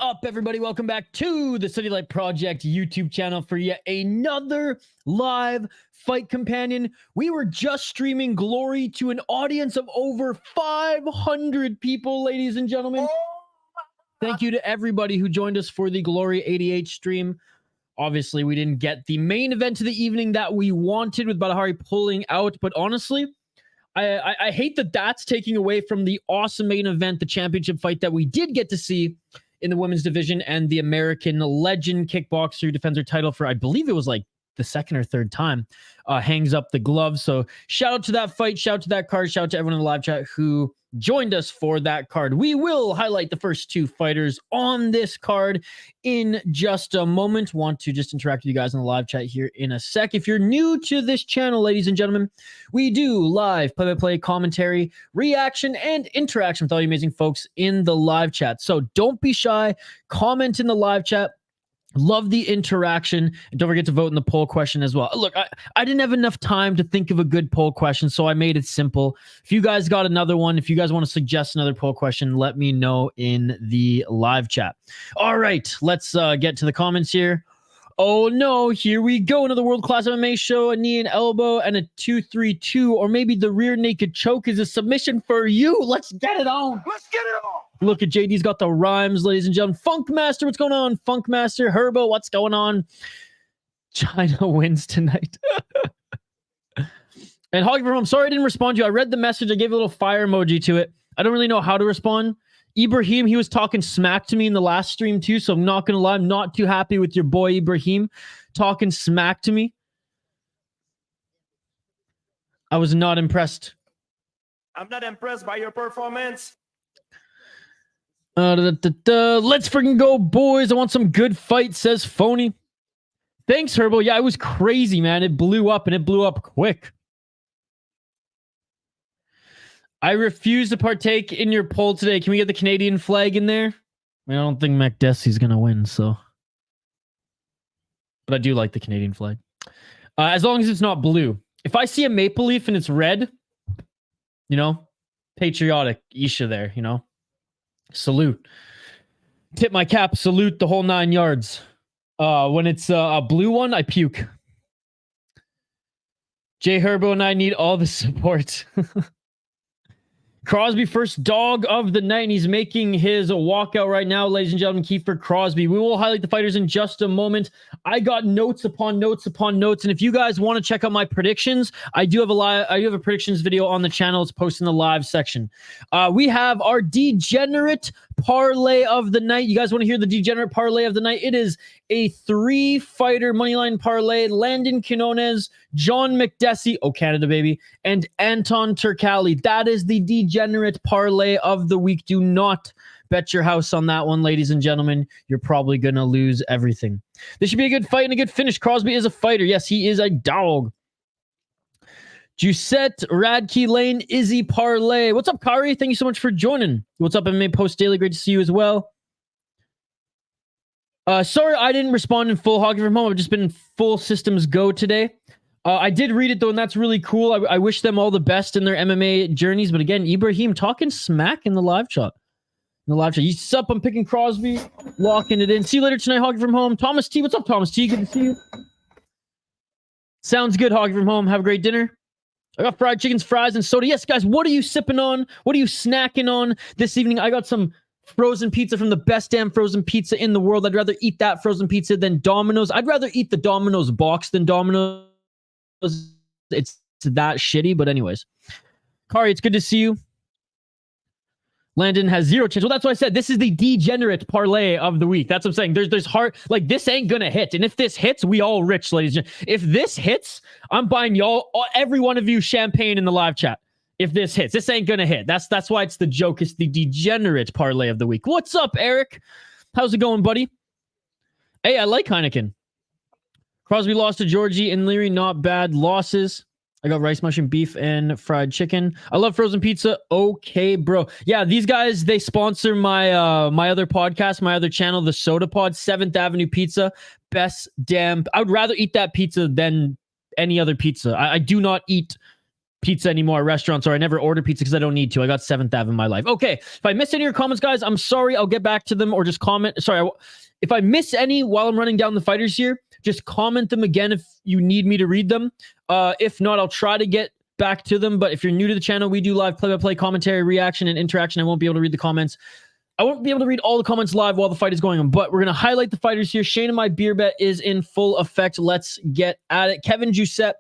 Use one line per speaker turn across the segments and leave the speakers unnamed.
up, everybody? Welcome back to the City Light Project YouTube channel for yet another live fight companion. We were just streaming Glory to an audience of over 500 people, ladies and gentlemen. Thank you to everybody who joined us for the Glory 88 stream. Obviously, we didn't get the main event of the evening that we wanted with Badahari pulling out, but honestly, I hate that that's taking away from the awesome main event, the championship fight that we did get to see in the women's division, and the American legend kickboxer who defends her title for, I believe it was like the second or third time, hangs up the glove. So shout out to that fight, shout out to that card, shout out to everyone in the live chat who joined us for that card. We will highlight the first two fighters on this card in just a moment. Want to just interact with you guys in the live chat here in a sec. If you're new to this channel, ladies and gentlemen, we do live play-by-play commentary, reaction, and interaction with all you amazing folks in the live chat. So don't be shy. Comment in the live chat. Love the interaction. And don't forget to vote in the poll question as well. Look, I didn't have enough time to think of a good poll question, so I made it simple. If you guys got another one, if you guys want to suggest another poll question, let me know in the live chat. All right, let's get to the comments here. Oh no, here we go. Another world-class MMA show, a knee and elbow, and a 2-3-2, or maybe the rear naked choke is a submission for you. Let's get it on.
Let's get it on.
Look at JD's got the rhymes, ladies and gentlemen. Funkmaster, what's going on? Funkmaster, Herbo, what's going on? China wins tonight. And Hoggy from Home, sorry I didn't respond to you. I read the message. I gave a little fire emoji to it. I don't really know how to respond. Ibrahim, he was talking smack to me in the last stream too, so I'm not going to lie. I'm not too happy with your boy Ibrahim talking smack to me. I was not impressed.
I'm not impressed by your performance.
Let's freaking go, boys. I want some good fight, says Phony. Thanks, Herbo. Yeah, it was crazy, man. It blew up, and it blew up quick. I refuse to partake in your poll today. Can we get the Canadian flag in there? I mean, I don't think Makdessi's going to win, so. But I do like the Canadian flag. As long as it's not blue. If I see a maple leaf and it's red, you know, patriotic Isha there, you know. Salute. Tip my cap, salute the whole 9 yards. When it's a blue one, I puke. J Herbo and I need all the support. Crosbie, first dog of the night, and he's making his walkout right now, ladies and gentlemen. Kiefer Crosbie. We will highlight the fighters in just a moment. I got notes upon notes upon notes, and if you guys want to check out my predictions, I do have a predictions video on the channel. It's posted in the live section. We have our degenerate parlay of the night. You guys want to hear the degenerate parlay of the night? It is a 3-fighter moneyline parlay. Landon Quinones, John Makdessi, oh Canada baby, and Anton Turkalj. That is the degenerate parlay of the week. Do not bet your house on that one, ladies and gentlemen. You're probably going to lose everything. This should be a good fight and a good finish. Crosbie is a fighter. Yes, he is a dog. Jousset, Radkey Lane, Izzy Parlay. What's up, Kari? Thank you so much for joining. What's up, MMA Post Daily? Great to see you as well. Sorry, I didn't respond in full. Hoggy from Home. I've just been in full systems go today. I did read it, though, and that's really cool. I wish them all the best in their MMA journeys. But again, Ibrahim talking smack in the live chat. You sup? I'm picking Crosbie, locking it in. See you later tonight, Hoggy from Home. Thomas T. What's up, Thomas T? Good to see you. Sounds good, Hoggy from Home. Have a great dinner. I got fried chickens, fries, and soda. Yes, guys, what are you sipping on? What are you snacking on this evening? I got some frozen pizza from the best damn frozen pizza in the world. I'd rather eat that frozen pizza than Domino's. I'd rather eat the Domino's box than Domino's. It's that shitty, but anyways. Kari, it's good to see you. Landon has 0 chance. Well, that's why I said this is the degenerate parlay of the week. That's what I'm saying. There's hard, like, this ain't gonna hit. And if this hits, we all rich, ladies and gentlemen. If this hits, I'm buying y'all, every one of you, champagne in the live chat. If this hits, this ain't gonna hit. That's why it's the joke. It's the degenerate parlay of the week. What's up, Eric? How's it going, buddy? Hey, I like Heineken. Crosbie lost to Georgie and Leary. Not bad losses. I got rice, mushroom, beef, and fried chicken. I love frozen pizza. Okay, bro. Yeah, these guys, they sponsor my my other podcast, my other channel, the Soda Pod, 7th Avenue Pizza. Best damn... I would rather eat that pizza than any other pizza. I do not eat pizza anymore at restaurants, or I never order pizza because I don't need to. I got 7th Ave in my life. Okay, if I miss any of your comments, guys, I'm sorry. I'll get back to them, or just comment. Sorry, if I miss any while I'm running down the fighters here, just comment them again if you need me to read them. If not, I'll try to get back to them. But if you're new to the channel, we do live play-by-play commentary, reaction, and interaction. I won't be able to read the comments. I won't be able to read all the comments live while the fight is going on, but we're going to highlight the fighters here. Shane and my beer bet is in full effect. Let's get at it. Kevin Jousset,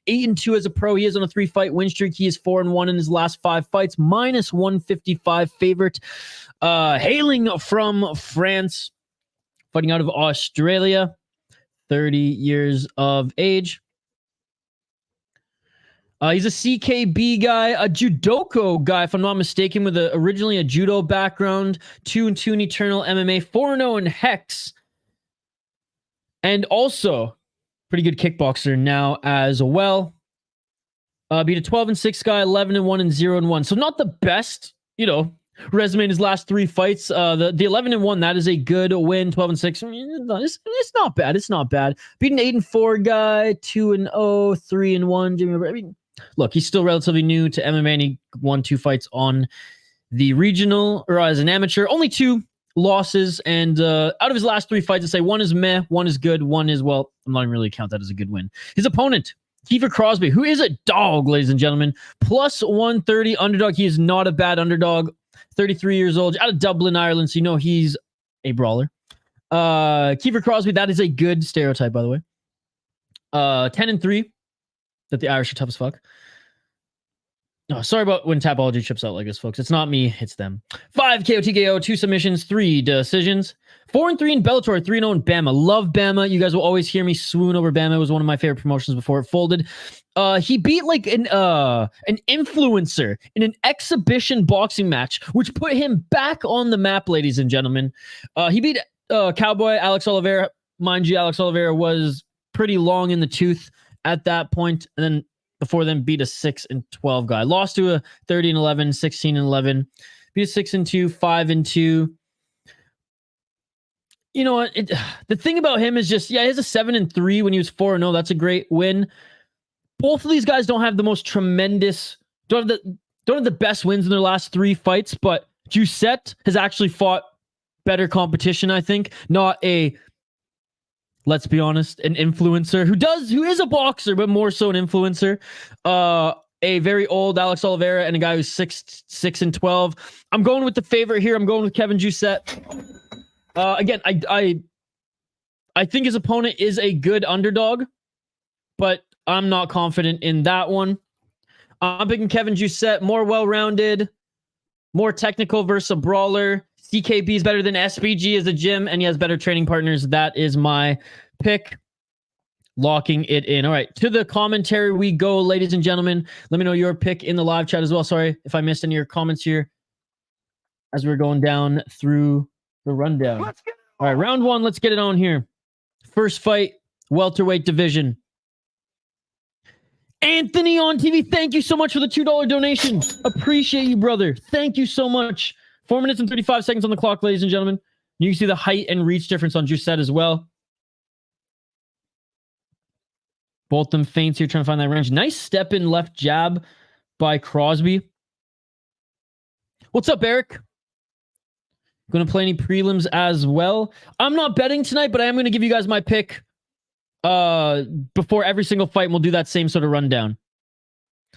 8-2 as a pro. He is on a 3-fight win streak. He is 4-1 in his last 5 fights. Minus 155 favorite. Hailing from France. Fighting out of Australia. 30 years of age. He's a CKB guy, a judoka guy, if I'm not mistaken, with originally a judo background. 2-2 in Eternal MMA. 4-0 in Hex. And also pretty good kickboxer now as well. Beat a 12-6 guy, 11-1 and 0-1. So not the best, resume in his last 3 fights. The 11-1, that is a good win. 12-6, it's not bad. It's not bad. Beat an 8-4 guy, 2-0, 3-1. Jimmy, I mean, look, he's still relatively new to MMA, and he won 2 fights on the regional, or as an amateur. Only 2 losses, and out of his last 3 fights, I say 1 is meh, 1 is good, 1 is, well, I'm not even really count that as a good win. His opponent, Kiefer Crosbie, who is a dog, ladies and gentlemen. Plus 130 underdog. He is not a bad underdog. 33 years old, out of Dublin, Ireland, so he's a brawler. Kiefer Crosbie, that is a good stereotype, by the way. 10-3, that the Irish are tough as fuck. Oh, sorry about when Tapology chips out like this, folks. It's not me, it's them. 5 KO, TKO, 2 submissions, 3 decisions. 4-3 in Bellator, 3-0 in Bama. Love Bama. You guys will always hear me swoon over Bama. It was one of my favorite promotions before it folded. He beat like an influencer in an exhibition boxing match, which put him back on the map, ladies and gentlemen. He beat Cowboy Alex Oliveira. Mind you, Alex Oliveira was pretty long in the tooth at that point, and then before then beat a 6-12 guy. Lost to a 30-11, 16-11. Beat a 6-2, 5-2. You know what? The thing about him is just, he has a 7-3 when he was 4-0. That's a great win. Both of these guys don't have the most tremendous, don't have the best wins in their last 3 fights, but Jousset has actually fought better competition, I think. Not a, let's be honest, an influencer who is a boxer, but more so an influencer. A very old Alex Oliveira and a guy who's 6-12. I'm going with the favorite here. I'm going with Kevin Jousset. Again, I think his opponent is a good underdog, but I'm not confident in that one. I'm picking Kevin Jousset, more well-rounded, more technical versus a brawler. CKB is better than SBG as a gym, and he has better training partners. That is my pick. Locking it in. All right, to the commentary we go, ladies and gentlemen. Let me know your pick in the live chat as well. Sorry if I missed any of your comments here as we're going down through the rundown. All right, round 1. Let's get it on here. First fight, welterweight division. Anthony on TV, thank you so much for the $2 donation. Appreciate you, brother. Thank you so much. 4 minutes and 35 seconds on the clock, ladies and gentlemen. You can see the height and reach difference on Jousset as well. Both them feints here, trying to find that range. Nice step in left jab by Crosbie. What's up, Eric? Going to play any prelims as well. I'm not betting tonight, but I am going to give you guys my pick before every single fight, and we'll do that same sort of rundown.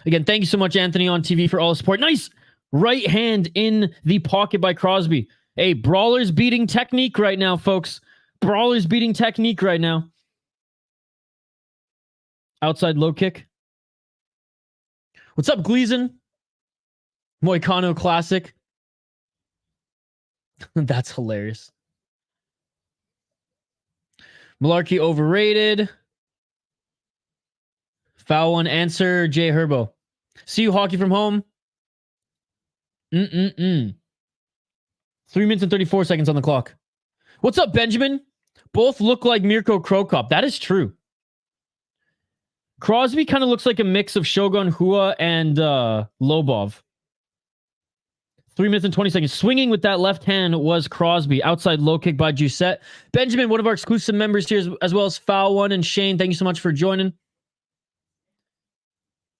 Again, thank you so much, Anthony on TV, for all the support. Nice right hand in the pocket by Crosbie. Hey, brawler's beating technique right now, folks. Brawler's beating technique right now. Outside low kick. What's up, Gleason? Moicano classic. That's hilarious. Mullarkey overrated. Foul one answer, Jay Herbo. See you, hockey from home. 3 minutes and 34 seconds on the clock. What's up, Benjamin? Both look like Mirko Krokop. That is true. Crosbie kind of looks like a mix of Shogun Hua and Lobov. 3 minutes and 20 seconds. Swinging with that left hand was Crosbie. Outside low kick by Jousset. Benjamin, one of our exclusive members here, as well as Foul One and Shane. Thank you so much for joining.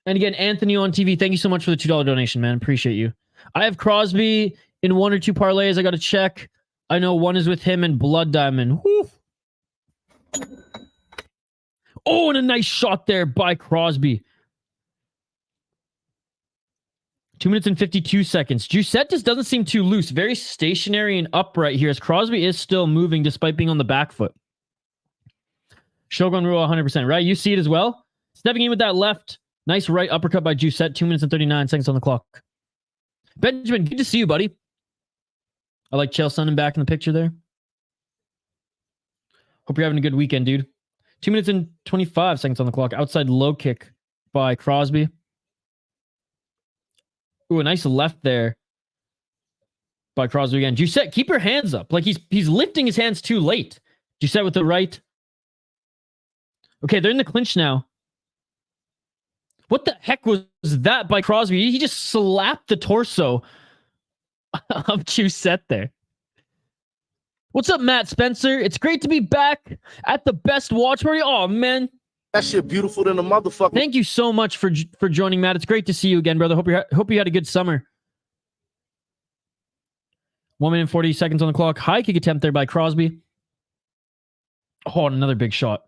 And again, Anthony on TV, thank you so much for the $2 donation, man. Appreciate you. I have Crosbie in 1 or 2 parlays. I got to check. I know one is with him and Blood Diamond. Woo. Oh, and a nice shot there by Crosbie. 2 minutes and 52 seconds. Jousset just doesn't seem too loose. Very stationary and upright here as Crosbie is still moving despite being on the back foot. Shogun rule 100%, right? You see it as well? Stepping in with that left. Nice right uppercut by Jousset. 2 minutes and 39 seconds on the clock. Benjamin, good to see you, buddy. I like Chael Sonnen back in the picture there. Hope you're having a good weekend, dude. 2 minutes and 25 seconds on the clock. Outside low kick by Crosbie. Ooh, a nice left there by Crosbie again. Jousset, keep your hands up. Like he's lifting his hands too late. Jousset with the right. Okay, they're in the clinch now. What the heck was that by Crosbie? He just slapped the torso of Jousset there. What's up, Matt Spencer? It's great to be back at the best watch party. Oh, man.
That shit beautiful than a motherfucker.
Thank you so much for joining, Matt. It's great to see you again, brother. Hope you had a good summer. 1 minute and 40 seconds on the clock. High kick attempt there by Crosbie. Oh, another big shot.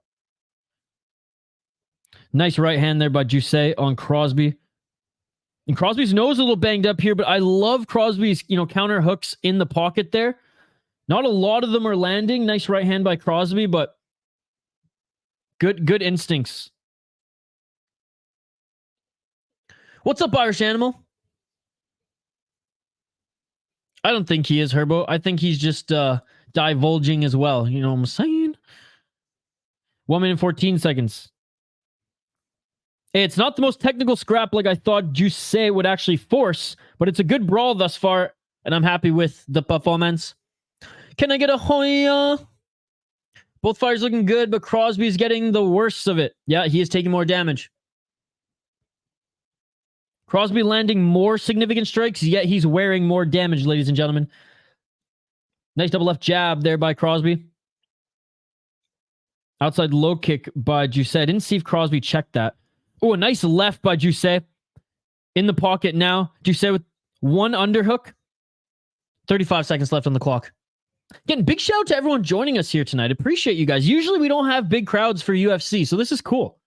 Nice right hand there by Jousset on Crosbie. And Crosby's nose a little banged up here, but I love Crosby's, counter hooks in the pocket there. Not a lot of them are landing. Nice right hand by Crosbie, but good instincts. What's up, Irish Animal? I don't think he is, Herbo. I think he's just divulging as well. You know what I'm saying? 1 minute and 14 seconds. Hey, it's not the most technical scrap like I thought Jousset would actually force, but it's a good brawl thus far, and I'm happy with the performance. Can I get a Hoya? Both fighters looking good, but Crosby's getting the worst of it. Yeah, he is taking more damage. Crosbie landing more significant strikes, yet he's wearing more damage, ladies and gentlemen. Nice double left jab there by Crosbie. Outside low kick by Jousset. Didn't see if Crosbie checked that. Oh, a nice left by Jousset. In the pocket now. Jousset with one underhook. 35 seconds left on the clock. Again, big shout out to everyone joining us here tonight. Appreciate you guys. Usually we don't have big crowds for UFC, so this is cool.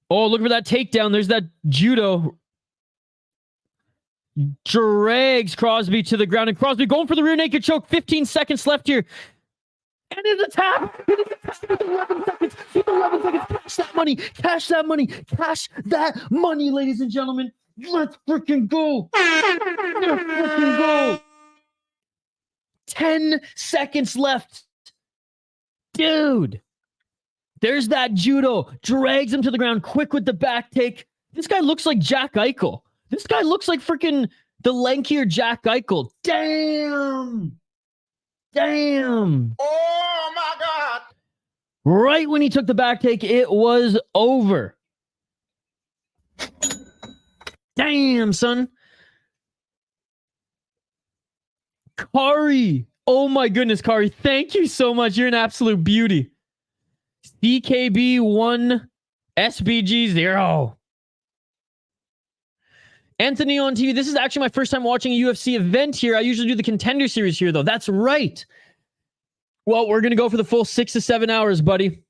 Oh, look for that takedown. There's that judo. Drags Crosbie to the ground, and Crosbie going for the rear naked choke. 15 seconds left here. And it's a tap. It is a tap with 11 seconds. With 11 seconds. Cash that money. Cash that money. Cash that money, ladies and gentlemen. Let's freaking go. Let's freaking go. 10 seconds left. Dude. There's that judo. Drags him to the ground. Quick with the back take. This guy looks like Jack Eichel. This guy looks like freaking the lankier Jack Eichel. Damn. Damn.
Oh, my God.
Right when he took the back take, it was over. Damn, son. Kari. Oh, my goodness, Kari. Thank you so much. You're an absolute beauty. CKB1 SBG0. Anthony on TV. This is actually my first time watching a UFC event here. I usually do the Contender Series here, though. That's right. Well, we're going to go for the full 6 to 7 hours, buddy.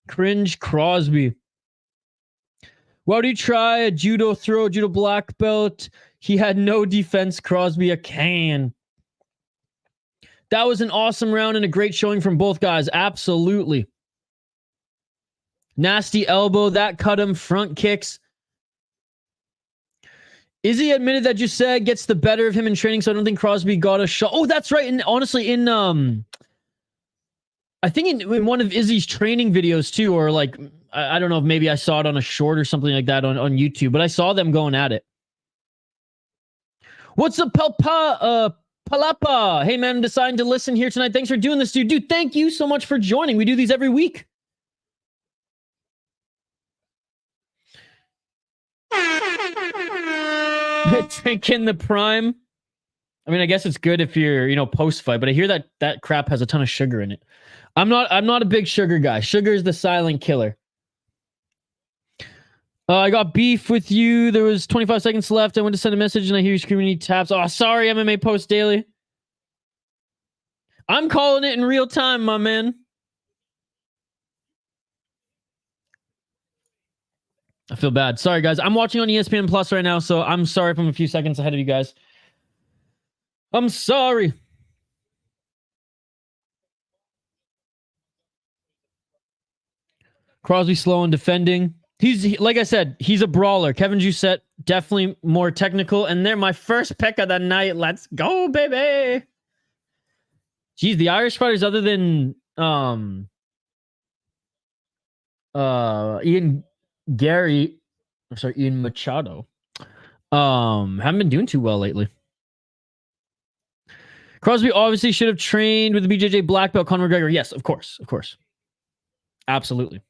Cringe Crosbie. Why would you try a judo throw, judo black belt? He had no defense. Crosbie a can. That was an awesome round and a great showing from both guys. Absolutely. Nasty elbow. That cut him. Front kicks. Izzy admitted that Jousset gets the better of him in training, so I don't think Crosbie got a shot. Oh, that's right. And honestly, I think in one of Izzy's training videos too, or like, I don't know if maybe I saw it on a short or something like that on YouTube, but I saw them going at it. What's up, Palapa? Hey, man, I'm deciding to listen here tonight. Thanks for doing this, dude. Dude, thank you so much for joining. We do these every week. Drinking the prime. I mean, I guess it's good if you're, you know, post-fight, but I hear that that crap has a ton of sugar in it. I'm not a big sugar guy. Sugar is the silent killer. I got beef with you. There was 25 seconds left. I went to send a message and I hear you screaming, need taps. Oh, sorry, MMA Post Daily. I'm calling it in real time, my man. I feel bad. Sorry, guys. I'm watching on ESPN Plus right now, so I'm sorry if I'm a few seconds ahead of you guys. I'm sorry. Crosbie slow in defending. Like I said, he's a brawler. Kevin Jousset, definitely more technical. And they're my first pick of the night. Let's go, baby. Geez, the Irish fighters other than Ian Machado haven't been doing too well lately. Crosbie obviously should have trained with the BJJ black belt Conor McGregor. Yes, of course. Absolutely.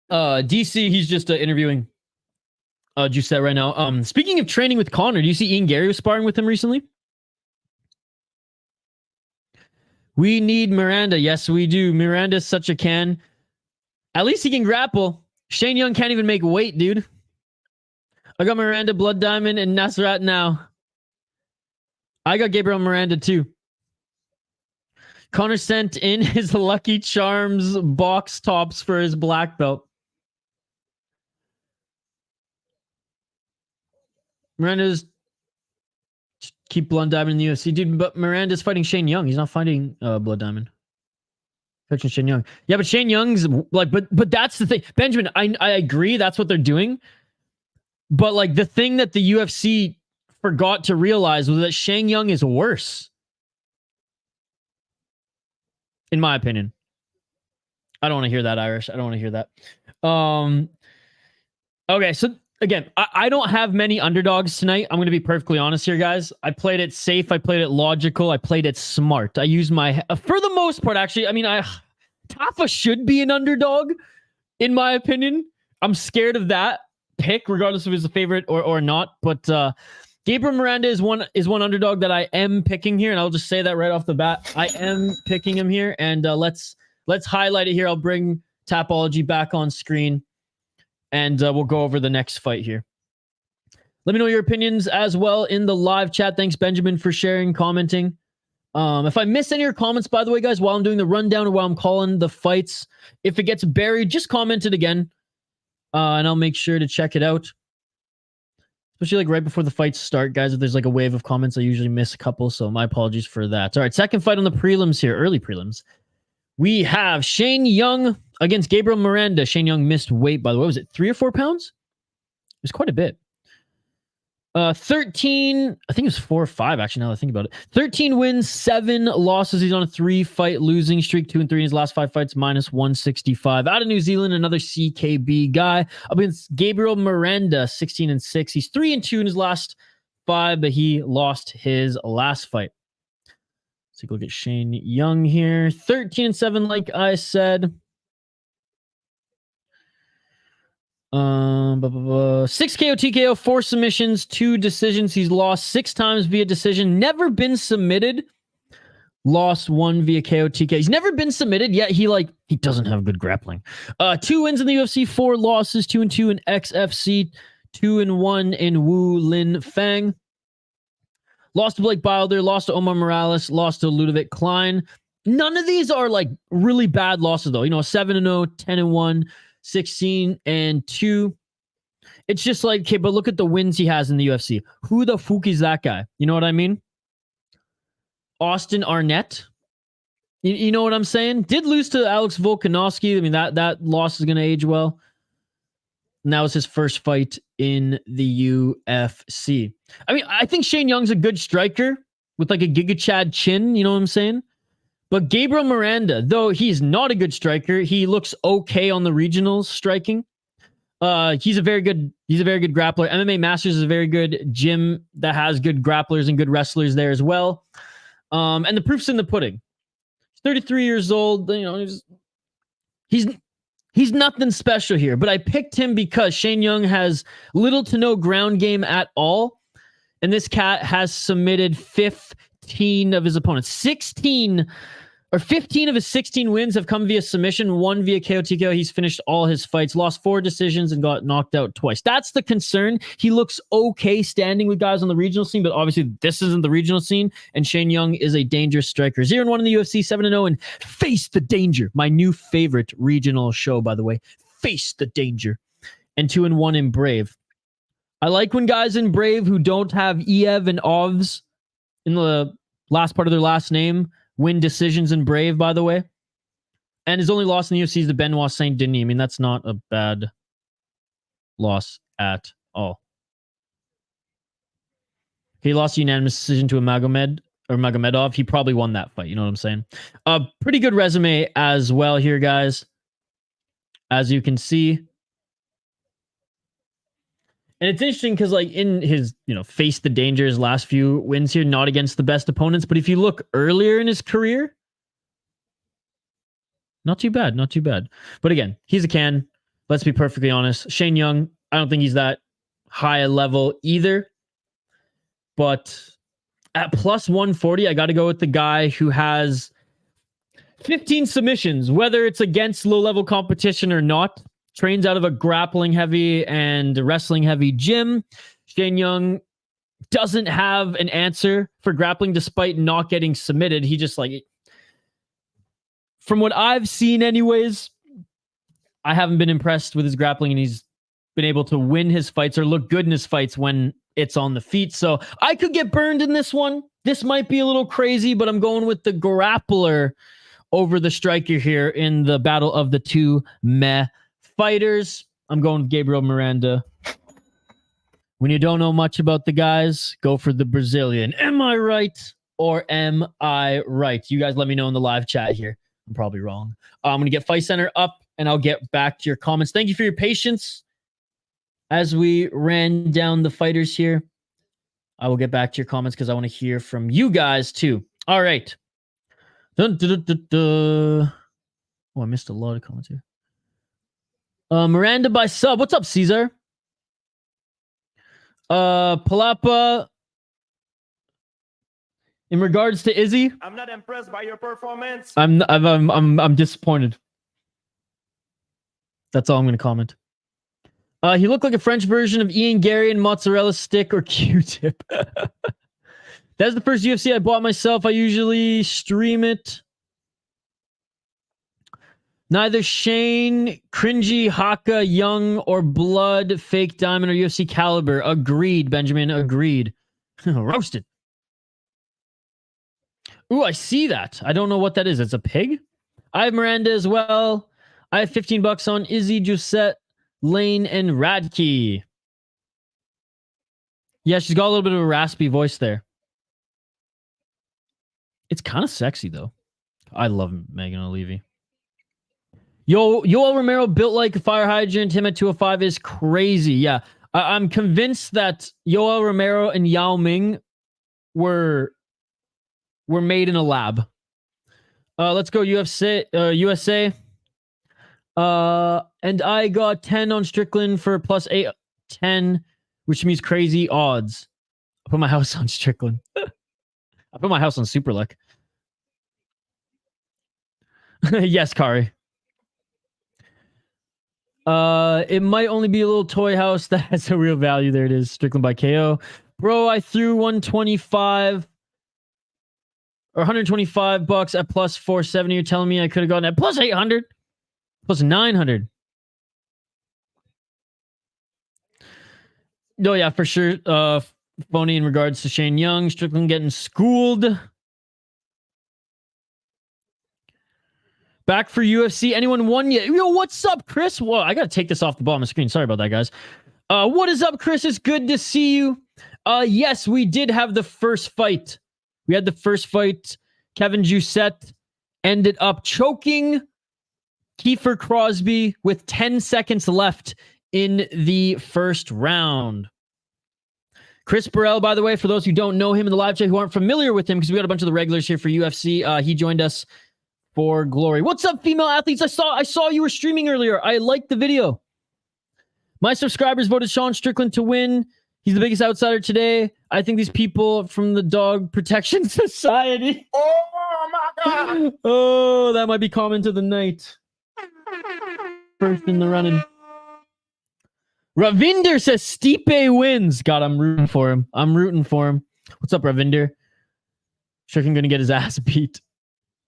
DC, he's just interviewing Jousset right now. Speaking of training with Conor, do you see Ian Gary was sparring with him recently? We need Miranda. Yes, we do. Miranda's such a can. At least he can grapple. Shane Young can't even make weight, dude. I got Miranda, Blood Diamond, and Nasrat now. I got Gabriel Miranda too. Conor sent in his Lucky Charms box tops for his black belt. Miranda's keep Blood Diamond in the UFC, dude. But Miranda's fighting Shane Young. He's not fighting Blood Diamond. Fighting Shane Young. Yeah, but Shane Young's like, but that's the thing, Benjamin. I agree. That's what they're doing. But like the thing that the UFC forgot to realize was that Shane Young is worse. In my opinion. I don't want to hear that, Irish. I don't want to hear that. Okay, so again, I don't have many underdogs tonight. I'm going to be perfectly honest here, guys. I played it safe. I played it logical. I played it smart. I used my... for the most part, actually, I mean, Tafa should be an underdog, in my opinion. I'm scared of that pick, regardless if it's a favorite or not. But Gabriel Miranda is one underdog that I am picking here, and I'll just say that right off the bat. I am picking him here, and let's highlight it here. I'll bring Tapology back on screen, and we'll go over the next fight here. Let me know your opinions as well in the live chat. Thanks, Benjamin, for sharing, commenting. If I miss any of your comments, by the way, guys, while I'm doing the rundown or while I'm calling the fights, if it gets buried, just comment it again, and I'll make sure to check it out. Especially like right before the fights start, guys. If there's like a wave of comments, I usually miss a couple, so my apologies for that. All right, second fight on the prelims here, early prelims. We have Shane Young against Gabriel Miranda. Shane Young missed weight, by the way. Was it 3 or 4 pounds? It was quite a bit. 13, I think it was 4 or 5, actually, now that I think about it. 13 wins, 7 losses. He's on a 3-fight losing streak, 2-3 in his last 5 fights, minus 165. Out of New Zealand, another CKB guy. Up against Gabriel Miranda, 16-6. He's 3-2 in his last 5, but he lost his last fight. Let's take a look at Shane Young here. 13-7, like I said. 6 KO, TKO, 4 submissions, 2 decisions. He's lost 6 times via decision. Never been submitted. Lost 1 via KO, TKO. He's never been submitted, yet he doesn't have good grappling. 2 wins in the UFC, 4 losses, 2-2 in XFC, 2-1 in Wu Lin Fang. Lost to Blake Bilder, lost to Omar Morales, lost to Ludovic Klein. None of these are like really bad losses though. You know, 7-0, 10-1. 16-2. It's just like, okay, but look at the wins he has in the UFC. Who the fuck is that guy? You know what I mean? Austen Arnett. You know what I'm saying? Did lose to Alex Volkanovski. I mean, that loss is going to age well. And that was his first fight in the UFC. I mean, I think Shane Young's a good striker with like a Giga Chad chin. You know what I'm saying? But Gabriel Miranda, though he's not a good striker, he looks okay on the regionals striking. He's a very good grappler. MMA Masters is a very good gym that has good grapplers and good wrestlers there as well. And the proof's in the pudding. He's 33 years old. You know, he's He's nothing special here, but I picked him because Shane Jung has little to no ground game at all. And this cat has submitted 15 of his opponents. 15 of his 16 wins have come via submission, 1 via KO TKO. He's finished all his fights, lost 4 decisions, and got knocked out twice. That's the concern. He looks okay standing with guys on the regional scene, but obviously this isn't the regional scene, and Shane Jung is a dangerous striker. 0-1 in the UFC, 7-0, and Face the Danger. My new favorite regional show, by the way. Face the Danger. And 2-1 in Brave. I like when guys in Brave who don't have EV and OVs in the last part of their last name win decisions in Brave, by the way. And his only loss in the UFC is the Benoit Saint Denis. I mean, that's not a bad loss at all. He lost a unanimous decision to a Magomedov. He probably won that fight. You know what I'm saying? Pretty good resume as well here, guys. As you can see. And it's interesting because, like, in his, Face the Danger, his last few wins here, not against the best opponents. But if you look earlier in his career, not too bad, not too bad. But again, he's a can. Let's be perfectly honest. Shane Jung, I don't think he's that high a level either. But at plus 140, I got to go with the guy who has 15 submissions, whether it's against low-level competition or not. Trains out of a grappling heavy and wrestling heavy gym. Shane Jung doesn't have an answer for grappling despite not getting submitted. He just, from what I've seen anyways, I haven't been impressed with his grappling, and he's been able to win his fights or look good in his fights when it's on the feet. So I could get burned in this one. This might be a little crazy, but I'm going with the grappler over the striker here in the battle of the two meh fighters. I'm going with Gabriel Miranda. When you don't know much about the guys, go for the Brazilian. Am I right or am I right? You guys let me know in the live chat here. I'm probably wrong. I'm going to get Fight Center up and I'll get back to your comments. Thank you for your patience as we ran down the fighters here. I will get back to your comments because I want to hear from you guys too. All right. Dun, dun, dun, dun, dun. Oh, I missed a lot of comments here. Miranda by sub. What's up, Caesar? Palapa. In regards to Izzy,
I'm not impressed by your performance.
I'm disappointed. That's all I'm going to comment. He looked like a French version of Ian Gary and mozzarella stick or Q-tip. That's the first UFC I bought myself. I usually stream it. Neither Shane, Cringy, Haka, Young, or Blood, Fake Diamond, or UFC Caliber. Agreed, Benjamin. Agreed. Roasted. Ooh, I see that. I don't know what that is. It's a pig? I have Miranda as well. I have $15 on Izzy, Jousset, Lane, and Radke. Yeah, she's got a little bit of a raspy voice there. It's kind of sexy, though. I love Megan O'Leary. Yoel Romero built like a fire hydrant. Him at 205 is crazy. Yeah, I'm convinced that Yoel Romero and Yao Ming were made in a lab. Let's go UFC, USA. And I got 10 on Strickland for plus 810, which means crazy odds. I put my house on Strickland. I put my house on Superluck. Yes, Kari. It might only be a little toy house that has a real value. There it is. Strickland by KO. Bro, I threw 125 or $125 at plus 470. You're telling me I could have gotten at plus 800, plus 900. No, yeah, for sure. Phony in regards to Shane Jung. Strickland getting schooled. Back for UFC. Anyone won yet? Yo, what's up, Chris? Well, I got to take this off the bottom of the screen. Sorry about that, guys. What is up, Chris? It's good to see you. Yes, we did have the first fight. We had the first fight. Kevin Jousset ended up choking Kiefer Crosbie with 10 seconds left in the first round. Chris Burrell, by the way, for those who don't know him in the live chat, who aren't familiar with him, because we got a bunch of the regulars here for UFC, he joined us for glory. What's up, female athletes? I saw you were streaming earlier. I liked the video. My subscribers voted Sean Strickland to win. He's the biggest outsider today. I think these people from the Dog Protection Society.
Oh my God.
Oh, that might be comment of the night. First in the running. Ravinder says Stipe wins. God, I'm rooting for him. What's up, Ravinder? Strickland gonna get his ass beat.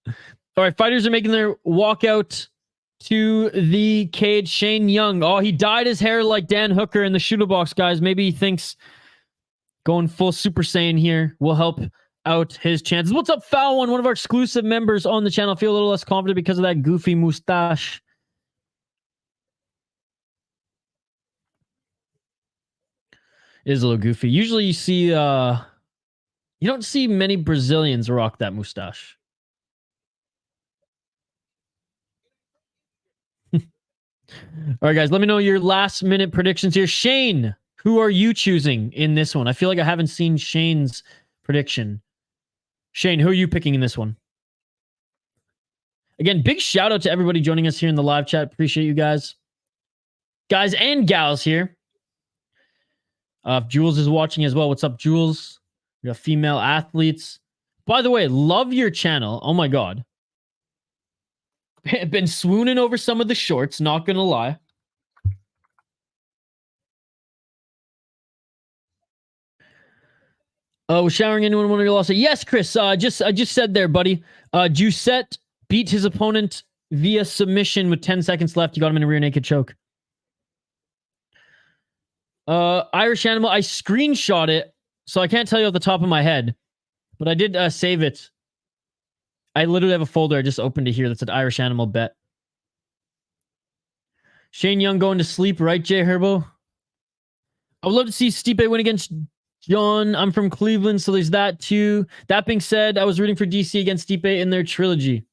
All right, fighters are making their walkout to the cage. Shane Jung. Oh, he dyed his hair like Dan Hooker in the shooter box, guys. Maybe he thinks going full Super Saiyan here will help out his chances. What's up, Foul One of our exclusive members on the channel. I feel a little less confident because of that goofy mustache. It is a little goofy. Usually you see, you don't see many Brazilians rock that mustache. All right, guys, let me know your last minute predictions here. Shane, who are you choosing in this one? I feel like I haven't seen Shane's prediction. Shane, who are you picking in this one? Again, big shout out to everybody joining us here in the live chat. Appreciate you guys. Guys and gals here. Jules is watching as well. What's up, Jules? We got female athletes. By the way, love your channel. Oh my God. Been swooning over some of the shorts, not gonna lie. Oh, showering anyone want to lost it? Yes, Chris. I just said there, buddy. Jousset beat his opponent via submission with 10 seconds left. You got him in a rear naked choke. Irish Animal. I screenshot it, so I can't tell you off the top of my head, but I did save it. I literally have a folder I just opened it here that said Irish Animal bet. Shane Jung going to sleep, right, Jay Herbo? I would love to see Stipe win against John. I'm from Cleveland, so there's that too. That being said, I was rooting for DC against Stipe in their trilogy.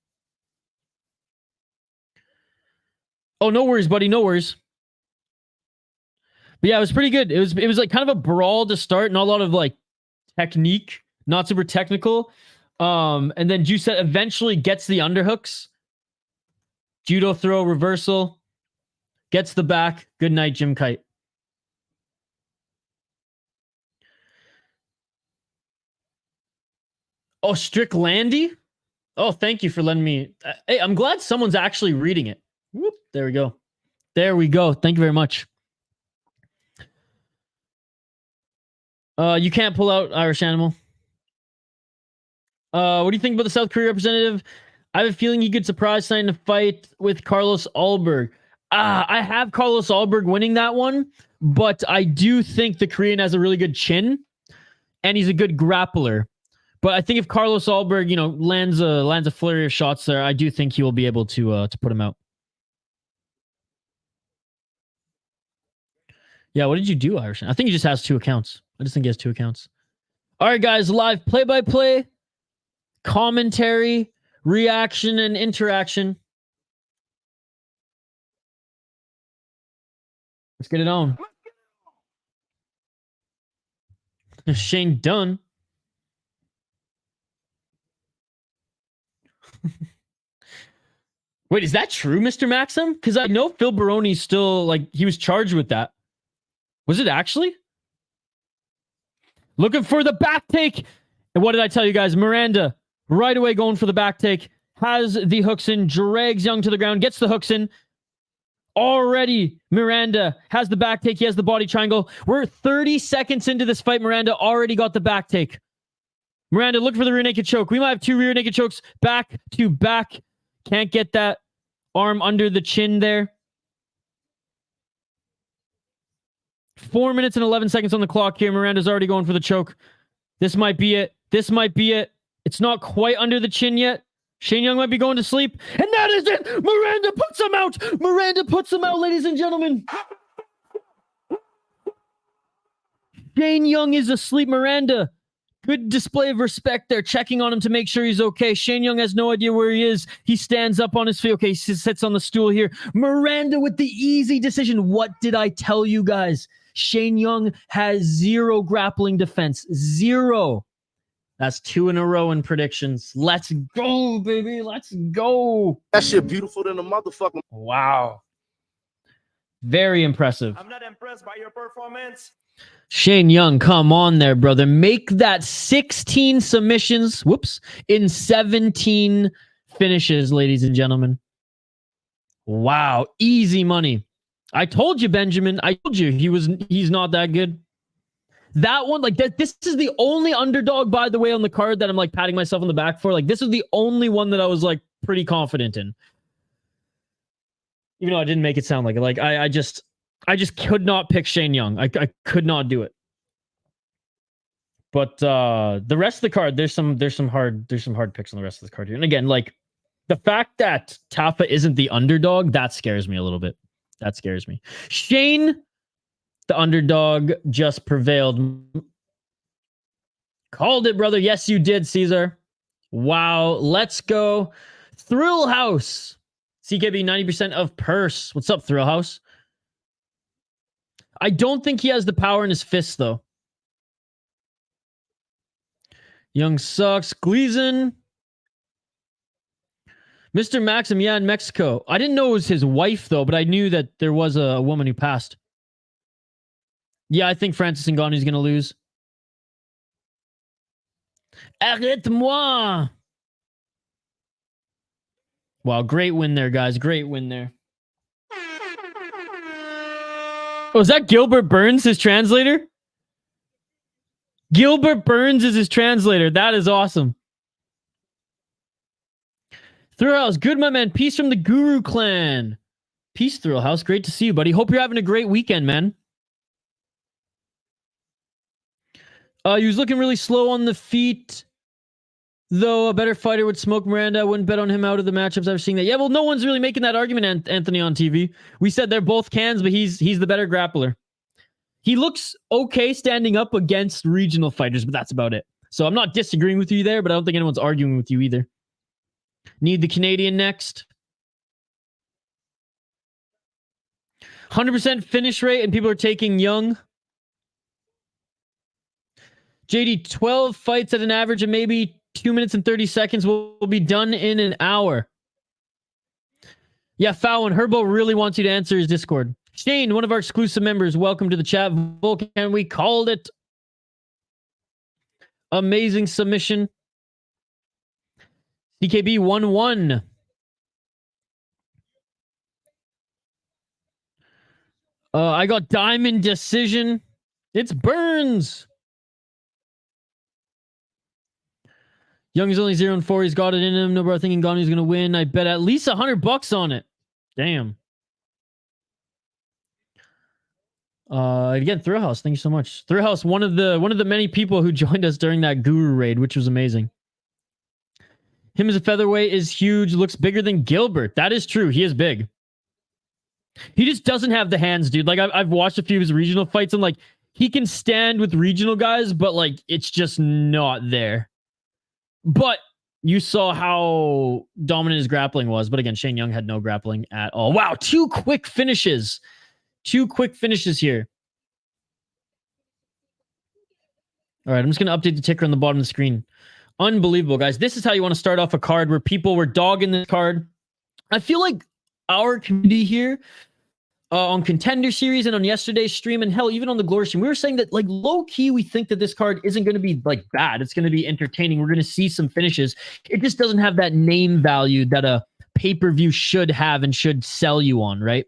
Oh, no worries, buddy. No worries. But yeah, it was pretty good. It was like kind of a brawl to start, not a lot of like technique, not super technical. And then Jousset eventually gets the underhooks. Judo throw, reversal. Gets the back. Good night, Jim Kite. Oh, Stricklandy? Oh, thank you for letting me... Hey, I'm glad someone's actually reading it. Whoop, there we go. There we go. Thank you very much. You can't pull out Irish Animal. What do you think about the South Korea representative? I have a feeling he could surprise sign a fight with Carlos Ulberg. I have Carlos Ulberg winning that one, but I do think the Korean has a really good chin, and he's a good grappler. But I think if Carlos Ulberg, you know, lands a flurry of shots there, I do think he will be able to put him out. Yeah, what did you do, Irish? I think he just has 2 accounts. I just think he has 2 accounts. All right, guys, live play-by-play, commentary, reaction, and interaction. Let's get it on. Shane Dunn. Wait, is that true, Mr. Maxim? Because I know Phil Baroni's still, like, he was charged with that. Was it actually? Looking for the back take. And what did I tell you guys? Miranda, right away going for the back take. Has the hooks in, drags Jung to the ground, gets the hooks in. Already, Miranda has the back take. He has the body triangle. We're 30 seconds into this fight. Miranda already got the back take. Miranda, look for the rear naked choke. We might have 2 rear naked chokes back to back. Can't get that arm under the chin there. 4 minutes and 11 seconds on the clock here. Miranda's already going for the choke. This might be it. This might be it. It's not quite under the chin yet. Shane Jung might be going to sleep. And that is it. Miranda puts him out. Miranda puts him out, ladies and gentlemen. Shane Jung is asleep. Miranda, good display of respect there. Checking on him to make sure he's okay. Shane Jung has no idea where he is. He stands up on his feet. Okay, he sits on the stool here. Miranda with the easy decision. What did I tell you guys? Shane Jung has 0 grappling defense. 0. That's 2 in a row in predictions. Let's go, baby. Let's go.
That shit beautiful than a motherfucking.
Wow. Very impressive.
I'm not impressed by your performance.
Shane Young, come on there, brother. Make that 16 submissions, in 17 finishes, ladies and gentlemen. Wow, easy money. I told you, Benjamin. I told you he's not that good. That one, like that, this is the only underdog, by the way, on the card that I'm like patting myself on the back for. Like, this is the only one that I was like pretty confident in. Even though I didn't make it sound like it. Like I just could not pick Shane Young. I could not do it. But the rest of the card, there's some hard picks on the rest of the card here. And again, like the fact that Tafa isn't the underdog, that scares me a little bit. That scares me. Shane, the underdog, just prevailed. Called it, brother. Yes, you did, Caesar. Wow. Let's go. Thrill House. CKB 90% of purse. What's up, Thrill House? I don't think he has the power in his fists, though. Young sucks. Gleason. Mr. Maxim, yeah, in Mexico. I didn't know it was his wife, though, but I knew that there was a woman who passed. Yeah, I think Francis Ngannou's going to lose. Arrête-moi! Wow, great win there, guys. Great win there. Oh, is that Gilbert Burns, his translator? Gilbert Burns is his translator. That is awesome. Thrill House, good, my man. Peace from the Guru Clan. Peace, Thrill House. Great to see you, buddy. Hope you're having a great weekend, man. He was looking really slow on the feet. Though a better fighter would smoke Miranda. I wouldn't bet on him out of the matchups I've seen that. Yeah, well, no one's really making that argument, Anthony, on TV. We said they're both cans, but he's the better grappler. He looks okay standing up against regional fighters, but that's about it. So I'm not disagreeing with you there, but I don't think anyone's arguing with you either. Need the Canadian next. 100% finish rate, and people are taking Young. JD, 12 fights at an average of maybe 2 minutes and 30 seconds will be done in an hour. Yeah, Fallon, Herbo really wants you to answer his Discord. Shane, one of our exclusive members, welcome to the chat. Vulcan, we called it. Amazing submission. DKB 1-1. I got diamond decision. It's Burns. Young is only 0-4. He's got it in him. Nobody thinking Ngannou's going to win. I bet at least $100 on it. Damn. Again, Thrill House, thank you so much. Thrill House, one of the many people who joined us during that Guru raid, which was amazing. Him as a featherweight is huge. Looks bigger than Gilbert. That is true. He is big. He just doesn't have the hands, dude. Like I've watched a few of his regional fights, and like he can stand with regional guys, but like it's just not there. But you saw how dominant his grappling was. But again, Shane Young had no grappling at all. Wow, 2 quick finishes. 2 quick finishes here. All right, I'm just going to update the ticker on the bottom of the screen. Unbelievable, guys. This is how you want to start off a card where people were dogging this card. I feel like our community here on Contender Series and on yesterday's stream, and hell, even on the Glory stream, we were saying that, like, low-key, we think that this card isn't going to be, like, bad. It's going to be entertaining. We're going to see some finishes. It just doesn't have that name value that a pay-per-view should have and should sell you on, right?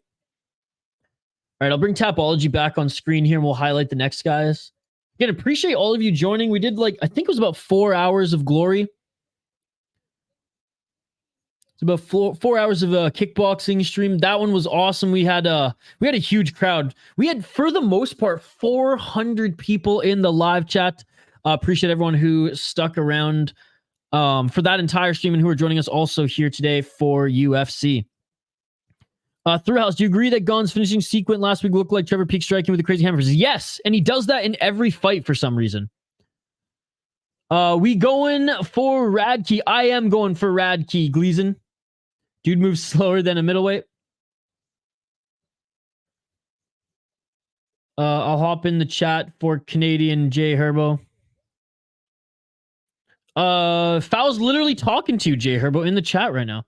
All right, I'll bring Tapology back on screen here, and we'll highlight the next guys. Again, appreciate all of you joining. We did, like, I think it was about 4 hours of Glory. It's about 4 hours of a kickboxing stream. That one was awesome. We had a huge crowd. We had, for the most part, 400 people in the live chat. Appreciate everyone who stuck around for that entire stream and who are joining us also here today for UFC. Thrill House, do you agree that Gon's finishing sequence last week looked like Trevor Peak striking with the crazy hammers? Yes, and he does that in every fight for some reason. We going for Radkey. I am going for Radkey, Gleason. Dude moves slower than a middleweight. I'll hop in the chat for Canadian J Herbo. Foul's literally talking to you, J Herbo, in the chat right now.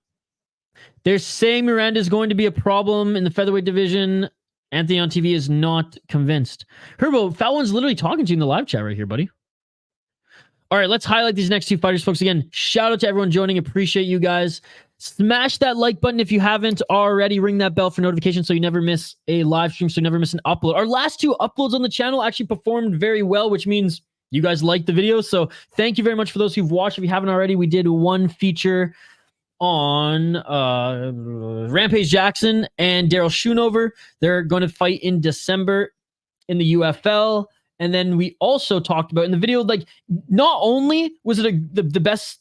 They're saying Miranda is going to be a problem in the featherweight division. Anthony on TV is not convinced. Herbo, Foul one's literally talking to you in the live chat right here, buddy. All right, let's highlight these next two fighters, folks. Again, shout out to everyone joining. Appreciate you guys. Smash that like button if you haven't already. Ring that bell for notifications so you never miss a live stream, so you never miss an upload. Our last two uploads on the channel actually performed very well, which means you guys liked the video. So thank you very much for those who've watched. If you haven't already, we did one feature on Rampage Jackson and Daryl Schoonover. They're going to fight in December in the UFL. And then we also talked about in the video, like, not only was it the best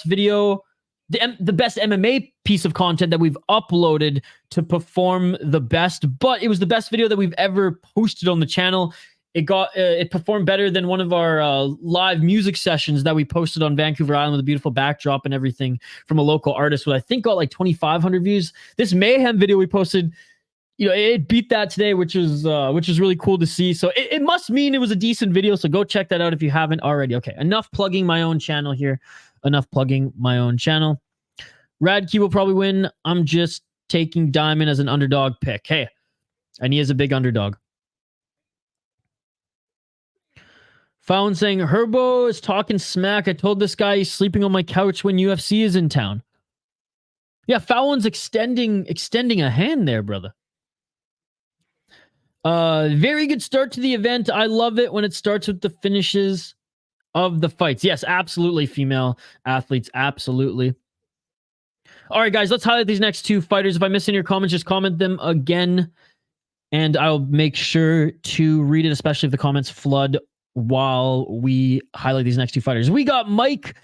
video, the best MMA piece of content that we've uploaded to perform the best, but it was the best video that we've ever posted on the channel. It performed better than one of our live music sessions that we posted on Vancouver Island with a beautiful backdrop and everything from a local artist, which I think got like 2,500 views. This Mayhem video we posted, you know, it beat that today, which is really cool to see. So it must mean it was a decent video. So go check that out if you haven't already. Okay, enough plugging my own channel here. Radkey will probably win. I'm just taking Diamond as an underdog pick. Hey, and he is a big underdog. Found saying, Herbo is talking smack. I told this guy he's sleeping on my couch when UFC is in town. Yeah, Fallon's extending a hand there, brother. Very good start to the event. I love it when it starts with the finishes of the fights. Yes, absolutely, female athletes. Absolutely. All right, guys, let's highlight these next two fighters. If I miss any of your comments, just comment them again, and I'll make sure to read it, especially if the comments flood while we highlight these next two fighters. We got Mike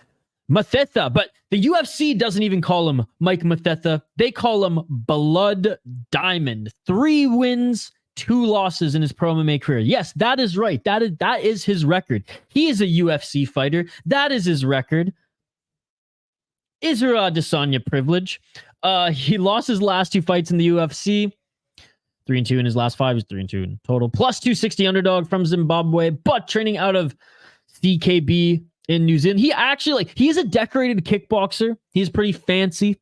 Mathetha, but the UFC doesn't even call him Mike Mathetha. They call him Blood Diamond. 3 wins, 2 losses in his pro MMA career. Yes, that is right. That is his record. He is a UFC fighter. That is his record. Is there Adesanya privilege? He lost his last 2 fights in the UFC. 3-2 in his last 5. He's 3-2 in total. Plus 260 underdog from Zimbabwe, but training out of CKB in New Zealand. He actually, he's a decorated kickboxer. He's pretty fancy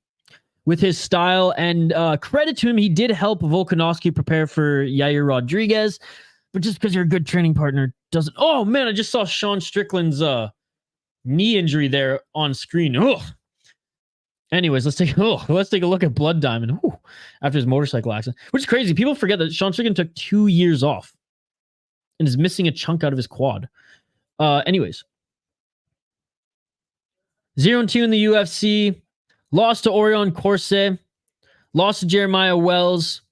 with his style, and credit to him, he did help Volkanovski prepare for Yair Rodriguez, but just because you're a good training partner doesn't... Oh, man, I just saw Sean Strickland's knee injury there on screen. Ugh. Anyways, let's take a look at Blood Diamond after his motorcycle accident, which is crazy. People forget that Sean Strickland took 2 years off and is missing a chunk out of his quad. Anyways, 0-2 in the UFC, lost to Orion Corse, lost to Jeremiah Wells,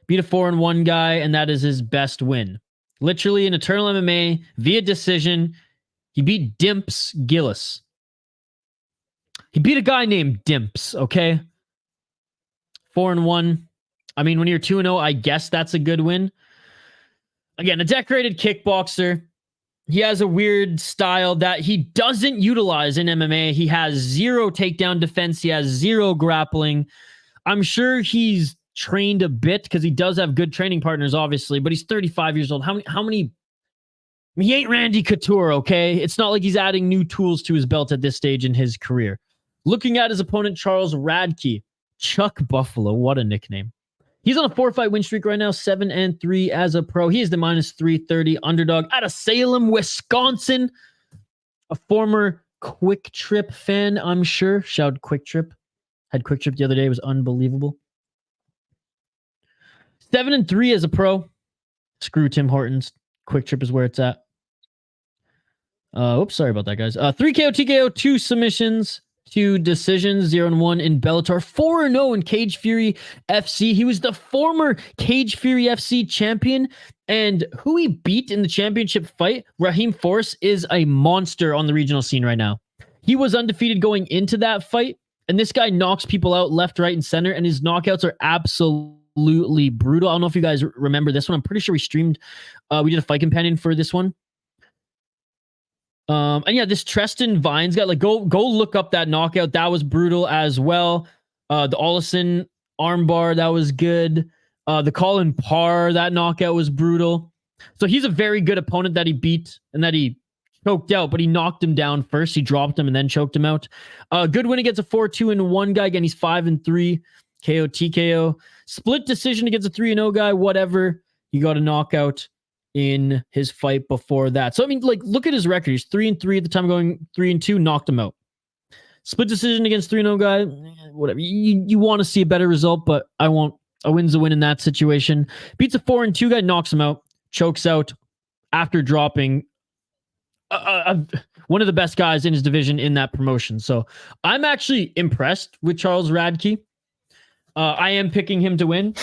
beat a 4-1 guy, and that is his best win. Literally in Eternal MMA via decision, he beat Dimps Gillis. He beat a guy named Dimps, okay? 4-1. I mean, when you're 2-0, I guess that's a good win. Again, a decorated kickboxer. He has a weird style that he doesn't utilize in MMA. He has 0 takedown defense. He has 0 grappling. I'm sure he's trained a bit because he does have good training partners, obviously, but he's 35 years old. How many... He ain't Randy Couture, okay? It's not like he's adding new tools to his belt at this stage in his career. Looking at his opponent, Charles Radke. Chuck Buffalo, what a nickname. He's on a 4-fight win streak right now, 7-3 as a pro. He is the minus 330 underdog out of Salem, Wisconsin. A former Quick Trip fan, I'm sure. Shout Quick Trip. Had Quick Trip the other day. It was unbelievable. 7-3 as a pro. Screw Tim Hortons. Quick Trip is where it's at. Oops, sorry about that, guys. 3 KO, TKO, 2 submissions, 2 decisions, 0-1 in Bellator, 4-0 in Cage Fury FC. He was the former Cage Fury FC champion, and who he beat in the championship fight, Raheem Force, is a monster on the regional scene right now. He was undefeated going into that fight, and this guy knocks people out left, right, and center, and his knockouts are absolutely brutal. I don't know if you guys remember this one. I'm pretty sure we streamed, we did a fight companion for this one. And yeah, this Treston Vines guy, like, go look up that knockout. That was brutal as well. The Olison armbar, that was good. The Colin Parr, that knockout was brutal. So he's a very good opponent that he beat and that he choked out, but he knocked him down first. He dropped him and then choked him out. Good win against a 4-2-1 guy. Again, he's 5-3. KO, TKO. Split decision against a 3-0 guy. Whatever. He got a knockout in his fight before that. So, I mean, like, look at his record. He's 3-3 at the time, going 3-2, knocked him out. Split decision against 3-0 guy. Whatever. You want to see a better result, but I won't. A win's a win in that situation. Beats a 4-2 guy, knocks him out, chokes out after dropping one of the best guys in his division in that promotion. So I'm actually impressed with Charles Radke. I am picking him to win.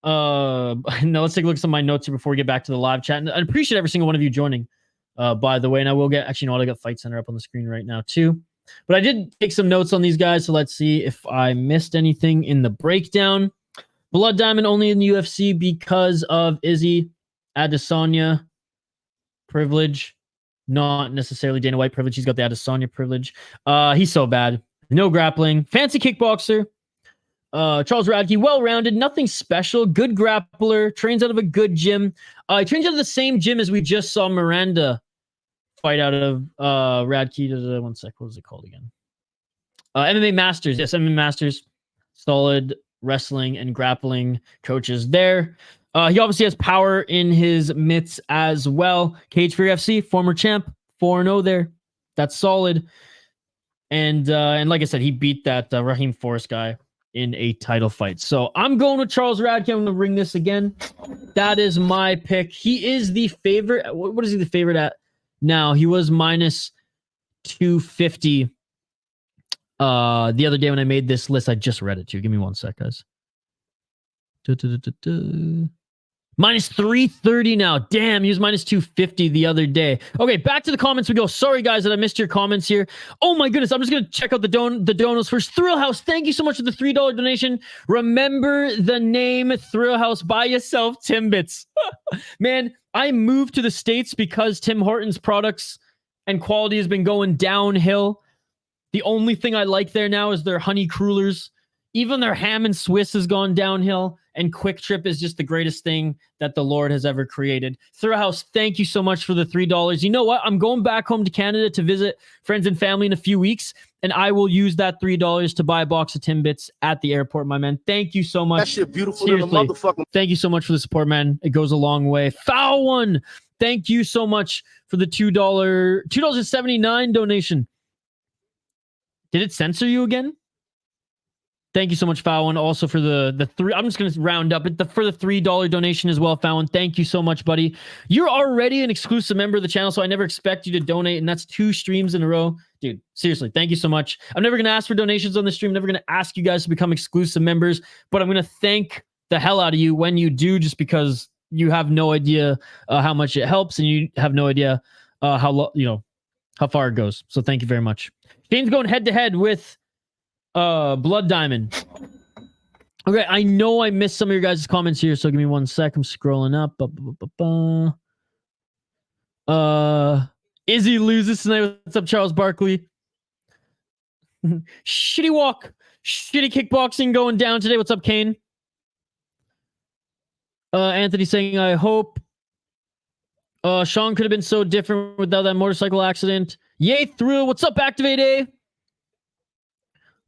Now let's take a look at some of my notes here before we get back to the live chat. And I appreciate every single one of you joining, by the way. And I will get, actually, you know what? I got Fight Center up on the screen right now too. But I did take some notes on these guys, so let's see if I missed anything in the breakdown. Blood Diamond only in the UFC because of Izzy Adesanya privilege, not necessarily Dana White privilege. He's got the Adesanya privilege. He's so bad. No grappling. Fancy kickboxer. Charles Radke, well-rounded, nothing special. Good grappler. Trains out of a good gym. He trains out of the same gym as we just saw Miranda fight out of. Radke. One sec. What was it called again? MMA Masters. Yes, MMA Masters. Solid wrestling and grappling coaches there. He obviously has power in his mitts as well. Cage for UFC, former champ, 4-0 there. That's solid. And like I said, he beat that Raheem Forrest guy in a title fight. So I'm going with Charles Radke. I'm going to ring this again. That is my pick. He is the favorite. What is he the favorite at now? He was minus 250 the other day when I made this list. I just read it too. Give me one sec, guys. Minus 330 now. Damn, he was minus 250 the other day. Okay, back to the comments we go. Sorry, guys, that I missed your comments here. Oh, my goodness. I'm just going to check out the donos first. Thrill House, thank you so much for the $3 donation. Remember the name Thrill House by yourself, Timbits. Man, I moved to the States because Tim Hortons products and quality has been going downhill. The only thing I like there now is their honey crullers. Even their ham and Swiss has gone downhill, and Quick Trip is just the greatest thing that the Lord has ever created. Thrill House, thank you so much for the $3. You know what? I'm going back home to Canada to visit friends and family in a few weeks, and I will use that $3 to buy a box of Timbits at the airport, my man. Thank you so much.
That shit beautiful
Seriously,
than a motherfucking.
Thank you so much for the support, man. It goes a long way. Foul One, thank you so much for the $2.79 donation. Did it censor you again? Thank you so much, Fowan. Also for the three. I'm just going to round up it for the $3 donation as well, Fowan. Thank you so much, buddy. You're already an exclusive member of the channel, so I never expect you to donate, and that's 2 streams in a row. Dude, seriously, thank you so much. I'm never going to ask for donations on the stream. I'm never going to ask you guys to become exclusive members, but I'm going to thank the hell out of you when you do, just because you have no idea how much it helps, and you have no idea how far it goes. So thank you very much. Shane's going head-to-head with Blood Diamond. Okay, I know I missed some of your guys' comments here, so give me one sec. I'm scrolling up. Izzy loses tonight. What's up, Charles Barkley? Shitty walk. Shitty kickboxing going down today. What's up, Kane? Anthony saying, I hope Sean could have been so different without that motorcycle accident. Yay, through. What's up, Activate A?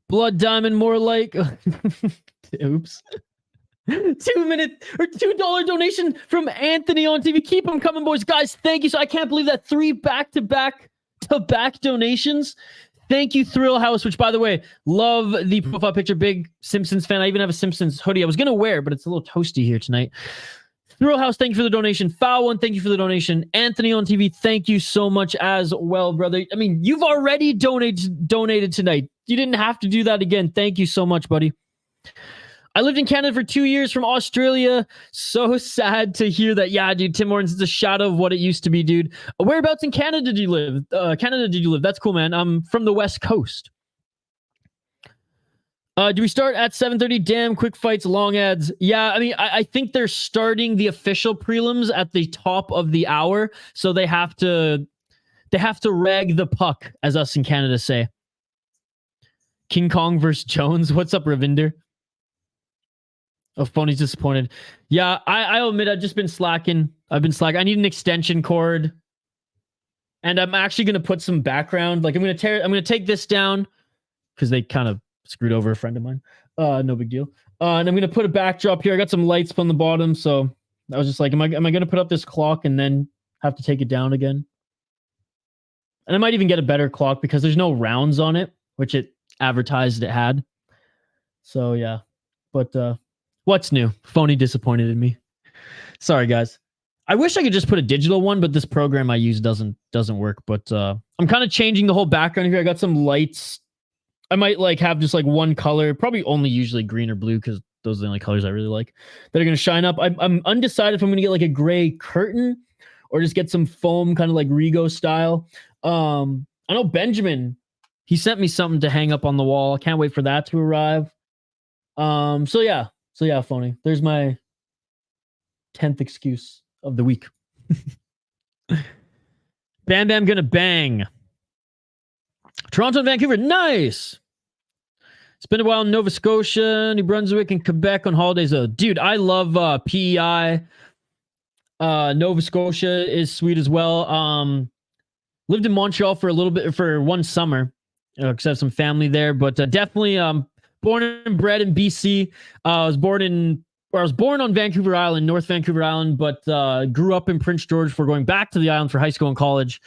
Blood Diamond, more like. Oops. 2-minute or $2 donation from Anthony on TV. Keep them coming, boys. Guys, thank you. So I can't believe that 3 back-to-back donations. Thank you, Thrill House, which, by the way, love the profile picture. Big Simpsons fan. I even have a Simpsons hoodie I was going to wear, but it's a little toasty here tonight. Thrill House, thank you for the donation. Foul One, thank you for the donation. Anthony on TV, thank you so much as well, brother. I mean, you've already donated tonight. You didn't have to do that again. Thank you so much, buddy. I lived in Canada for 2 years from Australia. So sad to hear that. Yeah, dude, Tim Hortons is a shadow of what it used to be, dude. Whereabouts in Canada did you live? That's cool, man. I'm from the West Coast. Do we start at 7:30? Damn, quick fights, long ads. Yeah, I mean, I think they're starting the official prelims at the top of the hour, so they have to rag the puck, as us in Canada say. King Kong versus Jones. What's up, Ravinder? Oh, Phony's disappointed. Yeah, I'll admit I've just been slacking. I need an extension cord. And I'm actually going to put some background. Like I'm going to take this down because they kind of screwed over a friend of mine. No big deal. And I'm going to put a backdrop here. I got some lights on the bottom. So I was just like, am I going to put up this clock and then have to take it down again? And I might even get a better clock because there's no rounds on it, which it advertised it had. So yeah, but what's new? Phony disappointed in me. Sorry, guys. I wish I could just put a digital one, but this program I use doesn't work. But I'm kind of changing the whole background here. I got some lights. I might like have just like one color, probably only usually green or blue because those are the only colors I really like that are going to shine up. I'm undecided if I'm going to get like a gray curtain or just get some foam, kind of like Rigo style. I know Benjamin, he sent me something to hang up on the wall. I can't wait for that to arrive. So yeah, Phony. There's my 10th excuse of the week. Bam Bam gonna bang. Toronto and Vancouver, nice. Spend a while in Nova Scotia, New Brunswick, and Quebec on holidays. Dude, I love PEI. Nova Scotia is sweet as well. Lived in Montreal for a little bit, for one summer, because I have some family there. But definitely, born and bred in BC. I was born on Vancouver Island, North Vancouver Island, but grew up in Prince George before going back to the island for high school and college.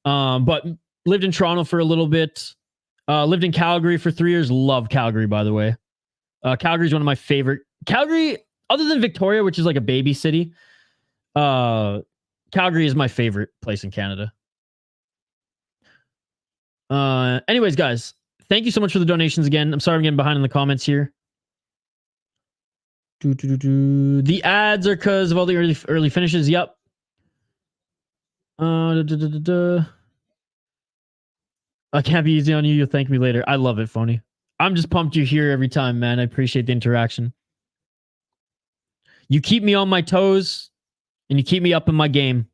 But lived in Toronto for a little bit. Lived in Calgary for 3 years. Love Calgary, by the way. Calgary is one of my favorite. Calgary, other than Victoria, which is like a baby city, Calgary is my favorite place in Canada. Anyways, guys, thank you so much for the donations again. I'm sorry I'm getting behind in the comments here. The ads are because of all the early finishes. Yep. I can't be easy on you. You'll thank me later. I love it, Phony. I'm just pumped you're here every time, man. I appreciate the interaction. You keep me on my toes, and you keep me up in my game.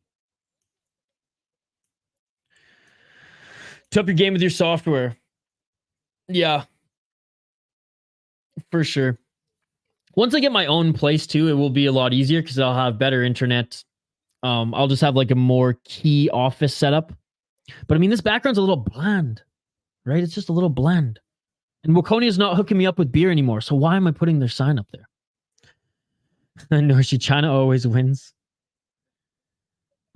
To up your game with your software. Yeah. For sure. Once I get my own place too, it will be a lot easier because I'll have better internet. I'll just have like a more key office setup. But I mean, this background's a little bland, right? It's just a little bland. And Waconia's not hooking me up with beer anymore. So why am I putting their sign up there? Norshi China always wins.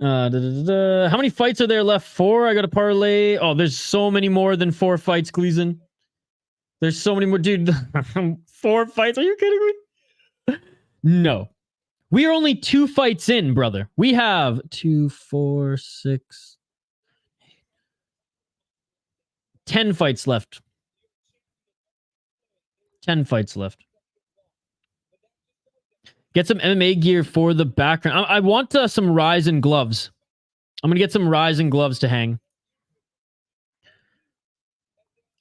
How many fights are there left? 4? I got a parlay. Oh, there's so many more than 4 fights, Gleason. There's so many more. Dude, 4 fights? Are you kidding me? No. We are only 2 fights in, brother. We have 2, 4, 6, 10 fights left. 10 fights left. Get some MMA gear for the background. I want some Ryzen gloves. I'm going to get some Ryzen gloves to hang.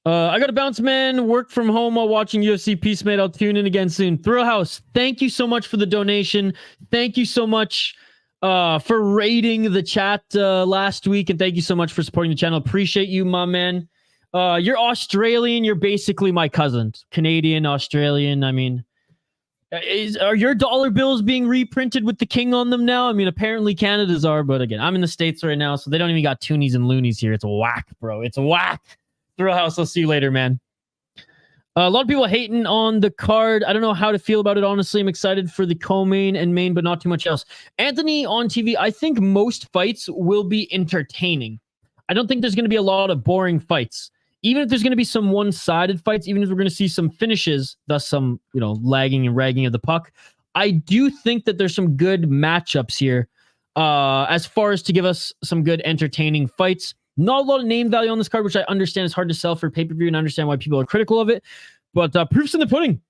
I got to bounce, man. Work from home while watching UFC Peacemate. I'll tune in again soon. Thrill House, thank you so much for the donation. Thank you so much for raiding the chat last week. And thank you so much for supporting the channel. Appreciate you, my man. You're Australian. You're basically my cousin. Canadian, Australian. I mean... Are your dollar bills being reprinted with the king on them now? I mean, apparently Canada's are, but again, I'm in the States right now, so they don't even got toonies and loonies here. It's whack, bro. It's whack. Thrill House, I'll see you later, man. A lot of people hating on the card. I don't know how to feel about it, honestly. I'm excited for the co-main and main, but not too much else. Anthony on TV, I think most fights will be entertaining. I don't think there's going to be a lot of boring fights. Even if there's going to be some one-sided fights, even if we're going to see some finishes, thus some, lagging and ragging of the puck, I do think that there's some good matchups here as far as to give us some good entertaining fights. Not a lot of name value on this card, which I understand is hard to sell for pay-per-view, and I understand why people are critical of it. But proof's in the pudding.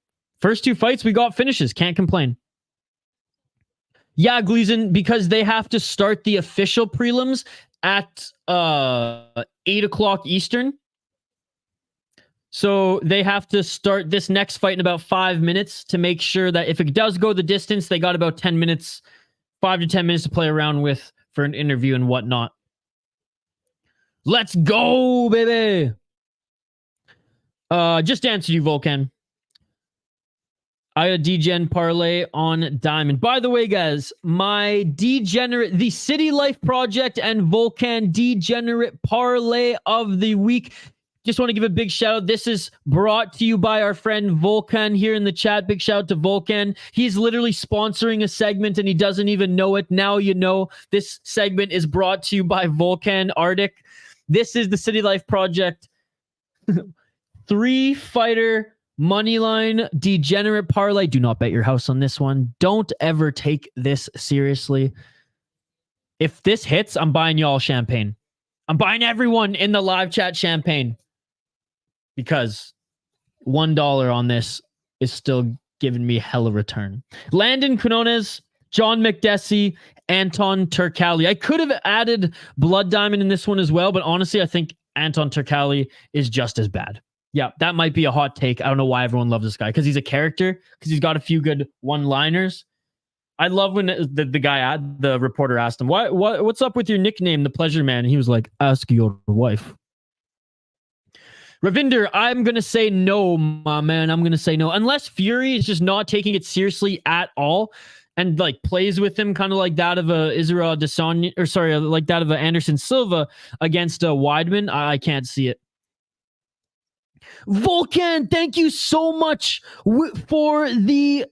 First 2 fights, we got finishes. Can't complain. Yeah, Gleason, because they have to start the official prelims at 8 o'clock Eastern. So they have to start this next fight in about 5 minutes to make sure that if it does go the distance, they got about 10 minutes, 5 to 10 minutes to play around with for an interview and whatnot. Let's go, baby. Just answered you, Volcan. I got a DGen parlay on Diamond. By the way, guys, my degenerate, the City Life Project and Volkan degenerate parlay of the week. Just want to give a big shout out. This is brought to you by our friend Volkan here in the chat. Big shout out to Volkan. He's literally sponsoring a segment and he doesn't even know it. Now you know. This segment is brought to you by Volkan Arctic. This is the City Life Project 3-fighter moneyline degenerate parlay. Do not bet your house on this one. Don't ever take this seriously. If this hits, I'm buying y'all champagne. I'm buying everyone in the live chat champagne because $1 on this is still giving me hella return. Landon Quinones, John Makdessi, Anton Turkalj. I could have added Blood Diamond in this one as well, but honestly, I think Anton Turkalj is just as bad. Yeah, that might be a hot take. I don't know why everyone loves this guy. Because he's a character. Because he's got a few good one-liners. I love when the reporter asked him, what's up with your nickname, the Pleasure Man? And he was like, ask your wife. Ravinder, I'm going to say no, my man. I'm going to say no. Unless Fury is just not taking it seriously at all and like plays with him kind of like that of a Israel Adesanya, or sorry, like that of a Anderson Silva against a Weidman, I can't see it. Volkan, thank you so much for the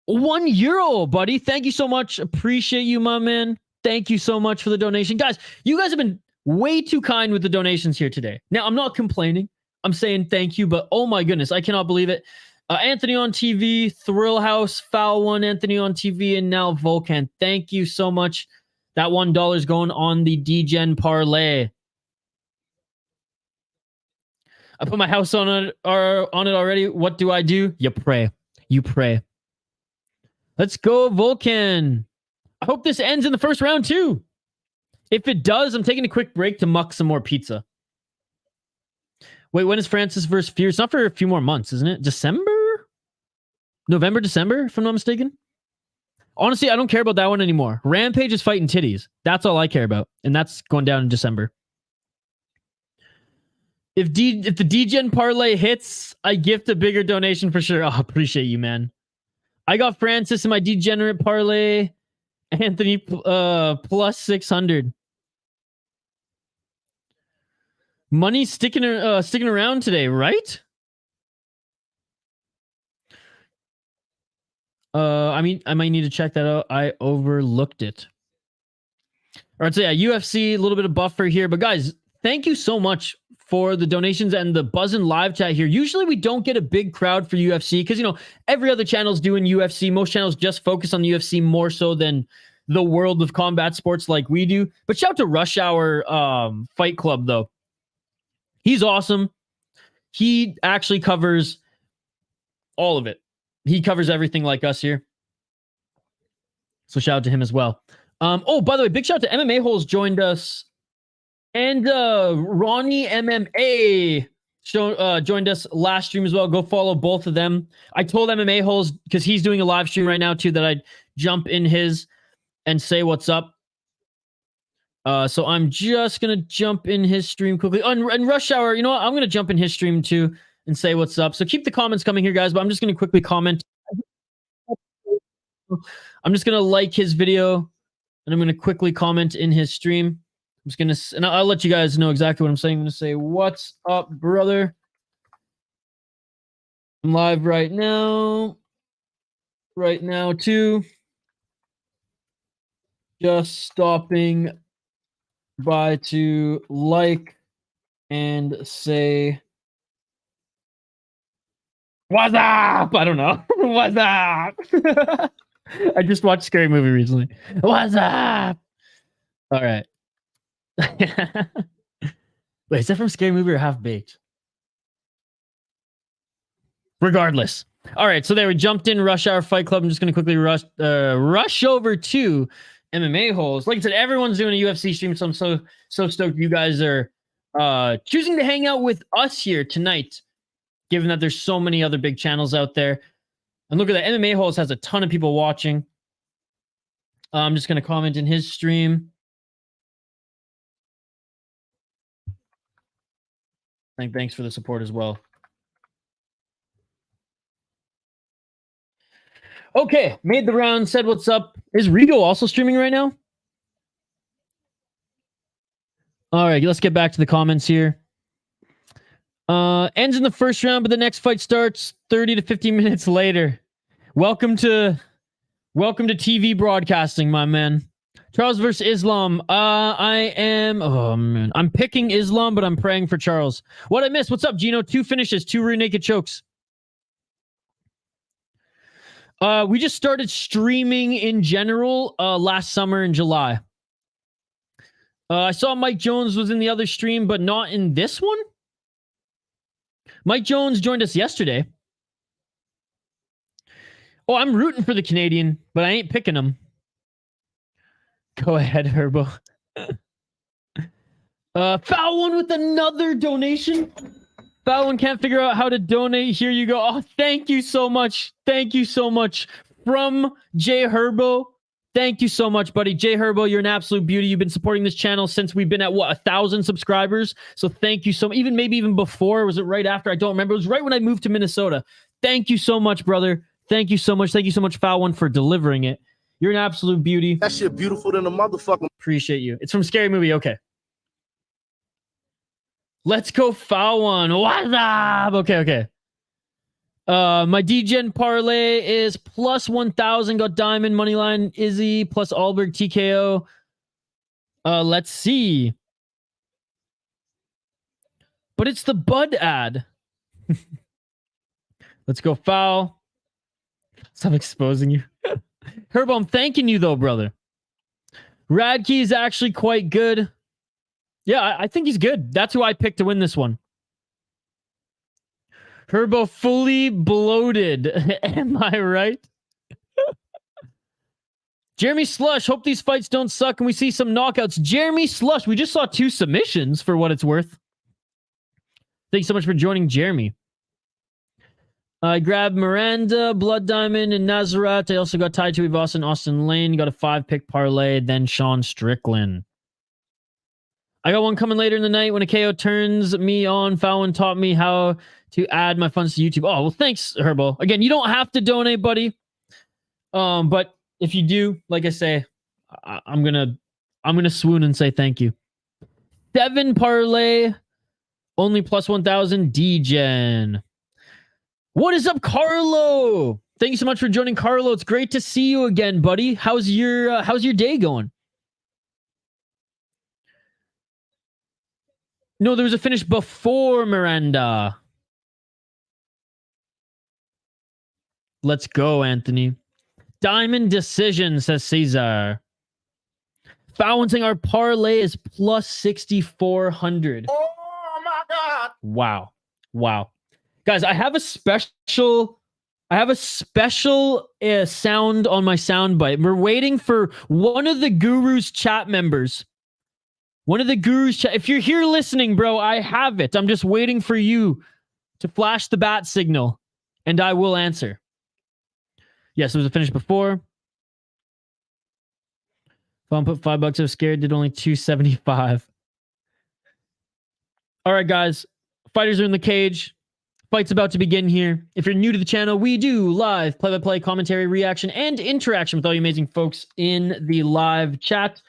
€1, buddy. Thank you so much. Appreciate you, my man. Thank you so much for the donation. Guys, you guys have been way too kind with the donations here today. Now, I'm not complaining. I'm saying thank you, but oh my goodness, I cannot believe it. Anthony on TV, Thrill House, Foul One, Anthony on TV, and now Volkan. Thank you so much. That $1 is going on the DGen parlay. I put my house on it already. What do? You pray. You pray. Let's go, Volkan. I hope this ends in the first round, too. If it does, I'm taking a quick break to muck some more pizza. Wait, when is Francis versus Fury? It's not for a few more months, isn't it? December? November, December, if I'm not mistaken? Honestly, I don't care about that one anymore. Rampage is fighting titties. That's all I care about. And that's going down in December. If the DGen parlay hits, I gift a bigger donation for sure. Oh, appreciate you, man. I got Francis in my degenerate parlay. Anthony plus 600. Money sticking around today, right? I mean, I might need to check that out. I overlooked it. All right, so yeah, UFC, a little bit of buffer here. But guys, thank you so much for the donations and the buzzing live chat here. Usually we don't get a big crowd for UFC because, you know, every other channel's doing UFC. Most channels just focus on the UFC more so than the world of combat sports like we do. But shout out to Rush Hour Fight Club, though. He's awesome. He actually covers all of it. He covers everything like us here. So shout out to him as well. Oh, by the way, big shout out to MMA Holes joined us. And Ronnie MMA joined us last stream as well. Go follow both of them. I told MMA Holes, because he's doing a live stream right now too, that I'd jump in his and say what's up. So I'm just going to jump in his stream quickly. Oh, and Rush Hour, you know what? I'm going to jump in his stream too and say what's up. So keep the comments coming here, guys, but I'm just going to quickly comment. I'm just going to like his video, and I'm going to quickly comment in his stream. I'm just going to, and I'll let you guys know exactly what I'm saying. I'm going to say, what's up, brother? I'm live right now. Right now, too. Just stopping by to like and say, what's up? I don't know. What's up? I just watched Scary Movie recently. What's up? All right. Wait, is that from Scary Movie or Half Baked? Regardless. All right, so there we jumped in Rush Hour Fight Club. I'm just going to quickly rush over to MMA Holes. Like I said, everyone's doing a UFC stream, so I'm so stoked you guys are choosing to hang out with us here tonight, given that there's so many other big channels out there. And look at that, MMA Holes has a ton of people watching. I'm just going to comment in his stream. Thanks for the support as well. Okay, made the round, said what's up. Is Rigo also streaming right now? All right, let's get back to the comments here. Ends in the first round, but the next fight starts 30 to 50 minutes later. Welcome to TV broadcasting, my man. Charles versus Islam. I'm picking Islam, but I'm praying for Charles. What I missed? What's up, Gino? 2 finishes, 2 rear naked chokes. We just started streaming in general last summer in July. I saw Mike Jones was in the other stream, but not in this one. Mike Jones joined us yesterday. Oh, I'm rooting for the Canadian, but I ain't picking him. Go ahead, Herbo. Foul one with another donation. Foul one can't figure out how to donate. Here you go. Oh, thank you so much. Thank you so much. From Jay Herbo. Thank you so much, buddy. Jay Herbo, you're an absolute beauty. You've been supporting this channel since we've been at, 1,000 subscribers? So thank you so much. Maybe even before. Was it right after? I don't remember. It was right when I moved to Minnesota. Thank you so much, brother. Thank you so much. Thank you so much, Foul One, for delivering it. You're an absolute beauty.
That shit beautiful than a motherfucking.
Appreciate you. It's from Scary Movie. Okay. Let's go, Foul One. What's up? Okay. My DGen parlay is plus 1,000. Got Diamond, Moneyline, Izzy, plus Ulberg, TKO. Let's see. But it's the Bud ad. Let's go, Foul. Stop exposing you. Herbo, I'm thanking you, though, brother. Radkey is actually quite good. Yeah, I think he's good. That's who I picked to win this one. Herbo fully bloated. Am I right? Jeremy Slush, hope these fights don't suck and we see some knockouts. Jeremy Slush, we just saw 2 submissions for what it's worth. Thanks so much for joining, Jeremy. I grabbed Miranda, Blood Diamond, and Nazareth. I also got Tuivasa and Austen Lane. Got a 5-pick parlay, then Sean Strickland. I got one coming later in the night when a KO turns me on. Fallon taught me how to add my funds to YouTube. Oh, well, thanks, Herbo. Again, you don't have to donate, buddy. But if you do, like I say, I'm gonna swoon and say thank you. 7 parlay, only plus 1,000. DGen. What is up, Carlo? Thank you so much for joining, Carlo. It's great to see you again, buddy. How's your day going? No, there was a finish before Miranda. Let's go, Anthony. Diamond decision, says Caesar. Balancing our parlay is plus 6,400.
Oh my God.
Wow. Guys, I have a special sound on my soundbite. We're waiting for one of the Guru's chat members. If you're here listening, bro, I have it. I'm just waiting for you to flash the bat signal, and I will answer. Yes, there was a finish before. If I put $5, I was scared. Did only $275. All right, guys. Fighters are in the cage. Fight's about to begin here. If you're new to the channel, we do live play-by-play commentary, reaction, and interaction with all you amazing folks in the live chat.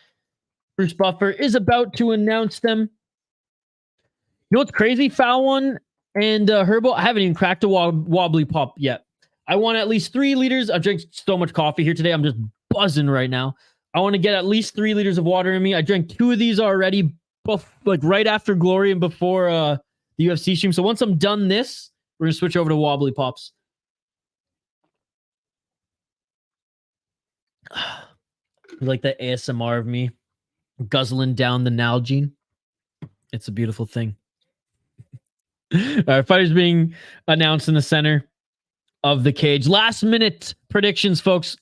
Bruce Buffer is about to announce them. You know what's crazy? Foul One and Herbo, I haven't even cracked a wobbly pop yet. I want at least 3 liters. I've drank so much coffee here today. I'm just buzzing right now. I want to get at least 3 liters of water in me. I drank 2 of these already, both like right after Glory and before the UFC stream. So once I'm done this, we're going to switch over to wobbly pops. You like the ASMR of me guzzling down the Nalgene? It's a beautiful thing. All right, fighters being announced in the center of the cage. Last minute predictions, folks.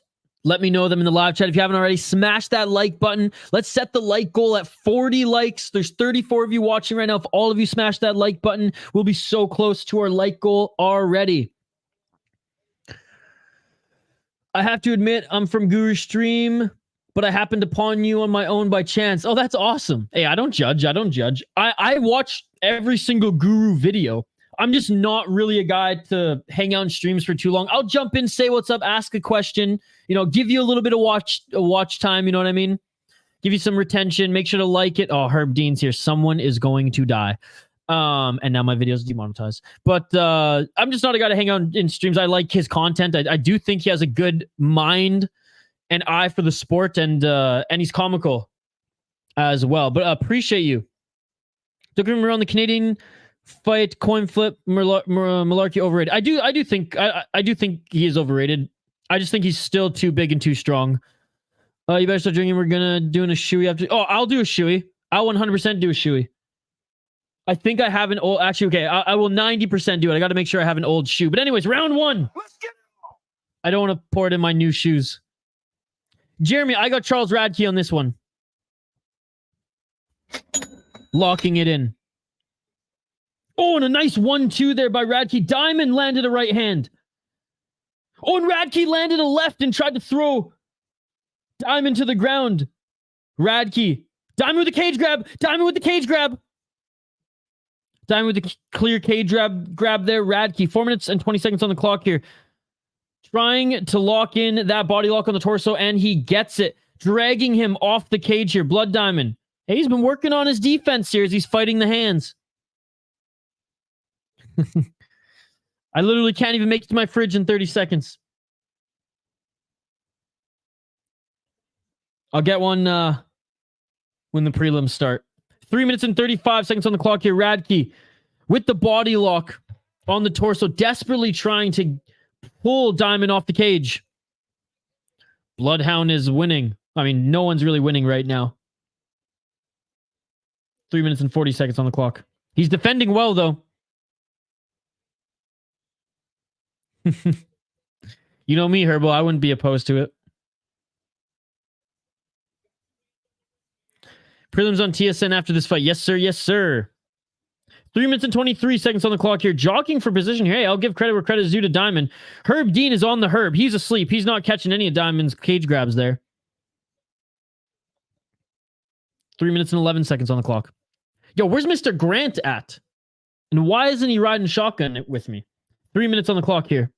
Let me know them in the live chat. If you haven't already, smash that like button. Let's set the like goal at 40 likes. There's 34 of you watching right now. If all of you smash that like button, we'll be so close to our like goal already. I have to admit, I'm from Guru's stream, but I happened upon you on my own by chance. Oh, that's awesome. Hey, I don't judge. I watch every single Guru video. I'm just not really a guy to hang out in streams for too long. I'll jump in, say what's up, ask a question, give you a little bit of watch time, you know what I mean? Give you some retention, make sure to like it. Oh, Herb Dean's here. Someone is going to die. And now my video's demonetized. But I'm just not a guy to hang out in streams. I like his content. I do think he has a good mind and eye for the sport, and he's comical as well. But appreciate you. Took him around the Canadian fight, coin flip, Mullarkey overrated. I do think he is overrated. I just think he's still too big and too strong. You better start drinking. We're gonna doing a shoey after. Oh, I'll do a shoey. I'll 100% do a shoey. I think I have an old. Actually, okay, I will 90% do it. I got to make sure I have an old shoe. But anyways, round one.
Let's get it.
I don't want to pour it in my new shoes. Jeremy, I got Charles Radke on this one. Locking it in. Oh, and a nice 1-2 there by Radke. Diamond landed a right hand. Oh, and Radke landed a left and tried to throw Diamond to the ground. Radke. Diamond with the cage grab. Diamond with the cage grab. Diamond with the clear cage grab there. Radke. 4 minutes and 20 seconds on the clock here. Trying to lock in that body lock on the torso, and he gets it. Dragging him off the cage here. Blood Diamond. Hey, he's been working on his defense here as he's fighting the hands. I literally can't even make it to my fridge in 30 seconds. I'll get one when the prelims start. 3 minutes and 35 seconds on the clock here. Radke with the body lock on the torso, desperately trying to pull Diamond off the cage. Bloodhound is winning. I mean, no one's really winning right now. 3 minutes and 40 seconds on the clock. He's defending well, though. You know me, Herbo. I wouldn't be opposed to it. Prelims on TSN after this fight. Yes, sir. Yes, sir. 3 minutes and 23 seconds on the clock here. Jogging for position here. Hey, I'll give credit where credit is due to Diamond. Herb Dean is on the Herb. He's asleep. He's not catching any of Diamond's cage grabs there. 3 minutes and 11 seconds on the clock. Yo, where's Mr. Grant at? And why isn't he riding shotgun with me? 3 minutes on the clock here.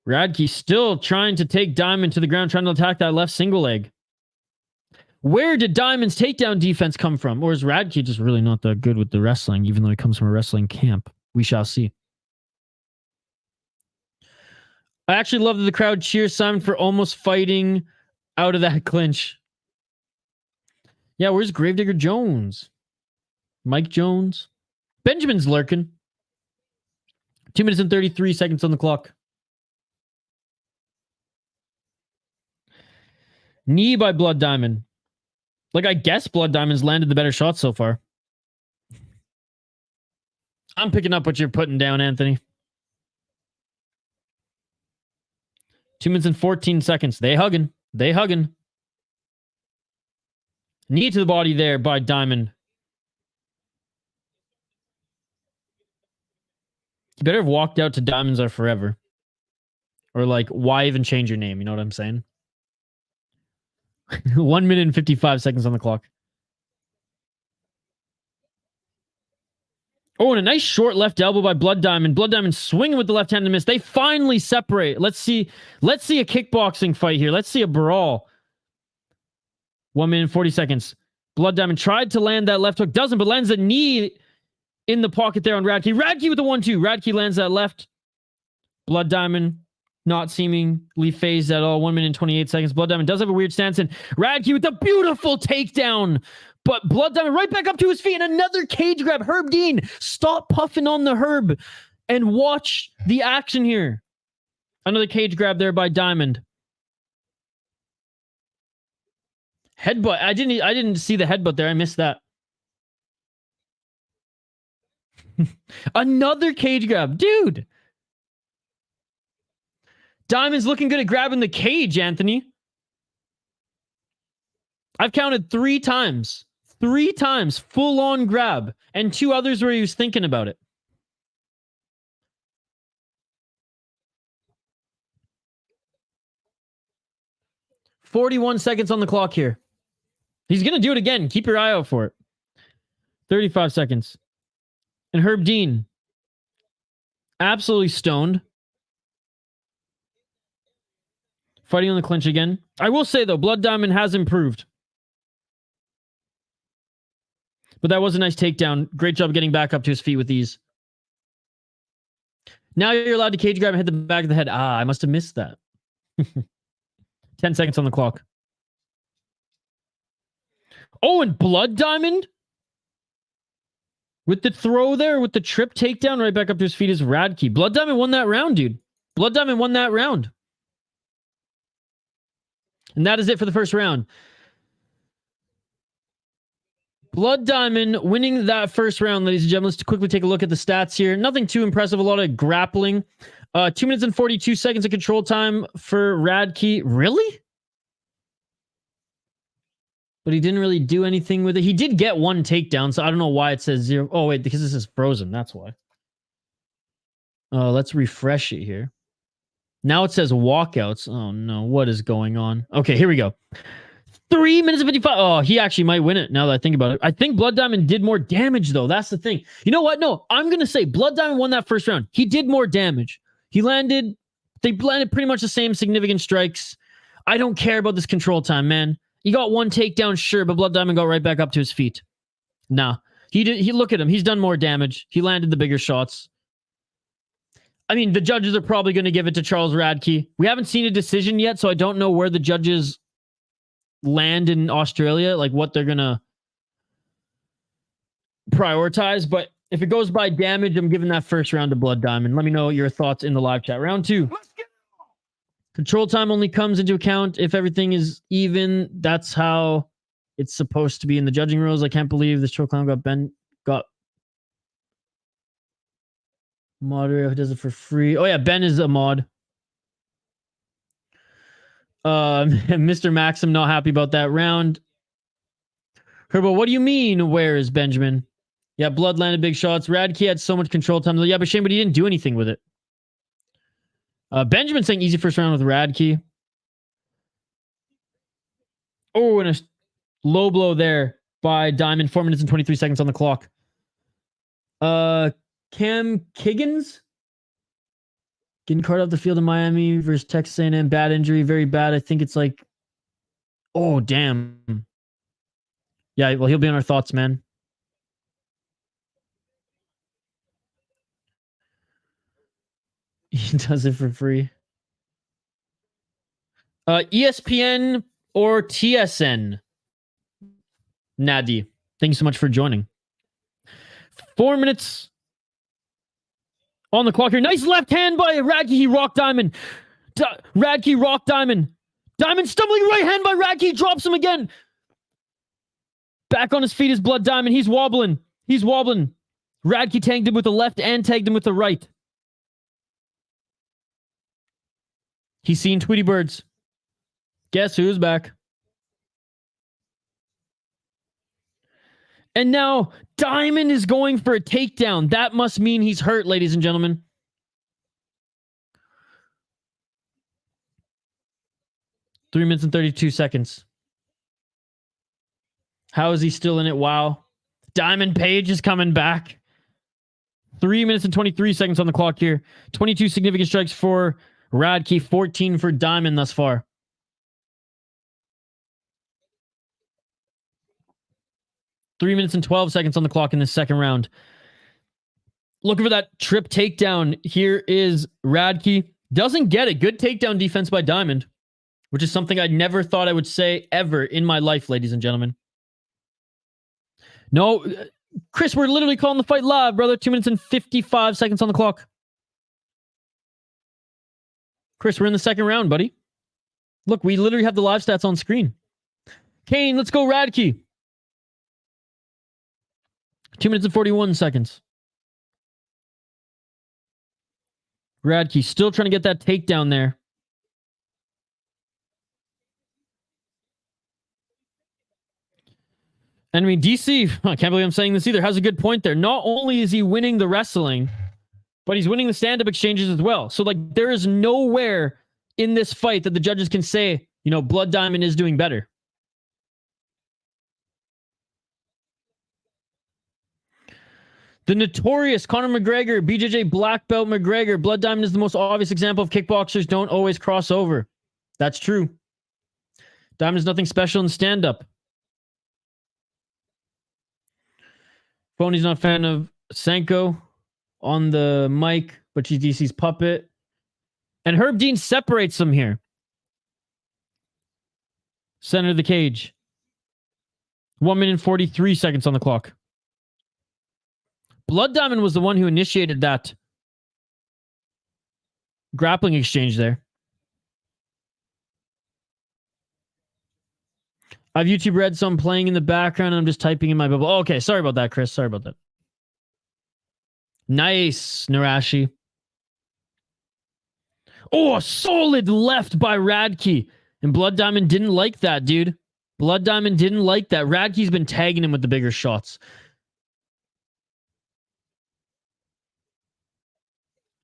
Radke still trying to take Diamond to the ground, trying to attack that left single leg. Where did Diamond's takedown defense come from? Or is Radke just really not that good with the wrestling, even though he comes from a wrestling camp? We shall see. I actually love that the crowd cheers Simon for almost fighting out of that clinch. Yeah, where's Gravedigger Jones? Mike Jones? Benjamin's lurking. 2 minutes and 33 seconds on the clock. Knee by Blood Diamond. Like, I guess Blood Diamond's landed the better shot so far. I'm picking up what you're putting down, Anthony. 2 minutes and 14 seconds. They hugging. They hugging. Knee to the body there by Diamond. You better have walked out to Diamonds Are Forever. Or like, why even change your name? You know what I'm saying? 1 minute and 55 seconds on the clock. Oh, and a nice short left elbow by Blood Diamond. Blood Diamond swinging with the left hand to miss. They finally separate. Let's see a kickboxing fight here. Let's see a brawl. 1 minute and 40 seconds. Blood Diamond tried to land that left hook. Doesn't, but lands a knee in the pocket there on Radke. Radke with the 1-2. Radke lands that left. Blood Diamond not seemingly phased at all. 1 minute and 28 seconds. Blood Diamond does have a weird stance. And Radke with a beautiful takedown. But Blood Diamond right back up to his feet. And another cage grab. Herb Dean, stop puffing on the Herb and watch the action here. Another cage grab there by Diamond. Headbutt. I didn't see the headbutt there. I missed that. Another cage grab. Dude. Diamond's looking good at grabbing the cage, Anthony. I've counted 3 times. 3 times full-on grab. And 2 others where he was thinking about it. .41 seconds on the clock here. He's going to do it again. Keep your eye out for it. 35 seconds. And Herb Dean, absolutely stoned. Fighting on the clinch again. I will say, though, Blood Diamond has improved. But that was a nice takedown. Great job getting back up to his feet with ease. Now you're allowed to cage grab and hit the back of the head. I must have missed that. 10 seconds on the clock. Oh, and Blood Diamond? With the throw there, with the trip takedown right back up to his feet is Radke. Blood Diamond won that round, dude. Blood Diamond won that round. And that is it for the first round. Blood Diamond winning that first round, ladies and gentlemen. Let's quickly take a look at the stats here. Nothing too impressive. A lot of grappling. 2 minutes and 42 seconds of control time for Radke. Really? But he didn't really do anything with it. He did get one takedown, so I don't know why it says 0. Oh, wait, because this is frozen. That's why. Let's refresh it here. Now it says walkouts. Oh, no. What is going on? Okay, here we go. 3 minutes and 55. Oh, he actually might win it now that I think about it. I think Blood Diamond did more damage, though. That's the thing. You know what? No, I'm going to say Blood Diamond won that first round. He did more damage. They landed pretty much the same significant strikes. I don't care about this control time, man. He got one takedown, sure, but Blood Diamond got right back up to his feet. Nah. He look at him. He's done more damage. He landed the bigger shots. I mean, the judges are probably going to give it to Charles Radke. We haven't seen a decision yet, so I don't know where the judges land in Australia, like what they're going to prioritize. But if it goes by damage, I'm giving that first round to Blood Diamond. Let me know your thoughts in the live chat. Round 2. Control time only comes into account if everything is even. That's how it's supposed to be in the judging rules. I can't believe this troll clown got moderator who does it for free. Oh yeah, Ben is a mod. Mr. Maxim not happy about that round. Herbo, what do you mean? Where is Benjamin? Yeah, Blood landed big shots. Radke had so much control time. Yeah, but shame, but he didn't do anything with it. Benjamin saying easy first round with Radke. Oh, and a low blow there by Diamond. 4 minutes and 23 seconds on the clock. Cam Kiggins getting carted off the field in Miami versus Texas A&M. Bad injury, very bad. I think it's like, oh damn. Yeah, well, he'll be on our thoughts, man. He does it for free. ESPN or TSN? Nadi, thank you so much for joining. 4 minutes on the clock here. Nice left hand by Radke. He rocked Diamond. Radke rocked Diamond. Diamond stumbling right hand by Radke. Drops him again. Back on his feet is Blood Diamond. He's wobbling. He's wobbling. Radke tagged him with the left and tagged him with the right. He's seen Tweety Birds. Guess who's back? And now Diamond is going for a takedown. That must mean he's hurt, ladies and gentlemen. Three minutes and 32 seconds. How is he still in it? Wow. Diamond Page is coming back. 3 minutes and 23 seconds on the clock here. 22 significant strikes for Radke, 14 for Diamond thus far. Three minutes and 12 seconds on the clock in this second round. Looking for that trip takedown. Here is Radke. Doesn't get it. Good takedown defense by Diamond, which is something I never thought I would say ever in my life, ladies and gentlemen. No, Chris, we're literally calling the fight live, brother. 2 minutes and 55 seconds on the clock. Chris, we're in the second round, buddy. Look, we literally have the live stats on screen. Kane, let's go Radke. 2 minutes and 41 seconds. Radke still trying to get that takedown there. And I mean, DC, I can't believe I'm saying this either, has a good point there. Not only is he winning the wrestling, but he's winning the stand-up exchanges as well. So, like, there is nowhere in this fight that the judges can say, you know, Blood Diamond is doing better. The notorious Conor McGregor, BJJ black belt McGregor. Blood Diamond is the most obvious example of kickboxers don't always cross over. That's true. Diamond is nothing special in stand-up. Phony's not a fan of Senko on the mic, but she's DC's puppet. And Herb Dean separates them here. Center of the cage. 1 minute and 43 seconds on the clock. Blood Diamond was the one who initiated that grappling exchange there. I've YouTube read some playing in the background and I'm just typing in my bubble. Oh, okay, sorry about that, Chris. Sorry about that. Nice, Narashi. Oh, a solid left by Radke. And Blood Diamond didn't like that, dude. Blood Diamond didn't like that. Radke's been tagging him with the bigger shots.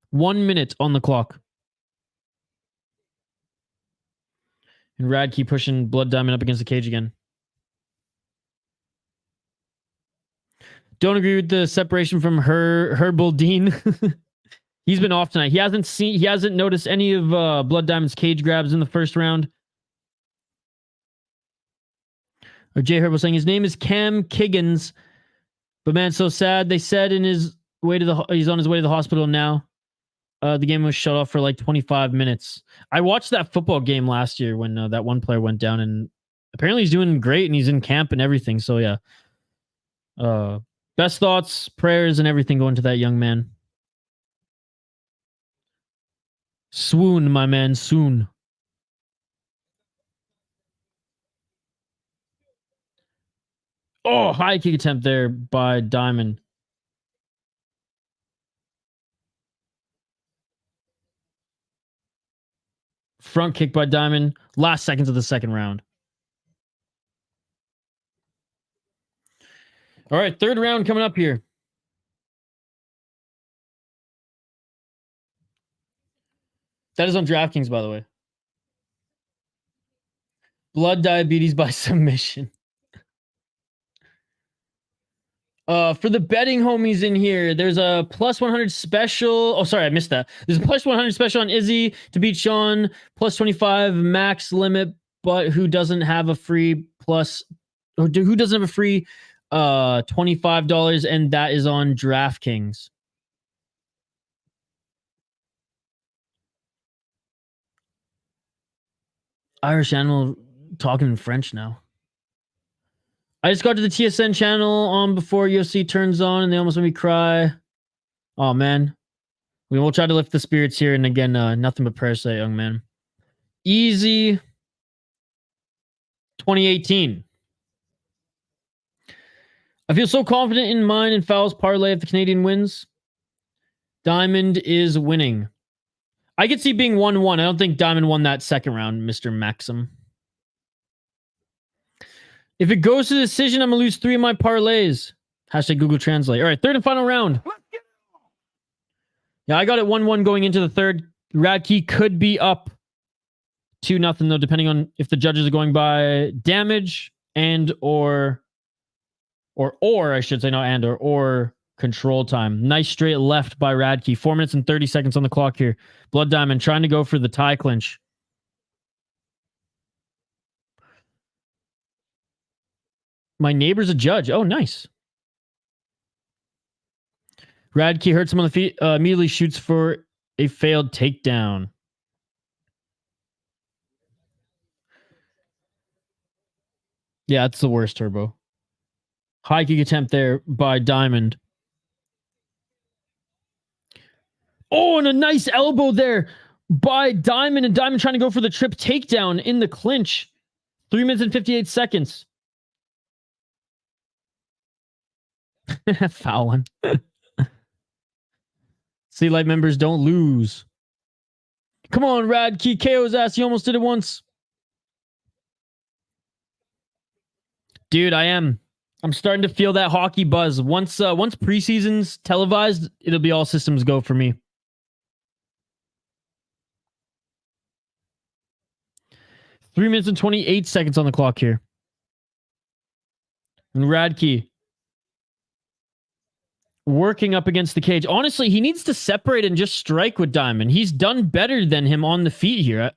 1 minute on the clock. And Radke pushing Blood Diamond up against the cage again. Don't agree with the separation from Herbal Dean. He's been off tonight. He hasn't noticed any of Blood Diamond's cage grabs in the first round. Or Jay Herb was saying his name is Cam Kiggins, but man, so sad. They said he's on his way to the hospital now. The game was shut off for like 25 minutes. I watched that football game last year when that one player went down, and apparently he's doing great and he's in camp and everything. So yeah, best thoughts, prayers, and everything going to that young man. Swoon, my man, swoon. Oh, high kick attempt there by Diamond. Front kick by Diamond. Last seconds of the second round. All right, third round coming up here. That is on DraftKings, by the way. Blood diabetes by submission. For the betting homies in here, there's a plus 100 special. Oh, sorry, I missed that. There's a plus 100 special on Izzy to beat Sean. Plus 25 max limit, but who doesn't have a free plus, or who doesn't have a free $25, and that is on DraftKings. Irish Animal talking in French now. I just got to the TSN channel on before UFC turns on, and they almost made me cry. Oh, man. We will try to lift the spirits here, and again, nothing but prayers to that young man. Easy. 2018. I feel so confident in mine and Fowles parlay if the Canadian wins. Diamond is winning. I could see being 1-1. I don't think Diamond won that second round, Mr. Maxim. If it goes to decision, I'm going to lose 3 of my parlays. Hashtag Google Translate. All right, third and final round. Yeah, I got it 1-1 going into the third. Radke could be up 2-0, though, depending on if the judges are going by damage and or I should say, not and or control time. Nice straight left by Radke. 4 minutes and 30 seconds on the clock here. Blood Diamond trying to go for the tie clinch. My neighbor's a judge. Oh, nice. Radke hurts him on the feet. Immediately shoots for a failed takedown. Yeah, that's the worst, Turbo. High kick attempt there by Diamond. Oh, and a nice elbow there by Diamond. And Diamond trying to go for the trip takedown in the clinch. 3 minutes and 58 seconds. Foul one. See, light members don't lose. Come on, Radke. KO's ass. You almost did it once. Dude, I am. I'm starting to feel that hockey buzz. Once preseason's televised, it'll be all systems go for me. Three minutes and 28 seconds on the clock here. And Radke working up against the cage. Honestly, he needs to separate and just strike with Diamond. He's done better than him on the feet here.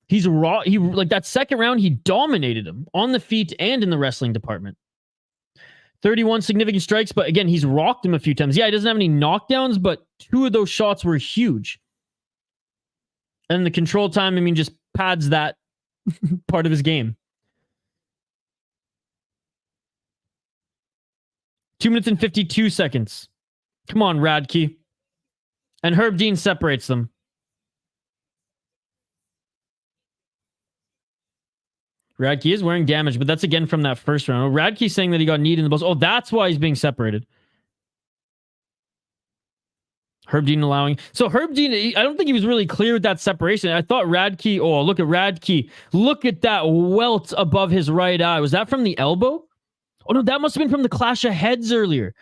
He's raw. He like that second round, he dominated him on the feet and in the wrestling department. 31 significant strikes, but again, he's rocked him a few times. Yeah, he doesn't have any knockdowns, but 2 of those shots were huge. And the control time, I mean, just pads that part of his game. 2 minutes and 52 seconds. Come on, Radke. And Herb Dean separates them. Radke is wearing damage, but that's again from that first round. Radke's saying that he got kneed in the balls. Oh, that's why he's being separated. Herb Dean allowing. So Herb Dean, I don't think he was really clear with that separation. I thought Radke, oh, look at Radke. Look at that welt above his right eye. Was that from the elbow? Oh, no, that must have been from the clash of heads earlier.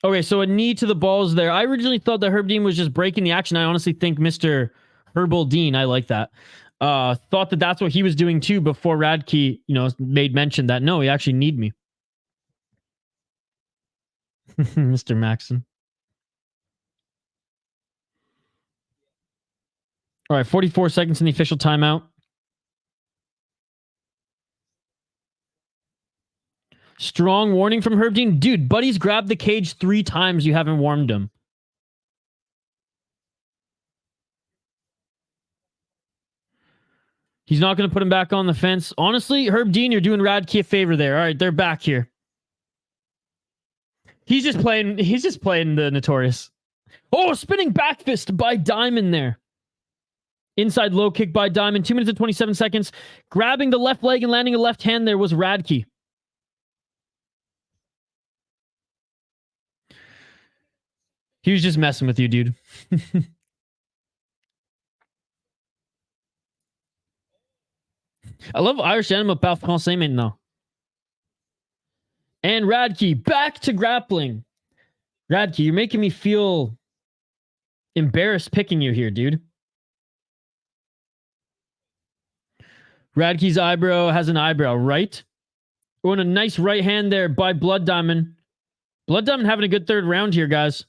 Okay, so a knee to the balls there. I originally thought that Herb Dean was just breaking the action. I honestly think Mr. Herbal Dean, I like that, thought that that's what he was doing too before Radke, made mention that, no, he actually kneed me. Mr. Maxon. All right, 44 seconds in the official timeout. Strong warning from Herb Dean. Dude, Buddy's grabbed the cage 3 times. You haven't warmed him. He's not going to put him back on the fence. Honestly, Herb Dean, you're doing Radke a favor there. All right, they're back here. He's just playing the Notorious. Oh, spinning back fist by Diamond there. Inside low kick by Diamond. 2 minutes and 27 seconds. Grabbing the left leg and landing a left hand there was Radke. He was just messing with you, dude. I love Irish Animal Parle Français maintenant. And Radke back to grappling. Radke, you're making me feel embarrassed picking you here, dude. Radke's eyebrow has an eyebrow, right? Oh, and a nice right hand there by Blood Diamond. Blood Diamond having a good third round here, guys.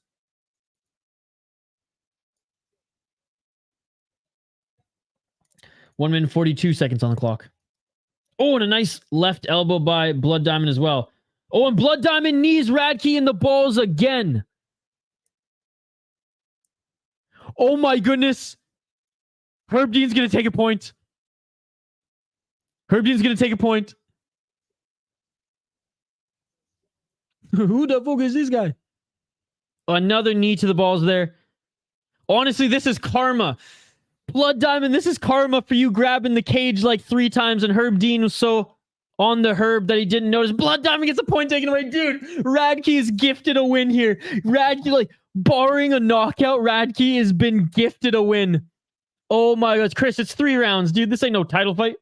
One minute and 42 seconds on the clock. Oh, and a nice left elbow by Blood Diamond as well. Oh, and Blood Diamond knees Radke in the balls again. Oh my goodness. Herb Dean's going to take a point. Herb Dean's going to take a point. Who the fuck is this guy? Another knee to the balls there. Honestly, this is karma. Blood Diamond, this is karma for you grabbing the cage like 3 times, and Herb Dean was so on the herb that he didn't notice. Blood Diamond gets a point taken away. Dude, Radke is gifted a win here. Radke, like, barring a knockout, Radke has been gifted a win. Oh my God. Chris, it's 3 rounds, dude. This ain't no title fight.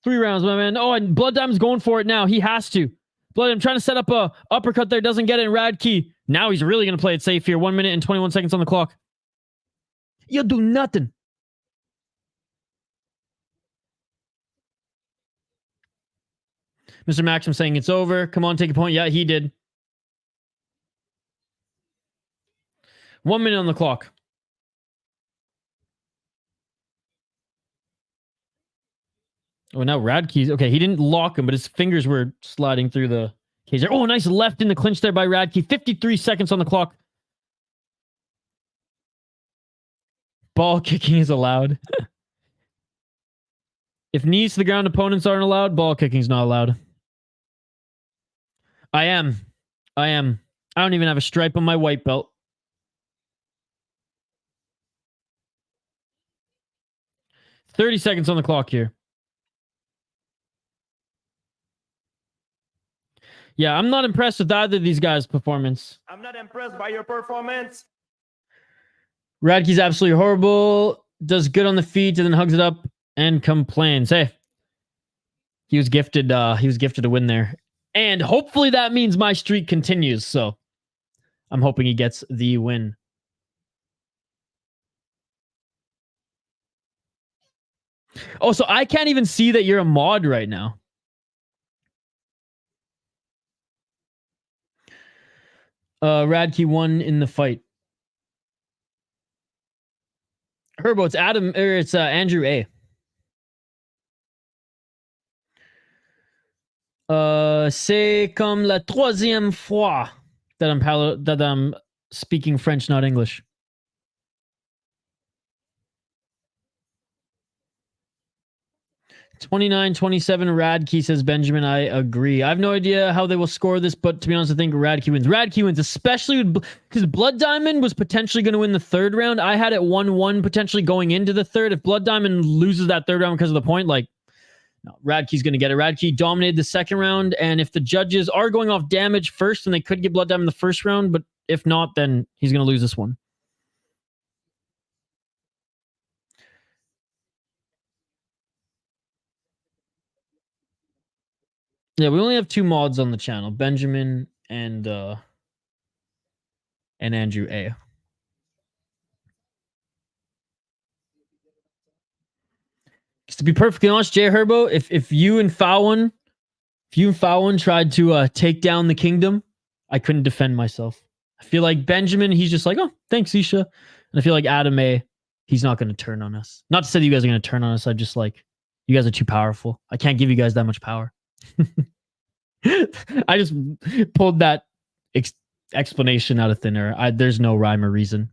3 rounds, my man. Oh, and Blood Diamond's going for it now. He has to. Blood, I'm trying to set up a uppercut there. Doesn't get it. And Radke, now he's really going to play it safe here. 1 minute and 21 seconds on the clock. You do nothing. Mr. Maxim saying it's over. Come on, take a point. Yeah, he did. 1 minute on the clock. Oh, now Radke's... Okay, he didn't lock him, but his fingers were sliding through the cage there. Oh, nice left in the clinch there by Radke. 53 seconds on the clock. Ball kicking is allowed. If knees to the ground opponents aren't allowed, ball kicking is not allowed. I am. I don't even have a stripe on my white belt. $30 seconds on the clock here. Yeah, I'm not impressed with either of these guys' performance.
I'm not impressed by your performance.
Radke's absolutely horrible. Does good on the feet and then hugs it up and complains. Hey, he was gifted a win there. And hopefully that means my streak continues. So I'm hoping he gets the win. Oh, so I can't even see that you're a mod right now. Radke won in the fight. Herbo, it's Adam, or it's Andrew A. C'est comme la troisième fois that I'm speaking French, not English. $29-27 Radke, says Benjamin. I agree. I have no idea how they will score this, but to be honest, I think Radke wins. Radke wins, especially because Blood Diamond was potentially going to win the third round. I had it 1-1 potentially going into the third. If Blood Diamond loses that third round because of the point, like, no, Radke's going to get it. Radke dominated the second round, and if the judges are going off damage first, then they could get Blood Diamond the first round, but if not, then he's going to lose this one. Yeah, we only have 2 mods on the channel, Benjamin and Andrew A. To be perfectly honest, Jay Herbo, if you and Fallon tried to take down the kingdom, I couldn't defend myself. I feel like Benjamin, he's just like, oh, thanks, Isha. And I feel like Adam A, he's not going to turn on us. Not to say that you guys are going to turn on us. I just like, you guys are too powerful. I can't give you guys that much power. I just pulled that explanation out of thin air. There's no rhyme or reason.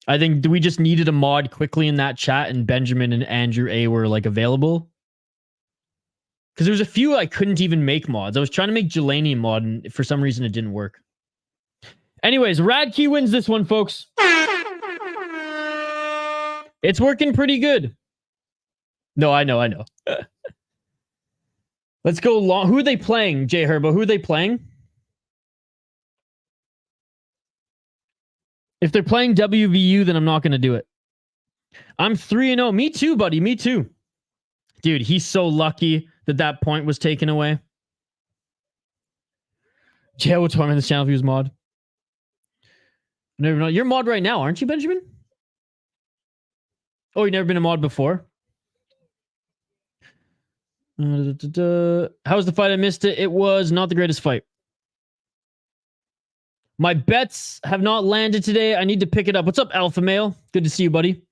I think we just needed a mod quickly in that chat, and Benjamin and Andrew A were like available. Because there was a few I couldn't even make mods. I was trying to make Jelani a mod, and for some reason it didn't work. Anyways, Radke wins this one, folks. It's working pretty good. No, I know. Let's go long. Who are they playing, Jay Herbo? Who are they playing? If they're playing WVU, then I'm not going to do it. I'm 3-0. Me too, buddy. Me too. Dude, he's so lucky that that point was taken away. Jay would torment this channel if he was mod. Never know. You're mod right now, aren't you, Benjamin? Oh, you've never been a mod before? How was the fight? I missed it. It was not the greatest fight. My bets have not landed today. I need to pick it up. What's up, Alpha Male? Good to see you, buddy.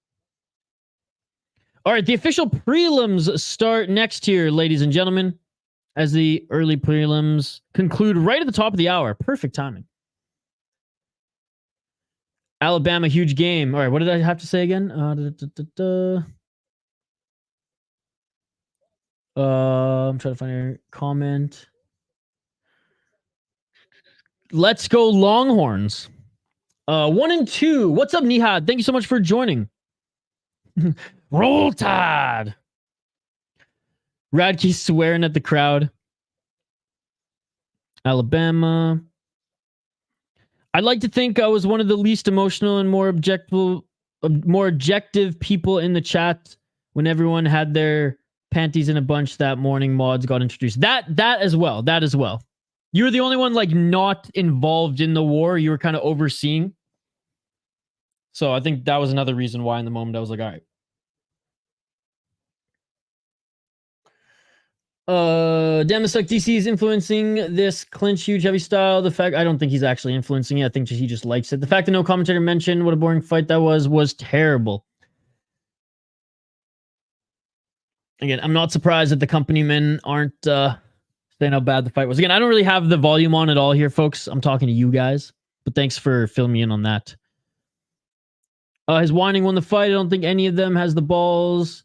All right, the official prelims start next here, ladies and gentlemen, as the early prelims conclude right at the top of the hour. Perfect timing. Alabama, huge game. All right, what did I have to say again? I'm trying to find your comment. Let's go Longhorns. 1 and 2. What's up, Nihad? Thank you so much for joining. Roll Tide. Radke swearing at the crowd. Alabama. I'd like to think I was one of the least emotional and more objective people in the chat when everyone had their panties in a bunch that morning. Mods got introduced. That as well. That as well. You were the only one like not involved in the war. You were kind of overseeing. So I think that was another reason why in the moment I was like, all right. Demisuk DC is influencing this clinch huge heavy style. The fact I don't think he's actually influencing it. I think he just likes it. The fact that no commentator mentioned what a boring fight that was terrible. Again, I'm not surprised that the company men aren't saying how bad the fight was. Again, I don't really have the volume on at all here, folks. I'm talking to you guys, but thanks for filling me in on that. His whining won the fight. I don't think any of them has the balls.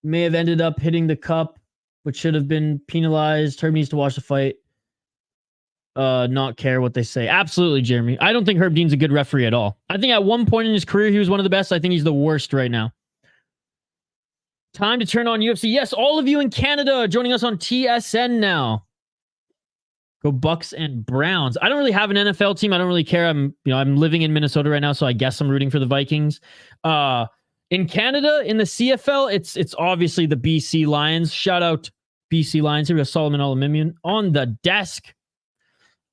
May have ended up hitting the cup, which should have been penalized. Herb needs to watch the fight. Not care what they say. Absolutely, Jeremy. I don't think Herb Dean's a good referee at all. I think at one point in his career, he was one of the best. I think he's the worst right now. Time to turn on UFC. Yes, all of you in Canada joining us on TSN now. Go Bucks and Browns. I don't really have an NFL team. I don't really care. I'm living in Minnesota right now, so I guess I'm rooting for the Vikings. In Canada, in the CFL, it's obviously the BC Lions. Shout out BC Lions. Here we have Solomon Olomimian on the desk.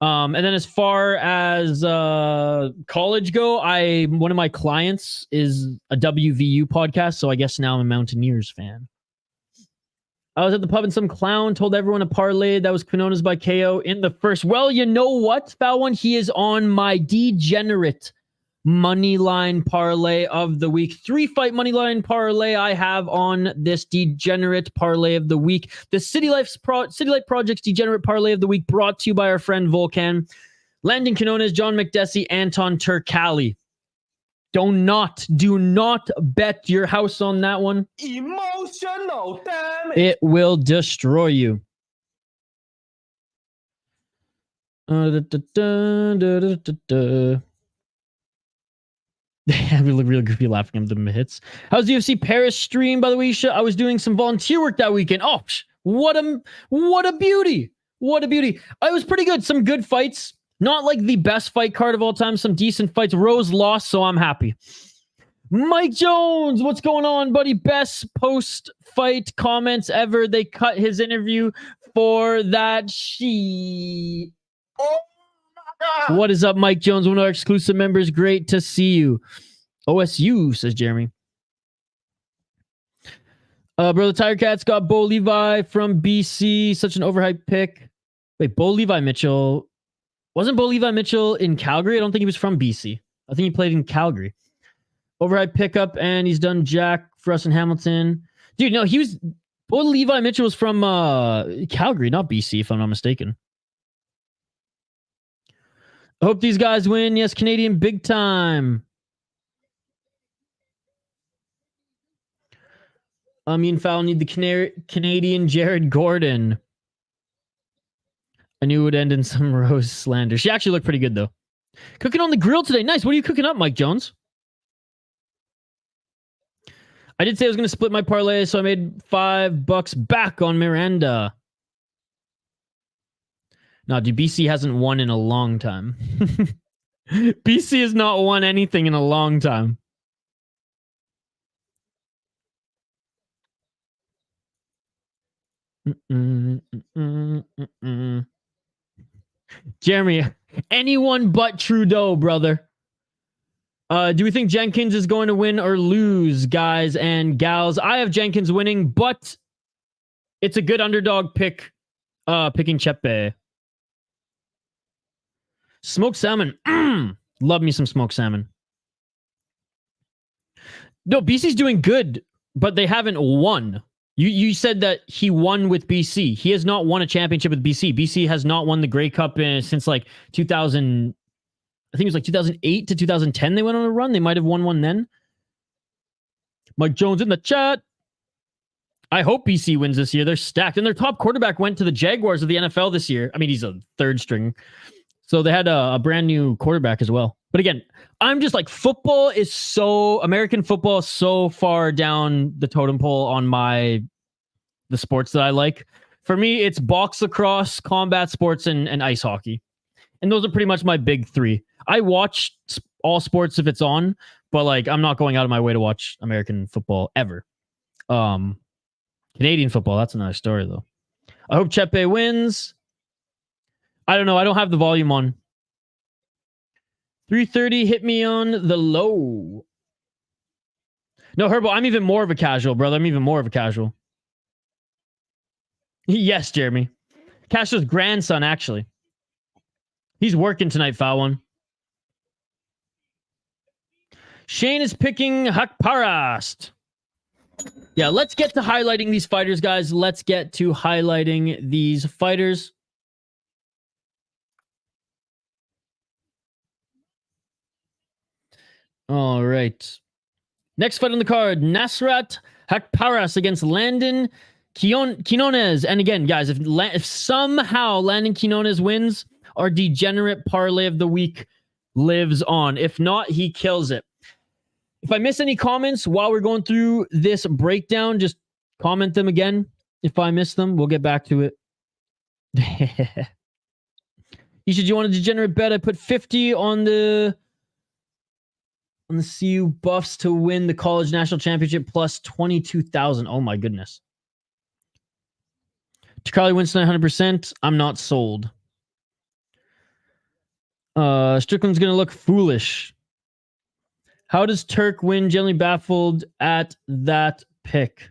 And then as far as college go, one of my clients is a WVU podcast, so I guess now I'm a Mountaineers fan. I was at the pub and some clown told everyone a parlay that was Quinones by KO in the first. Well, you know what, that one? He is on my degenerate moneyline parlay of the week. 3-fight moneyline parlay I have on this degenerate parlay of the week. The City Life Project's degenerate parlay of the week, brought to you by our friend Volkan. Landon Quinones, John Makdessi, Anton Turkalj. Do not bet your house on that one.
Emotional damage.
It will destroy you. They look real goofy laughing at the hits. How's the UFC Paris stream, by the way? I was doing some volunteer work that weekend. Oh, what a beauty. What a beauty. It was pretty good. Some good fights. Not like the best fight card of all time. Some decent fights. Rose lost, so I'm happy. Mike Jones, what's going on, buddy? Best post-fight comments ever. They cut his interview for that she.
Oh my God.
What is up, Mike Jones? One of our exclusive members. Great to see you. OSU, says Jeremy. Brother Tiger Cat's got Bo Levi from BC. Such an overhyped pick. Wait, Bo Levi Mitchell. Wasn't Bo Levi Mitchell in Calgary? I don't think he was from BC. I think he played in Calgary. Overhyped pickup, and he's done Jack for us in Hamilton. Dude, no, Bo Levi Mitchell was from Calgary, not BC, if I'm not mistaken. I hope these guys win. Yes, Canadian big time. Me and Fowl need the Canadian Jared Gordon. I knew it would end in some Rose slander. She actually looked pretty good, though. Cooking on the grill today. Nice. What are you cooking up, Mike Jones? I did say I was going to split my parlay, so I made $5 back on Miranda. No, dude, BC hasn't won in a long time. BC has not won anything in a long time. Jeremy, anyone but Trudeau, brother. Do we think Jenkins is going to win or lose, guys and gals? I have Jenkins winning, but it's a good underdog pick. Picking Chepe. Smoked salmon. Love me some smoked salmon. No, BC's doing good, but they haven't won. You said that he won with BC. He has not won a championship with BC. BC has not won the Grey Cup since like 2000. I think it was like 2008 to 2010 they went on a run. They might have won one then. Mike Jones in the chat. I hope BC wins this year. They're stacked. And their top quarterback went to the Jaguars of the NFL this year. I mean, he's a third string. So they had a brand new quarterback as well. But again, I'm just like, American football is so far down the totem pole on the sports that I like. For me, it's box lacrosse, combat sports, and ice hockey. And those are pretty much my big three. I watch all sports if it's on, but like, I'm not going out of my way to watch American football ever. Canadian football, that's another story though. I hope Chepe wins. I don't know. I don't have the volume on. 3:30 hit me on the low. No, Herbo, I'm even more of a casual, brother. I'm even more of a casual. Yes, Jeremy. Castro's grandson, actually. He's working tonight, foul one. Shane is picking Hakparast. Yeah, let's get to highlighting these fighters, guys. Let's get to highlighting these fighters. All right. Next fight on the card, Nasrat Hakparast against Landon Quinones. And again, guys, if somehow Landon Quinones wins, our degenerate parlay of the week lives on. If not, he kills it. If I miss any comments while we're going through this breakdown, just comment them again. If I miss them, we'll get back to it. You want a degenerate bet? I put 50 on the CU Buffs to win the college national championship plus 22,000. Oh my goodness. Turkalj wins 900%. I'm not sold. Strickland's going to look foolish. How does Turk win? Generally baffled at that pick.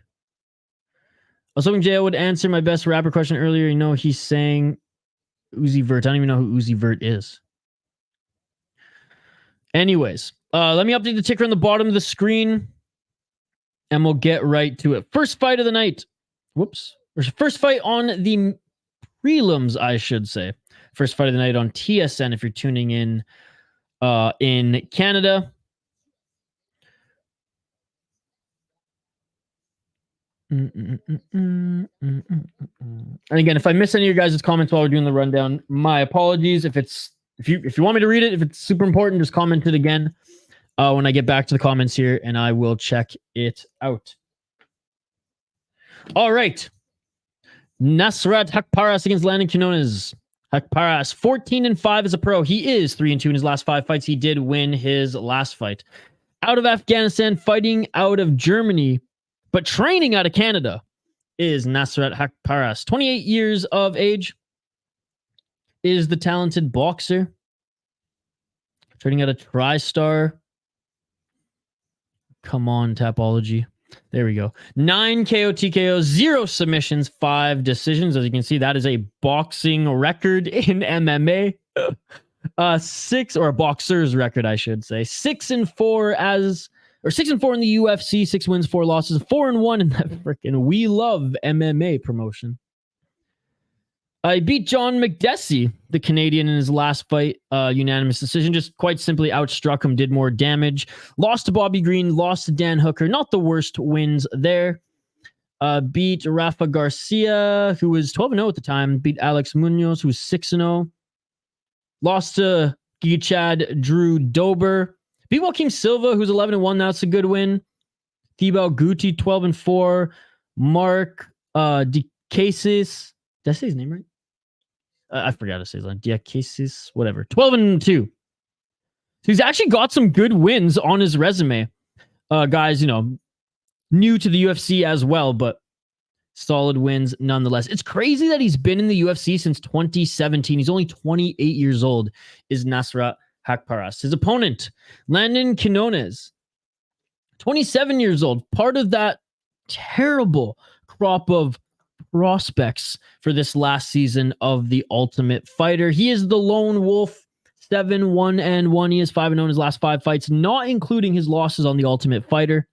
I was hoping J.O. would answer my best rapper question earlier. You know, he's saying Uzi Vert. I don't even know who Uzi Vert is. Anyways, let me update the ticker on the bottom of the screen, and we'll get right to it. First fight of the night. Whoops. First fight on the prelims, I should say. First fight of the night on TSN if you're tuning in Canada. And again, if I miss any of your guys' comments while we're doing the rundown, my apologies. If you want me to read it, if it's super important, just comment it again when I get back to the comments here, and I will check it out. All right. Nasrat Haqparast against Landon Quinones. Haqparast 14-5 as a pro. He is 3-2 in his last 5 fights. He did win his last fight. Out of Afghanistan, fighting out of Germany, but training out of Canada, is Nasrat Haqparast. 28 years of age. Is the talented boxer. Training out of TriStar. Come on, Tapology. There we go. 9 KO TKO, 0 submissions, 5 decisions. As you can see, that is a boxing record in MMA. 6, or a boxer's record, I should say. 6-4 6-4 in the UFC, 6 wins, 4 losses, 4-1 in that freaking We Love MMA promotion. He beat John Makdessi, the Canadian, in his last fight. Unanimous decision. Just quite simply outstruck him, did more damage. Lost to Bobby Green, lost to Dan Hooker. Not the worst wins there. Beat Rafa Garcia, who was 12-0 at the time. Beat Alex Munoz, who was 6-0. Lost to Gichad Drew Dober. Beat Joaquim Silva, who's 11-1. That's a good win. Thibaut Guti, 12-4. Mark DeCasis. Did I say his name right? I forgot to say his name. DeCasis, whatever. 12-2. So he's actually got some good wins on his resume. Guys, you know, new to the UFC as well, but solid wins nonetheless. It's crazy that he's been in the UFC since 2017. He's only 28 years old, is Nasrat Haqparast. His opponent, Landon Quinones, 27 years old, part of that terrible crop of prospects for this last season of The Ultimate Fighter. He is the lone wolf, 7-1-1. He is 5-0 in his last 5 fights, not including his losses on The Ultimate Fighter.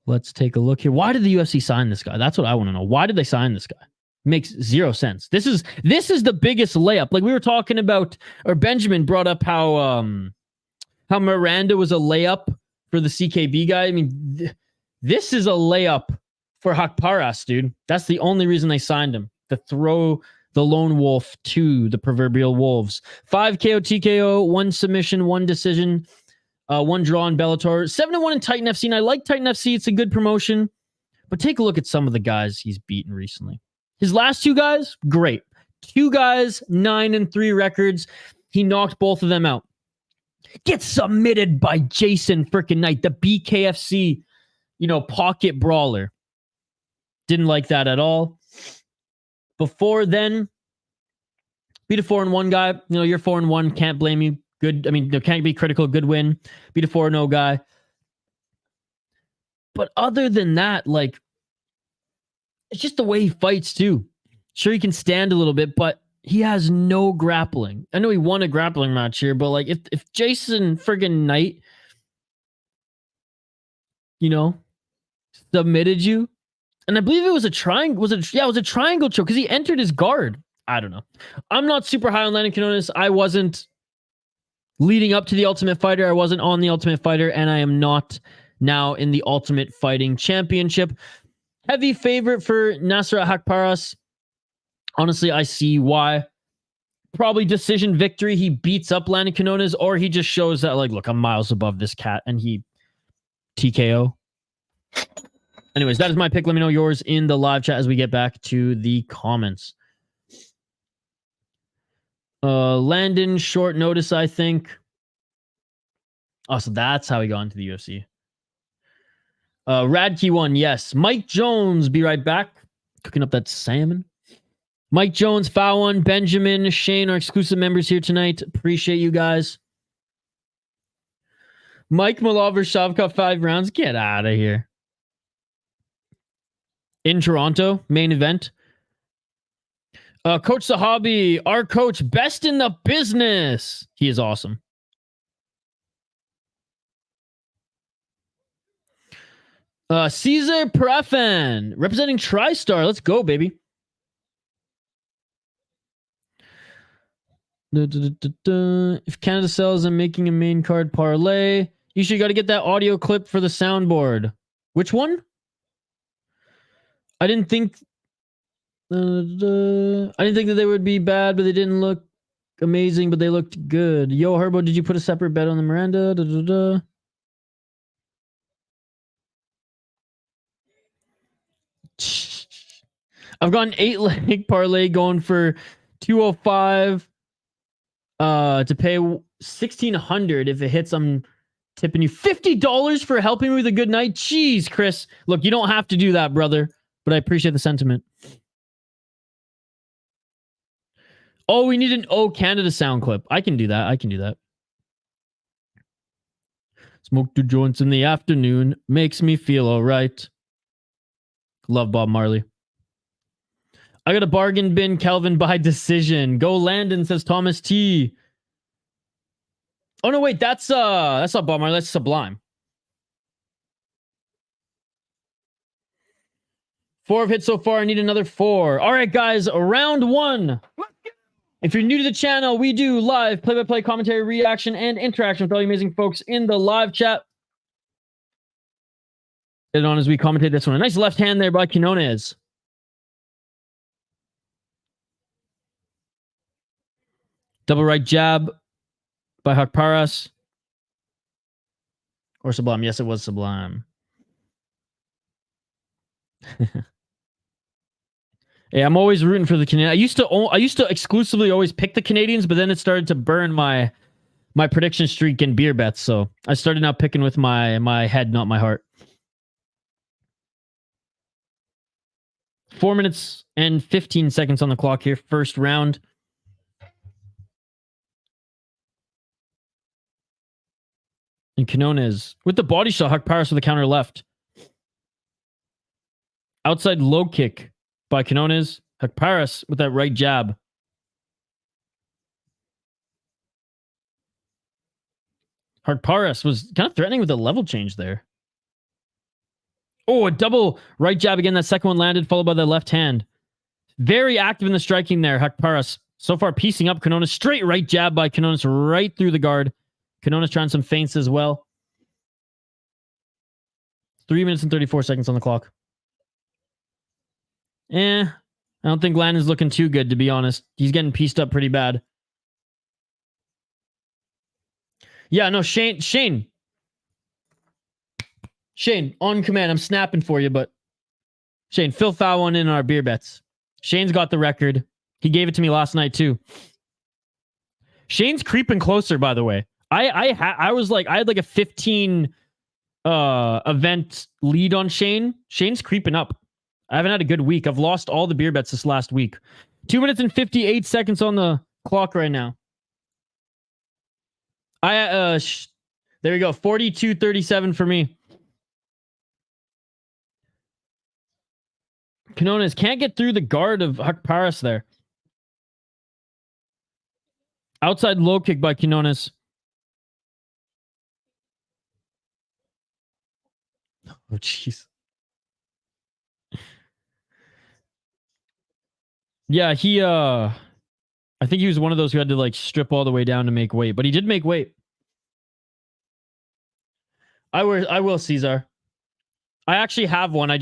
Let's take a look here. Why did the UFC sign this guy? That's what I want to know. Why did they sign this guy? Makes 0 sense. This is the biggest layup. Like we were talking about, or Benjamin brought up how Miranda was a layup for the CKB guy. I mean, this is a layup for Haqparast, dude. That's the only reason they signed him, to throw the lone wolf to the proverbial wolves. 5 KO TKO, 1 submission, 1 decision, 1 draw in Bellator. 7-1 in Titan FC. And I like Titan FC. It's a good promotion. But take a look at some of the guys he's beaten recently. His last 2 guys, great. 2 guys, 9-3 records. He knocked both of them out. Gets submitted by Jason freaking Knight, the BKFC, pocket brawler. Didn't like that at all. Before then, beat a 4-1 guy. You're 4-1. Can't blame you. Good. I mean, can't be critical. Good win. Beat a 4-0 guy. But other than that, it's just the way he fights too. Sure, he can stand a little bit, but he has no grappling. I know he won a grappling match here, but if Jason friggin' Knight, submitted you, and I believe it was a triangle. It was a triangle choke because he entered his guard. I don't know. I'm not super high on Landon Quinones. I wasn't leading up to the Ultimate Fighter. I wasn't on the Ultimate Fighter, and I am not now in the Ultimate Fighting Championship. Heavy favorite for Nasrat Haqparast. Honestly, I see why. Probably decision victory. He beats up Landon Quinones, or he just shows that, look, I'm miles above this cat, and he TKO. Anyways, that is my pick. Let me know yours in the live chat as we get back to the comments. Landon, short notice, I think. Oh, so that's how he got into the UFC. Radkey 1, yes. Mike Jones, be right back. Cooking up that salmon. Mike Jones, Fallon, Benjamin, Shane, our exclusive members here tonight. Appreciate you guys. Mike Malaver, Shavkov, 5 rounds. Get out of here. In Toronto, main event. Coach Sahabi, our coach, best in the business. He is awesome. Caesar Preffen, representing TriStar. Let's go, baby. If Canada sells, I'm making a main card parlay. You should got to get that audio clip for the soundboard. Which one? I didn't think that they would be bad, but they didn't look amazing, but they looked good. Yo, Herbo, did you put a separate bet on the Miranda? I've got an 8-leg parlay going for 205 to pay 1,600. If it hits, I'm tipping you $50 for helping me with a good night. Jeez, Chris. Look, you don't have to do that, brother, but I appreciate the sentiment. Oh, we need an O Canada sound clip. I can do that. Smoke 2 joints in the afternoon. Makes me feel all right. Love Bob Marley. I got a bargain bin, Kelvin, by decision. Go Landon, says Thomas T. Oh, no, wait. That's not Bob Marley. That's Sublime. 4 have hit so far. I need another 4. All right, guys. Round 1. If you're new to the channel, we do live play-by-play commentary, reaction, and interaction with all you amazing folks in the live chat. Get it on as we commentate this one. A nice left hand there by Quinones. Double right jab by Hakparas. Or Sublime. Yes, it was Sublime. Yeah, I'm always rooting for the Canadians. I used to exclusively always pick the Canadians, but then it started to burn my prediction streak in beer bets. So I started now picking with my head, not my heart. 4 minutes and 15 seconds on the clock here. First round. And Quinones with the body shot. Hakparas with the counter left. Outside low kick by Quinones. Hakparas with that right jab. Hakparas was kind of threatening with a level change there. Oh, a double right jab again. That second one landed, followed by the left hand. Very active in the striking there. Hakparas so far piecing up Quinones. Straight right jab by Quinones right through the guard. Quinones trying some feints as well. 3 minutes and 34 seconds on the clock. I don't think Landon's looking too good, to be honest. He's getting pieced up pretty bad. Yeah, no, Shane, on command. I'm snapping for you, but Shane, fill foul one in our beer bets. Shane's got the record. He gave it to me last night too. Shane's creeping closer, by the way. I had like a 15 event lead on Shane. Shane's creeping up. I haven't had a good week. I've lost all the beer bets this last week. 2 minutes and 58 seconds on the clock right now. There we go. 42-37 for me. Quinones can't get through the guard of Hakparas there. Outside low kick by Quinones. Oh, jeez. Yeah, I think he was one of those who had to like strip all the way down to make weight, but he did make weight. I will, Caesar. I actually have one. I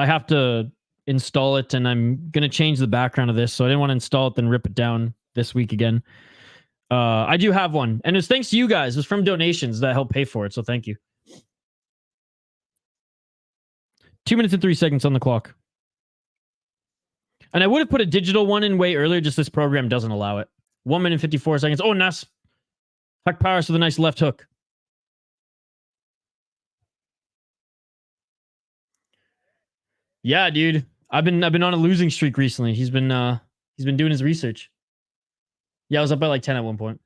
have to install it, and I'm gonna change the background of this, so I didn't want to install it then rip it down this week again. I do have one, and it's thanks to you guys. It's from donations that helped pay for it, so thank you. 2 minutes and 3 seconds on the clock. And I would have put a digital one in way earlier, just this program doesn't allow it. 1 minute and 54 seconds. Oh, nice. Hakparas with a nice left hook. Yeah, dude. I've been on a losing streak recently. He's been He's been doing his research. Yeah, I was up by like 10 at one point.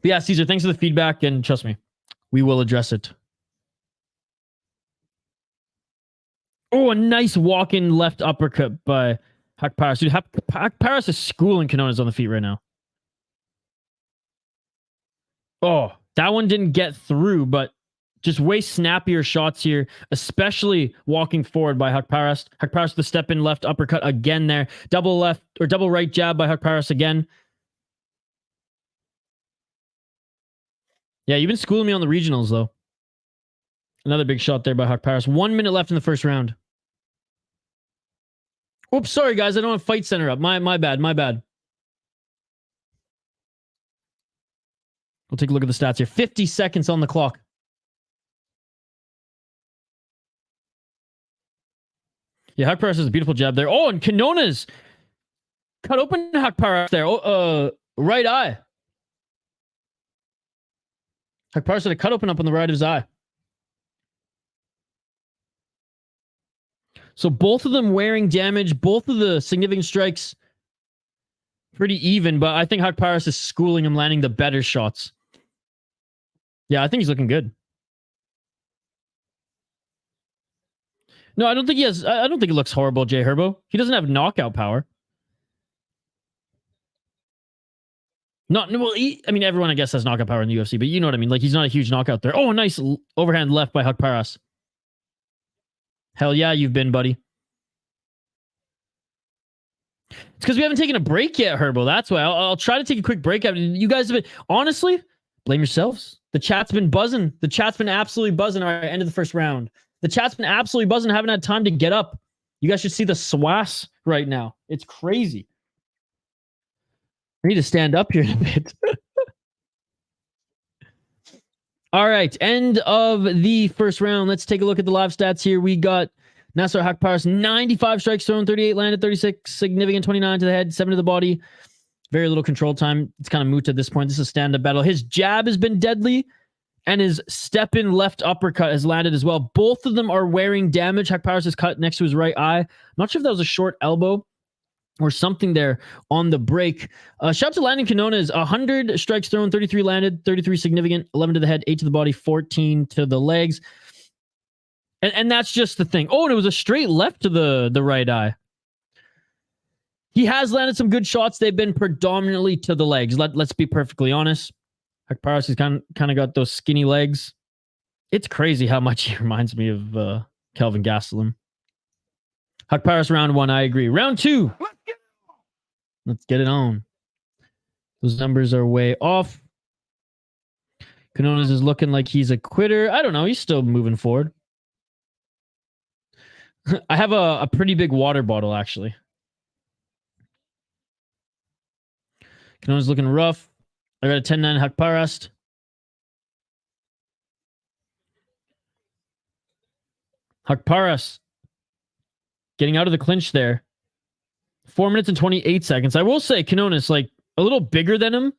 But yeah, Caesar, thanks for the feedback, and trust me, we will address it. Oh, a nice walk-in left uppercut by Hakparas. Dude, Hakparas is schooling Quinones on the feet right now. Oh, that one didn't get through, but just way snappier shots here, especially walking forward by Hakparas. Hakparas with the step-in left uppercut again there. Double left or double right jab by Hakparas again. Yeah, you've been schooling me on the regionals, though. Another big shot there by Hakparas. 1 minute left in the first round. Oops, sorry, guys. I don't have Fight Center up. My bad. We'll take a look at the stats here. 50 seconds on the clock. Yeah, Hakparas has a beautiful jab there. Oh, and Quinones cut open Hakparas there. Oh, right eye. Hakparas had a cut open up on the right of his eye. So both of them wearing damage, both of the significant strikes pretty even, but I think Hakparas is schooling him, landing the better shots. Yeah, I think he's looking good. No, I don't think he has. I don't think it looks horrible, J Herbo. He doesn't have knockout power. Well, I mean, everyone, I guess, has knockout power in the UFC, but you know what I mean. Like, he's not a huge knockout there. Oh, nice overhand left by Hakparas. Hell yeah, you've been, buddy. It's because we haven't taken a break yet, Herbo. That's why. I'll try to take a quick break. You guys have been, honestly, blame yourselves. The chat's been buzzing. The chat's been absolutely buzzing. All right, end of the first round. The chat's been absolutely buzzing. Haven't had time to get up. You guys should see the swass right now. It's crazy. I need to stand up here in a bit. All right, end of the first round. Let's take a look at the live stats here. We got Nasser Hakparas, 95 strikes thrown, 38 landed, 36 significant, 29 to the head, 7 to the body. Very little control time. It's kind of moot at this point. This is a stand-up battle. His jab has been deadly, and his step-in left uppercut has landed as well. Both of them are wearing damage. Hakparas is cut next to his right eye. I'm not sure if that was a short elbow or something there on the break. Shout out to Landon Quinones. 100 strikes thrown, 33 landed, 33 significant, 11 to the head, 8 to the body, 14 to the legs. And that's just the thing. Oh, and it was a straight left to the right eye. He has landed some good shots. They've been predominantly to the legs. Let's be perfectly honest. Hakparas has kind of got those skinny legs. It's crazy how much he reminds me of Kelvin Gastelum. Hakparas round 1, I agree. Round 2. Let's get it on. Those numbers are way off. Quinones is looking like he's a quitter. I don't know. He's still moving forward. I have a pretty big water bottle, actually. Quinones looking rough. I got a 10-9 Hakparas. Hakparas getting out of the clinch there. 4 minutes and 28 seconds. I will say Quinones, like, a little bigger than him.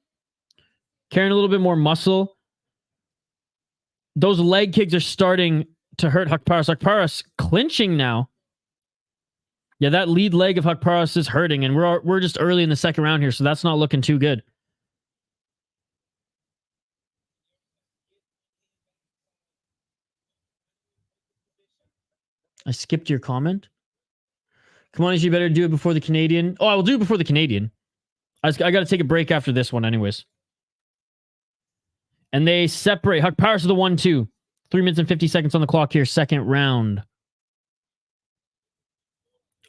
Carrying a little bit more muscle. Those leg kicks are starting to hurt Hakparas. Hakparas clinching now. Yeah, that lead leg of Hakparas is hurting, and we're just early in the second round here, so that's not looking too good. I skipped your comment. Come on, you better do it before the Canadian. Oh, I will do it before the Canadian. I got to take a break after this one anyways. And they separate. Hakparas is the 1-2. 3 minutes and 50 seconds on the clock here. Second round.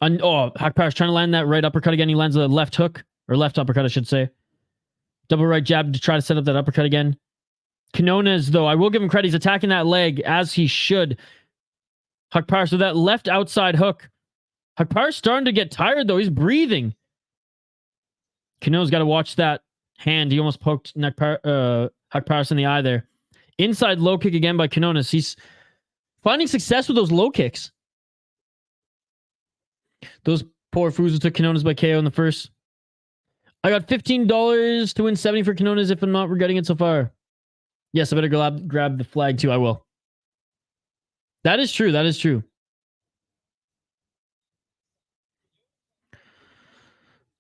Hakparas trying to land that right uppercut again. He lands the left hook. Or left uppercut, I should say. Double right jab to try to set up that uppercut again. Quinones, though, I will give him credit. He's attacking that leg as he should. Hakparas with that left outside hook. Hakparas starting to get tired, though. He's breathing. Quinones got to watch that hand. He almost poked Hakparas in the eye there. Inside low kick again by Quinones. He's finding success with those low kicks. Those poor foozles took Quinones by KO in the first. I got $15 to win 70 for Quinones if I'm not regretting it so far. Yes, I better grab the flag too. I will. That is true. That is true.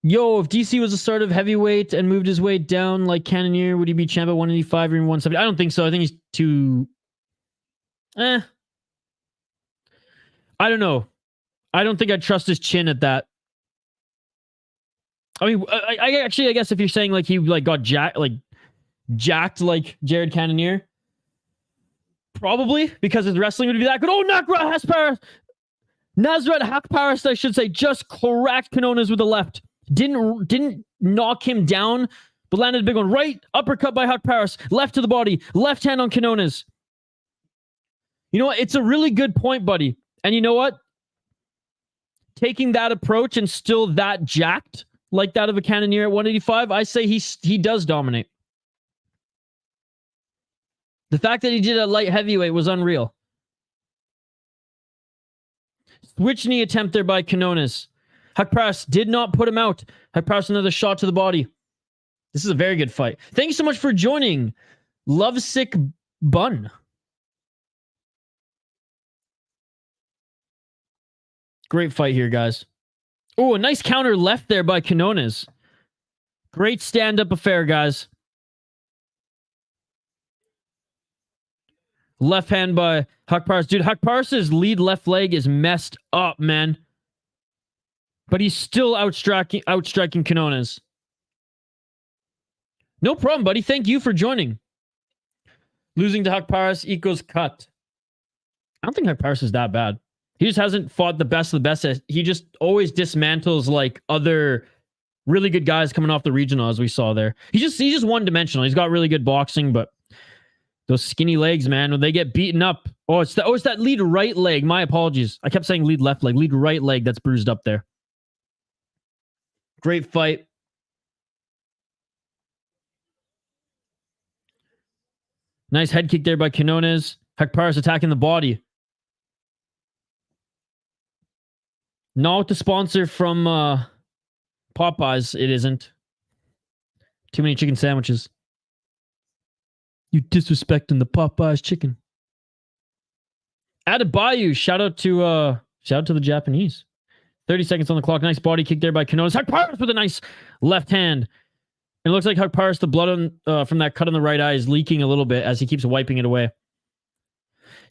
Yo, if DC was a start of heavyweight and moved his weight down like Cannonier, would he be champ at 185 or even 170? I don't think so. I think he's too... I don't know. I don't think I'd trust his chin at that. I mean, I guess if you're saying like he like got jacked like Jared Cannonier, probably because his wrestling would be that good. Oh, Nasrat Haqparast, I should say, just cracked Quinones with the left. Didn't knock him down, but landed a big one. Right uppercut by Haqparast, left to the body, left hand on Quinones. You know what? It's a really good point, buddy. And you know what? Taking that approach and still that jacked like that of a Cannonier at 185, I say he does dominate. The fact that he did a light heavyweight was unreal. Switch knee attempt there by Quinones. Haqparast did not put him out. Haqparast another shot to the body. This is a very good fight. Thank you so much for joining. Lovesick Bun. Great fight here, guys. Oh, a nice counter left there by Quinones. Great stand-up affair, guys. Left hand by Haqparast. Dude, Haqparast's lead left leg is messed up, man. But he's still outstriking Quinones. No problem, buddy. Thank you for joining. Losing to Haqparast equals cut. I don't think Haqparast is that bad. He just hasn't fought the best of the best. He just always dismantles like other really good guys coming off the regional, as we saw there. He's just one-dimensional. He's got really good boxing, but those skinny legs, man, when they get beaten up. Oh, it's that lead right leg. My apologies. I kept saying lead left leg. Lead right leg that's bruised up there. Great fight. Nice head kick there by Quinones. Haqparast attacking the body. Not the sponsor from Popeyes. It isn't. Too many chicken sandwiches. You disrespecting the Popeyes chicken. Adebayo, shout out to the Japanese. 30 seconds on the clock. Nice body kick there by Quinones. Haqparast with a nice left hand. It looks like Haqparast, the blood on, from that cut on the right eye is leaking a little bit as he keeps wiping it away.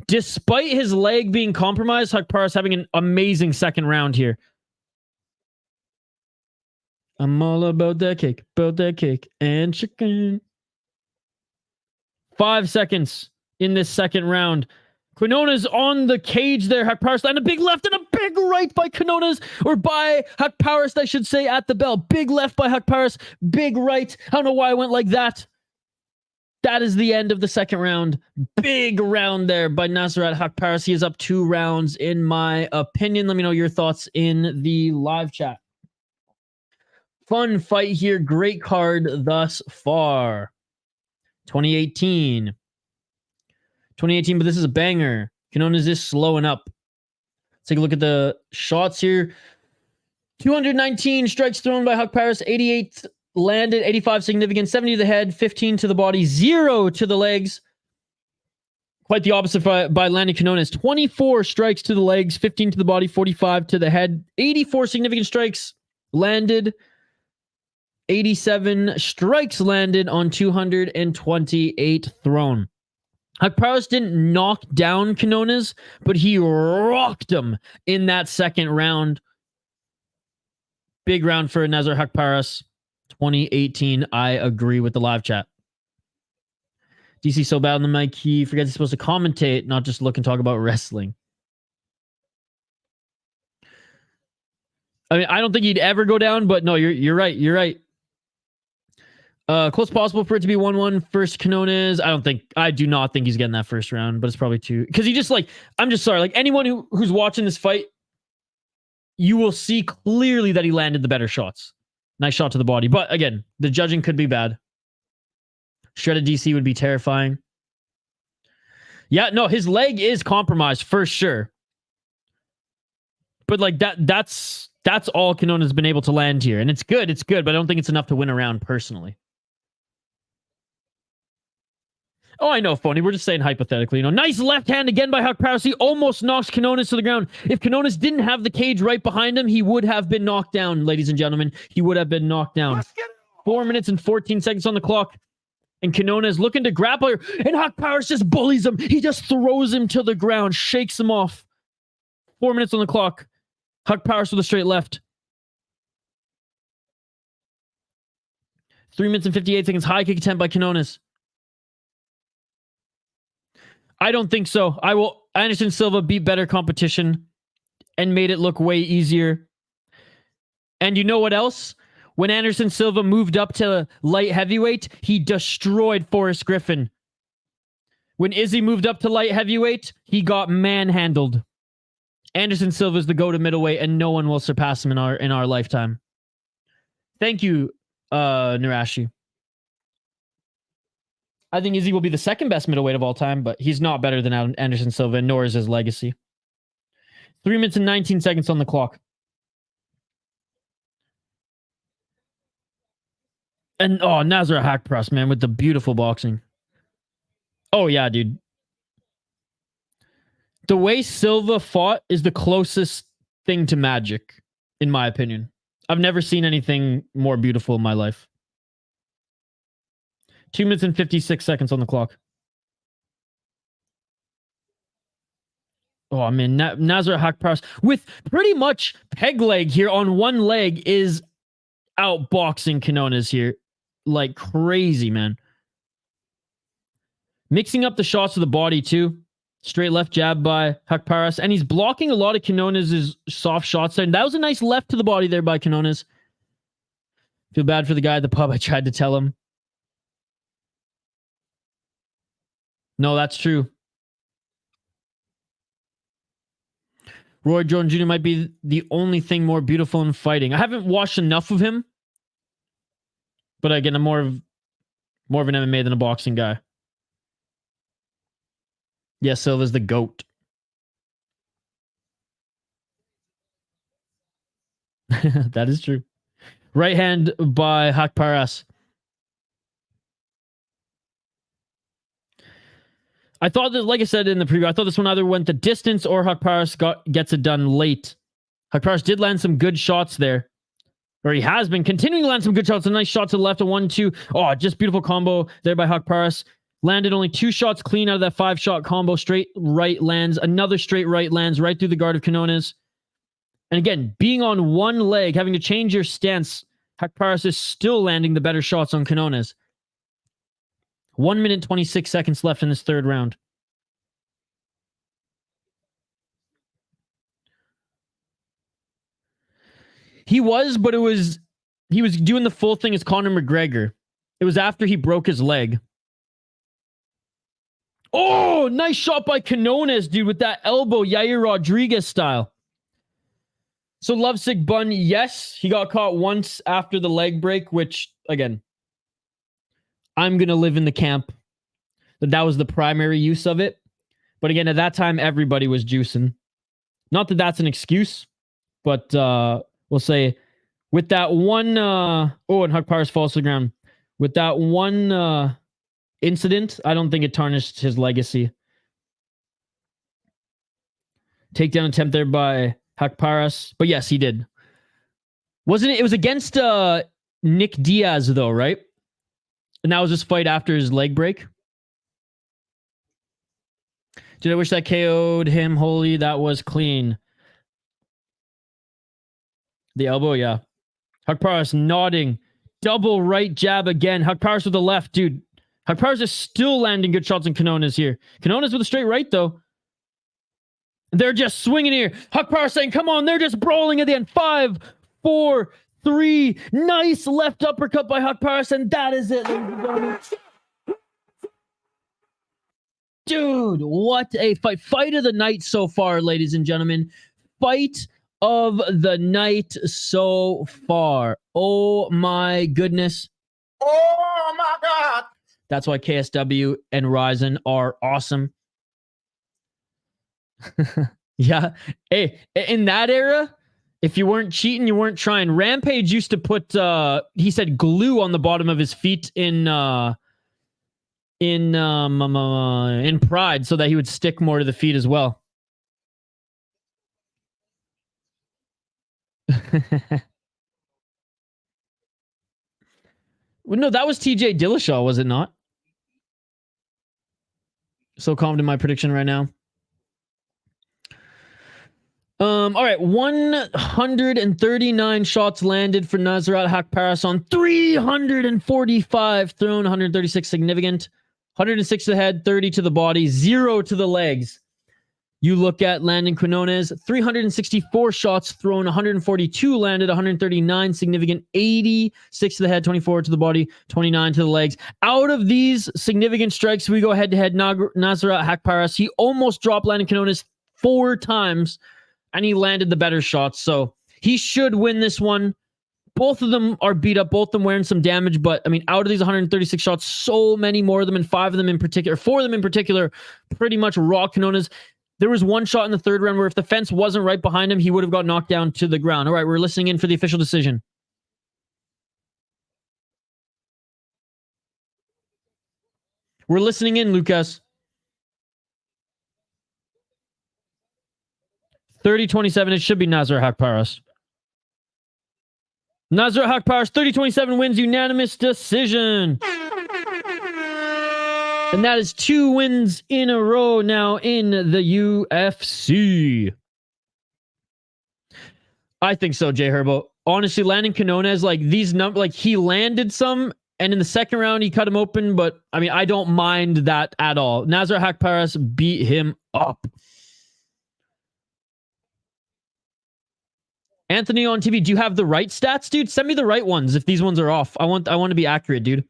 Despite his leg being compromised, Haqparast having an amazing second round here. I'm all about that cake and chicken. 5 seconds in this second round. Quinones on the cage there. Haqparast and a big left and a big right by Quinones, or by Haqparast, I should say, at the bell. Big left by Haqparast, big right. I don't know why I went like that. That is the end of the second round. Big round there by Nasrat Haqparast. He is up 2 rounds, in my opinion. Let me know your thoughts in the live chat. Fun fight here. Great card thus far. 2018, but this is a banger. Quinones is slowing up. Let's take a look at the shots here. 219 strikes thrown by Haqparast, 88 landed, 85 significant, 70 to the head, 15 to the body, 0 to the legs. Quite the opposite by landing Quinones. 24 strikes to the legs, 15 to the body, 45 to the head, 84 significant strikes landed, 87 strikes landed on 228 thrown. Haqparast didn't knock down Quinones, but he rocked him in that second round. Big round for Nasrat Haqparast. 2018, I agree with the live chat. DC so bad on the mic, he forgets he's supposed to commentate, not just look and talk about wrestling. I mean, I don't think he'd ever go down, but no, you're right. You're right. Close possible for it to be 1-1 first Quinones. I do not think he's getting that first round, but it's probably 2. Because he just I'm just sorry. Like anyone who's watching this fight, you will see clearly that he landed the better shots. Nice shot to the body. But again, the judging could be bad. Shredded DC would be terrifying. Yeah, no, his leg is compromised for sure. But like that's all Quinones has been able to land here. And it's good, but I don't think it's enough to win a round personally. Oh, I know, phony. We're just saying hypothetically. You know, nice left hand again by Haqparast. He almost knocks Quinones to the ground. If Quinones didn't have the cage right behind him, he would have been knocked down, ladies and gentlemen. He would have been knocked down. 4 minutes and 14 seconds on the clock. And Quinones looking to grapple her. And Haqparast just bullies him. He just throws him to the ground, shakes him off. 4 minutes on the clock. Haqparast with a straight left. 3 minutes and 58 seconds. High kick attempt by Quinones. I don't think so. Anderson Silva beat better competition and made it look way easier. And you know what else? When Anderson Silva moved up to light heavyweight, he destroyed Forrest Griffin. When Izzy moved up to light heavyweight, he got manhandled. Anderson Silva is the go-to middleweight, and no one will surpass him in our lifetime. Thank you, Narashi. I think Izzy will be the second best middleweight of all time, but he's not better than Anderson Silva, nor is his legacy. 3 minutes and 19 seconds on the clock. And, oh, Nasrat Haqparast, man, with the beautiful boxing. Oh, yeah, dude. The way Silva fought is the closest thing to magic, in my opinion. I've never seen anything more beautiful in my life. 2 minutes and 56 seconds on the clock. Oh, man, Nasrat Haqparast with pretty much peg leg here on one leg is outboxing Quinones here. Like crazy, man. Mixing up the shots of the body, too. Straight left jab by Haqparast. And he's blocking a lot of Quinones' soft shots there. And that was a nice left to the body there by Quinones. Feel bad for the guy at the pub. I tried to tell him. No, that's true. Roy Jones Jr. might be the only thing more beautiful in fighting. I haven't watched enough of him. But again, I'm more of an MMA than a boxing guy. Yes, Silva's the GOAT. That is true. Right hand by Haqparast. I thought that, like I said in the preview, I thought this one either went the distance or Haqparast gets it done late. Haqparast did land some good shots there. Or he has been continuing to land some good shots. A nice shot to the left, a 1-2. Oh, just beautiful combo there by Haqparast. Landed only 2 shots clean out of that 5-shot combo. Straight right lands. Another straight right lands right through the guard of Quinones. And again, being on one leg, having to change your stance, Haqparast is still landing the better shots on Quinones. 1 minute, 26 seconds left in this third round. He was doing the full thing as Conor McGregor. It was after he broke his leg. Oh, nice shot by Quinones, dude, with that elbow, Yair Rodriguez style. So Lovesick Bun, yes, he got caught once after the leg break, which, again, I'm going to live in the camp that was the primary use of it. But again, at that time, everybody was juicing. Not that that's an excuse, but we'll say with that one... and Haqparast falls to the ground. With that one incident, I don't think it tarnished his legacy. Takedown attempt there by Haqparast. But yes, he did. Wasn't it? It was against Nick Diaz, though, right? And that was his fight after his leg break. Dude, I wish that KO'd him. Holy, that was clean. The elbow, yeah. Haqparast nodding. Double right jab again. Haqparast with the left, dude. Haqparast is still landing good shots on Quinones here. Quinones with a straight right, though. They're just swinging here. Haqparast saying, come on, they're just brawling at the end. 5, 4, 3. Nice left uppercut by Haqparast, and that is it, ladies and gentlemen. Dude, what a fight. Fight of the night so far, ladies and gentlemen. Fight of the night so far. Oh my goodness.
Oh my God.
That's why KSW and Ryzen are awesome. Yeah. Hey, in that era, if you weren't cheating, you weren't trying. Rampage used to put, he said, glue on the bottom of his feet in in Pride so that he would stick more to the feet as well. Well, no, that was TJ Dillashaw, was it not? So calm to my prediction right now. All right, 139 shots landed for Nasrat Haqparast on 345 thrown, 136 significant, 106 to the head, 30 to the body, 0 to the legs. You look at Landon Quinones, 364 shots thrown, 142 landed, 139 significant, 86 to the head, 24 to the body, 29 to the legs. Out of these significant strikes, we go head-to-head. Nasrat Haqparast, he almost dropped Landon Quinones 4 times, and he landed the better shots. So he should win this one. Both of them are beat up, both of them wearing some damage, but I mean, out of these 136 shots, so many more of them, and 4 of them in particular, pretty much raw Quinones. There was one shot in the third round where if the fence wasn't right behind him, he would have got knocked down to the ground. All right, we're listening in for the official decision. We're listening in, Lucas. 30-27, it should be Nasrat Haqparast. Nasrat Haqparast, 30-27 wins unanimous decision. And that is 2 wins in a row now in the UFC. I think so, Jay Herbo. Honestly, Landon Quinones, like these numbers, like he landed some, and in the second round he cut him open. But I mean, I don't mind that at all. Nasrat Haqparast beat him up. Anthony on TV, do you have the right stats, dude? Send me the right ones if these ones are off. I want to be accurate, dude.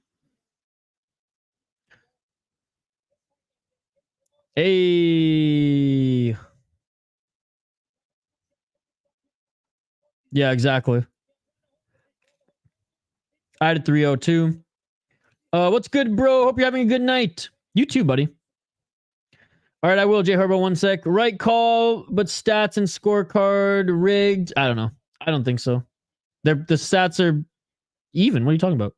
Hey. Yeah, exactly. I had a 302. What's good, bro? Hope you're having a good night. You too, buddy. All right, I will, J Herbo, 1 sec. Right call, but stats and scorecard rigged. I don't know. I don't think so. The stats are even. What are you talking about?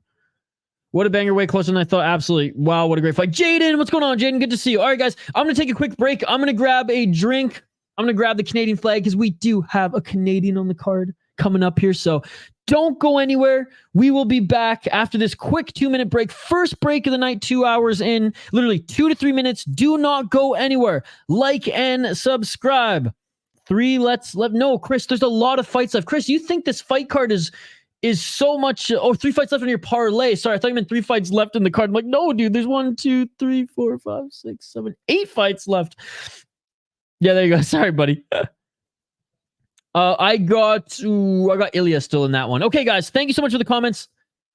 What a banger, way closer than I thought. Absolutely. Wow, what a great fight. Jaden, what's going on, Jaden? Good to see you. All right, guys, I'm going to take a quick break. I'm going to grab a drink. I'm going to grab the Canadian flag because we do have a Canadian on the card coming up here. So don't go anywhere. We will be back after this quick 2-minute break. First break of the night, 2 hours in. Literally 2 to 3 minutes. Do not go anywhere. Like and subscribe. No, Chris, there's a lot of fights left. Chris, you think this fight card is so much. 3 fights left on your parlay. Sorry, I thought you meant 3 fights left in the card. I'm like, no, dude, there's 1, 2, 3, 4, 5, 6, 7, 8 fights left. Yeah, there you go. Sorry, buddy. I got Ilya still in that one. Okay, guys, thank you so much for the comments.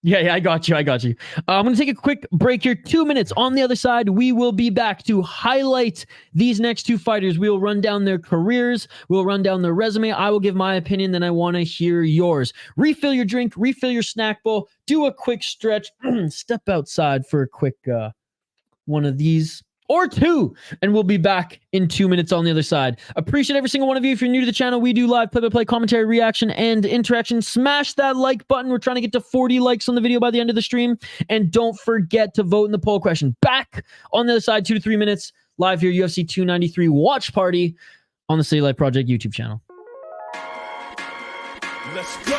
Yeah, I got you. I'm going to take a quick break here. 2 minutes. On the other side, we will be back to highlight these next 2 fighters. We will run down their careers. We'll run down their resume. I will give my opinion, then I want to hear yours. Refill your drink. Refill your snack bowl. Do a quick stretch. Step outside for a quick one of these. Or 2, and we'll be back in 2 minutes on the other side. Appreciate every single one of you. If you're new to the channel, we do live play-by-play commentary, reaction, and interaction. Smash that like button. We're trying to get to 40 likes on the video by the end of the stream. And don't forget to vote in the poll question. Back on the other side, 2 to 3 minutes, live here, UFC 293 watch party on the City Light Project YouTube channel.
Let's go.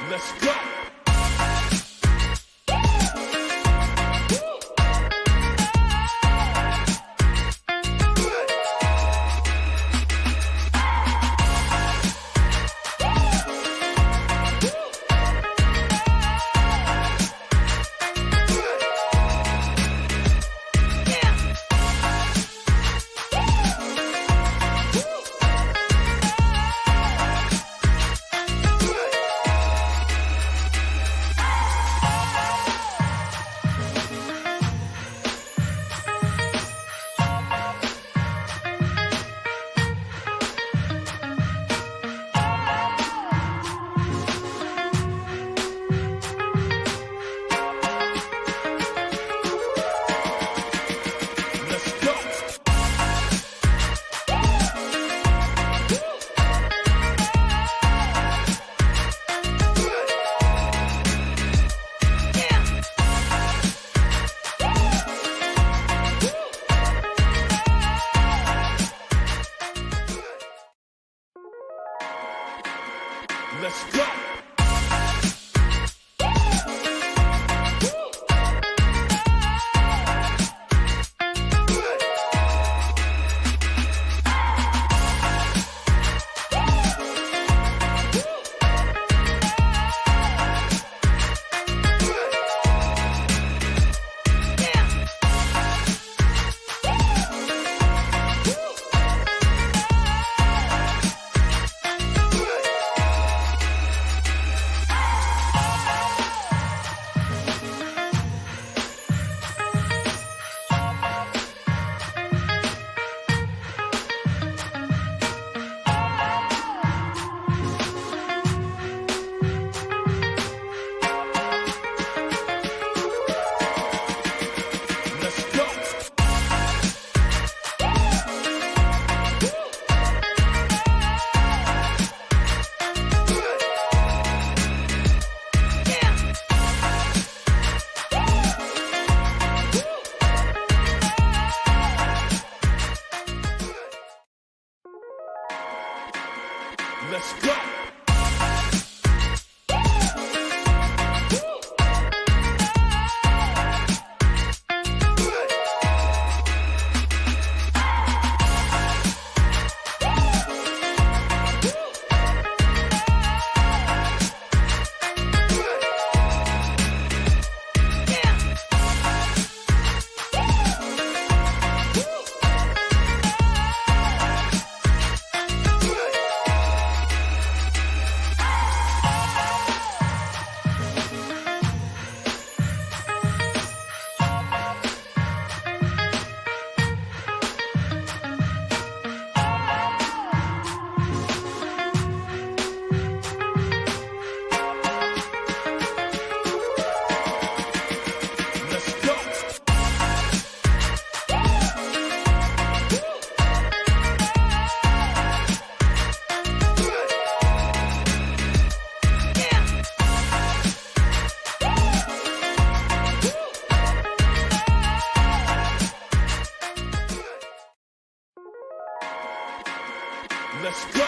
Let's go. Let's go. Let's go. Let's go.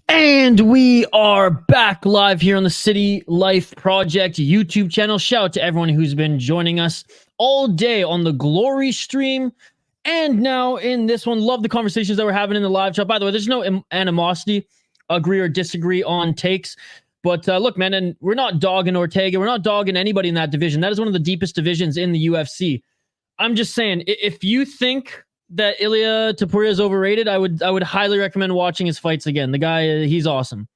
And we are back live here on the City Life Project YouTube channel. Shout out to everyone who's been joining us all day on the Glory stream. And now in this one, love the conversations that we're having in the live chat. By the way, there's no animosity, agree or disagree on takes. But look, man, and we're not dogging Ortega. We're not dogging anybody in that division. That is one of the deepest divisions in the UFC. I'm just saying, if you think that Ilia Topuria is overrated, I would highly recommend watching his fights again. The guy, he's awesome.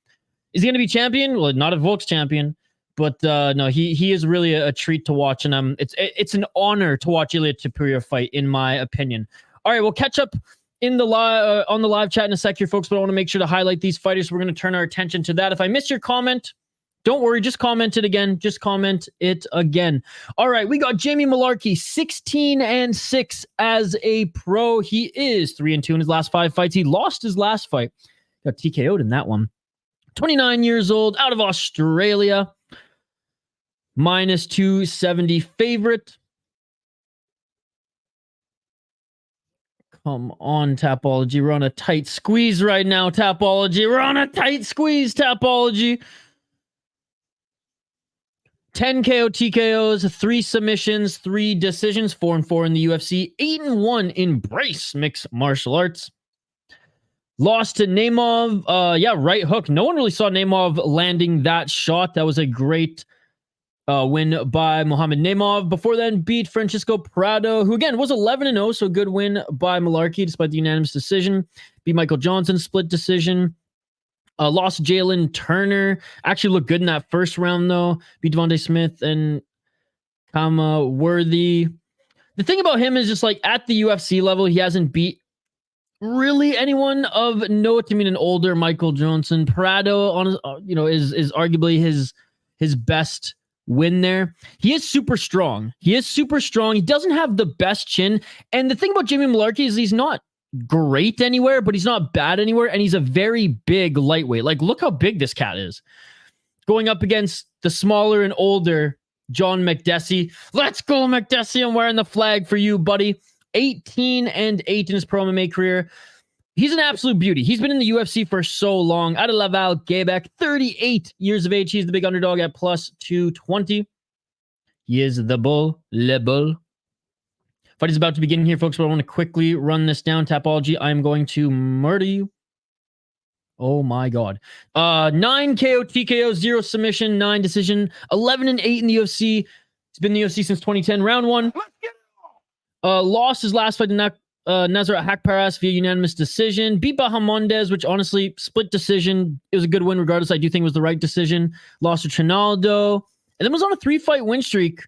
Is he going to be champion? Well, not a Volk's champion, but no, he is really a treat to watch, and it's an honor to watch Ilia Topuria fight, in my opinion. All right, we'll catch up in the on the live chat in a sec here, folks, but I want to make sure to highlight these fighters. So we're going to turn our attention to that. If I miss your comment, don't worry, just comment it again. Just comment it again. All right, we got Jamie Mullarkey, 16-6 as a pro. He is 3-2 in his last 5 fights. He lost his last fight. Got TKO'd in that one. 29 years old, out of Australia. -270 favorite. Come on, Tapology. We're on a tight squeeze right now, Tapology. We're on a tight squeeze, Tapology. 10 KO TKOs, 3 submissions, 3 decisions, 4-4 in the UFC, 8-1 in Brace mixed martial arts. Lost to Nemov. Right hook. No one really saw Nemov landing that shot. That was a great win by Mohamed Nemov. Before then, beat Francisco Prado, who again was 11-0, so a good win by Mullarkey despite the unanimous decision. Beat Michael Johnson, split decision. Lost Jalen Turner. Actually looked good in that first round, though. Beat Devontae Smith and Kama Worthy. The thing about him is just like at the UFC level, he hasn't beat really anyone of note. I mean, an older Michael Johnson. Prado on is arguably his best win there. He is super strong. He doesn't have the best chin. And the thing about Jamie Mullarkey is he's not great anywhere, but he's not bad anywhere. And he's a very big lightweight. Like, look how big this cat is. Going up against the smaller and older John Makdessi. Let's go, Makdessi. I'm wearing the flag for you, buddy. 18-8 in his pro MMA career. He's an absolute beauty. He's been in the UFC for so long. Out of Laval, Quebec, 38 years of age. He's the big underdog at +220. He is the bull, le bull. Fight is about to begin here, folks, but I want to quickly run this down. Tapology, I'm going to murder you. Oh my God. 9 KO, TKO, 0 submission, 9 decision, 11-8 in the UFC. He's been in the UFC since 2010. Round 1. Lost his last fight to Nazareth Hakparas via unanimous decision. Beat Bahamondes, which honestly, split decision. It was a good win regardless. I do think it was the right decision. Lost to Trinaldo. And then was on a 3-fight win streak.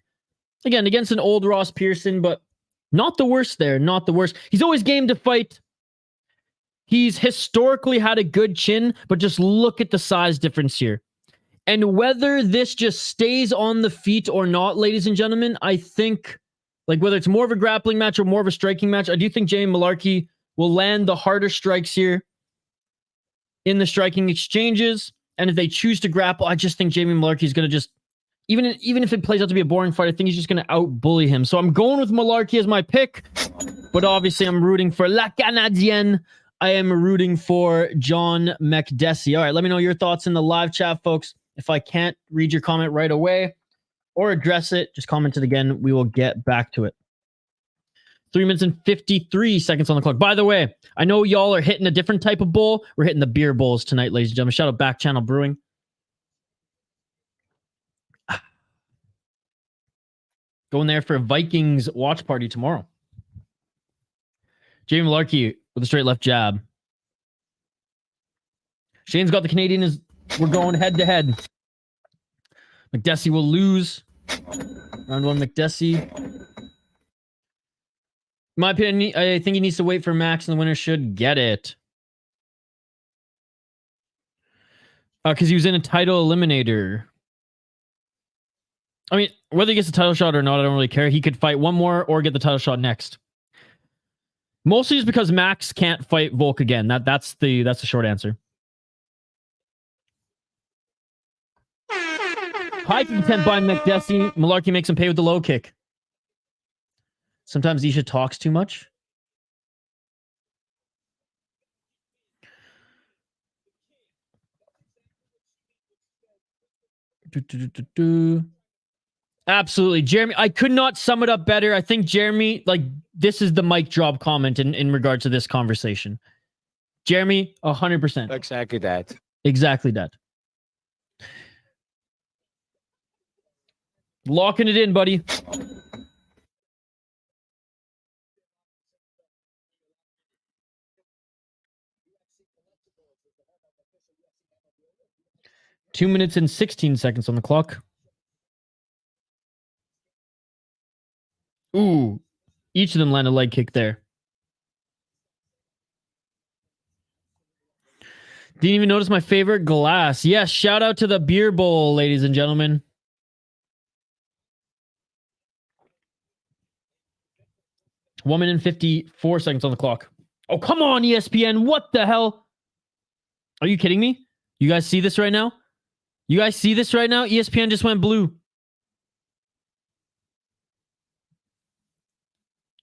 Again, against an old Ross Pearson, but not the worst there. Not the worst. He's always game to fight. He's historically had a good chin, but just look at the size difference here. And whether this just stays on the feet or not, ladies and gentlemen, I think, like, whether it's more of a grappling match or more of a striking match, I do think Jamie Mullarkey will land the harder strikes here in the striking exchanges. And if they choose to grapple, I just think Jamie Mullarkey is going to just, even if it plays out to be a boring fight, I think he's just going to out-bully him. So I'm going with Mullarkey as my pick, but obviously I'm rooting for La Canadienne. I am rooting for John Makdessi. All right, let me know your thoughts in the live chat, folks. If I can't read your comment right away or address it, just comment it again. We will get back to it. 3 minutes and 53 seconds on the clock. By the way, I know y'all are hitting a different type of bowl. We're hitting the beer bowls tonight, ladies and gentlemen. Shout out Back Channel Brewing. Going there for a Vikings watch party tomorrow. Jamie Mullarkey with a straight left jab. Shane's got the Canadian. We're going head to head. Makdessi will lose. Round 1, Makdessi. In my opinion, I think he needs to wait for Max, and the winner should get it. Because he was in a title eliminator. I mean, whether he gets a title shot or not, I don't really care. He could fight one more or get the title shot next. Mostly just because Max can't fight Volk again. That's the short answer. High content by Makdessi. Mullarkey makes him pay with the low kick. Sometimes Isha talks too much. Absolutely. Jeremy, I could not sum it up better. I think Jeremy, like, this is the mic drop comment in regard to this conversation. Jeremy, 100%.
Exactly that.
Exactly that. Locking it in, buddy. Two minutes and 16 seconds on the clock. Ooh. Each of them land a leg kick there. Didn't even notice my favorite glass. Yes, shout out to the beer bowl, ladies and gentlemen. One minute and 54 seconds on the clock. Oh, come on, ESPN. What the hell? Are you kidding me? You guys see this right now? You guys see this right now? ESPN just went blue.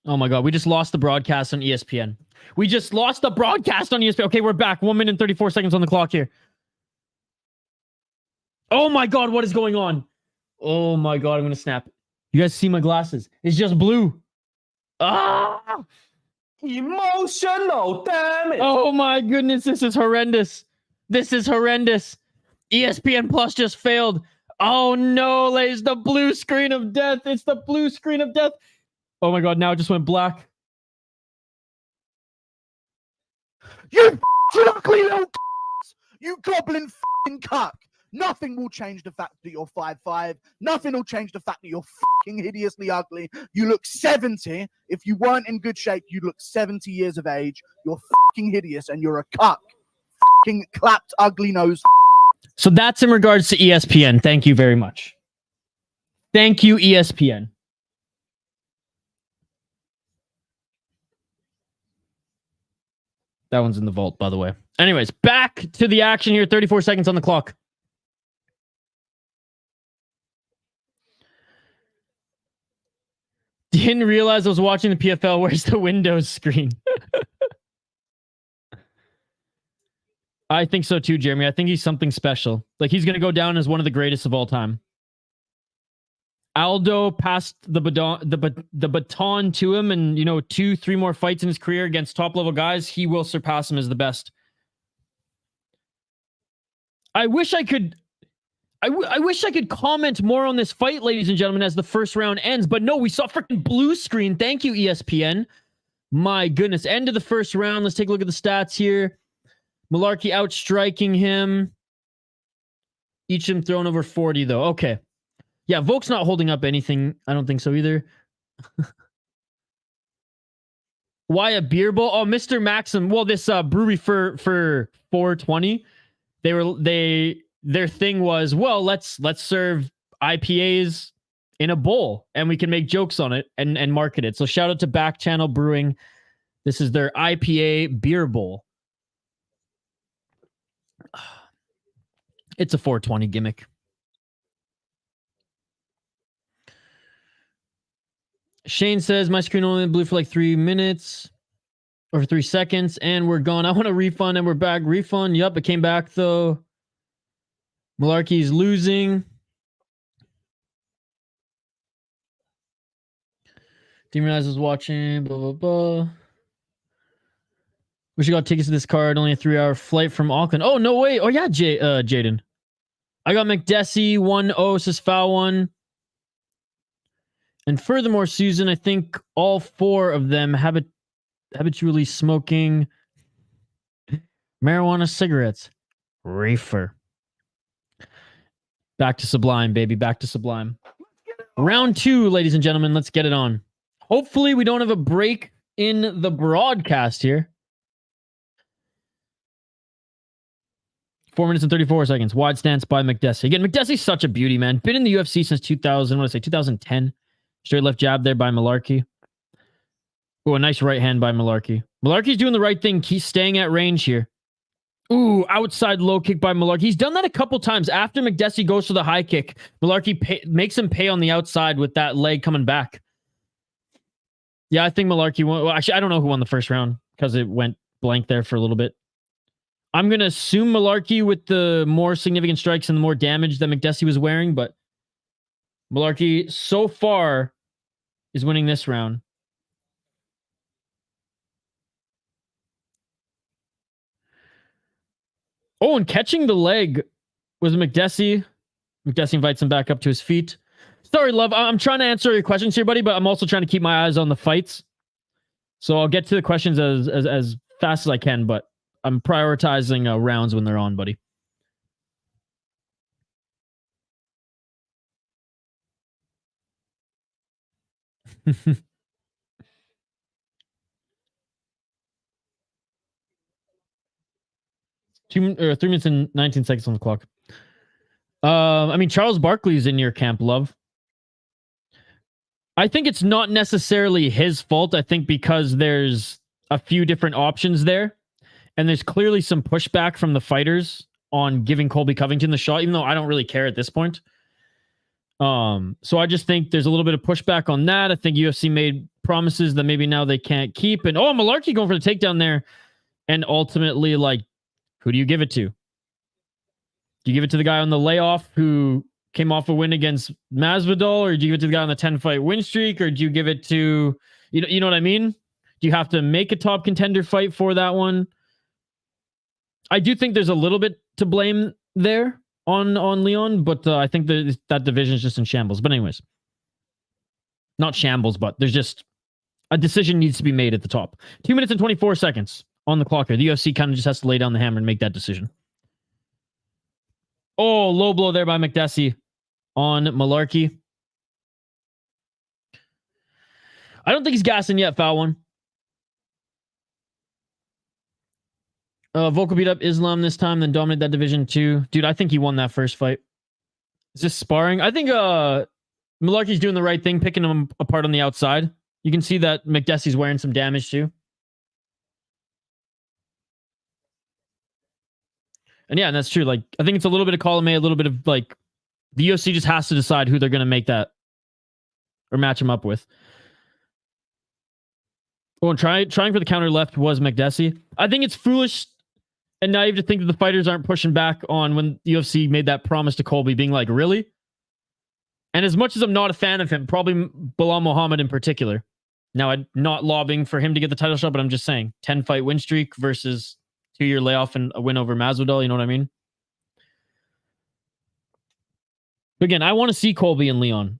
Oh my God, we just lost the broadcast on ESPN. We just lost the broadcast on ESPN. Okay, we're back. 1 minute and 34 seconds on the clock here. Oh my God, what is going on? Oh my God, I'm going to snap. You guys see my glasses? It's just blue. Ah!
Emotional, damn it.
Oh my goodness, this is horrendous. This is horrendous. ESPN Plus just failed. Oh no, ladies, the blue screen of death. It's the blue screen of death. Oh my God, now it just went black.
You ugly little you goblin cuck. Nothing will change the fact that you're 5'5". Nothing will change the fact that you're hideously ugly. You look 70. If you weren't in good shape, you'd look 70 years of age. You're hideous and you're a cuck. Clapped ugly nose.
So that's in regards to ESPN. Thank you very much. Thank you, ESPN. That one's in the vault, by the way. Anyways, back to the action here. 34 seconds on the clock. Didn't realize I was watching the PFL. Where's the Windows screen? I think so too, Jeremy. I think he's something special. Like, he's going to go down as one of the greatest of all time. Aldo passed the baton to him, and 2-3 more fights in his career against top level guys, he will surpass him as the best. I wish I could comment more on this fight, ladies and gentlemen, as the first round ends, but no, we saw freaking blue screen. Thank you, ESPN. My goodness, end of the first round. Let's take a look at the stats here. Mullarkey outstriking him. Each of them thrown over 40, though. Okay. Yeah, Volk's not holding up anything. I don't think so either. Why a beer bowl? Oh, Mr. Maxim. Well, this brewery for 420. Their thing was, well, let's serve IPAs in a bowl, and we can make jokes on it and market it. So shout out to Back Channel Brewing. This is their IPA beer bowl. It's a 420 gimmick. Shane says, my screen only blew for like 3 minutes or 3 seconds, and we're gone. I want a refund, and we're back. Refund. Yup, it came back, though. Mullarkey's losing. Didn't realize I was watching. Blah, blah, blah. Wish I got tickets to this card. Only a 3-hour flight from Auckland. Oh, no way. Oh, yeah, Jaden. I got Makdessi 1-0, says foul one. And furthermore, Susan, I think all 4 of them habitually smoking marijuana cigarettes. Reefer. Back to Sublime, baby. Back to Sublime. Round 2, ladies and gentlemen. Let's get it on. Hopefully, we don't have a break in the broadcast here. 4 minutes and 34 seconds. Wide stance by Makdessi. Again, Makdessi's such a beauty, man. Been in the UFC since 2010. Straight left jab there by Mullarkey. Oh, a nice right hand by Mullarkey. Mullarkey's doing the right thing. He's staying at range here. Ooh, outside low kick by Mullarkey. He's done that a couple times. After Makdessi goes for the high kick, Mullarkey makes him pay on the outside with that leg coming back. Yeah, I think Mullarkey won. Well, actually, I don't know who won the first round because it went blank there for a little bit. I'm going to assume Mullarkey with the more significant strikes and the more damage that Makdessi was wearing, but Mullarkey so far is winning this round. Oh, and catching the leg Was Makdessi. Makdessi invites him back up to his feet. Sorry, love. I'm trying to answer your questions here, buddy, but I'm also trying to keep my eyes on the fights. So I'll get to the questions as fast as I can, but I'm prioritizing rounds when they're on, buddy. Three minutes and 19 seconds on the clock. I mean, Charles Barkley's in your camp, love. I think it's not necessarily his fault. I think because there's a few different options there, and there's clearly some pushback from the fighters on giving Colby Covington the shot, even though I don't really care at this point. So I just think there's a little bit of pushback on that. I think UFC made promises that maybe now they can't keep. And Mullarkey going for the takedown there. And ultimately, like, who do you give it to? Do you give it to the guy on the layoff who came off a win against Masvidal, or do you give it to the guy on the 10-fight win streak, or do you give it to, you know what I mean? Do you have to make a top contender fight for that one? I do think there's a little bit to blame there on Leon, but I think that division is just in shambles. But anyways, not shambles, but there's just a decision needs to be made at the top. 2 minutes and 24 seconds on the clock here. The UFC kind of just has to lay down the hammer and make that decision. Oh, low blow there by Makdessi on Mullarkey. I don't think he's gassing yet, foul one. Volkov beat up Islam this time, then dominated that division too. Dude, I think he won that first fight. Is this sparring? I think Mullarkey's doing the right thing, picking him apart on the outside. You can see that Makdessi's wearing some damage too. And yeah, and that's true. Like, I think it's a little bit of column A, a little bit of like, the UFC just has to decide who they're going to make that or match him up with. Oh, and trying for the counter left was Makdessi. I think it's foolish and naive to think that the fighters aren't pushing back on when the UFC made that promise to Colby, being like, really? And as much as I'm not a fan of him, probably Bilal Muhammad in particular. Now, I'm not lobbying for him to get the title shot, but I'm just saying 10-fight win streak versus 2-year layoff and a win over Masvidal. You know what I mean? But again, I want to see Colby and Leon.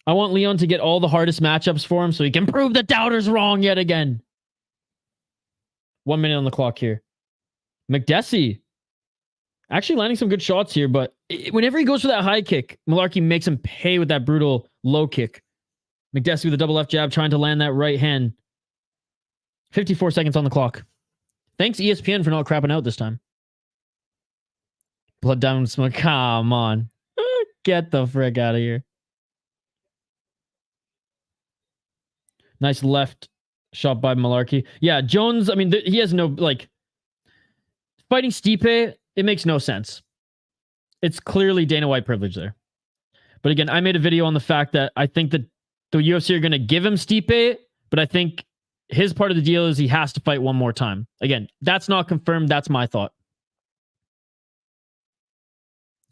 I want Leon to get all the hardest matchups for him so he can prove the doubters wrong yet again. 1 minute on the clock here. Makdessi actually landing some good shots here, but whenever he goes for that high kick, Mullarkey makes him pay with that brutal low kick. Makdessi with a double left jab trying to land that right hand. 54 seconds on the clock. Thanks ESPN for not crapping out this time. Blood Diamond Smoke. Come on. Get the frick out of here. Nice left shot by Mullarkey. Yeah, Jones, I mean, he has no, like, fighting Stipe, it makes no sense. It's clearly Dana White privilege there. But again, I made a video on the fact that I think that the UFC are going to give him Stipe, but I think his part of the deal is he has to fight one more time. Again, that's not confirmed. That's my thought.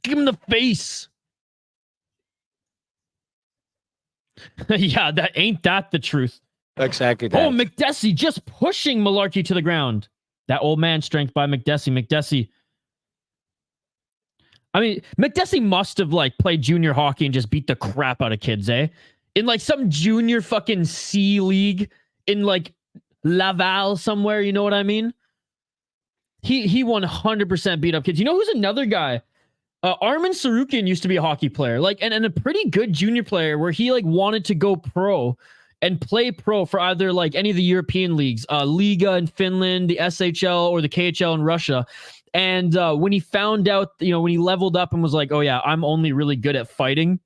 Give him the face. Yeah, that ain't that the truth.
Exactly that.
Oh, Makdessi just pushing Mullarkey to the ground. That old man strength by Makdessi. Makdessi. I mean, Makdessi must have like played junior hockey and just beat the crap out of kids, eh? In like some junior fucking C league in like Laval somewhere, you know what I mean? He 100% beat up kids. You know who's another guy? Arman Sarukian used to be a hockey player, like, and a pretty good junior player where he like wanted to go pro and play pro for either like any of the European leagues, Liga in Finland, the SHL, or the KHL in Russia. And when he found out, you know, when he leveled up and was like, oh yeah, I'm only really good at fighting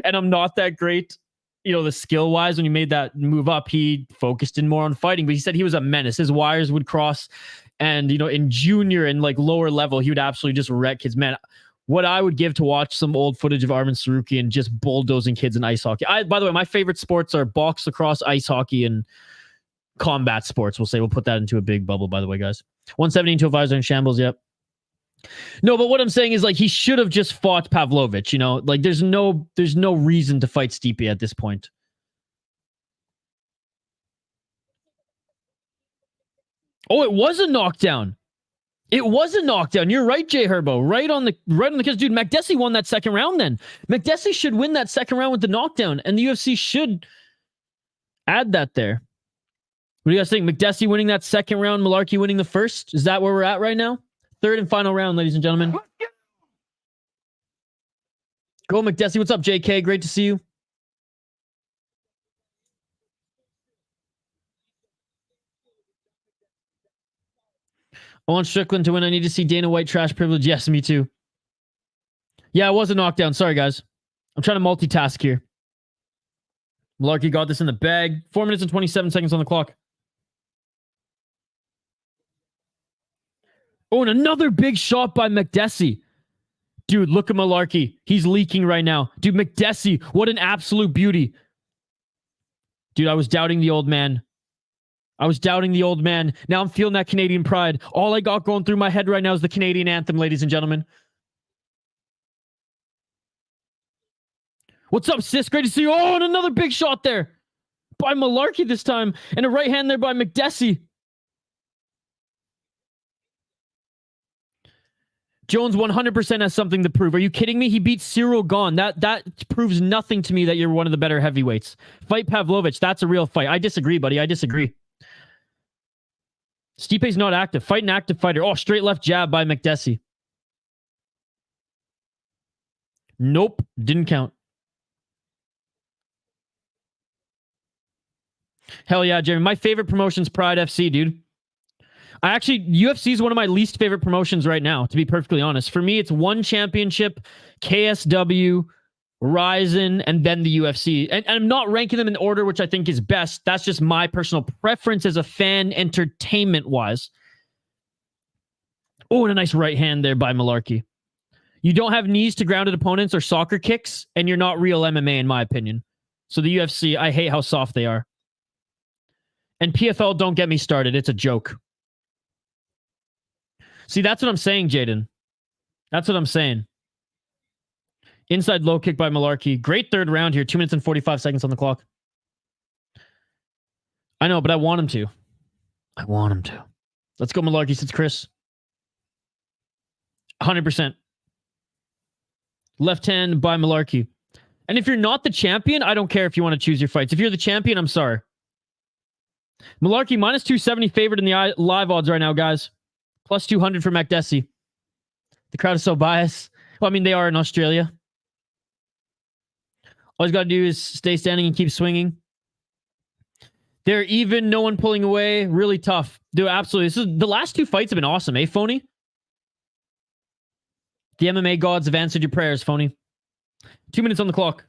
and I'm not that great, you know, the skill wise, when he made that move up, he focused in more on fighting, but he said he was a menace. His wires would cross, and, you know, in junior and like lower level, he would absolutely just wreck kids. Man, what I would give to watch some old footage of Arman Sarukian just bulldozing kids in ice hockey. By the way, my favorite sports are box, lacrosse, ice hockey, and combat sports. We'll put that into a big bubble, by the way, guys. 117 to advisor in shambles. Yep. No, but what I'm saying is like he should have just fought Pavlovich, you know, like there's no reason to fight Stipe at this point. Oh, it was a knockdown. It was a knockdown. You're right, J Herbo. Right on the because dude, Makdessi won that second round then. Makdessi should win that second round with the knockdown, and the UFC should add that there. What do you guys think? Makdessi winning that second round, Mullarkey winning the first? Is that where we're at right now? Third and final round, ladies and gentlemen. Go Makdessi. What's up, JK? Great to see you. I want Strickland to win. I need to see Dana White trash privilege. Yes, me too. Yeah, it was a knockdown. Sorry, guys. I'm trying to multitask here. Mullarkey got this in the bag. 4 minutes and 27 seconds on the clock. Oh, and another big shot by Makdessi. Dude, look at Mullarkey. He's leaking right now. Dude, Makdessi, what an absolute beauty. Dude, I was doubting the old man. Now I'm feeling that Canadian pride. All I got going through my head right now is the Canadian anthem, ladies and gentlemen. What's up, sis? Great to see you. Oh, and another big shot there by Mullarkey this time. And a right hand there by Makdessi. Jones 100% has something to prove. Are you kidding me? He beat Cyril Gahn. That proves nothing to me that you're one of the better heavyweights. Fight Pavlovich. That's a real fight. I disagree, buddy. I disagree. Stipe's not active. Fight an active fighter. Oh, straight left jab by Makdessi. Nope. Didn't count. Hell yeah, Jeremy. My favorite promotion's Pride FC, dude. UFC is one of my least favorite promotions right now, to be perfectly honest. For me, it's one championship, KSW, Ryzen, and then the UFC. And I'm not ranking them in the order which I think is best. That's just my personal preference as a fan, entertainment-wise. Oh, and a nice right hand there by Mullarkey. You don't have knees to grounded opponents or soccer kicks, and you're not real MMA, in my opinion. So the UFC, I hate how soft they are. And PFL, don't get me started. It's a joke. See, that's what I'm saying, Jaden. That's what I'm saying. Inside low kick by Mullarkey. Great third round here. 2 minutes and 45 seconds on the clock. I know, but I want him to. Let's go, Mullarkey, says Chris. 100%. Left hand by Mullarkey. And if you're not the champion, I don't care if you want to choose your fights. If you're the champion, I'm sorry. Mullarkey, minus 270 favored in the live odds right now, guys. Plus 200 for Makdessi. The crowd is so biased. Well, I mean, they are in Australia. All he's got to do is stay standing and keep swinging. They're even, no one pulling away. Really tough. Dude, absolutely. The last two fights have been awesome, eh, Phony? The MMA gods have answered your prayers, Phony. 2 minutes on the clock.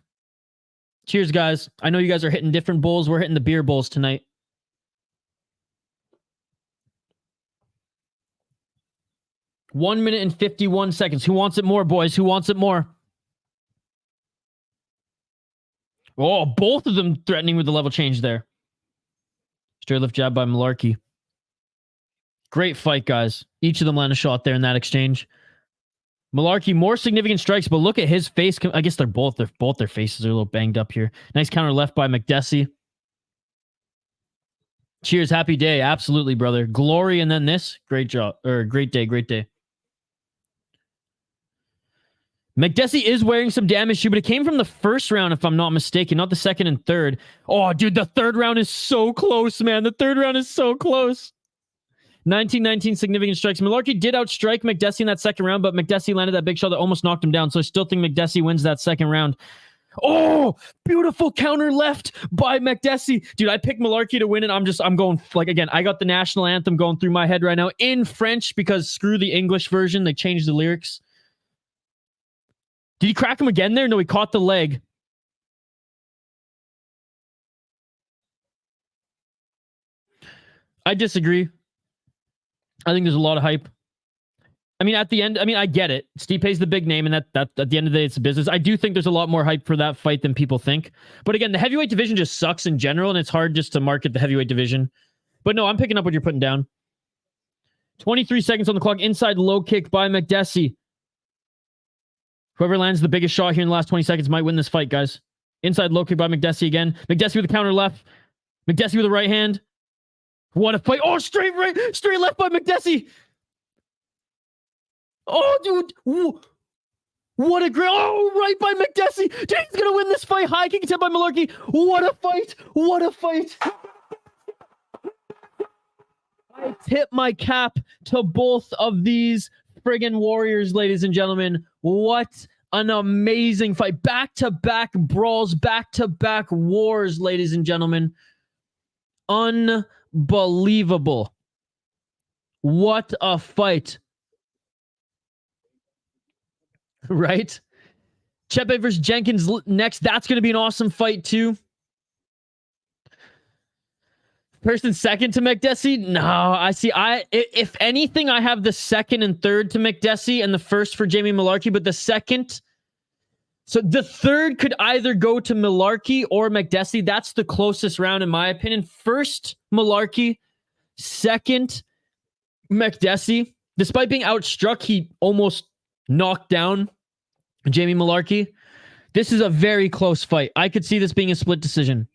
Cheers, guys. I know you guys are hitting different bowls. We're hitting the beer bowls tonight. One minute and 51 seconds. Who wants it more, boys? Who wants it more? Oh, both of them threatening with the level change there. Straight left jab by Mullarkey. Great fight, guys. Each of them land a shot there in that exchange. Mullarkey, more significant strikes, but look at his face. I guess they're both their faces are a little banged up here. Nice counter left by Makdessi. Cheers, happy day. Absolutely, brother. Glory, and then this. Great job. Or great day, great day. Makdessi is wearing some damage too, but it came from the first round, if I'm not mistaken, not the second and third. Oh, dude, the third round is so close, man. The third round is so close. 19-19 significant strikes. Mullarkey did outstrike Makdessi in that second round, but Makdessi landed that big shot that almost knocked him down. So I still think Makdessi wins that second round. Oh, beautiful counter left by Makdessi. Dude, I picked Mullarkey to win, and I'm going, like, again, I got the national anthem going through my head right now in French because screw the English version. They changed the lyrics. Did he crack him again there? No, he caught the leg. I disagree. I think there's a lot of hype. I mean, at the end, I get it. Stipe's the big name, and that at the end of the day, it's a business. I do think there's a lot more hype for that fight than people think. But again, the heavyweight division just sucks in general, and it's hard just to market the heavyweight division. But no, I'm picking up what you're putting down. 23 seconds on the clock. Inside low kick by Makdessi. Whoever lands the biggest shot here in the last 20 seconds might win this fight, guys. Inside low kick by Makdessi again. Makdessi with a counter left. Makdessi with a right hand. What a fight. Oh, straight left by Makdessi. Oh, dude. What a great... Oh, right by Makdessi. Dude, he's going to win this fight. High kick attempt by Mullarkey. What a fight. What a fight. I tip my cap to both of these friggin' warriors, ladies and gentlemen. What an amazing fight. Back-to-back brawls, back-to-back wars, ladies and gentlemen. Unbelievable. What a fight. Right? Chepe versus Jenkins next. That's going to be an awesome fight too. First and second to Makdessi? No, I see. If anything, I have the second and third to Makdessi and the first for Jamie Mullarkey, but the second... So the third could either go to Mullarkey or Makdessi. That's the closest round in my opinion. First, Mullarkey. Second, Makdessi. Despite being outstruck, he almost knocked down Jamie Mullarkey. This is a very close fight. I could see this being a split decision.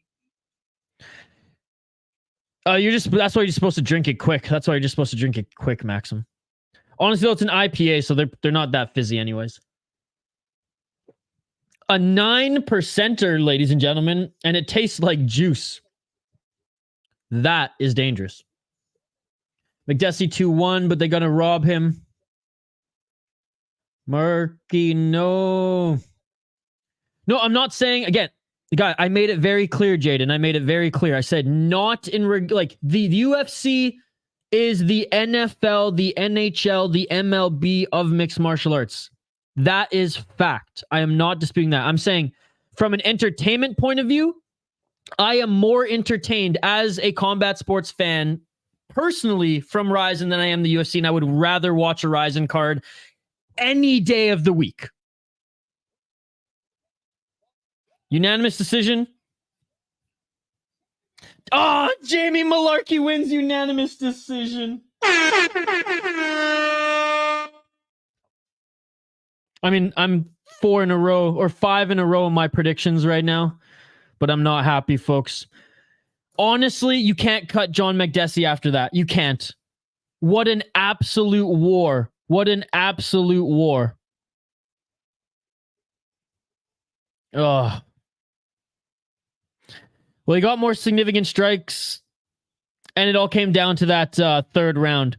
That's why you're supposed to drink it quick. That's why you're just supposed to drink it quick, Maxim. Honestly, though, it's an IPA, so they're not that fizzy anyways. A 9%er, ladies and gentlemen, and it tastes like juice. That is dangerous. Makdessi 2-1, but they're gonna rob him. Murky, no. No, I'm not saying, again, guy, I made it very clear, Jaden. I made it very clear. I said not in, like, the UFC is the NFL, the NHL, the MLB of mixed martial arts. That is fact. I am not disputing that. I'm saying from an entertainment point of view, I am more entertained as a combat sports fan personally from Ryzen than I am the UFC, and I would rather watch a Ryzen card any day of the week. Unanimous decision. Oh, Jamie Mullarkey wins unanimous decision. I mean, I'm 4 in a row or 5 in a row in my predictions right now, but I'm not happy, folks. Honestly, you can't cut John Makdessi after that. You can't. What an absolute war. What an absolute war. Ugh. Well, he got more significant strikes, and it all came down to that third round.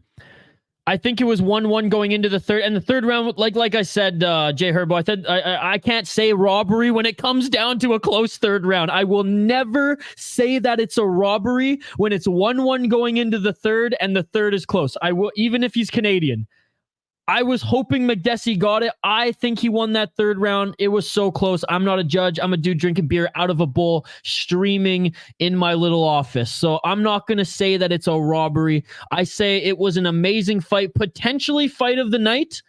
I think it was 1-1 going into the third, and the third round, like I said, Jay Herbo, I can't say robbery when it comes down to a close third round. I will never say that it's a robbery when it's 1-1 going into the third, and the third is close. I will, even if he's Canadian. I was hoping Makdessi got it. I think he won that third round. It was so close. I'm not a judge. I'm a dude drinking beer out of a bowl, streaming in my little office. So I'm not going to say that it's a robbery. I say it was an amazing fight, potentially fight of the night.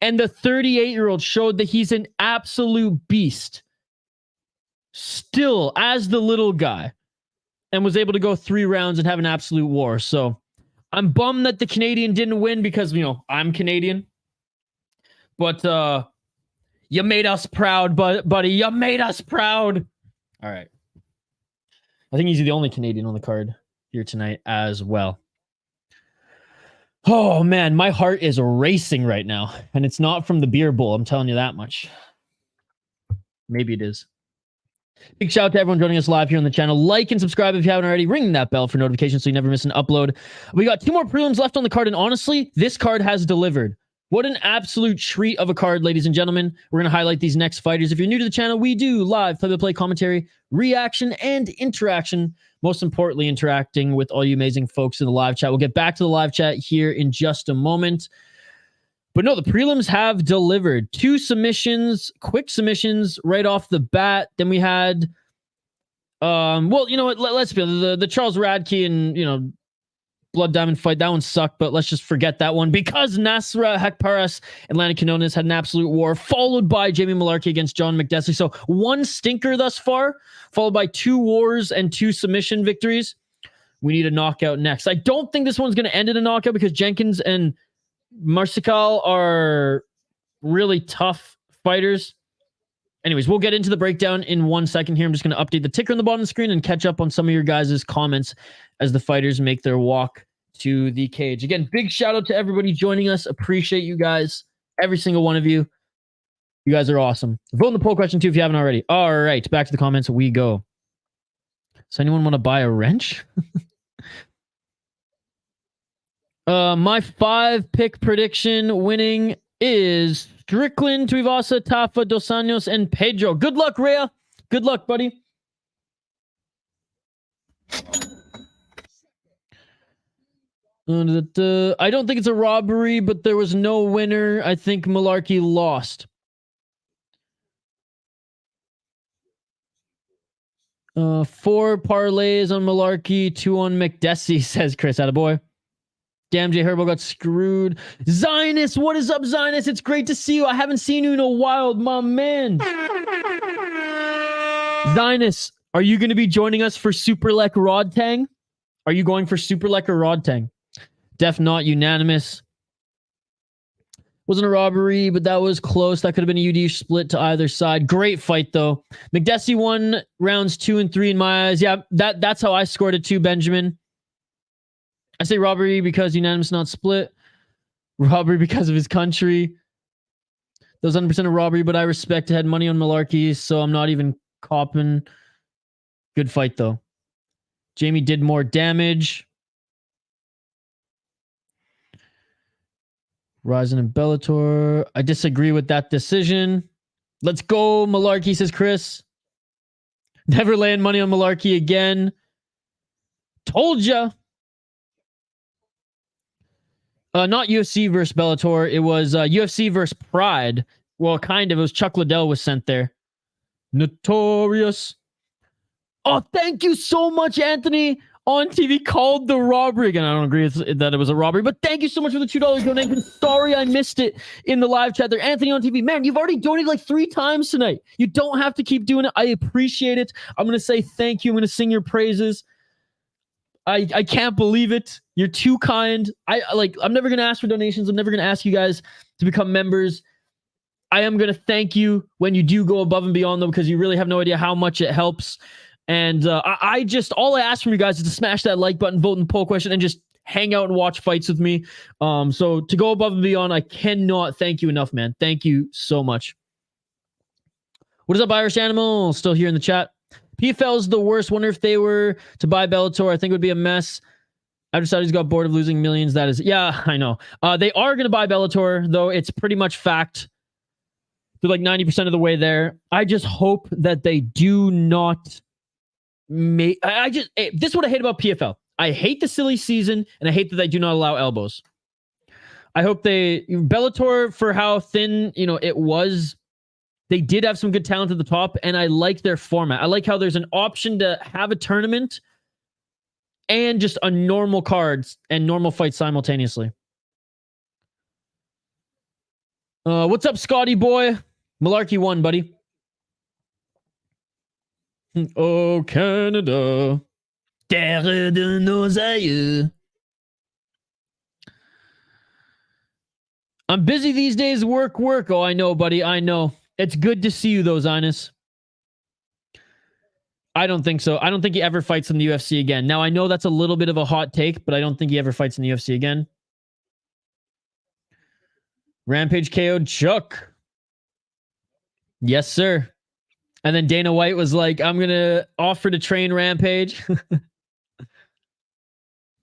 And the 38-year-old showed that he's an absolute beast. Still, as the little guy. And was able to go 3 rounds and have an absolute war. So I'm bummed that the Canadian didn't win because, you know, I'm Canadian. But you made us proud, buddy. You made us proud. All right. I think he's the only Canadian on the card here tonight as well. Oh, man. My heart is racing right now. And it's not from the beer bowl. I'm telling you that much. Maybe it is. Big shout out to everyone joining us live here on the channel. Like and subscribe if you haven't already. Ring that bell for notifications so you never miss an upload. We got 2 more prelims left on the card, and honestly, this card has delivered. What an absolute treat of a card, ladies and gentlemen. We're going to highlight these next fighters. If you're new to the channel, we do live play-by-play commentary, reaction, and interaction. Most importantly, interacting with all you amazing folks in the live chat. We'll get back to the live chat here in just a moment. But no, the prelims have delivered. 2 submissions, quick submissions right off the bat. Then we had, well, you know what? Let's be the Charles Radke and, you know, Blood Diamond fight. That one sucked, but let's just forget that one because Nasra Haqparas and Lana Quinones had an absolute war, followed by Jamie Mullarkey against John Makdessi. So 1 stinker thus far, followed by 2 wars and 2 submission victories. We need a knockout next. I don't think this one's going to end in a knockout because Jenkins and Mariscal are really tough fighters. Anyways, we'll get into the breakdown in 1 second here. I'm just going to update the ticker on the bottom of the screen and catch up on some of your guys' comments as the fighters make their walk to the cage. Again, big shout out to everybody joining us. Appreciate you guys. Every single one of you. You guys are awesome. Vote in the poll question too if you haven't already. All right, back to the comments we go. Does anyone want to buy a wrench? My 5-pick prediction winning is Strickland, Tuivasa, Tafa, Dos Anjos, and Pedro. Good luck, Rhea. Good luck, buddy. I don't think it's a robbery, but there was no winner. I think Mullarkey lost. 4 parlays on Mullarkey, 2 on Makdessi, says Chris. Attaboy. Damn, J Herbo got screwed. Zionist, what is up, Zionist? It's great to see you. I haven't seen you in a while, my man. Zionist, are you going to be joining us for Superlek Rod Tang? Are you going for Superlek or Rod Tang? Def not unanimous. Wasn't a robbery, but that was close. That could have been a UD split to either side. Great fight, though. Makdessi won rounds 2 and 3 in my eyes. Yeah, that's how I scored it too, Benjamin. I say robbery because unanimous, not split. Robbery because of his country. That was 100% a robbery, but I respect had money on Mullarkey, so I'm not even copping. Good fight, though. Jamie did more damage. Ryzen and Bellator. I disagree with that decision. Let's go, Mullarkey, says Chris. Never laying money on Mullarkey again. Told ya. Not UFC versus Bellator. It was UFC versus Pride. Well, kind of. It was Chuck Liddell was sent there. Notorious. Oh, thank you so much, Anthony. On TV called the robbery. Again, I don't agree that it was a robbery, but thank you so much for the $2 donation. Sorry I missed it in the live chat there. Anthony on TV. Man, you've already donated like 3 times tonight. You don't have to keep doing it. I appreciate it. I'm going to say thank you. I'm going to sing your praises. I can't believe it. You're too kind. I'm never going to ask for donations. I'm never going to ask you guys to become members. I am going to thank you when you do go above and beyond, though, because you really have no idea how much it helps. And all I ask from you guys is to smash that like button, vote in the poll question, and just hang out and watch fights with me. So to go above and beyond, I cannot thank you enough, man. Thank you so much. What is up, Irish Animal? Still here in the chat. PFL's the worst. Wonder if they were to buy Bellator. I think it would be a mess. After Saudis got bored of losing millions. That is, yeah, I know. They are going to buy Bellator, though. It's pretty much fact. They're like 90% of the way there. I just hope that they do not make. This is what I hate about PFL. I hate the silly season, and I hate that they do not allow elbows. I hope Bellator, for how thin it was, they did have some good talent at the top, and I like their format. I like how there's an option to have a tournament and just a normal cards and normal fights simultaneously. What's up, Scotty boy? Mullarkey won, buddy. Oh, Canada. Terre de nos aïeux. I'm busy these days. Work. Oh, I know, buddy. I know. It's good to see you, though, Zinus. I don't think so. I don't think he ever fights in the UFC again. Now, I know that's a little bit of a hot take, but I don't think he ever fights in the UFC again. Rampage KO'd Chuck. Yes, sir. And then Dana White was like, I'm going to offer to train Rampage.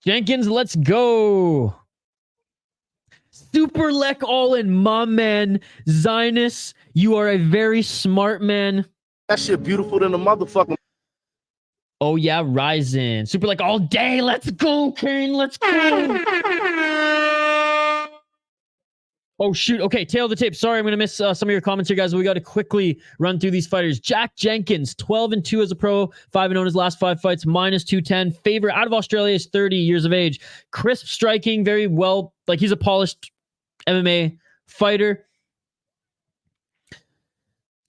Jenkins, let's go. Super Lek all in, my man. Zinus, you are a very smart man.
That shit beautiful than a motherfucking.
Oh, yeah, Ryzen. Super Lek all day. Let's go, Kane. Let's go. Oh, shoot. Okay, tail of the tape. Sorry, I'm going to miss some of your comments here, guys. We got to quickly run through these fighters. Jack Jenkins, 12-2 as a pro, 5-0 in his last 5 fights, -210. Favorite out of Australia is 30 years of age. Crisp striking, very well. Like, he's a polished MMA fighter.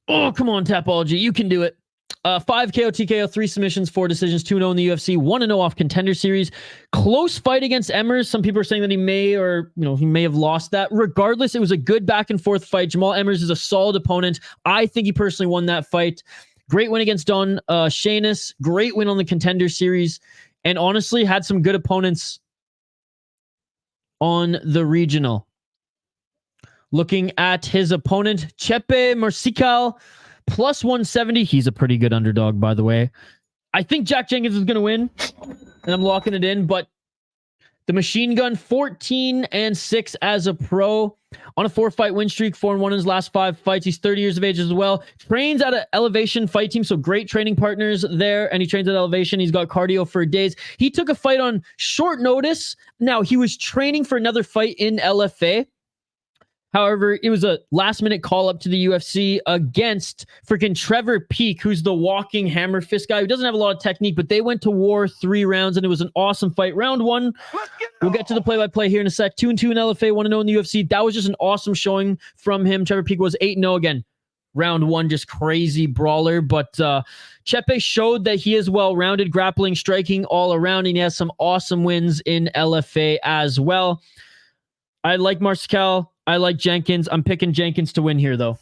Oh, come on, Tapology. You can do it. 5 KO, TKO, 3 submissions, 4 decisions, 2-0 in the UFC, 1-0 off Contender Series. Close fight against Emmers. Some people are saying that he may have lost that. Regardless, it was a good back and forth fight. Jamal Emmers is a solid opponent. I think he personally won that fight. Great win against Don Shanis. Great win on the Contender Series. And honestly, had some good opponents on the regional. Looking at his opponent, Chepe Mariscal, plus 170. He's a pretty good underdog, by the way. I think Jack Jenkins is going to win, and I'm locking it in, but the machine gun, 14-6 as a pro on a 4-fight win streak, 4-1 in his last 5 fights. He's 30 years of age as well. Trains at an Elevation fight team, so great training partners there, and he trains at Elevation. He's got cardio for days. He took a fight on short notice. Now, he was training for another fight in LFA. However, it was a last-minute call-up to the UFC against freaking Trevor Peek, who's the walking hammer fist guy who doesn't have a lot of technique, but they went to war 3 rounds, and it was an awesome fight. Round 1, we'll get to the play-by-play here in a sec. 2-2 in LFA, 1-0 in the UFC. That was just an awesome showing from him. Trevor Peek was 8-0 again. Round 1, just crazy brawler, but Chepe showed that he is well-rounded, grappling, striking all around, and he has some awesome wins in LFA as well. I like Mariscal. I like Jenkins. I'm picking Jenkins to win here, though.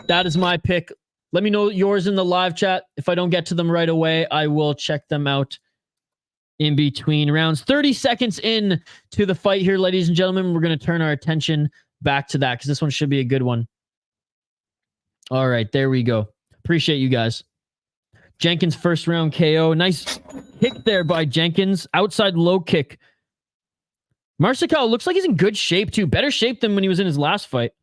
That is my pick. Let me know yours in the live chat. If I don't get to them right away, I will check them out in between rounds. 30 seconds in to the fight here, ladies and gentlemen. We're going to turn our attention back to that because this one should be a good one. All right, there we go. Appreciate you guys. Jenkins first round KO. Nice kick there by Jenkins. Outside low kick. Mariscal looks like he's in good shape, too. Better shape than when he was in his last fight.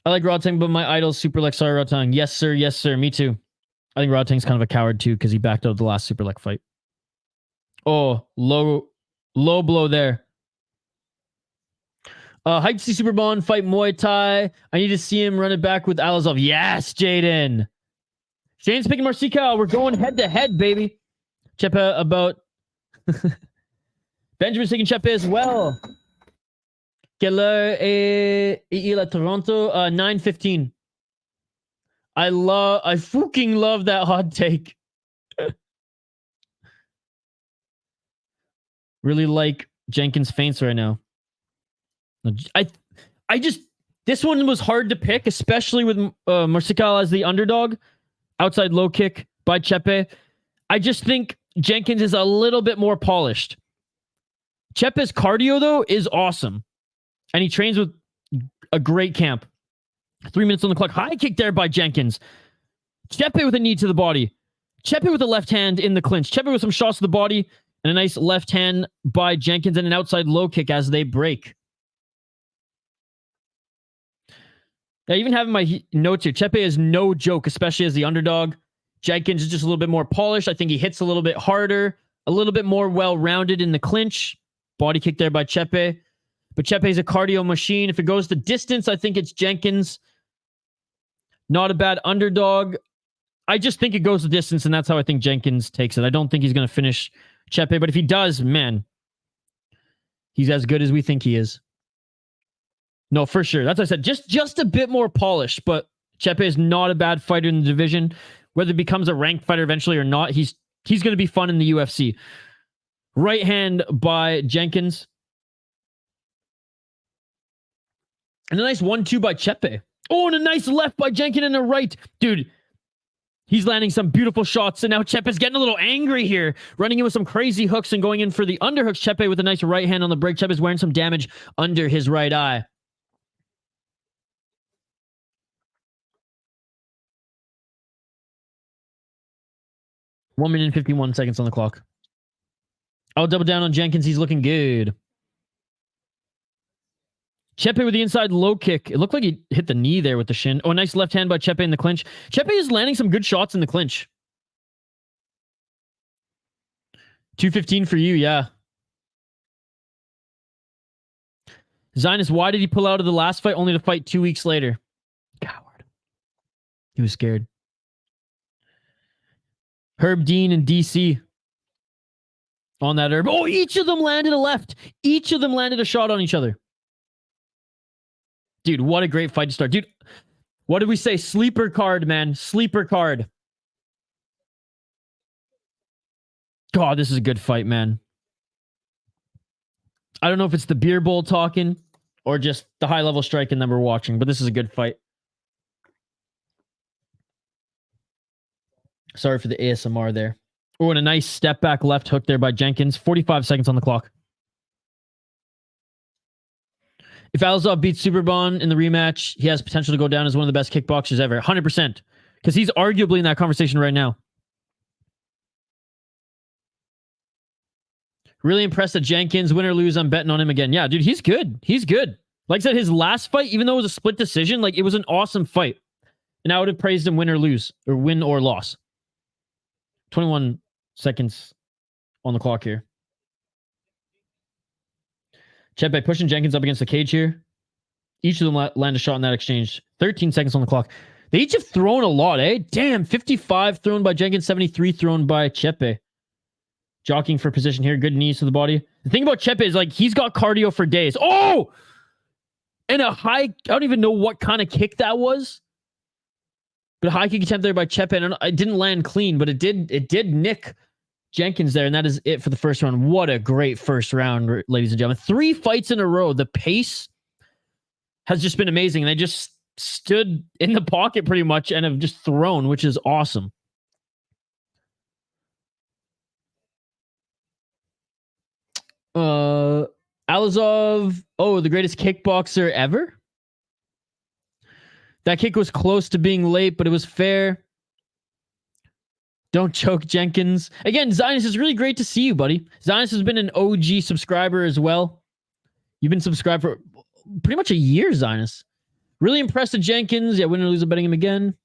I like Rodtang, but my idol's Super Lex. Sorry, Rodtang. Yes, sir. Yes, sir. Me too. I think Rodtang's kind of a coward, too, because he backed out the last Super Lex fight. Oh, low blow there. Hype to see Super Bond fight Muay Thai. I need to see him run it back with Alazov. Yes, Jaden. Shane's picking Mariscal. We're going head-to-head, baby. Chepe about... Benjamin's taking Chepe as well. Quelle heure est-il à Toronto? 9:15. I fucking love that hot take. Really like Jenkins' feints right now. I just... This one was hard to pick, especially with Mariscal as the underdog. Outside low kick by Chepe. I just think Jenkins is a little bit more polished. Chepe's cardio, though, is awesome. And he trains with a great camp. 3 minutes on the clock. High kick there by Jenkins. Chepe with a knee to the body. Chepe with a left hand in the clinch. Chepe with some shots to the body. And a nice left hand by Jenkins and an outside low kick as they break. I even have in my notes here, Chepe is no joke, especially as the underdog. Jenkins is just a little bit more polished. I think he hits a little bit harder, a little bit more well-rounded in the clinch. Body kick there by Chepe. But Chepe is a cardio machine. If it goes the distance, I think it's Jenkins. Not a bad underdog. I just think it goes the distance, and that's how I think Jenkins takes it. I don't think he's going to finish Chepe, but if he does, man, he's as good as we think he is. No, for sure. That's what I said. Just a bit more polished, but Chepe is not a bad fighter in the division. Whether he becomes a ranked fighter eventually or not, he's going to be fun in the UFC. Right hand by Jenkins. And a nice 1-2 by Chepe. Oh, and a nice left by Jenkins and a right. Dude, he's landing some beautiful shots, and now Chepe's getting a little angry here. Running in with some crazy hooks and going in for the underhooks. Chepe with a nice right hand on the break. Chepe's wearing some damage under his right eye. One minute and 51 seconds on the clock. I'll double down on Jenkins. He's looking good. Chepe with the inside low kick. It looked like he hit the knee there with the shin. Oh, nice left hand by Chepe in the clinch. Chepe is landing some good shots in the clinch. 2:15 for you, yeah. Zionist, why did he pull out of the last fight only to fight 2 weeks later? Coward. He was scared. Herb Dean and DC on that herb. Oh, each of them landed a left. Each of them landed a shot on each other. Dude, what a great fight to start. Dude, what did we say? Sleeper card, man. Sleeper card. God, this is a good fight, man. I don't know if it's the beer bowl talking or just the high-level striking that we're watching, but this is a good fight. Sorry for the ASMR there. Oh, and a nice step back left hook there by Jenkins. 45 seconds on the clock. If Alzov beats Superbon in the rematch, he has potential to go down as one of the best kickboxers ever. 100%. Because he's arguably in that conversation right now. Really impressed at Jenkins. Win or lose, I'm betting on him again. Yeah, dude, he's good. He's good. Like I said, his last fight, even though it was a split decision, like it was an awesome fight. And I would have praised him win or lose, or win or loss. 21 seconds on the clock here. Chepe pushing Jenkins up against the cage here. Each of them land a shot in that exchange. 13 seconds on the clock. They each have thrown a lot, eh? Damn, 55 thrown by Jenkins, 73 thrown by Chepe. Jockeying for position here. Good knees to the body. The thing about Chepe is like he's got cardio for days. Oh! And a high, I don't even know what kind of kick that was. But a high kick attempt there by Chepe. And it didn't land clean, but it did nick Jenkins there. And that is it for the first round. What a great first round, ladies and gentlemen. 3 fights in a row. The pace has just been amazing. They just stood in the pocket pretty much and have just thrown, which is awesome. Alazov, the greatest kickboxer ever. That kick was close to being late, but it was fair. Don't choke, Jenkins. Again, Zionist, it's really great to see you, buddy. Zionist has been an OG subscriber as well. You've been subscribed for pretty much a year, Zionist. Really impressed with Jenkins. Yeah, win or lose, I'm betting him again.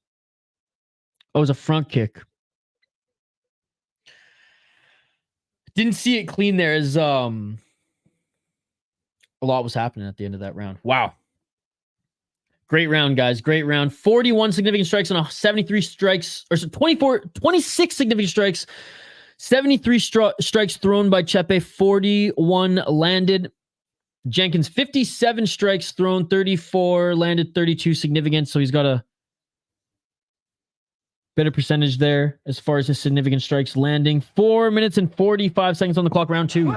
Oh, it was a front kick. Didn't see it clean there as a lot was happening at the end of that round. Wow. Great round, guys. Great round. 41 significant strikes on 73 strikes, or 26 significant strikes. 73 strikes thrown by Chepe, 41 landed. Jenkins, 57 strikes thrown, 34 landed, 32 significant. So he's got a better percentage there as far as his significant strikes landing. 4 minutes and 45 seconds on the clock, round 2.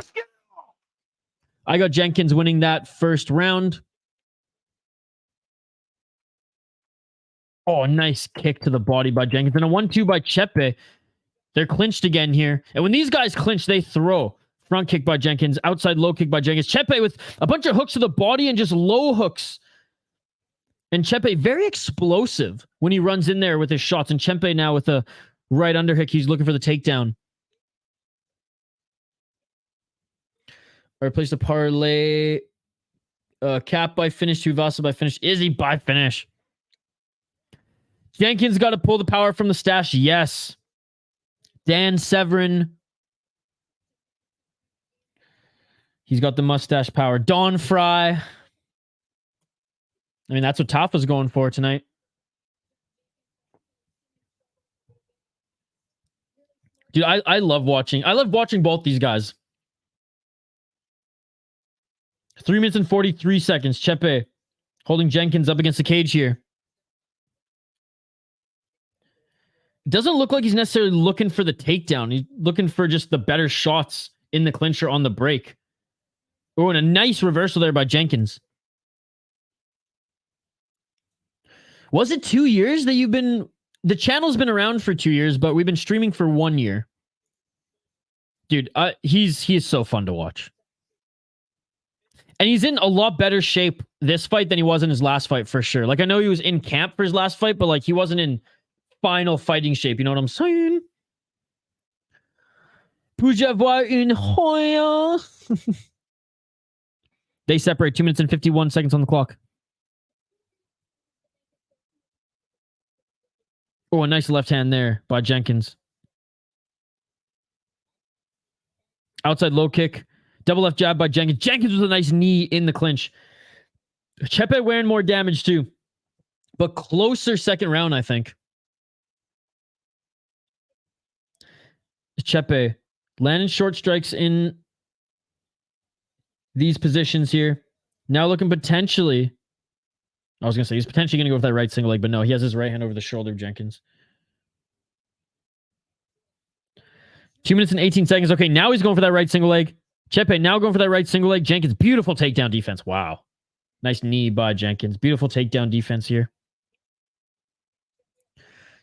I got Jenkins winning that first round. Oh, nice kick to the body by Jenkins. And a 1-2 by Chepe. They're clinched again here. And when these guys clinch, they throw. Front kick by Jenkins. Outside low kick by Jenkins. Chepe with a bunch of hooks to the body and just low hooks. And Chepe very explosive when he runs in there with his shots. And Chepe now with a right underhook. He's looking for the takedown. I replaced the parlay. Kape by finish. Tuivasa by finish. Izzy by finish. Jenkins got to pull the power from the stash. Yes. Dan Severin. He's got the mustache power. Don Fry. I mean, that's what Tafa's going for tonight. Dude, I love watching. I love watching both these guys. 3 minutes and 43 seconds. Chepe holding Jenkins up against the cage here. Doesn't look like he's necessarily looking for the takedown. He's looking for just the better shots in the clincher on the break. Oh, and a nice reversal there by Jenkins. Was it 2 years that you've been... The channel's been around for 2 years, but we've been streaming for 1 year. Dude, he is so fun to watch. And he's in a lot better shape this fight than he was in his last fight, for sure. Like, I know he was in camp for his last fight, but like he wasn't in final fighting shape. You know what I'm saying? Puis-je avoir une Hoya? They separate 2 minutes and 51 seconds on the clock. Oh, a nice left hand there by Jenkins. Outside low kick. Double left jab by Jenkins. Jenkins with a nice knee in the clinch. Chepe wearing more damage too. But closer second round, I think. Chepe landing short strikes in these positions here. Now looking potentially... I was going to say, he's potentially going to go with that right single leg, but no, he has his right hand over the shoulder of Jenkins. 2 minutes and 18 seconds. Okay, now he's going for that right single leg. Chepe now going for that right single leg. Jenkins, beautiful takedown defense. Wow. Nice knee by Jenkins. Beautiful takedown defense here.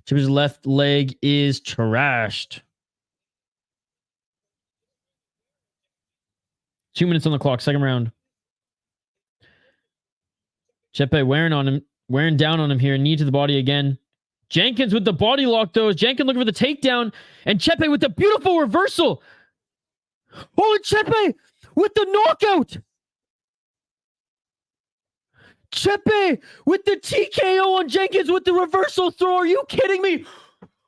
Chepe's left leg is trashed. 2 minutes on the clock, second round. Chepe wearing down on him here. Knee to the body again. Jenkins with the body lock, though. Jenkins looking for the takedown. And Chepe with the beautiful reversal. Oh, and Chepe with the knockout. Chepe with the TKO on Jenkins with the reversal throw. Are you kidding me?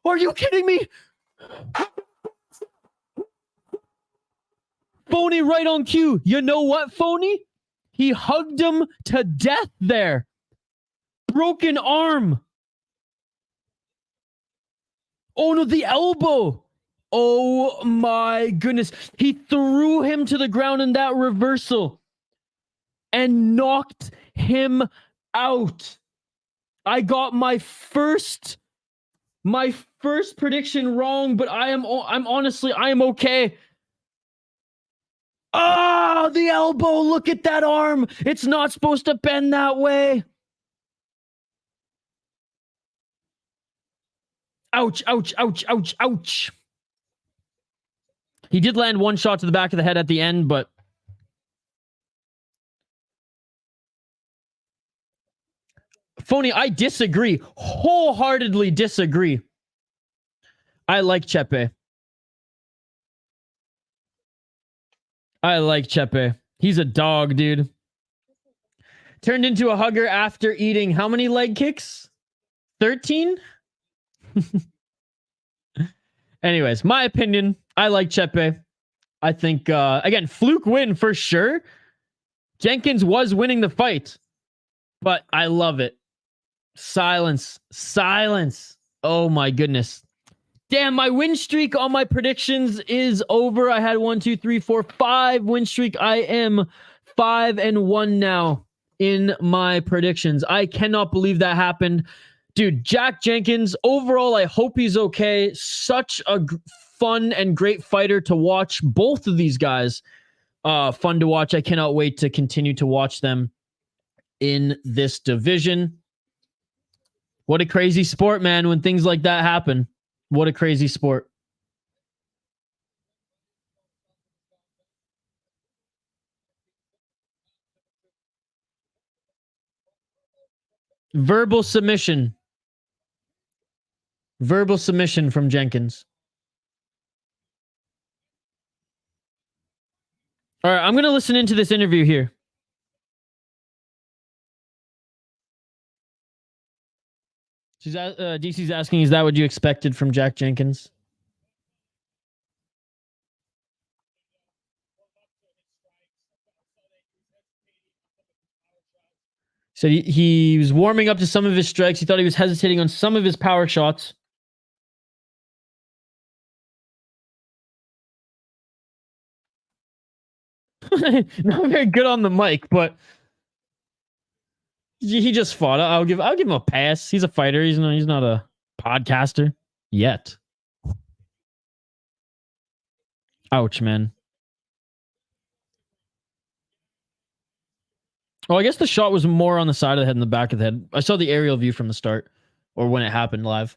Are you kidding me? Phony right on cue. You know what, Phony? He hugged him to death there. Broken arm. Oh no, the elbow. Oh my goodness. He threw him to the ground in that reversal and knocked him out. I got my first prediction wrong, but I'm honestly okay. Oh, the elbow. Look at that arm. It's not supposed to bend that way. Ouch, ouch, ouch, ouch, ouch. He did land one shot to the back of the head at the end, but Phony, I disagree. Wholeheartedly disagree. I like Chepe. I like Chepe. He's a dog, dude. Turned into a hugger after eating how many leg kicks? 13? Anyways, my opinion, I like Chepe. I think, again, fluke win for sure. Jenkins was winning the fight, but I love it. Silence. Silence. Oh my goodness. Damn, my win streak on my predictions is over. I had 1, 2, 3, 4, 5 win streak. I am 5-1 now in my predictions. I cannot believe that happened. Dude, Jack Jenkins, overall, I hope he's okay. Such a fun and great fighter to watch. Both of these guys, fun to watch. I cannot wait to continue to watch them in this division. What a crazy sport, man, when things like that happen. What a crazy sport. Verbal submission. Verbal submission from Jenkins. All right, I'm going to listen into this interview here. DC's asking, is that what you expected from Jack Jenkins? So he was warming up to some of his strikes. He thought he was hesitating on some of his power shots. Not very good on the mic, but he just fought. I'll give him a pass. He's a fighter. He's not a podcaster yet. Ouch, man. Oh, I guess the shot was more on the side of the head than the back of the head. I saw the aerial view from the start, or when it happened live.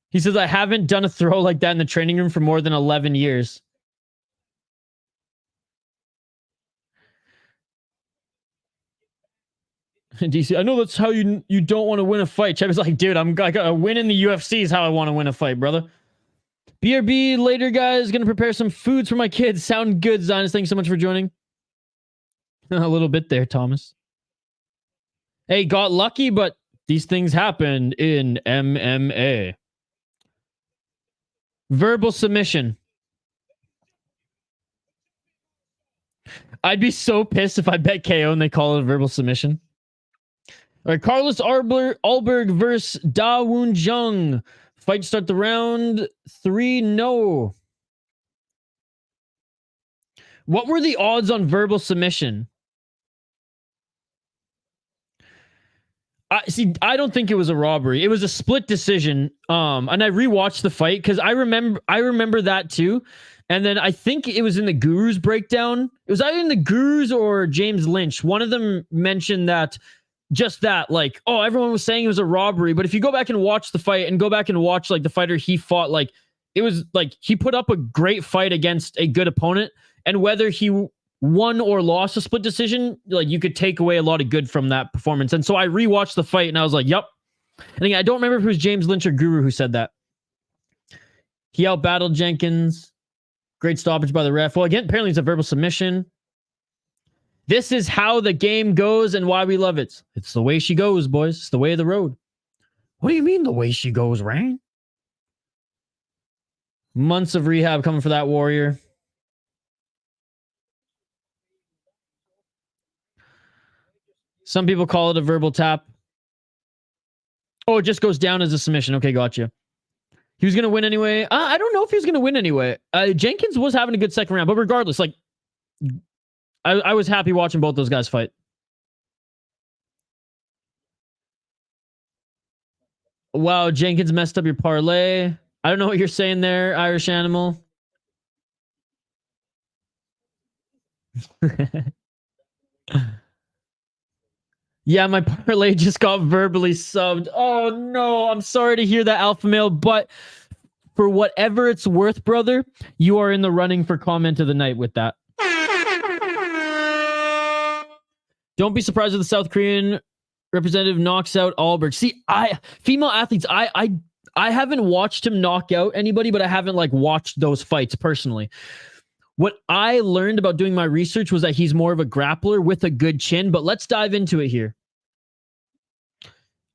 He says, I haven't done a throw like that in the training room for more than 11 years. DC, I know that's how you don't want to win a fight. Chepe's like, dude, I got a win in the UFC is how I want to win a fight, brother. BRB later, guys. Gonna prepare some foods for my kids. Sound good, Zionist. Thanks so much for joining. A little bit there, Thomas. Hey, got lucky, but these things happen in MMA. Verbal submission. I'd be so pissed if I bet KO and they call it a verbal submission. All right, Carlos Ulberg versus Da Woon Jung. Fight start the round 3. No. What were the odds on verbal submission? I don't think it was a robbery. It was a split decision. And I rewatched the fight because I remember that too. And then I think it was in the Guru's breakdown. It was either in the Guru's or James Lynch. One of them mentioned that like, oh, everyone was saying it was a robbery. But if you go back and watch the fight and go back and watch like the fighter he fought, like it was like he put up a great fight against a good opponent, and whether he won or lost a split decision, like you could take away a lot of good from that performance. And so I rewatched the fight and I was like, yep. And again, I don't remember if it was James Lynch or Guru who said that. He outbattled Jenkins. Great stoppage by the ref. Well, again, apparently it's a verbal submission. This is how the game goes and why we love it. It's the way she goes, boys. It's the way of the road. What do you mean the way she goes, Ryan? Months of rehab coming for that warrior. Some people call it a verbal tap. Oh, it just goes down as a submission. Okay, gotcha. He was going to win anyway. I don't know if he was going to win anyway. Jenkins was having a good second round, but regardless, like, I was happy watching both those guys fight. Wow, Jenkins messed up your parlay. I don't know what you're saying there, Irish Animal. Yeah, my parlay just got verbally subbed. Oh no, I'm sorry to hear that, Alpha Male, but for whatever it's worth, brother, you are in the running for comment of the night with that. Don't be surprised if the South Korean representative knocks out Ulberg. See, female athletes, I haven't watched him knock out anybody, but I haven't like watched those fights personally. What I learned about doing my research was that he's more of a grappler with a good chin, but let's dive into it here.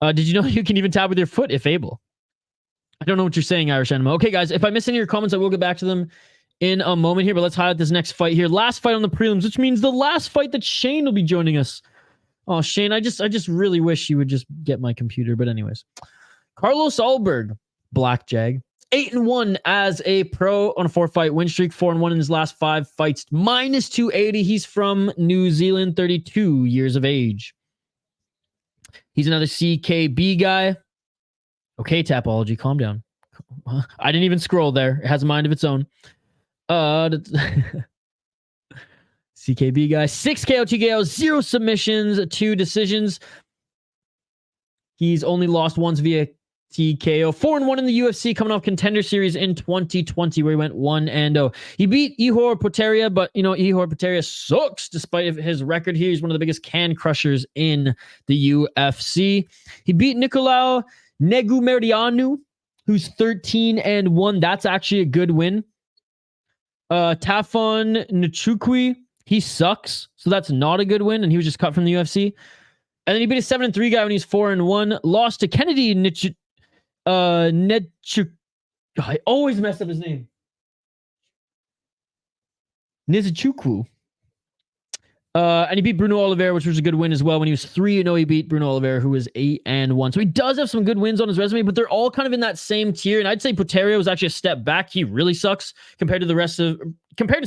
Did you know you can even tap with your foot if able? I don't know what you're saying, Irish Animal. Okay, guys, if I miss any of your comments, I will get back to them in a moment here, but let's highlight this next fight here. Last fight on the prelims, which means the last fight that Shane will be joining us. Oh, Shane, I just really wish you would just get my computer, but anyways. Carlos Ulberg, Black Jag. 8-1 as a pro on a 4-fight win streak. 4-1 in his last 5 fights. Minus 280. He's from New Zealand, 32 years of age. He's another CKB guy. Okay, Tapology, calm down. I didn't even scroll there. It has a mind of its own. CKB guy. 6 KO, 2 KO, 0 submissions, 2 decisions. He's only lost once via TKO. 4-1 in the UFC, coming off Contender Series in 2020, where he went 1-0. He beat Ihor Potieria, but you know, Ihor Potieria sucks despite his record here. He's one of the biggest can crushers in the UFC. He beat Nicolau Negumerianu, who's 13-1. That's actually a good win. Tafon Nchukwi, he sucks, so that's not a good win, and he was just cut from the UFC. And then he beat a 7-3 guy when he's 4-1. Lost to Kennedy I always mess up his name. Nizichukwu. And he beat Bruno Oliveira, which was a good win as well. When he was 3-0, he beat Bruno Oliveira, who was 8-1. So he does have some good wins on his resume, but they're all kind of in that same tier. And I'd say Potieria was actually a step back. He really sucks compared to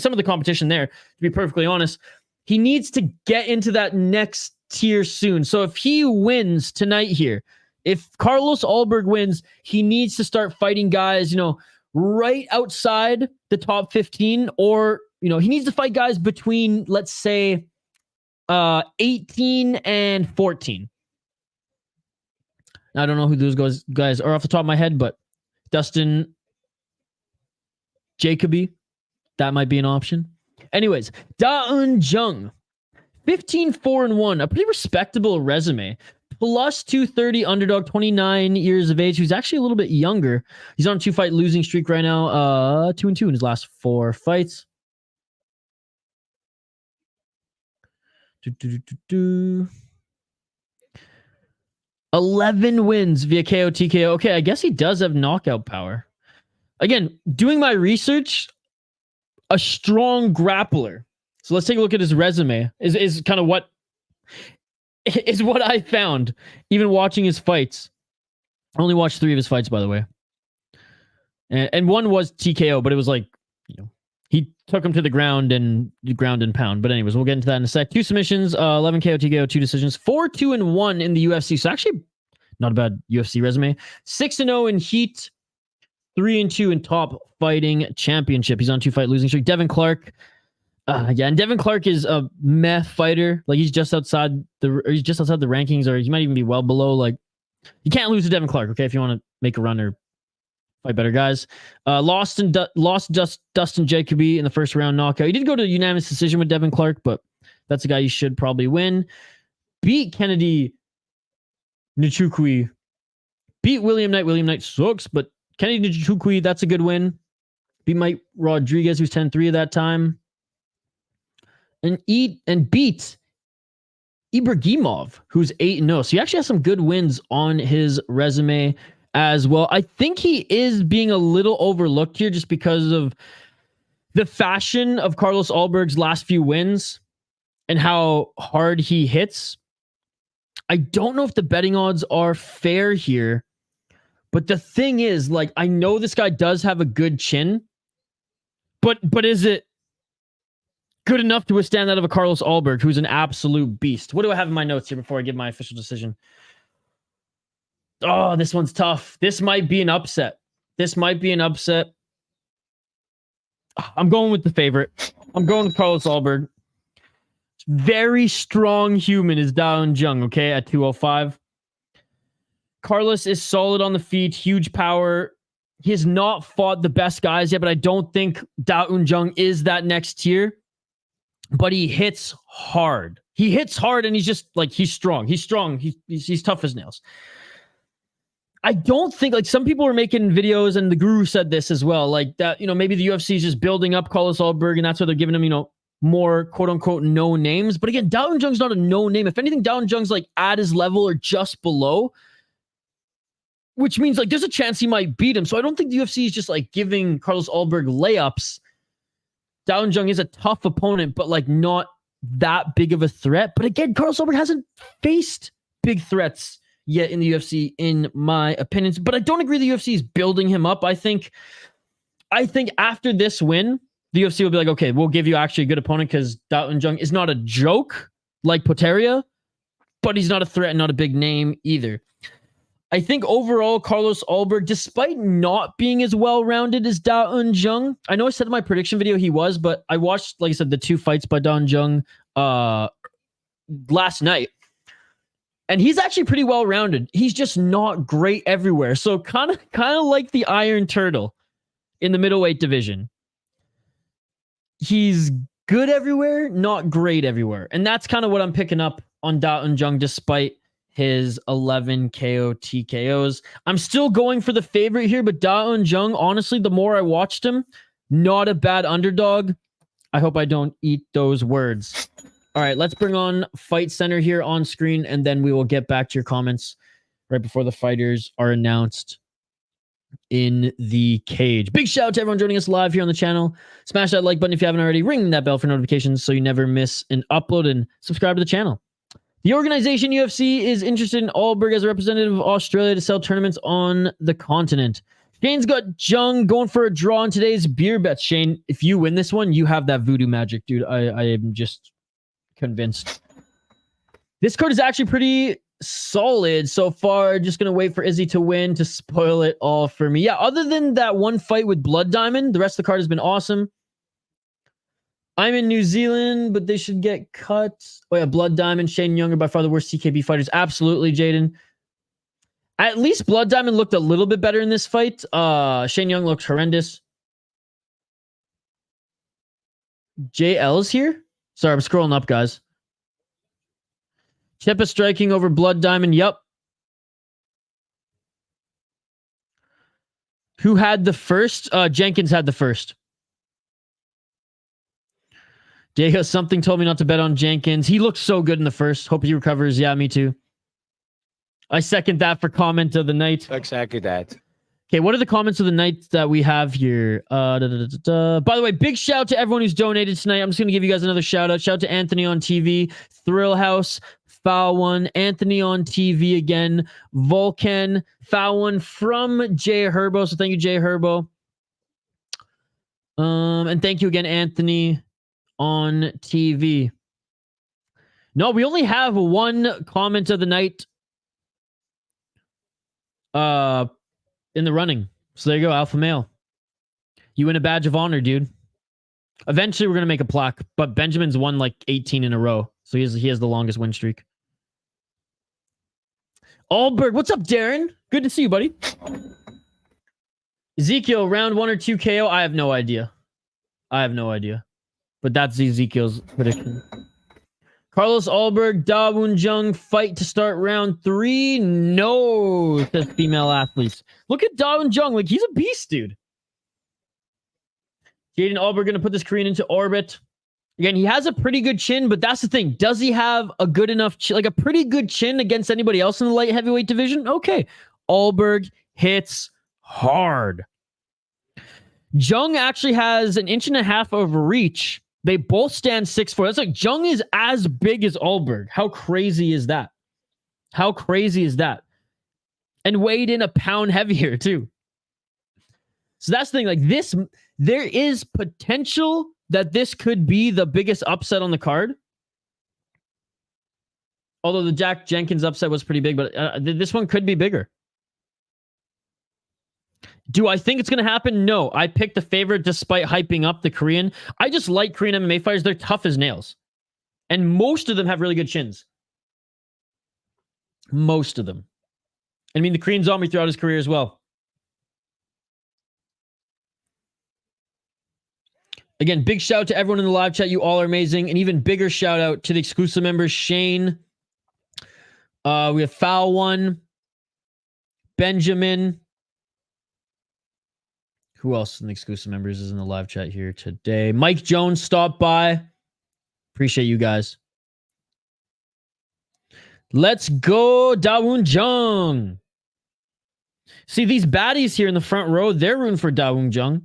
some of the competition there, to be perfectly honest. He needs to get into that next tier soon. So if he wins tonight here, if Carlos Ulberg wins, he needs to start fighting guys, you know, right outside the top 15, or, you know, he needs to fight guys between, let's say, 18 and 14. I don't know who those guys are off the top of my head, but Dustin Jacoby, that might be an option. Anyways, Da-Un Jung, 15-4-1, a pretty respectable resume. Plus 230 underdog, 29 years of age, who's actually a little bit younger. He's on a 2-fight losing streak right now. 2-2 in his last 4 fights. 11 wins via KO, TKO. Okay, I guess he does have knockout power. Again, doing my research, a strong grappler. So let's take a look at his resume. Is kind of what I found, even watching his fights. I only watched 3 of his fights, by the way. And one was TKO, but it was like, you know, he took him to the ground and pound. But anyways, we'll get into that in a sec. 2 submissions, 11 KO, TKO, 2 decisions, 4-2-1 in the UFC. So actually, not a bad UFC resume. 6-0 in heat, 3-2 in top fighting championship. He's on 2-fight losing streak. Devin Clark. Yeah, and Devin Clark is a meh fighter. Like he's just outside the rankings, or he might even be well below. Like you can't lose to Devin Clark, okay? If you want to make a run or Fight better guys. Lost Dustin Jacoby in the first round knockout. He did go to a unanimous decision with Devin Clark, but that's a guy you should probably win. Beat Kennedy Nchukwi. Beat William Knight. William Knight sucks, but Kennedy Nchukwi, that's a good win. Beat Mike Rodriguez, who's 10-3 at that time. And beat Ibragimov, who's 8-0. So he actually has some good wins on his resume as well. I think he is being a little overlooked here just because of the fashion of Carlos Ulberg's last few wins and how hard he hits. I don't know if the betting odds are fair here, but the thing is, like, I know this guy does have a good chin, but is it good enough to withstand that of a Carlos Ulberg, who's an absolute beast? What do I have in my notes here before I give my official decision? Oh, this one's tough. This might be an upset. I'm going with the favorite. I'm going with Carlos Ulberg. Very strong human is Jung, okay, at 205. Carlos is solid on the feet, huge power. He has not fought the best guys yet, but I don't think Jung is that next tier. But he hits hard. And he's just like, he's strong. He's tough as nails. I don't think, like, some people were making videos, and the Guru said this as well, like that, maybe the UFC is just building up Carlos Ulberg, and that's why they're giving him, more quote unquote no names. But again, Jung's not a no name. If anything, Jung's like at his level or just below, which means like there's a chance he might beat him. So I don't think the UFC is just like giving Carlos Ulberg layups. Jung is a tough opponent, but like not that big of a threat. But again, Carlos Ulberg hasn't faced big threats yet in the UFC, in my opinion. But I don't agree the UFC is building him up. I think after this win, the UFC will be like, okay, we'll give you actually a good opponent because Jung is not a joke like Poteria, but he's not a threat and not a big name either. I think overall, Carlos Ulberg, despite not being as well-rounded as Jung, I know I said in my prediction video he was, but I watched, like I said, the 2 fights by Jung last night. And he's actually pretty well-rounded. He's just not great everywhere. So kind of like the Iron Turtle in the middleweight division. He's good everywhere, not great everywhere. And that's kind of what I'm picking up on Jung, despite his 11 KO TKOs. I'm still going for the favorite here, but Jung, honestly, the more I watched him, not a bad underdog. I hope I don't eat those words. All right, let's bring on Fight Center here on screen, and then we will get back to your comments right before the fighters are announced in the cage. Big shout out to everyone joining us live here on the channel. Smash that like button if you haven't already. Ring that bell for notifications so you never miss an upload, and subscribe to the channel. The organization UFC is interested in Ulberg as a representative of Australia to sell tournaments on the continent. Shane's got Jung going for a draw in today's beer bets. Shane, if you win this one, you have that voodoo magic, dude. I am just convinced. This card is actually pretty solid so far. Just gonna wait for Izzy to win to spoil it all for me. Yeah, other than that one fight with Blood Diamond, the rest of the card has been awesome. I'm in New Zealand, but they should get cut. Oh yeah, Blood Diamond, Shane Young are by far the worst TKB fighters. Absolutely, Jaden. At least Blood Diamond looked a little bit better in this fight. Shane Young looked horrendous. JL's here? Sorry, I'm scrolling up, guys. Chepe striking over Blood Diamond. Yep. Who had the first? Jenkins had the first. Diego, something told me not to bet on Jenkins. He looked so good in the first. Hope he recovers. Yeah, me too. I second that for comment of the night.
Exactly that.
Okay, what are the comments of the night that we have here? By the way, big shout out to everyone who's donated tonight. I'm just going to give you guys another shout out. Shout out to Anthony on TV, Thrill House, Foul One, Anthony on TV again, Volcan, Foul One from Jay Herbo. So thank you, Jay Herbo. And thank you again, Anthony on TV. No, we only have one comment of the night in the running. So there you go, Alpha Male. You win a badge of honor, dude. Eventually, we're going to make a plaque, but Benjamin's won like 18 in a row. So he has the longest win streak. Ulberg, what's up, Darren? Good to see you, buddy. Ezekiel, round 1 or 2 KO? I have no idea. But that's Ezekiel's prediction. Carlos Ulberg, Da Woon Jung fight to start round 3? No, says female athletes. Look at Da Woon Jung. Like, he's a beast, dude. Jaden Ulberg going to put this Korean into orbit. Again, he has a pretty good chin, but that's the thing. Does he have a good enough chin, like a pretty good chin against anybody else in the light heavyweight division? Okay. Ulberg hits hard. Jung actually has 1.5 inches of reach. They both stand 6'4". That's like Jung is as big as Ulberg. How crazy is that? And weighed in a pound heavier too. So that's the thing. Like this, there is potential that this could be the biggest upset on the card. Although the Jack Jenkins upset was pretty big, but this one could be bigger. Do I think it's going to happen? No. I picked the favorite despite hyping up the Korean. I just like Korean MMA fighters. They're tough as nails. And most of them have really good chins. Most of them. I mean, the Korean zombie throughout his career as well. Again, big shout out to everyone in the live chat. You all are amazing. And even bigger shout out to the exclusive members, Shane. We have Foul One. Benjamin. Who else in the exclusive members is in the live chat here today? Mike Jones stopped by. Appreciate you guys. Let's go, Da Woon Jung. See, these baddies here in the front row, they're rooting for Da Woon Jung.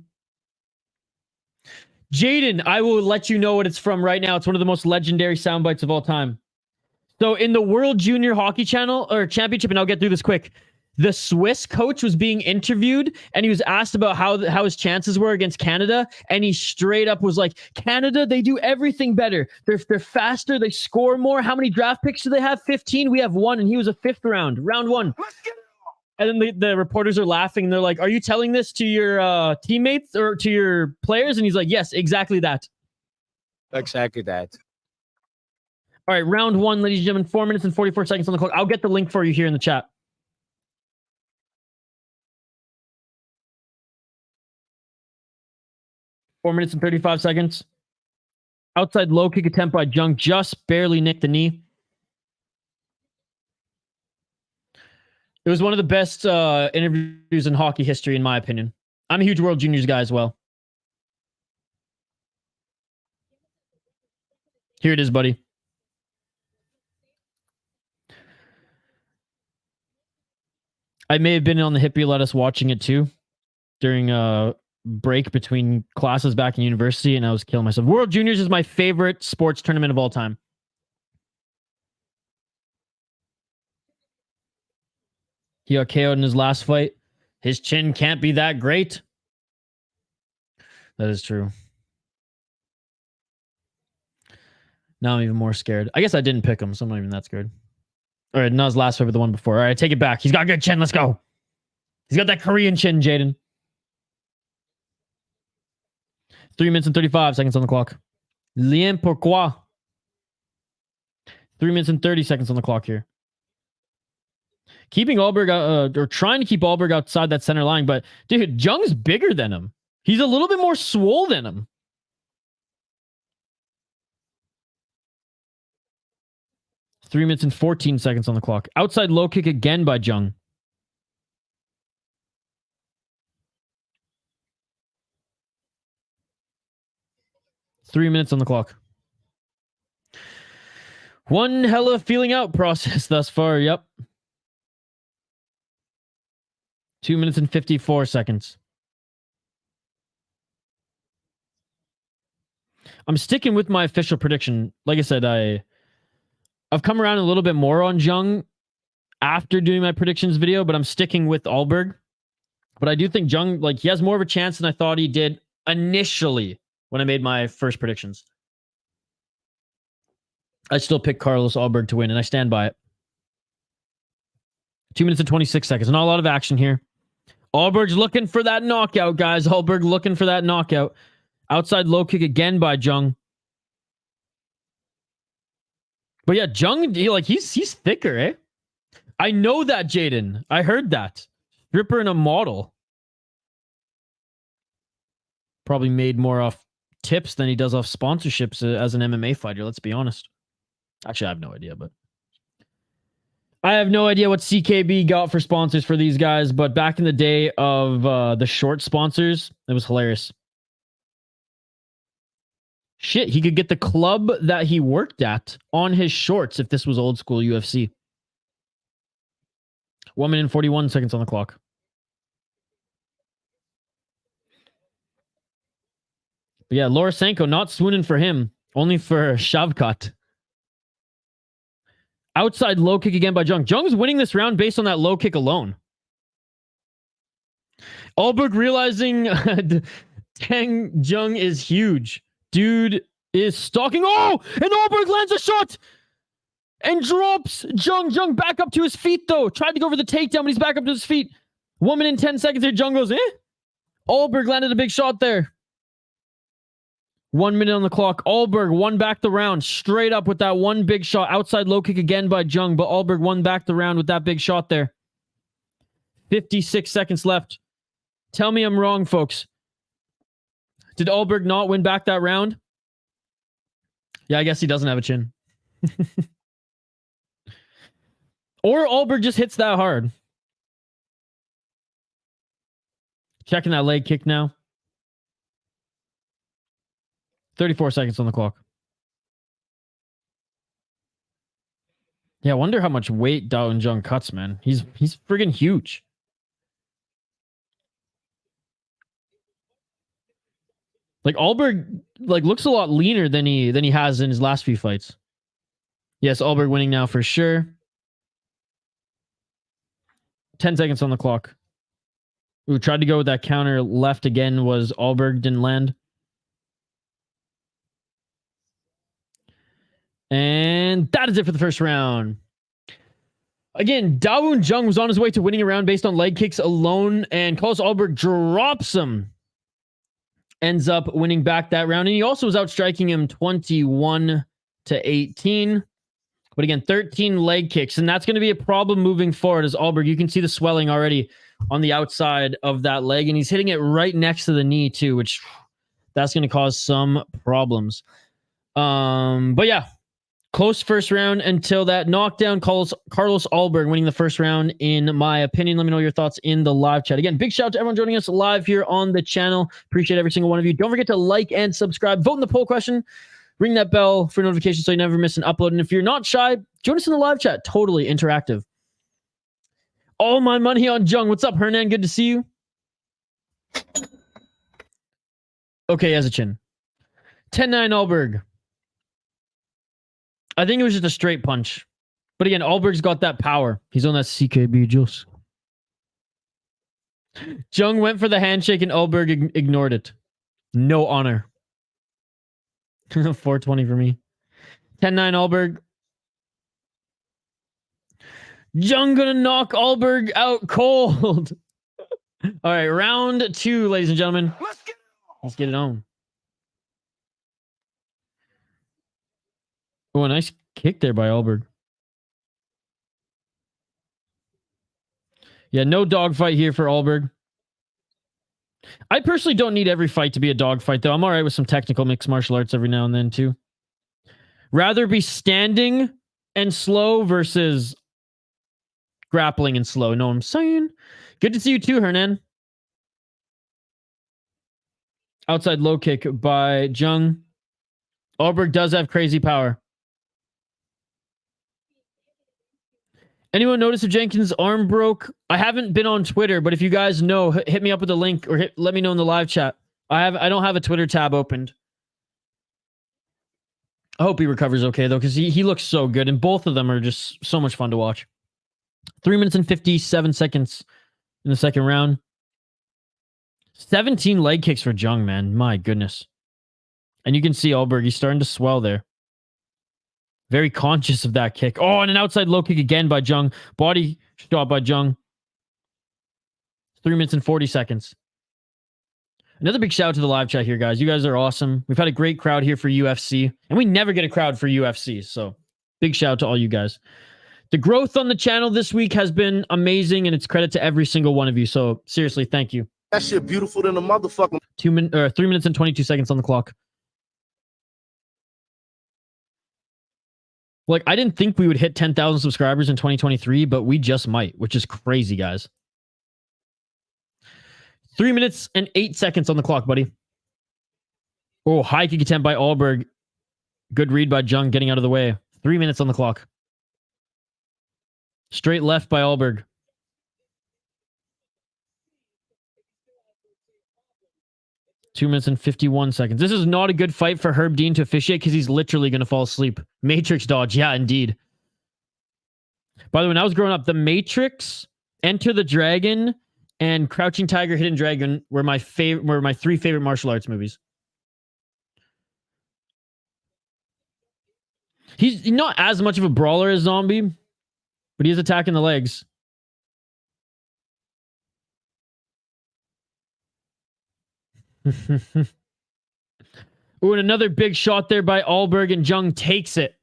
Jaden, I will let you know what it's from right now. It's one of the most legendary sound bites of all time. So in the World Junior Hockey Channel or Championship, and I'll get through this quick, the Swiss coach was being interviewed and he was asked about how his chances were against Canada. And he straight up was like, Canada, they do everything better. They're faster. They score more. How many draft picks do they have? 15. We have 1. And he was a 5th round 1. And then the reporters are laughing. And they're like, are you telling this to your teammates or to your players? And he's like, yes, exactly that.
Exactly that.
All right. Round 1, ladies and gentlemen, 4 minutes and 44 seconds on the clock. I'll get the link for you here in the chat. Four minutes and 35 seconds. Outside low kick attempt by Jung. Just barely nicked the knee. It was one of the best interviews in hockey history, in my opinion. I'm a huge World Juniors guy as well. Here it is, buddy. I may have been on the hippie lettuce watching it too during break between classes back in university, and I was killing myself. World Juniors is my favorite sports tournament of all time. He got KO'd in his last fight. His chin can't be that great. That is true. Now I'm even more scared. I guess I didn't pick him, so I'm not even that scared. All right, not his last fight, but the one before. All right, take it back. He's got a good chin. Let's go. He's got that Korean chin, Jaden. 3 minutes and 35 seconds on the clock. Lien pourquoi? 3 minutes and 30 seconds on the clock here. Keeping Ulberg, or trying to keep Ulberg outside that center line, but dude, Jung's bigger than him. He's a little bit more swole than him. Three minutes and 14 seconds on the clock. Outside low kick again by Jung. Three minutes on the clock. One hell of a feeling out process thus far. Yep. 2 minutes and 54 seconds. I'm sticking with my official prediction. Like I said, I've come around a little bit more on Jung after doing my predictions video, but I'm sticking with Ulberg. But I do think Jung, like, he has more of a chance than I thought he did initially when I made my first predictions. I still pick Carlos Ulberg to win, and I stand by it. 2 minutes and 26 seconds. Not a lot of action here. Ulberg's looking for that knockout, guys. Ulberg looking for that knockout. Outside low kick again by Jung. But yeah, Jung, he's thicker, eh? I know that, Jaden. I heard that. Stripper and a model. probably made more off tips than he does off sponsorships as an MMA fighter. Let's be honest. Actually, I have no idea, but I have no idea what CKB got for sponsors for these guys. But back in the day of the short sponsors, it was hilarious. Shit, he could get the club that he worked at on his shorts if this was old school UFC. 1 minute and 41 seconds on the clock. But yeah, Lorosenko not swooning for him, only for Shavkat. Outside low kick again by Jung. Jung's winning this round based on that low kick alone. Ulberg realizing Tang Jung is huge. Dude is stalking. Oh! And Ulberg lands a shot! And drops Jung. Jung back up to his feet, though. Tried to go for the takedown, but he's back up to his feet. 1 minute and 10 seconds here. Jung goes, Ulberg landed a big shot there. 1 minute on the clock. Ulberg won back the round straight up with that one big shot. Outside low kick again by Jung, but Ulberg won back the round with that big shot there. 56 seconds left. Tell me I'm wrong, folks. Did Ulberg not win back that round? Yeah, I guess he doesn't have a chin. Or Ulberg just hits that hard. Checking that leg kick now. 34 seconds on the clock. Yeah, I wonder how much weight Dao and Jung cuts, man. He's friggin' huge. Like Ulberg looks a lot leaner than he has in his last few fights. Yes, Ulberg winning now for sure. 10 seconds on the clock. Ooh, tried to go with that counter left again was Ulberg, didn't land. And that is it for the first round. Again, Dawoon Jung was on his way to winning a round based on leg kicks alone, and Carlos Ulberg drops him. Ends up winning back that round, and he also was outstriking him 21-18. But again, 13 leg kicks, and that's going to be a problem moving forward as Ulberg. You can see the swelling already on the outside of that leg, and he's hitting it right next to the knee too, which that's going to cause some problems. But yeah. Close first round until that knockdown. Carlos Ulberg winning the first round, in my opinion. Let me know your thoughts in the live chat. Again, big shout out to everyone joining us live here on the channel. Appreciate every single one of you. Don't forget to like and subscribe. Vote in the poll question. Ring that bell for notifications so you never miss an upload. And if you're not shy, join us in the live chat. Totally interactive. All my money on Jung. What's up, Hernan? Good to see you. Okay, he has a chin. 10-9 Ulberg. I think it was just a straight punch. But again, Ulberg's got that power. He's on that CKB juice. Jung went for the handshake and Ulberg ignored it. No honor. 420 for me. 10-9 Ulberg. Jung gonna knock Ulberg out cold. All right, round 2, ladies and gentlemen. Let's get it on. Oh, a nice kick there by Ulberg. Yeah, no dogfight here for Ulberg. I personally don't need every fight to be a dogfight, though. I'm all right with some technical mixed martial arts every now and then, too. Rather be standing and slow versus grappling and slow. Know what I'm saying? Good to see you, too, Hernan. Outside low kick by Jung. Ulberg does have crazy power. Anyone notice if Jenkins' arm broke? I haven't been on Twitter, but if you guys know, hit me up with a link or let me know in the live chat. I don't have a Twitter tab opened. I hope he recovers okay, though, because he looks so good, and both of them are just so much fun to watch. 3 minutes and 57 seconds in the second round. 17 leg kicks for Jung, man. My goodness. And you can see Ulberg, he's starting to swell there. Very conscious of that kick. Oh, and an outside low kick again by Jung. Body shot by Jung. 3 minutes and 40 seconds. Another big shout out to the live chat here, guys. You guys are awesome. We've had a great crowd here for UFC. And we never get a crowd for UFC. So big shout out to all you guys. The growth on the channel this week has been amazing. And it's credit to every single one of you. So seriously, thank you.
That shit beautiful than a motherfucking.
3 minutes and 22 seconds on the clock. Like, I didn't think we would hit 10,000 subscribers in 2023, but we just might, which is crazy, guys. 3 minutes and 8 seconds on the clock, buddy. Oh, high kick attempt by Ulberg. Good read by Jung getting out of the way. 3 minutes on the clock. Straight left by Ulberg. Two minutes and 51 seconds. This is not a good fight for Herb Dean to officiate because he's literally going to fall asleep. Matrix dodge. Yeah, indeed. By the way, when I was growing up, The Matrix, Enter the Dragon, and Crouching Tiger, Hidden Dragon were my three favorite martial arts movies. He's not as much of a brawler as Zombie, but he is attacking the legs. Ooh, and another big shot there by Ulberg, and Jung takes it.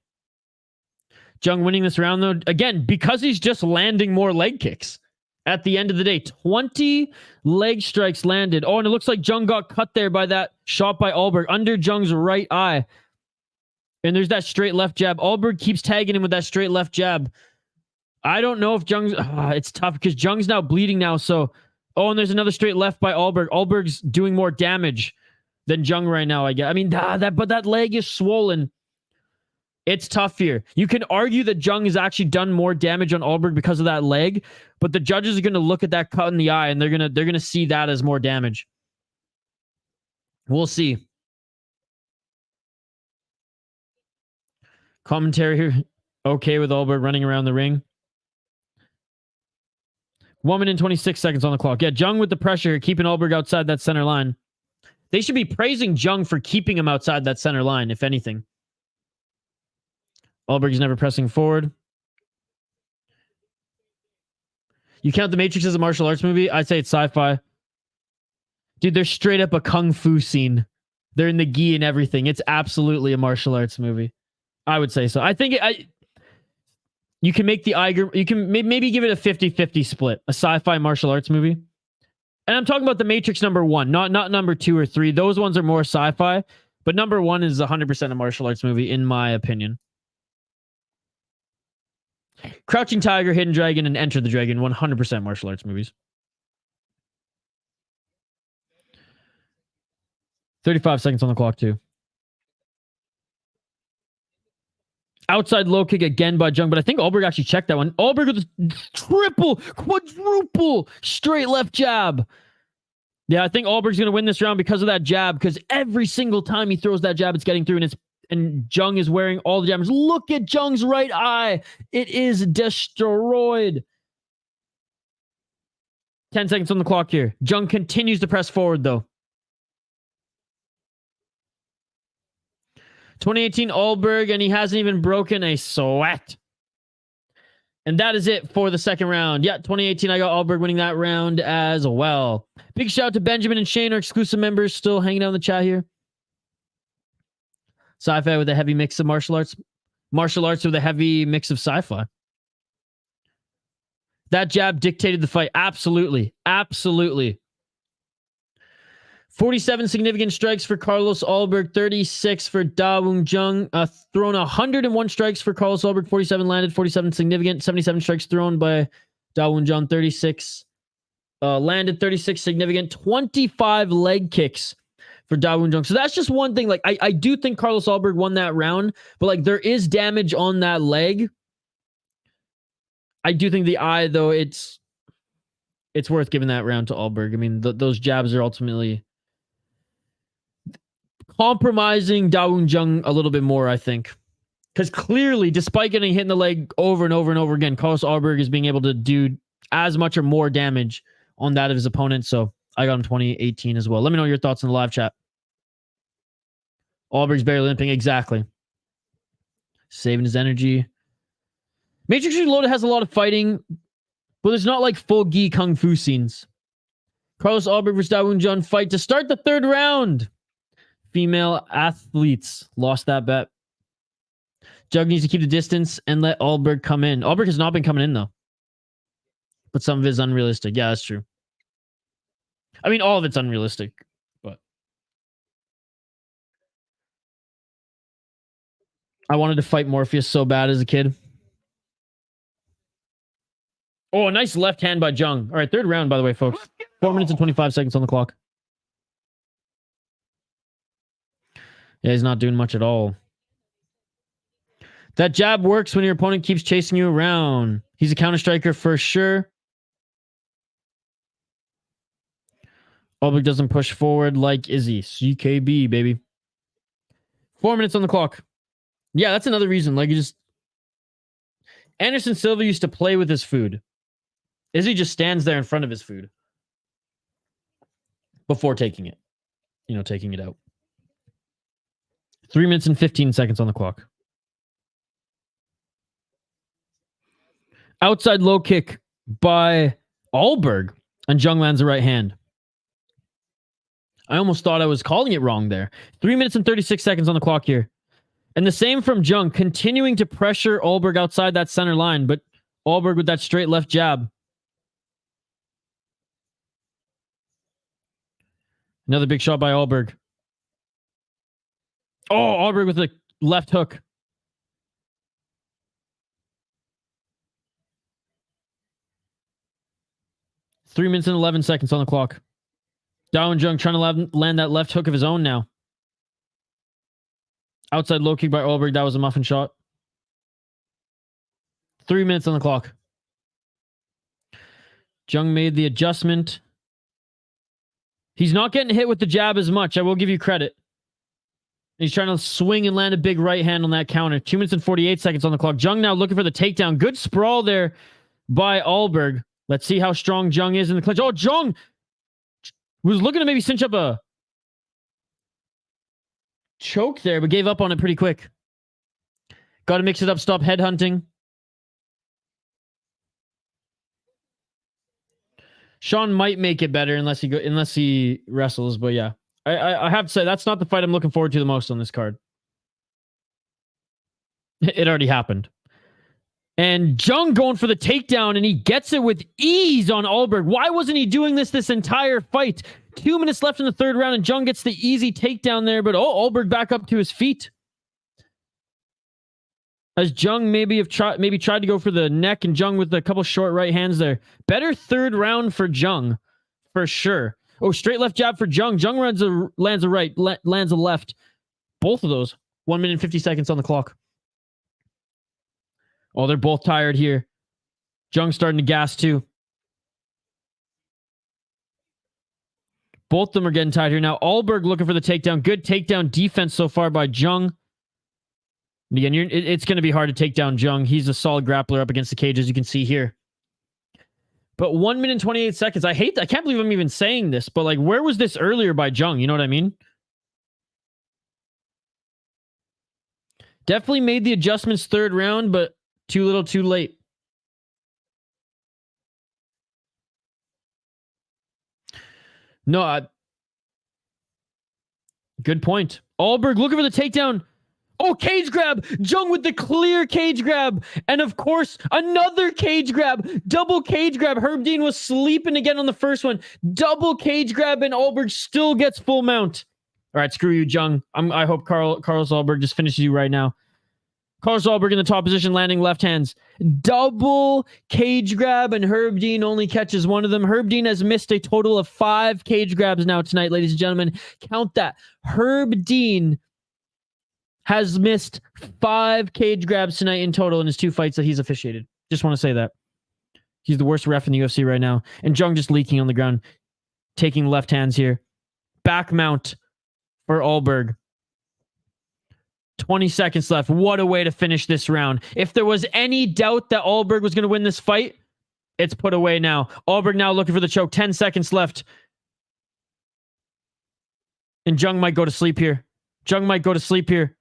Jung winning this round, though, again, because he's just landing more leg kicks. At the end of the day, 20 leg strikes landed. Oh, and it looks like Jung got cut there by that shot by Ulberg under Jung's right eye. And there's that straight left jab. Ulberg keeps tagging him with that straight left jab. I don't know if Jung's... it's tough because Jung's now bleeding now, so... Oh, and there's another straight left by Ulberg. Ulberg's doing more damage than Jung right now, I guess. I mean, but that leg is swollen. It's tough here. You can argue that Jung has actually done more damage on Ulberg because of that leg, but the judges are going to look at that cut in the eye, and they're going to see that as more damage. We'll see. Commentary here. Okay with Ulberg running around the ring. 1 minute and 26 seconds on the clock. Yeah, Jung with the pressure, keeping Ulberg outside that center line. They should be praising Jung for keeping him outside that center line, if anything. Ulberg's never pressing forward. You count The Matrix as a martial arts movie? I'd say it's sci-fi. Dude, they're straight up a kung fu scene. They're in the gi and everything. It's absolutely a martial arts movie. I would say so. I think you can make you can maybe give it a 50-50 split. A sci-fi martial arts movie. And I'm talking about The Matrix #1, not number 2 or 3. Those ones are more sci-fi, but #1 is 100% a martial arts movie, in my opinion. Crouching Tiger, Hidden Dragon, and Enter the Dragon, 100% martial arts movies. 35 seconds on the clock, too. Outside low kick again by Jung, but I think Ulberg actually checked that one. Ulberg with a quadruple straight left jab. Yeah, I think Ulberg's going to win this round because of that jab, because every single time he throws that jab, it's getting through, and Jung is wearing all the jabs. Look at Jung's right eye. It is destroyed. 10 seconds on the clock here. Jung continues to press forward, though. 2018 Ulberg, and he hasn't even broken a sweat. And that is it for the second round. Yeah, 2018, I got Ulberg winning that round as well. Big shout out to Benjamin and Shane, our exclusive members, still hanging out in the chat here. Sci-fi with a heavy mix of martial arts. Martial arts with a heavy mix of sci-fi. That jab dictated the fight. Absolutely. Absolutely. 47 significant strikes for Carlos Ulberg, 36 for Da Woon Jung. Thrown 101 strikes for Carlos Ulberg, 47 landed, 47 significant, 77 strikes thrown by Da Woon Jung, 36 landed, 36 significant, 25 leg kicks for Da Woon Jung. So that's just one thing. Like, I do think Carlos Ulberg won that round, but like there is damage on that leg. I do think the eye, though, it's worth giving that round to Ulberg. I mean, those jabs are ultimately compromising Da Woon Jung a little bit more, I think. Because clearly, despite getting hit in the leg over and over and over again, Carlos Ulberg is being able to do as much or more damage on that of his opponent. So I got him 2018 as well. Let me know your thoughts in the live chat. Ulberg's barely limping. Exactly. Saving his energy. Matrix Reloaded has a lot of fighting, but there's not like full gi kung fu scenes. Carlos Ulberg versus Da Woon Jung fight to start the third round. Female athletes lost that bet. Jug needs to keep the distance and let Ulberg come in. Ulberg has not been coming in, though. But some of it is unrealistic. Yeah, that's true. I mean, all of it's unrealistic, but I wanted to fight Morpheus so bad as a kid. Oh, a nice left hand by Jung. All right, third round, by the way, folks. 4 minutes and 25 seconds on the clock. Yeah, he's not doing much at all. That jab works when your opponent keeps chasing you around. He's a counter striker for sure. Ulberg doesn't push forward like Izzy. CKB, baby. 4 minutes on the clock. Yeah, that's another reason. Like, you just... Anderson Silva used to play with his food. Izzy just stands there in front of his food before taking it. You know, taking it out. 3 minutes and 15 seconds on the clock. Outside low kick by Ulberg, and Jung lands the right hand. I almost thought I was calling it wrong there. 3 minutes and 36 seconds on the clock here. And the same from Jung, continuing to pressure Ulberg outside that center line, but Ulberg with that straight left jab. Another big shot by Ulberg. Oh, Ulberg with a left hook. Three minutes and 11 seconds on the clock. Dao Jung trying to land that left hook of his own now. Outside low kick by Ulberg. That was a muffin shot. 3 minutes on the clock. Jung made the adjustment. He's not getting hit with the jab as much. I will give you credit. He's trying to swing and land a big right hand on that counter. 2 minutes and 48 seconds on the clock. Jung now looking for the takedown. Good sprawl there by Ulberg. Let's see how strong Jung is in the clinch. Oh, Jung was looking to maybe cinch up a choke there, but gave up on it pretty quick. Got to mix it up. Stop headhunting. Sean might make it better unless he wrestles, but yeah. I have to say, that's not the fight I'm looking forward to the most on this card. It already happened. And Jung going for the takedown, and he gets it with ease on Ulberg. Why wasn't he doing this entire fight? 2 minutes left in the third round, and Jung gets the easy takedown there, but Ulberg back up to his feet. As Jung maybe tried to go for the neck, and Jung with a couple short right hands there. Better third round for Jung, for sure. Oh, straight left jab for Jung. Jung lands a right, lands a left. Both of those. 1 minute and 50 seconds on the clock. Oh, they're both tired here. Jung's starting to gas too. Both of them are getting tired here now. Ulberg looking for the takedown. Good takedown defense so far by Jung. And again, it's going to be hard to take down Jung. He's a solid grappler up against the cage, as you can see here. But 1 minute and 28 seconds. I can't believe I'm even saying this, but like, where was this earlier by Jung? You know what I mean? Definitely made the adjustments third round, but too little, too late. No, good point. Ulberg looking for the takedown. Oh, cage grab. Jung with the clear cage grab. And of course, another cage grab. Double cage grab. Herb Dean was sleeping again on the first one. Double cage grab, and Ulberg still gets full mount. All right, screw you, Jung. I hope Carlos Ulberg just finishes you right now. Carlos Ulberg in the top position, landing left hands. Double cage grab, and Herb Dean only catches one of them. Herb Dean has missed a total of 5 cage grabs now tonight, ladies and gentlemen. Count that. Herb Dean has missed 5 cage grabs tonight in total in his 2 fights that he's officiated. Just want to say that. He's the worst ref in the UFC right now. And Jung just leaking on the ground. Taking left hands here. Back mount for Ulberg. 20 seconds left. What a way to finish this round. If there was any doubt that Ulberg was going to win this fight, it's put away now. Ulberg now looking for the choke. 10 seconds left. And Jung might go to sleep here. Jung might go to sleep here.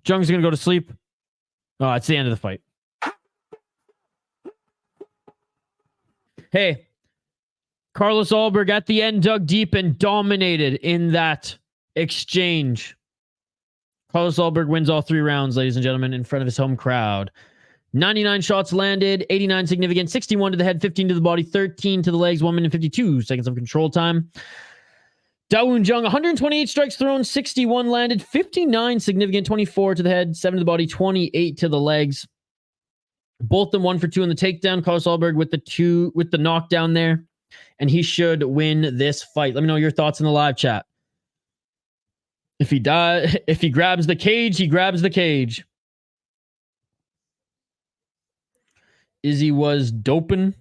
Jung's going to go to sleep. Oh, it's the end of the fight. Hey, Carlos Ulberg at the end dug deep and dominated in that exchange. Carlos Ulberg wins all 3 rounds, ladies and gentlemen, in front of his home crowd. 99 shots landed, 89 significant, 61 to the head, 15 to the body, 13 to the legs, 1 minute 52 seconds of control time. Jung, 128 strikes thrown, 61 landed, 59 significant, 24 to the head, 7 to the body, 28 to the legs. Both them 1 for 2 in the takedown. Carlos Ulberg with the knockdown there. And he should win this fight. Let me know your thoughts in the live chat. If he grabs the cage, he grabs the cage. Izzy was doping.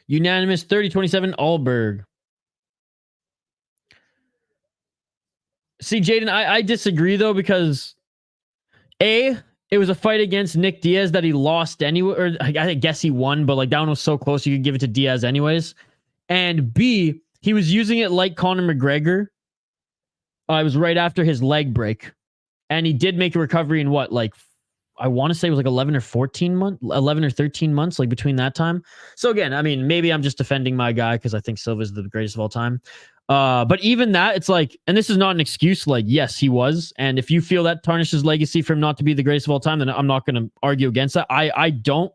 Unanimous 30-27 Ulberg. See, Jaden, I disagree though, because it was a fight against Nick Diaz that he lost anyway, or I guess he won, but like that one was so close you could give it to Diaz anyways. And B, he was using it like Conor McGregor. It was right after his leg break, and he did make a recovery in what, like, I want to say it was like 11 or 13 months, like between that time. So again, I mean, maybe I'm just defending my guy because I think Silva's the greatest of all time. But even that, it's like, and this is not an excuse. Like, yes, he was. And if you feel that tarnishes legacy for him not to be the greatest of all time, then I'm not going to argue against that. I don't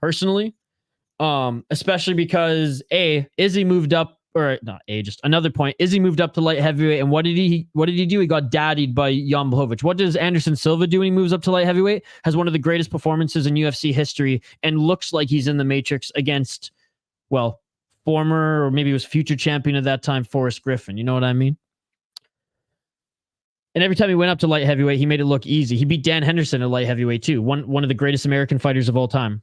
personally, especially because Izzy moved up, or not just another point. Izzy moved up to light heavyweight, and what did he do? He got daddied by Jan Blachowicz. What does Anderson Silva do when he moves up to light heavyweight? Has one of the greatest performances in UFC history, and looks like he's in the Matrix against, well, former, or maybe he was future champion at that time, Forrest Griffin. You know what I mean? And every time he went up to light heavyweight, he made it look easy. He beat Dan Henderson at light heavyweight too. One of the greatest American fighters of all time,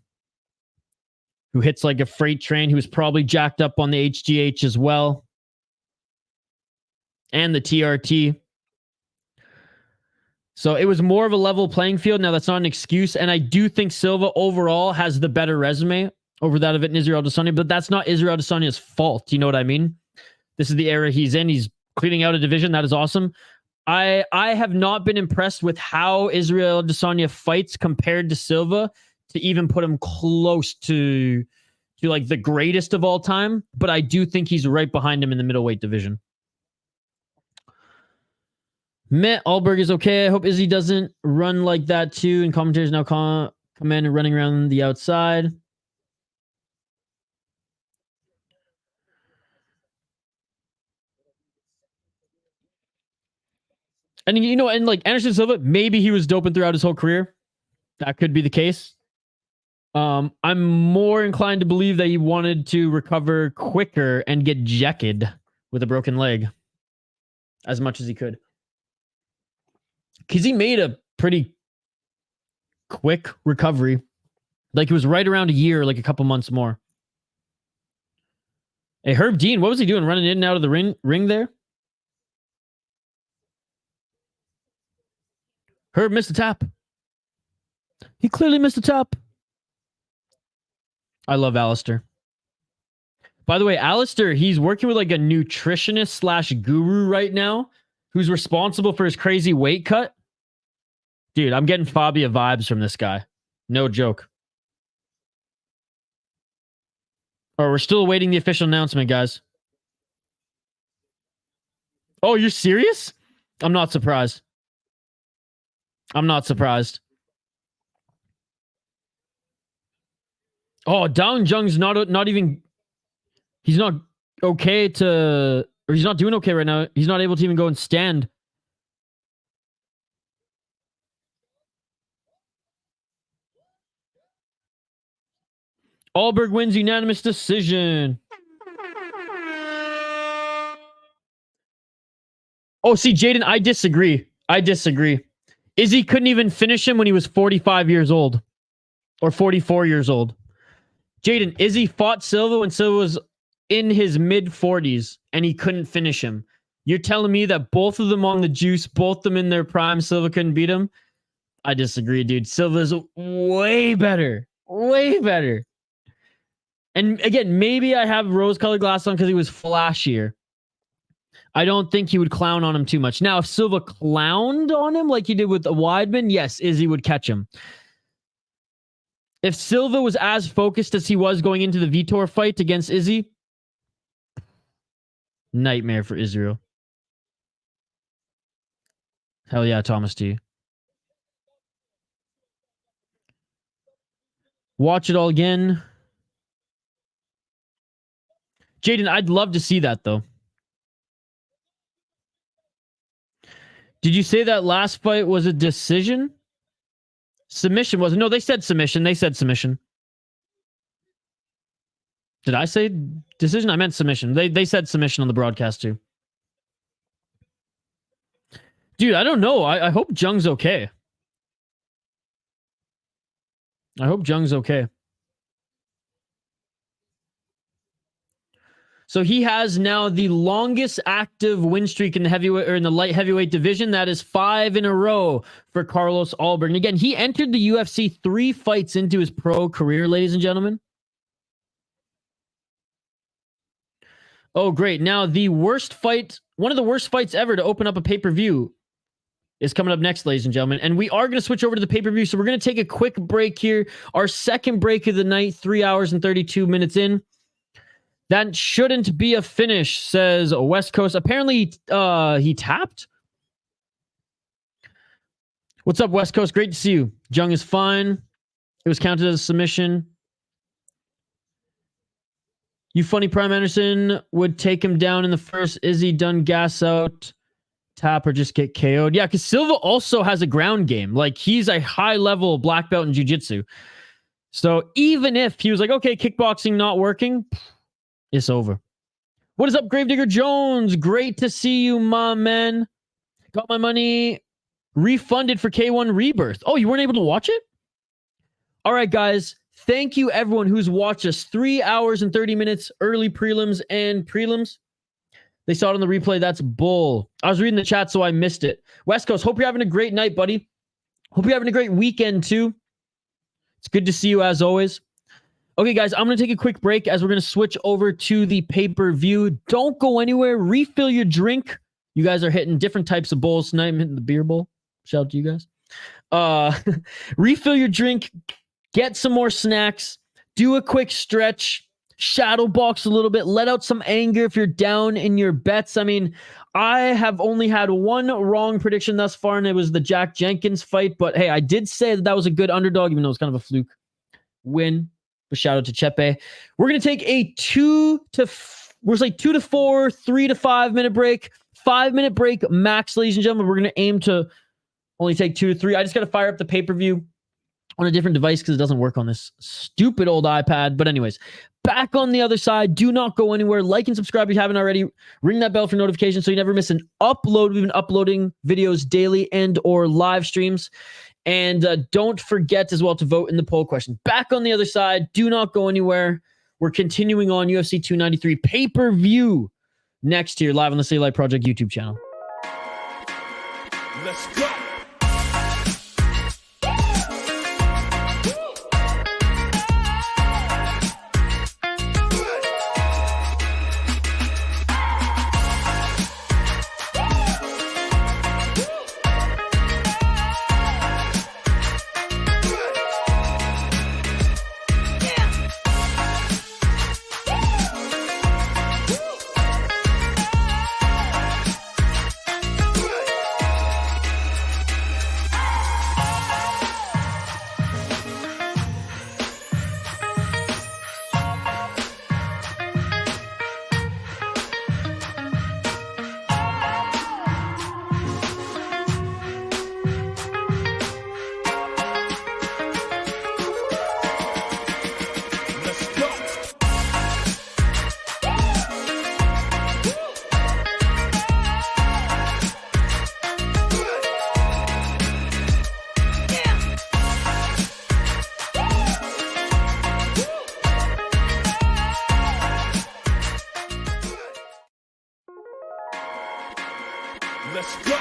who hits like a freight train, who was probably jacked up on the HGH as well, and the TRT. So it was more of a level playing field. Now, that's not an excuse, and I do think Silva overall has the better resume over that of Israel Adesanya, but that's not Israel Adesanya's fault. You know what I mean? This is the era he's in. He's cleaning out a division. That is awesome. I have not been impressed with how Israel Adesanya fights compared to Silva to even put him close to like the greatest of all time, but I do think he's right behind him in the middleweight division. Ulberg is okay. I hope Izzy doesn't run like that too, and commentators now come in and running around the outside. And you know, and like Anderson Silva, maybe he was doping throughout his whole career. That could be the case. I'm more inclined to believe that he wanted to recover quicker and get jacked with a broken leg as much as he could. Because he made a pretty quick recovery. Like it was right around a year, like a couple months more. Hey, Herb Dean, what was he doing running in and out of the ring there? Herb missed a tap. He clearly missed a tap. I love Alistair. By the way, Alistair, he's working with like a nutritionist / guru right now who's responsible for his crazy weight cut. Dude, I'm getting Fabia vibes from this guy. No joke. Oh, we're still awaiting the official announcement, guys. Oh, you're serious? I'm not surprised. I'm not surprised. Oh, Dong Jung's not even... He's not okay to... Or he's not doing okay right now. He's not able to even go and stand. Ulberg wins unanimous decision. Oh, see, Jaden, I disagree. Izzy couldn't even finish him when he was 45 years old. Or 44 years old. Jaden, Izzy fought Silva when Silva was in his mid-40s, and he couldn't finish him. You're telling me that both of them on the juice, both of them in their prime, Silva couldn't beat him? I disagree, dude. Silva's way better. Way better. And again, maybe I have rose-colored glasses on because he was flashier. I don't think he would clown on him too much. Now, if Silva clowned on him like he did with the Weidman, yes, Izzy would catch him. If Silva was as focused as he was going into the Vitor fight against Izzy, nightmare for Israel. Hell yeah, Thomas T. Watch it all again. Jaden, I'd love to see that, though. Did you say that last fight was a decision? Submission wasn't. No, they said submission. They said submission. Did I say decision? I meant submission. They said submission on the broadcast, too. Dude, I don't know. I hope Jung's okay. I hope Jung's okay. So he has now the longest active win streak in the heavyweight or in the light heavyweight division. That is 5 in a row for Carlos Ulberg. And again, he entered the UFC 3 fights into his pro career, ladies and gentlemen. Oh, great. Now the worst fight, one of the worst fights ever to open up a pay-per-view is coming up next, ladies and gentlemen. And we are going to switch over to the pay-per-view. So we're going to take a quick break here. Our second break of the night, 3 hours and 32 minutes in. That shouldn't be a finish, says West Coast. Apparently, he tapped. What's up, West Coast? Great to see you. Jung is fine. It was counted as a submission. You funny Prime Anderson would take him down in the first. Is he done gas out? Tap or just get KO'd? Yeah, because Silva also has a ground game. Like, he's a high-level black belt in jiu-jitsu. So even if he was like, okay, kickboxing not working, it's over. What is up, Gravedigger Jones? Great to see you, my man. Got my money refunded for K1 Rebirth. Oh, you weren't able to watch it? All right, guys. Thank you, everyone who's watched us. 3 hours and 30 minutes, early prelims and prelims. They saw it on the replay. That's bull. I was reading the chat, so I missed it. West Coast, hope you're having a great night, buddy. Hope you're having a great weekend, too. It's good to see you, as always. Okay, guys, I'm going to take a quick break as we're going to switch over to the pay-per-view. Don't go anywhere. Refill your drink. You guys are hitting different types of bowls tonight. I'm hitting the beer bowl. Shout out to you guys. Refill your drink. Get some more snacks. Do a quick stretch. Shadow box a little bit. Let out some anger if you're down in your bets. I mean, I have only had one wrong prediction thus far, and it was the Jack Jenkins fight. But hey, I did say that was a good underdog, even though it was kind of a fluke win. But shout out to Chepe. We're going to take a 2 to 4, 3 to 5 minute break. 5 minute break max, ladies and gentlemen. We're going to aim to only take 2 to 3. I just got to fire up the pay-per-view on a different device because it doesn't work on this stupid old iPad. But anyways, back on the other side. Do not go anywhere. Like and subscribe if you haven't already. Ring that bell for notifications so you never miss an upload. We've been uploading videos daily and or live streams. And don't forget as well to vote in the poll question. Back on the other side. Do not go anywhere. We're continuing on UFC 293 pay-per-view next here live on the City Light Project YouTube channel.
Let's go. Let's go.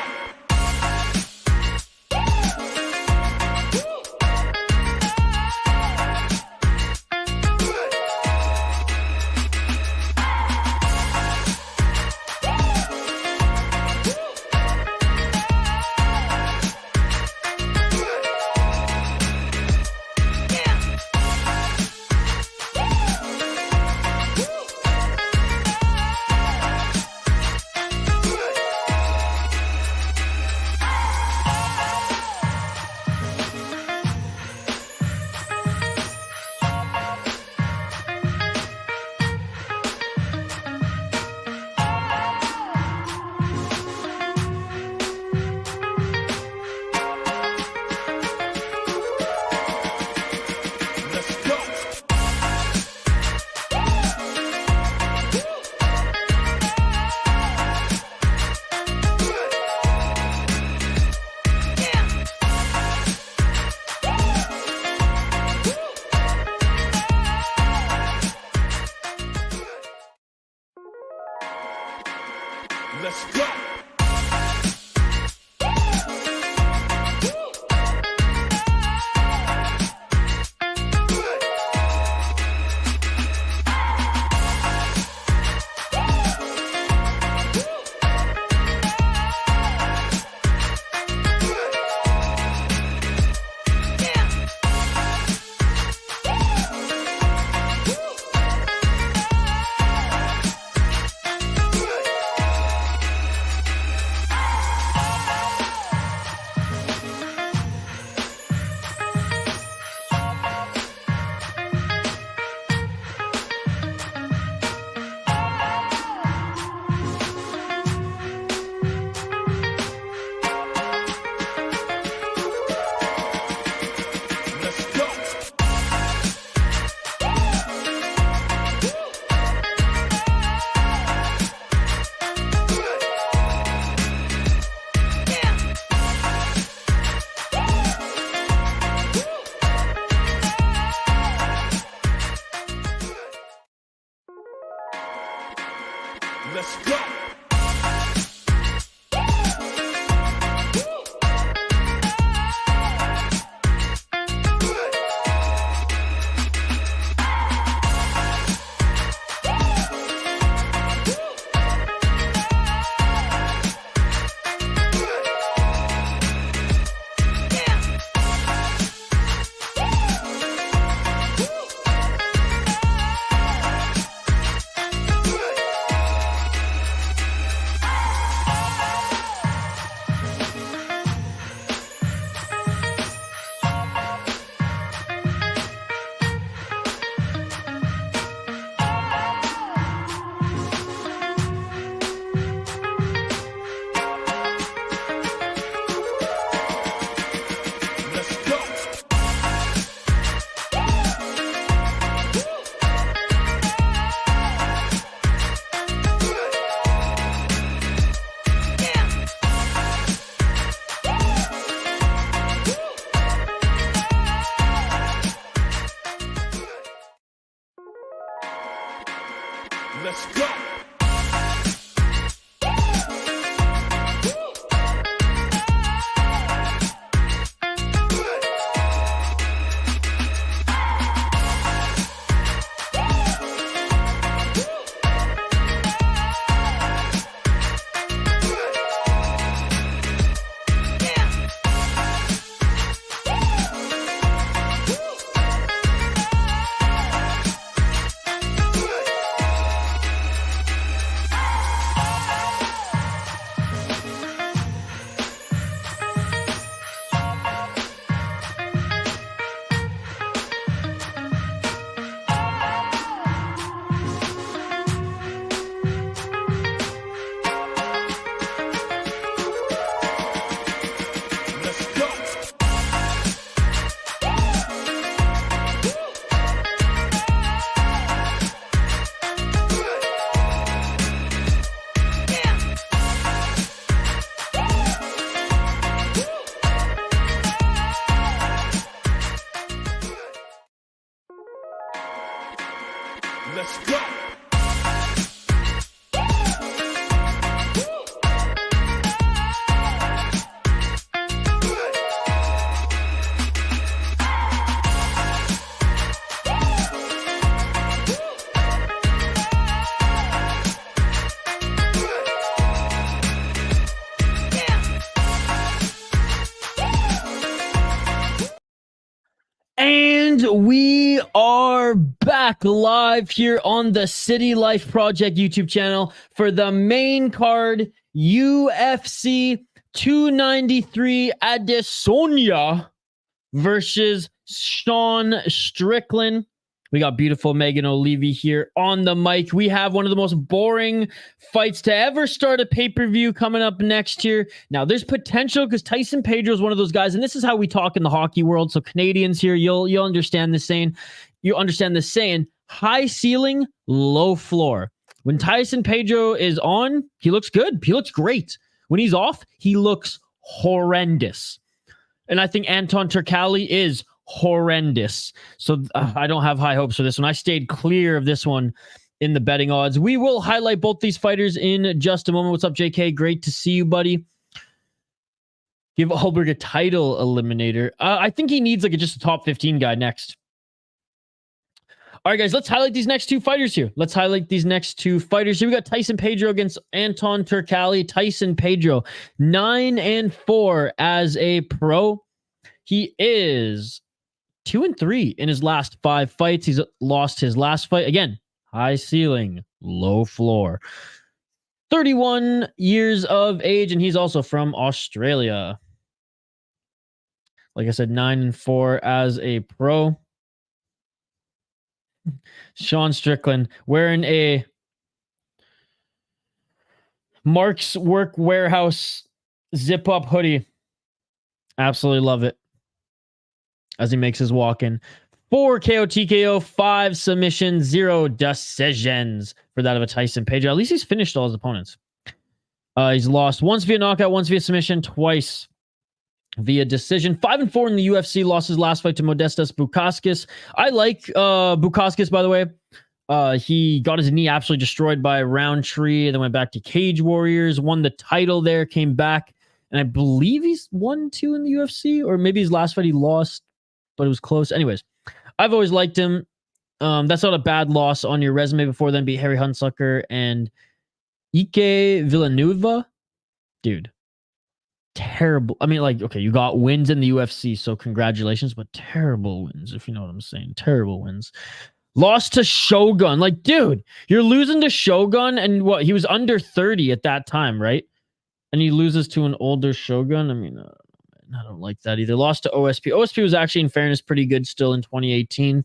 go. Let's go. Let's go. Let's go.
And we are back live here on the City Life Project YouTube channel for the main card, UFC 293 Adesanya versus Sean Strickland. We got beautiful Megan O'Leary here on the mic. We have one of the most boring fights to ever start a pay-per-view coming up next year. Now, there's potential because Tyson Pedro is one of those guys, and this is how we talk in the hockey world. So Canadians here, you'll understand this saying. You understand this saying, high ceiling, low floor. When Tyson Pedro is on, he looks good. He looks great. When he's off, he looks horrendous. And I think Anton Turkalj is horrendous. So I don't have high hopes for this one. I stayed clear of this one in the betting odds. We will highlight both these fighters in just a moment. What's up, JK? Great to see you, buddy. Give Ulberg a title eliminator. I think he needs like just a top 15 guy next. All right, guys, let's highlight these next two fighters here. We got Tyson Pedro against Anton Turkalj. Tyson Pedro, 9-4 as a pro. He is 2-3 in his last 5 fights. He's lost his last fight. Again, high ceiling, low floor. 31 years of age, and he's also from Australia. Like I said, 9-4 as a pro. Sean Strickland wearing a Mark's Work Warehouse zip-up hoodie. Absolutely love it. As he makes his walk-in. 4 KO TKO, 5 submissions, 0 decisions for that of a Tyson Pedro. At least he's finished all his opponents. He's lost once via knockout, once via submission, twice via decision. 5-4 in the UFC. Lost his last fight to Modestas Bukauskas. I like Bukauskas, by the way. He got his knee absolutely destroyed by Roundtree, and then went back to Cage Warriors, won the title there, came back, and I believe he's 1-2 in the UFC, or maybe his last fight he lost, but it was close. Anyways, I've always liked him. That's not a bad loss on your resume. Before then, beat Harry Hunsucker and Ike Villanueva. Dude, terrible. I mean, like, okay, you got wins in the UFC, so congratulations, but terrible wins, if you know what I'm saying. Terrible wins. Lost to Shogun. Like, dude, you're losing to Shogun, and what? He was under 30 at that time, right? And he loses to an older Shogun. I mean, I don't like that either. Lost to OSP. OSP was actually, in fairness, pretty good still in 2018.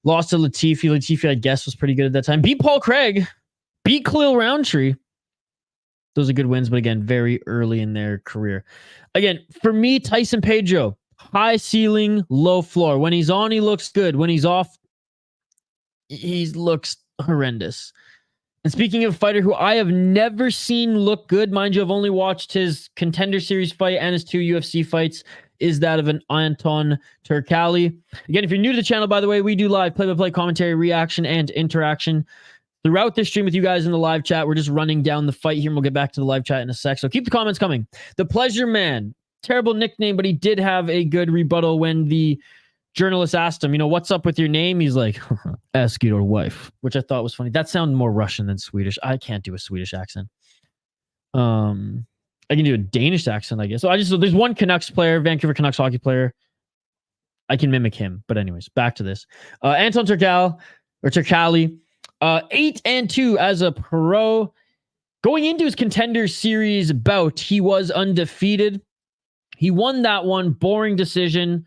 Lost to Latifi. Latifi, I guess, was pretty good at that time. Beat Paul Craig. Beat Khalil Roundtree. Those are good wins, but again, very early in their career. Again, for me, Tyson Pedro, high ceiling, low floor. When he's on, he looks good. When he's off, he looks horrendous. And speaking of a fighter who I have never seen look good, mind you, I've only watched his Contender Series fight and his 2 UFC fights, is that of an Anton Turkalj. Again, if you're new to the channel, by the way, we do live play-by-play commentary, reaction, and interaction throughout this stream with you guys in the live chat. We're just running down the fight here, and we'll get back to the live chat in a sec. So keep the comments coming. The Pleasure Man, terrible nickname, but he did have a good rebuttal when the journalist asked him, what's up with your name? He's like, ask your wife, which I thought was funny. That sounded more Russian than Swedish. I can't do a Swedish accent. I can do a Danish accent, I guess. So there's one Canucks player, Vancouver Canucks hockey player. I can mimic him. But anyways, back to this. Anton Turkalj, 8-2 as a pro. Going into his Contender Series bout, he was undefeated. He won that one, boring decision.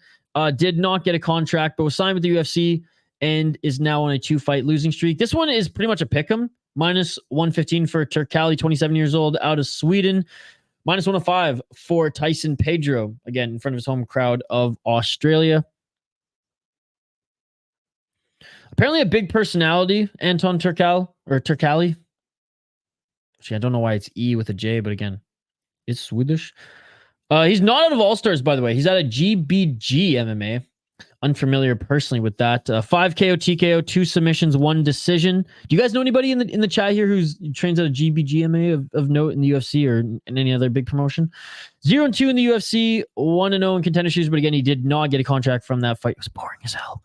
Did not get a contract, but was signed with the UFC and is now on a 2-fight losing streak. This one is pretty much a pick'em. Minus 115 for Turkalj, 27 years old, out of Sweden. Minus 105 for Tyson Pedro, again, in front of his home crowd of Australia. Apparently a big personality, Anton Turkalj. Actually, I don't know why it's E with a J, but again, it's Swedish. He's not out of All-Stars, by the way. He's out of GBG MMA. Unfamiliar personally with that. 5 KO TKO, 2 submissions, 1 decision. Do you guys know anybody in the chat here who trains out of GBG MMA of note in the UFC or in any other big promotion? 0-2 in the UFC, 1-0 in Contender Series, but again, he did not get a contract from that fight. It was boring as hell.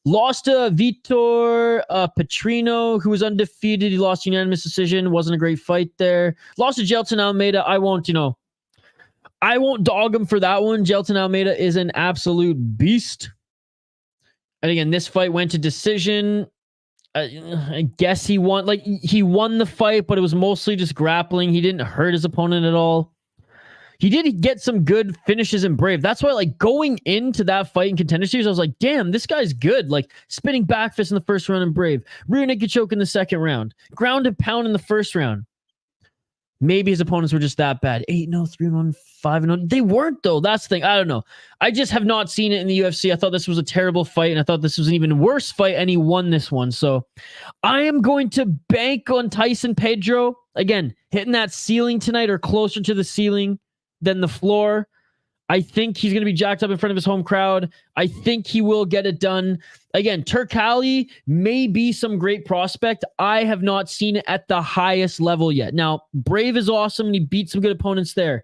Lost to Vitor Petrino, who was undefeated. He lost unanimous decision. Wasn't a great fight there. Lost to Jelton Almeida. I won't dog him for that one. Jelton Almeida is an absolute beast. And again, this fight went to decision. I guess he won. Like, he won the fight, but it was mostly just grappling. He didn't hurt his opponent at all. He did get some good finishes in Brave. That's why, like, going into that fight in Contender Series, I was like, damn, this guy's good. Like, spinning back fist in the first round in Brave. Rear naked choke in the second round. Ground and pound in the first round. Maybe his opponents were just that bad. 8-0, 3-1, 5-0. They weren't, though. That's the thing. I don't know. I just have not seen it in the UFC. I thought this was a terrible fight, and I thought this was an even worse fight, and he won this one. So I am going to bank on Tyson Pedro. Again, hitting that ceiling tonight or closer to the ceiling than the floor. I think he's going to be jacked up in front of his home crowd. I think he will get it done. Again, Turkalj may be some great prospect. I have not seen it at the highest level yet. Now, Brave is awesome, and he beat some good opponents there.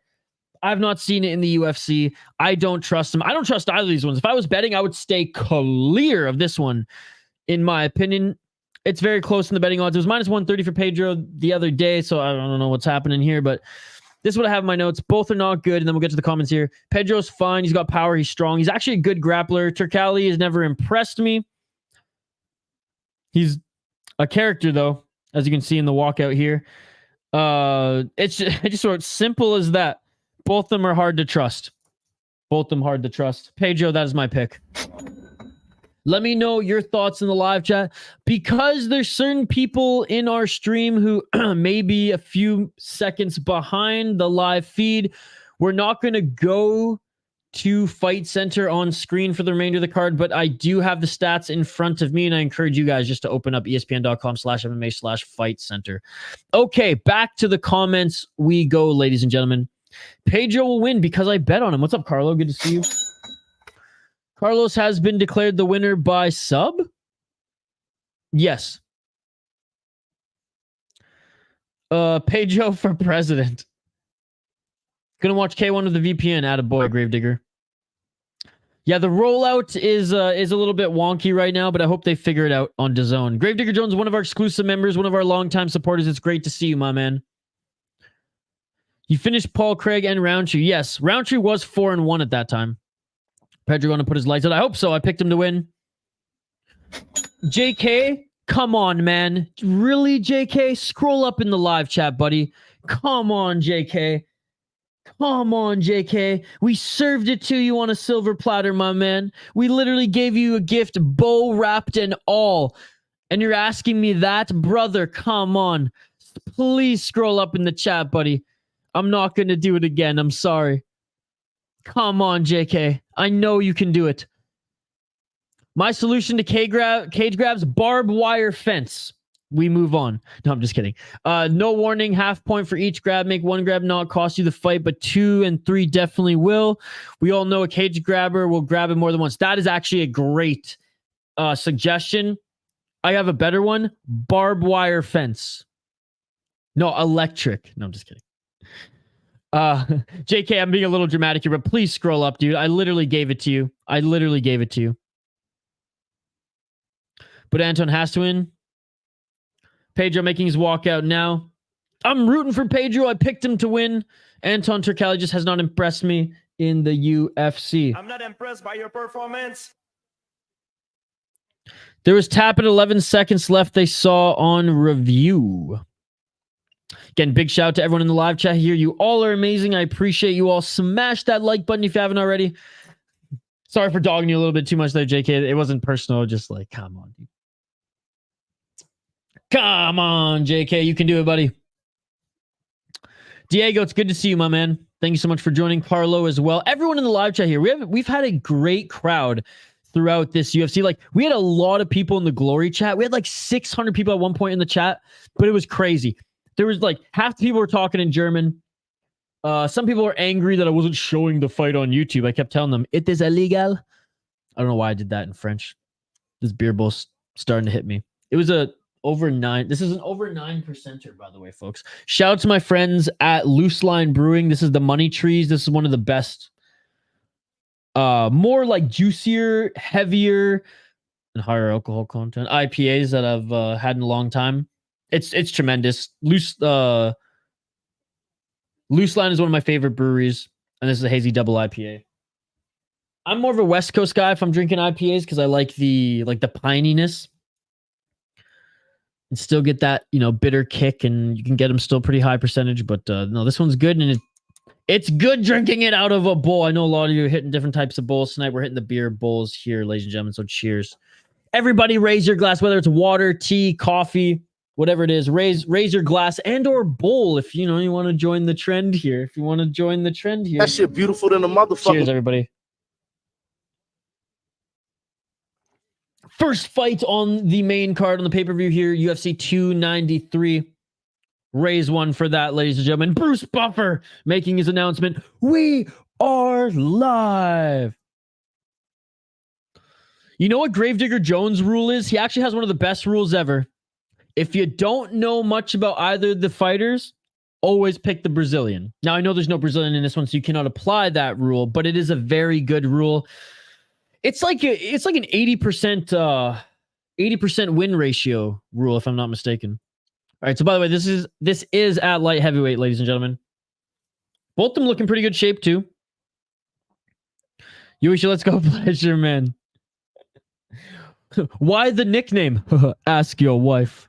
I've not seen it in the UFC. I don't trust him. I don't trust either of these ones. If I was betting, I would stay clear of this one, in my opinion. It's very close in the betting odds. It was minus 130 for Pedro the other day, so I don't know what's happening here, but this is what I have in my notes. Both are not good, and then we'll get to the comments here. Pedro's fine. He's got power. He's strong. He's actually a good grappler. Turkalj has never impressed me. He's a character, though, as you can see in the walkout here. It's just sort of simple as that. Both of them are hard to trust. Both of them hard to trust. Pedro, that is my pick. Let me know your thoughts in the live chat. Because there's certain people in our stream who may be a few seconds behind the live feed, we're not going to go to Fight Center on screen for the remainder of the card, but I do have the stats in front of me, and I encourage you guys just to open up espn.com/MMA/Fight Center. Okay, back to the comments we go, ladies and gentlemen. Pedro will win because I bet on him. What's up, Carlo? Good to see you. Carlos has been declared the winner by sub? Yes. Pedro for president. Gonna watch K1 with the VPN. Attaboy, Gravedigger. Yeah, the rollout is a little bit wonky right now, but I hope they figure it out on DAZN. Gravedigger Jones, one of our exclusive members, one of our longtime supporters. It's great to see you, my man. You finished Paul Craig and Roundtree. Yes, Roundtree was 4-1 at that time. Pedro going to put his lights out. I hope so. I picked him to win. JK, come on, man. Really, JK? Scroll up in the live chat, buddy. Come on, JK. Come on, JK. We served it to you on a silver platter, my man. We literally gave you a gift, bow wrapped and all. And you're asking me that? Brother, come on. Please scroll up in the chat, buddy. I'm not going to do it again. I'm sorry. Come on, JK. I know you can do it. My solution to cage grabs, barbed wire fence. We move on. No, I'm just kidding. No warning, half point for each grab. Make one grab not cost you the fight, but 2 and 3 definitely will. We all know a cage grabber will grab it more than once. That is actually a great suggestion. I have a better one. Barbed wire fence. No, electric. No, I'm just kidding. JK, I'm being a little dramatic here, but please scroll up, dude. I literally gave it to you. But Anton has to win. Pedro making his walkout now. I'm rooting for Pedro. I picked him to win. Anton Turkalj just has not impressed me in the UFC.
I'm not impressed by your performance.
There was tap at 11 seconds left they saw on review. Again, big shout out to everyone in the live chat here. You all are amazing. I appreciate you all. Smash that like button if you haven't already. Sorry for dogging you a little bit too much there, JK. It wasn't personal. Just like, come on, dude. Come on, JK. You can do it, buddy. Diego, it's good to see you, my man. Thank you so much for joining. Carlo as well. Everyone in the live chat here. We've had a great crowd throughout this UFC. Like, we had a lot of people in the Glory chat. We had like 600 people at one point in the chat, but it was crazy. There was like half the people were talking in German. Some people were angry that I wasn't showing the fight on YouTube. I kept telling them, it is illegal. I don't know why I did that in French. This beer bowl's starting to hit me. It was a over 9. This is an over 9%er, by the way, folks. Shout out to my friends at Loose Line Brewing. This is the Money Trees. This is one of the best, more like juicier, heavier, and higher alcohol content IPAs that I've had in a long time. It's tremendous. Loose Line is one of my favorite breweries, and this is a hazy double IPA. I'm more of a West Coast guy if I'm drinking IPAs because I like the pininess and still get that, bitter kick, and you can get them still pretty high percentage. But no, this one's good, and it's good drinking it out of a bowl. I know a lot of you are hitting different types of bowls tonight. We're hitting the beer bowls here, ladies and gentlemen. So cheers. Everybody raise your glass, whether it's water, tea, coffee, whatever it is. Raise your glass and or bowl if you want to join the trend here.
That shit beautiful than a motherfucker.
Cheers, everybody. First fight on the main card on the pay-per-view here, UFC 293. Raise one for that, ladies and gentlemen. Bruce Buffer making his announcement. We are live. You know what Gravedigger Jones' rule is? He actually has one of the best rules ever. If you don't know much about either of the fighters, always pick the Brazilian. Now, I know there's no Brazilian in this one, so you cannot apply that rule, but it is a very good rule. It's like an 80% win ratio rule, if I'm not mistaken. All right, so by the way, this is at light heavyweight, ladies and gentlemen. Both of them looking pretty good shape, too. Yuishi, let's go, pleasure, man. Why the nickname? Ask your wife.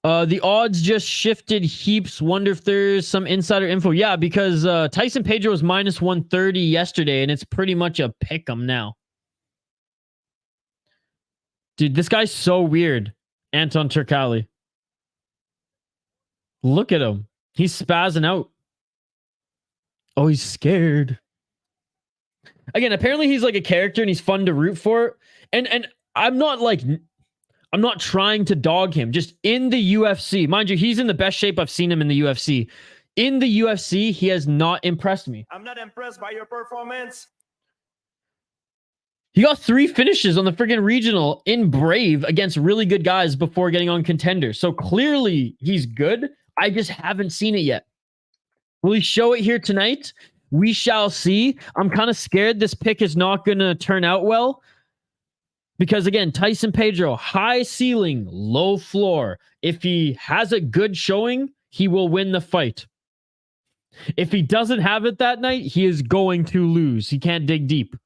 The odds just shifted heaps. Wonder if there's some insider info. Yeah, because Tyson Pedro was minus 130 yesterday, and it's pretty much a pick 'em now. Dude, this guy's so weird. Anton Turkalj. Look at him. He's spazzing out. Oh, he's scared. Again, apparently he's like a character and he's fun to root for. And I'm not trying to dog him. Just in the UFC, mind you, he's in the best shape I've seen him in the UFC. In the UFC, he has not impressed me.
I'm not impressed by your performance.
He got 3 finishes on the friggin' regional in Brave against really good guys before getting on Contender. So clearly he's good. I just haven't seen it yet. Will he show it here tonight? We shall see. I'm kind of scared this pick is not going to turn out well. Because again, Tyson Pedro, high ceiling, low floor. If he has a good showing, he will win the fight. If he doesn't have it that night, he is going to lose. He can't dig deep.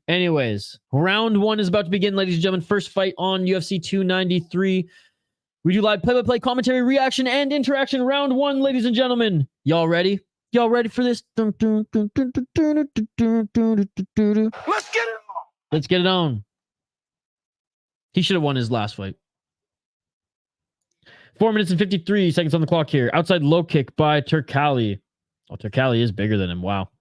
Anyways, round 1 is about to begin, ladies and gentlemen. First fight on UFC 293. We do live play-by-play commentary, reaction, and interaction. Round 1, ladies and gentlemen. Y'all ready? Y'all ready for this? Let's get it on. Let's get it on. He should have won his last fight. 4 minutes and 53 seconds on the clock here. Outside low kick by Turkalj. Oh, Turkalj is bigger than him. Wow.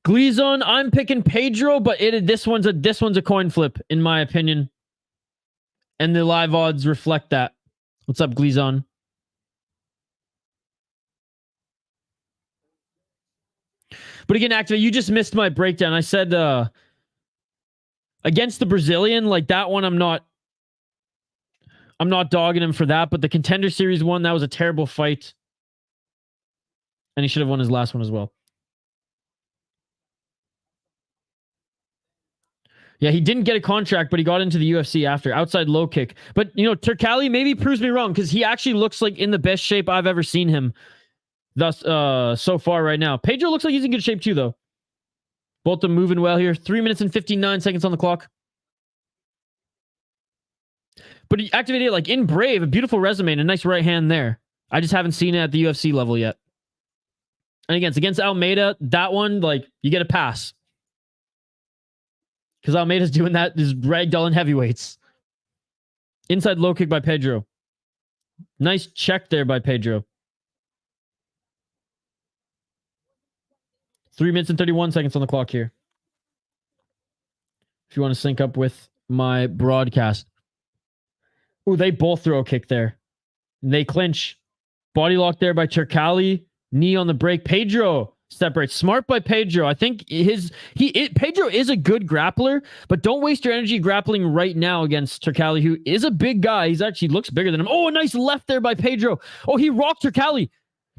Gleason, I'm picking Pedro, but this one's a coin flip, in my opinion. And the live odds reflect that. What's up, Gleason? But again, Activate, you just missed my breakdown. I said against the Brazilian, like that one, I'm not dogging him for that. But the Contender Series one, that was a terrible fight. And he should have won his last one as well. Yeah, he didn't get a contract, but he got into the UFC after. Outside low kick. But, you know, Turkalj maybe proves me wrong because he actually looks like in the best shape I've ever seen him thus so far right now. Pedro looks like he's in good shape too, though. Both of them moving well here. 3 minutes and 59 seconds on the clock. But he activated it like in Brave, a beautiful resume and a nice right hand there. I just haven't seen it at the UFC level yet. And against Almeida, that one, like, you get a pass. Because Almeida's doing that, this ragdoll in heavyweights. Inside low kick by Pedro. Nice check there by Pedro. 3 minutes and 31 seconds on the clock here. If you want to sync up with my broadcast. Ooh, they both throw a kick there. They clinch. Body lock there by Turkalj. Knee on the break. Pedro separates. Smart by Pedro. I think Pedro is a good grappler, but don't waste your energy grappling right now against Turkalj, who is a big guy. He's actually looks bigger than him. Oh, a nice left there by Pedro. Oh, he rocked Turkalj.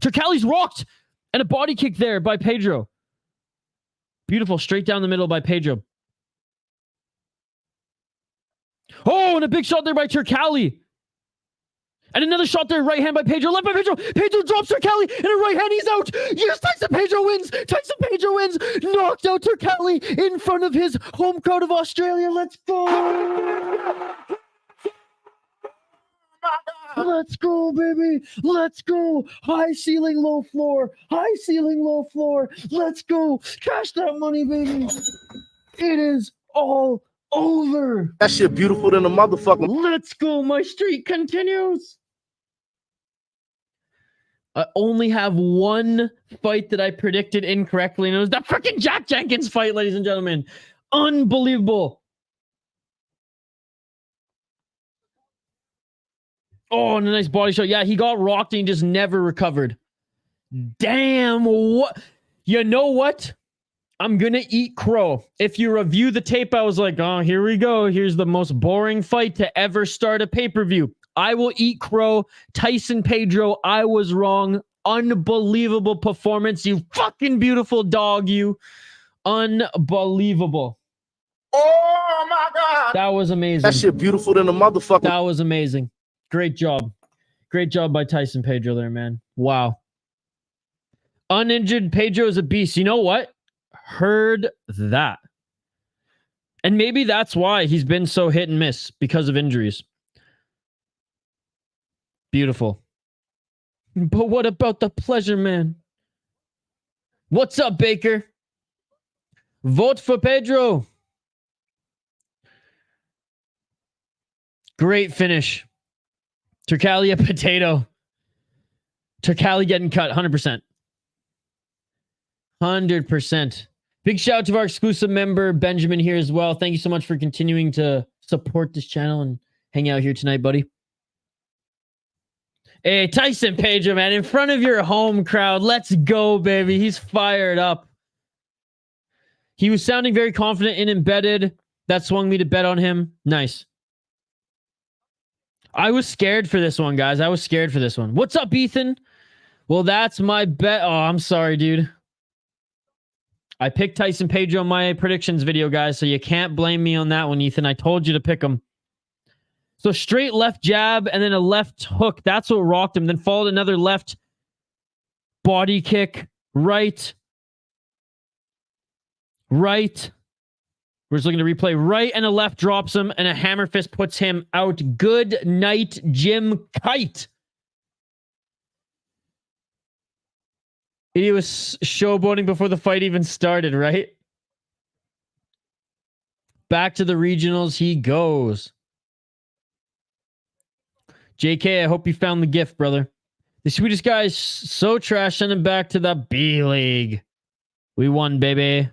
Turkalj's rocked. And a body kick there by Pedro. Beautiful. Straight down the middle by Pedro. Oh, and a big shot there by Turkalj. And another shot there, right hand by Pedro, left by Pedro. Pedro drops Turkalj, and a right hand, he's out. Yes, Tyson Pedro wins. Tyson Pedro wins. Knocked out Turkalj in front of his home crowd of Australia. Let's go. Let's go, baby. Let's go. High ceiling, low floor. High ceiling, low floor. Let's go. Cash that money, baby. It is all over.
That shit beautiful than a motherfucker.
Let's go. My streak continues. I only have one fight that I predicted incorrectly, and it was that freaking Jack Jenkins fight, ladies and gentlemen. Unbelievable. Oh, and a nice body shot. Yeah, he got rocked and he just never recovered. Damn, what? You know what? I'm going to eat crow. If you review the tape, I was like, oh, here we go. Here's the most boring fight to ever start a pay-per-view. I will eat crow. Tyson Pedro, I was wrong. Unbelievable performance. You fucking beautiful dog, you. Unbelievable.
Oh my God.
That was amazing.
That shit beautiful than a motherfucker.
That was amazing. Great job. Great job by Tyson Pedro there, man. Wow. Uninjured Pedro is a beast. You know what? Heard that. And maybe that's why he's been so hit and miss because of injuries. Beautiful. But what about the pleasure, man? What's up, Baker? Vote for Pedro. Great finish. Turkalj a potato. Turkalj getting cut 100%. 100%. Big shout out to our exclusive member, Benjamin, here as well. Thank you so much for continuing to support this channel and hang out here tonight, buddy. Hey, Tyson Pedro, man, in front of your home crowd. Let's go, baby. He's fired up. He was sounding very confident in embedded. That swung me to bet on him. Nice. I was scared for this one, guys. I was scared for this one. What's up, Ethan? Well, that's my bet. Oh, I'm sorry, dude. I picked Tyson Pedro on my predictions video, guys, so you can't blame me on that one, Ethan. I told you to pick him. So straight left jab and then a left hook. That's what rocked him. Then followed another left body kick. Right. Right. We're just looking to replay. Right and a left drops him and a hammer fist puts him out. Good night, Jim Kite. He was showboating before the fight even started, right? Back to the regionals he goes. JK, I hope you found the gift, brother. The Swedish guy is so trash. Send him back to the B League. We won, baby.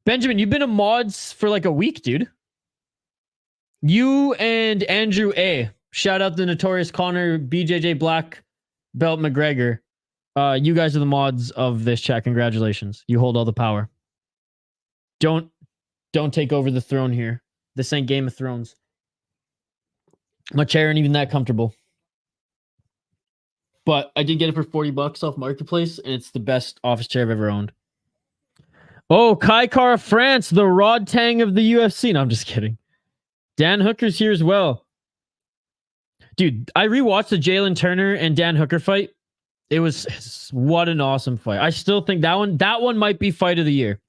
Benjamin, you've been a mods for like a week, dude. You and Andrew A. Shout out the Notorious Connor, BJJ Black Belt McGregor. You guys are the mods of this chat. Congratulations. You hold all the power. Don't take over the throne here. This ain't Game of Thrones. My chair ain't even that comfortable. But I did get it for $40 off Marketplace, and it's the best office chair I've ever owned. Oh, Kai Kara France, the Rod Tang of the UFC. No, I'm just kidding. Dan Hooker's here as well. Dude, I rewatched the Jalen Turner and Dan Hooker fight. It was what an awesome fight. I still think that one might be fight of the year.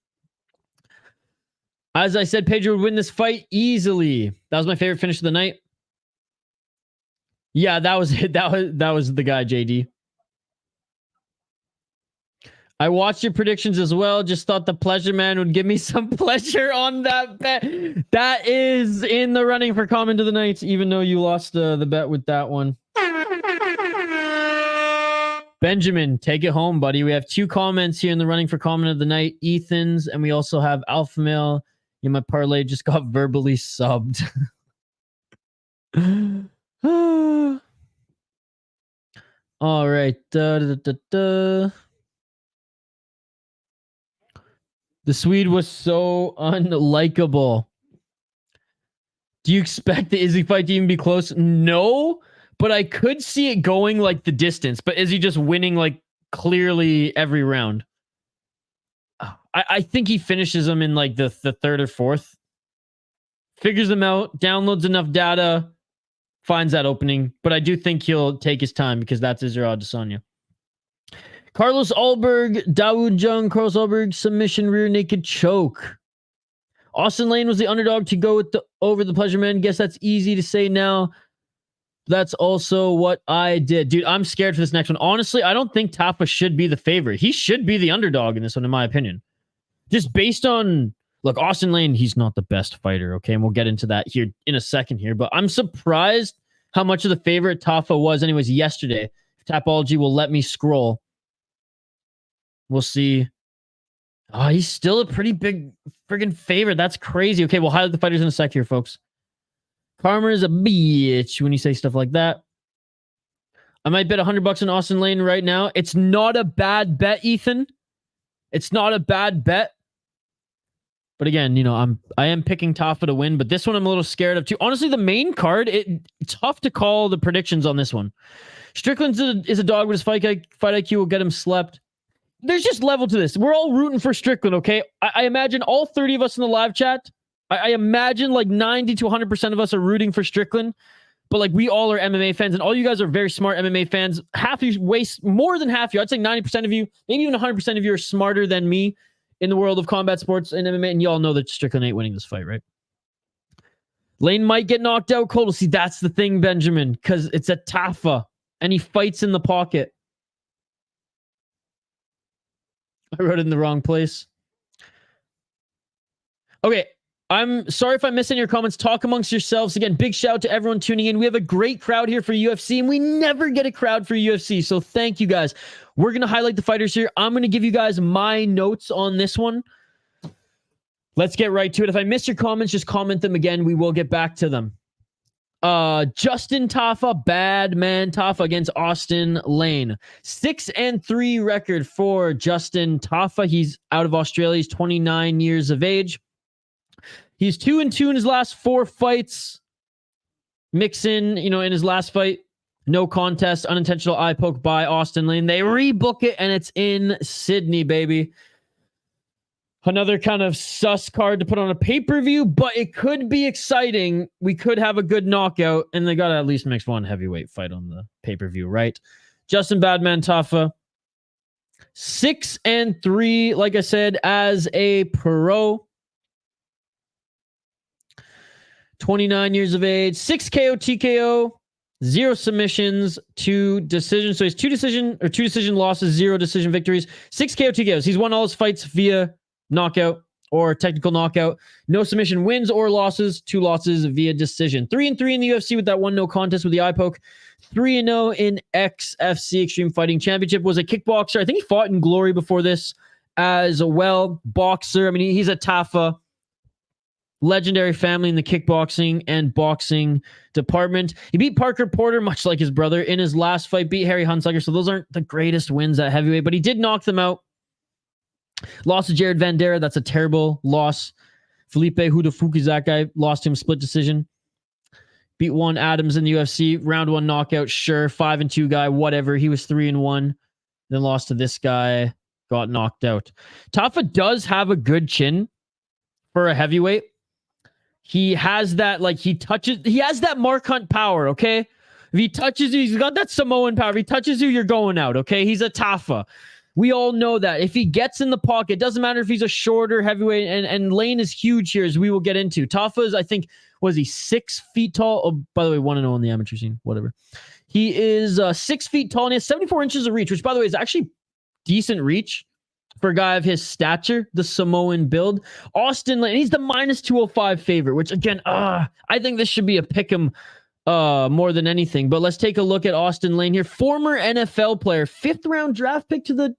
As I said, Pedro would win this fight easily. That was my favorite finish of the night. Yeah, that was it. That was the guy, JD. I watched your predictions as well. Just thought the pleasure man would give me some pleasure on that bet. That is in the running for comment of the night, even though you lost the bet with that one. Benjamin, take it home, buddy. We have 2 comments here in the running for comment of the night. Ethan's, and we also have Alpha Male. Yeah, my parlay just got verbally subbed. All right. The Swede was so unlikable. Do you expect the Izzy fight to even be close? No, but I could see it going like the distance. But Izzy just winning like clearly every round. I think he finishes him in like the 3rd or 4th. Figures him out, downloads enough data, finds that opening. But I do think he'll take his time because that's Israel Adesanya. Carlos Ulberg, Dawood Jung, Carlos Ulberg, submission, rear naked choke. Austen Lane was the underdog to go with over the pleasure man. Guess that's easy to say now. That's also what I did. Dude, I'm scared for this next one. Honestly, I don't think Tafa should be the favorite. He should be the underdog in this one, in my opinion. Just based on... Look, Austen Lane, he's not the best fighter, okay? And we'll get into that here in a second here. But I'm surprised how much of the favorite Tafa was anyways yesterday. If Tapology will let me scroll. We'll see. Oh, he's still a pretty big friggin' favorite. That's crazy. Okay, we'll highlight the fighters in a sec here, folks. Karma is a bitch when you say stuff like that. I might bet $100 on Austen Lane right now. It's not a bad bet, Ethan. It's not a bad bet. But again, you know, I am picking Tafa to win, but this one I'm a little scared of too. Honestly, the main card, it's tough to call the predictions on this one. Strickland is a dog with his fight IQ will get him slept. There's just level to this. We're all rooting for Strickland, okay? I imagine all 30 of us in the live chat, I imagine like 90 to 100% of us are rooting for Strickland, but like we all are MMA fans, and all you guys are very smart MMA fans. Half of you, more than half of you, I'd say 90% of you, maybe even 100% of you are smarter than me in the world of combat sports and MMA, and you all know that Strickland ain't winning this fight, right? Lane might get knocked out cold. See, that's the thing, Benjamin, because it's a Tafa, and he fights in the pocket. I wrote it in the wrong place. Okay, I'm sorry if I missed any of your comments. Talk amongst yourselves. Again, big shout out to everyone tuning in. We have a great crowd here for UFC, and we never get a crowd for UFC, so thank you guys. We're going to highlight the fighters here. I'm going to give you guys my notes on this one. Let's get right to it. If I missed your comments, just comment them again. We will get back to them. Justin Tafa, bad man Tafa against Austen Lane. 6-3 record for Justin Tafa. He's out of Australia. He's 29 years of age. He's 2-2 in his last 4 fights. Mix in, you know, in his last fight, no contest, unintentional eye poke by Austen Lane. They rebook it, and it's in Sydney, baby. Another kind of sus card to put on a pay-per-view, but it could be exciting. We could have a good knockout, and they got to at least mix one heavyweight fight on the pay-per-view, right? Justin Badman Tafa, 6-3, like I said, as a pro. 29 years of age, 6 KO TKO, 0 submissions, 2 decisions. So he's 2 decision losses, 0 decision victories, 6 KO TKOs. He's won all his fights via knockout or technical knockout. No submission wins or losses, 2 losses via decision. 3-3 in the UFC with that 1 no contest with the eye poke. 3-0 in XFC Extreme Fighting Championship. Was a kickboxer. I think he fought in Glory before this as well. Boxer. I mean, he's a Tafa. Legendary family in the kickboxing and boxing department. He beat Parker Porter, much like his brother, in his last fight. Beat Harry Hunsucker. So those aren't the greatest wins at heavyweight, but he did knock them out. Lost to Jared Vandera. That's a terrible loss. Felipe, who the fuck is that guy? Lost him split decision. Beat Juan Adams in the UFC. Round 1 knockout. Sure. 5-2 guy. Whatever. He was 3-1. Then lost to this guy. Got knocked out. Tafa does have a good chin for a heavyweight. He has that, like, he has that Mark Hunt power, okay? If he touches you, he's got that Samoan power. If he touches you, you're going out, okay? He's a Tafa. We all know that. If he gets in the pocket, doesn't matter if he's a shorter heavyweight, and Lane is huge here, as we will get into. Tafa is, I think, was he 6 feet tall? Oh, by the way, 1-0 in the amateur scene, whatever. He is 6 feet tall, and he has 74 inches of reach, which, by the way, is actually decent reach for a guy of his stature, the Samoan build. Austen Lane, he's the -205 favorite, which again, I think this should be a pick'em more than anything. But let's take a look at Austen Lane here. Former NFL player, 5th round draft pick to the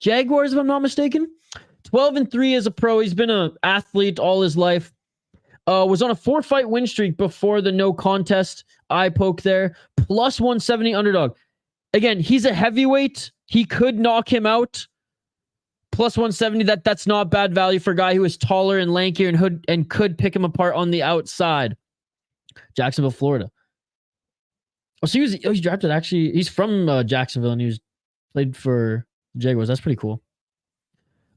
Jaguars, if I'm not mistaken. 12-3 as a pro. He's been an athlete all his life. Was on a 4-fight win streak before the no contest eye poke there. Plus 170 underdog. Again, he's a heavyweight. He could knock him out. Plus 170, that's not bad value for a guy who is taller and lankier and could pick him apart on the outside. Jacksonville, Florida. Oh, so he's drafted actually. He's from Jacksonville, and he was played for Jaguars. That's pretty cool.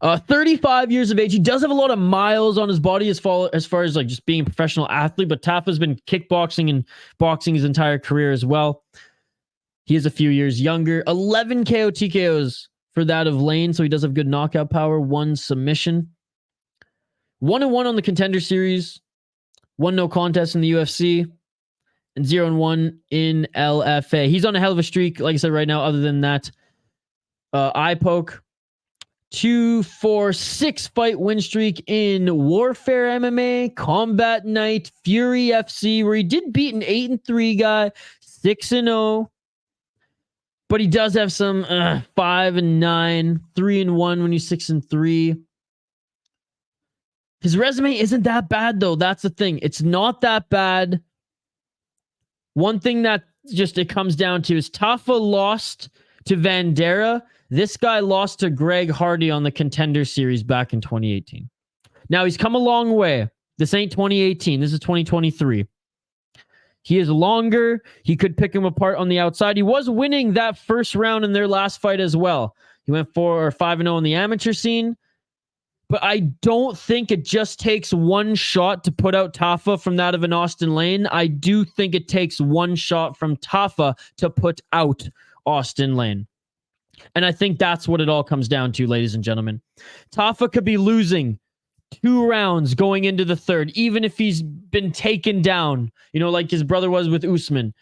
35 years of age. He does have a lot of miles on his body as far as like just being a professional athlete, but Tafa's been kickboxing and boxing his entire career as well. He is a few years younger. 11 KO TKOs for that of Lane, so he does have good knockout power. 1 submission. 1-1 on the Contender Series. 1 no contest in the UFC. And 0-1 in LFA. He's on a hell of a streak, like I said right now, other than that. Eye poke. 2-4-6 fight win streak in Warfare MMA, Combat Night, Fury FC, where he did beat an 8-3 guy, 6-0. But he does have some 5-9, 3-1 when he's 6-3. His resume isn't that bad, though. That's the thing. It's not that bad. One thing that just it comes down to is Tafa lost to Vandera. This guy lost to Greg Hardy on the Contender Series back in 2018. Now he's come a long way. This ain't 2018. This is 2023. He is longer. He could pick him apart on the outside. He was winning that first round in their last fight as well. He went 4 or 5-0 in the amateur scene. But I don't think it just takes one shot to put out Tafa from that of an Austen Lane. I do think it takes one shot from Tafa to put out Austen Lane. And I think that's what it all comes down to, ladies and gentlemen. Tafa could be losing 2 rounds going into the third, even if he's been taken down, like his brother was with Usman.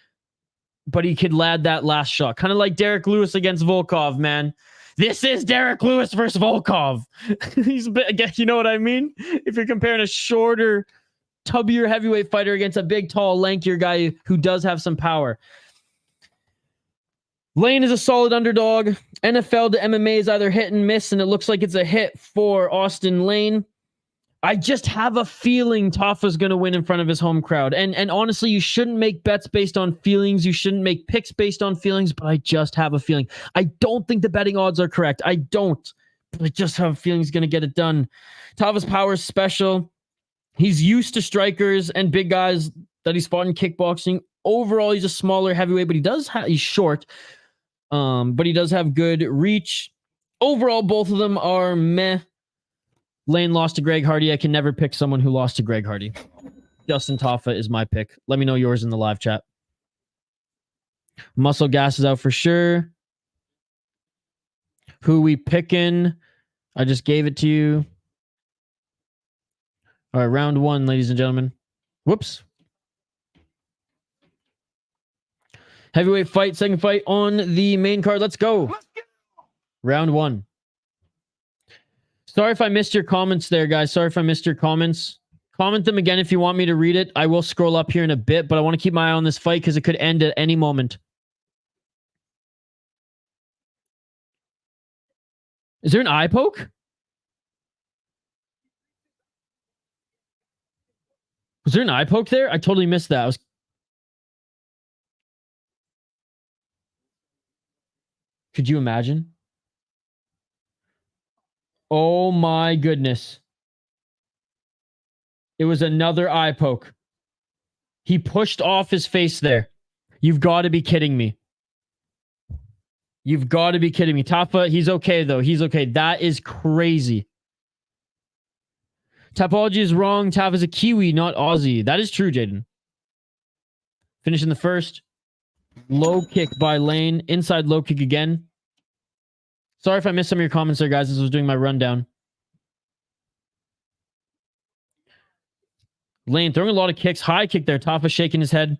But he could land that last shot. Kind of like Derek Lewis against Volkov, man. This is Derek Lewis versus Volkov. He's a bit, you know what I mean? If you're comparing a shorter, tubbier heavyweight fighter against a big, tall, lankier guy who does have some power. Lane is a solid underdog. NFL to MMA is either hit and miss, and it looks like it's a hit for Austen Lane. I just have a feeling Tafa's going to win in front of his home crowd. And honestly, you shouldn't make bets based on feelings. You shouldn't make picks based on feelings, but I just have a feeling. I don't think the betting odds are correct. I don't. But I just have a feeling he's going to get it done. Tafa's power is special. He's used to strikers and big guys that he's fought in kickboxing. Overall, he's a smaller heavyweight, but he's short. But he does have good reach. Overall, both of them are meh. Lane lost to Greg Hardy. I can never pick someone who lost to Greg Hardy. Justin Tafa is my pick. Let me know yours in the live chat. Muscle Gas is out for sure. Who we picking? I just gave it to you. All right, round 1, ladies and gentlemen. Whoops. Heavyweight fight, second fight on the main card. Let's go. Round 1. Sorry if I missed your comments there, guys. Sorry if I missed your comments. Comment them again if you want me to read it. I will scroll up here in a bit, but I want to keep my eye on this fight because it could end at any moment. Is there an eye poke? Was there an eye poke there? I totally missed that. Could you imagine? Oh my goodness. It was another eye poke. He pushed off his face there. You've got to be kidding me. You've got to be kidding me. Tafa, he's okay though. He's okay. That is crazy. Tapology is wrong. Tafa's a Kiwi, not Aussie. That is true, Jaden. Finishing the first. Low kick by Lane. Inside low kick again. Sorry if I missed some of your comments there, guys. As I was doing my rundown. Lane throwing a lot of kicks. High kick there. Tafa shaking his head.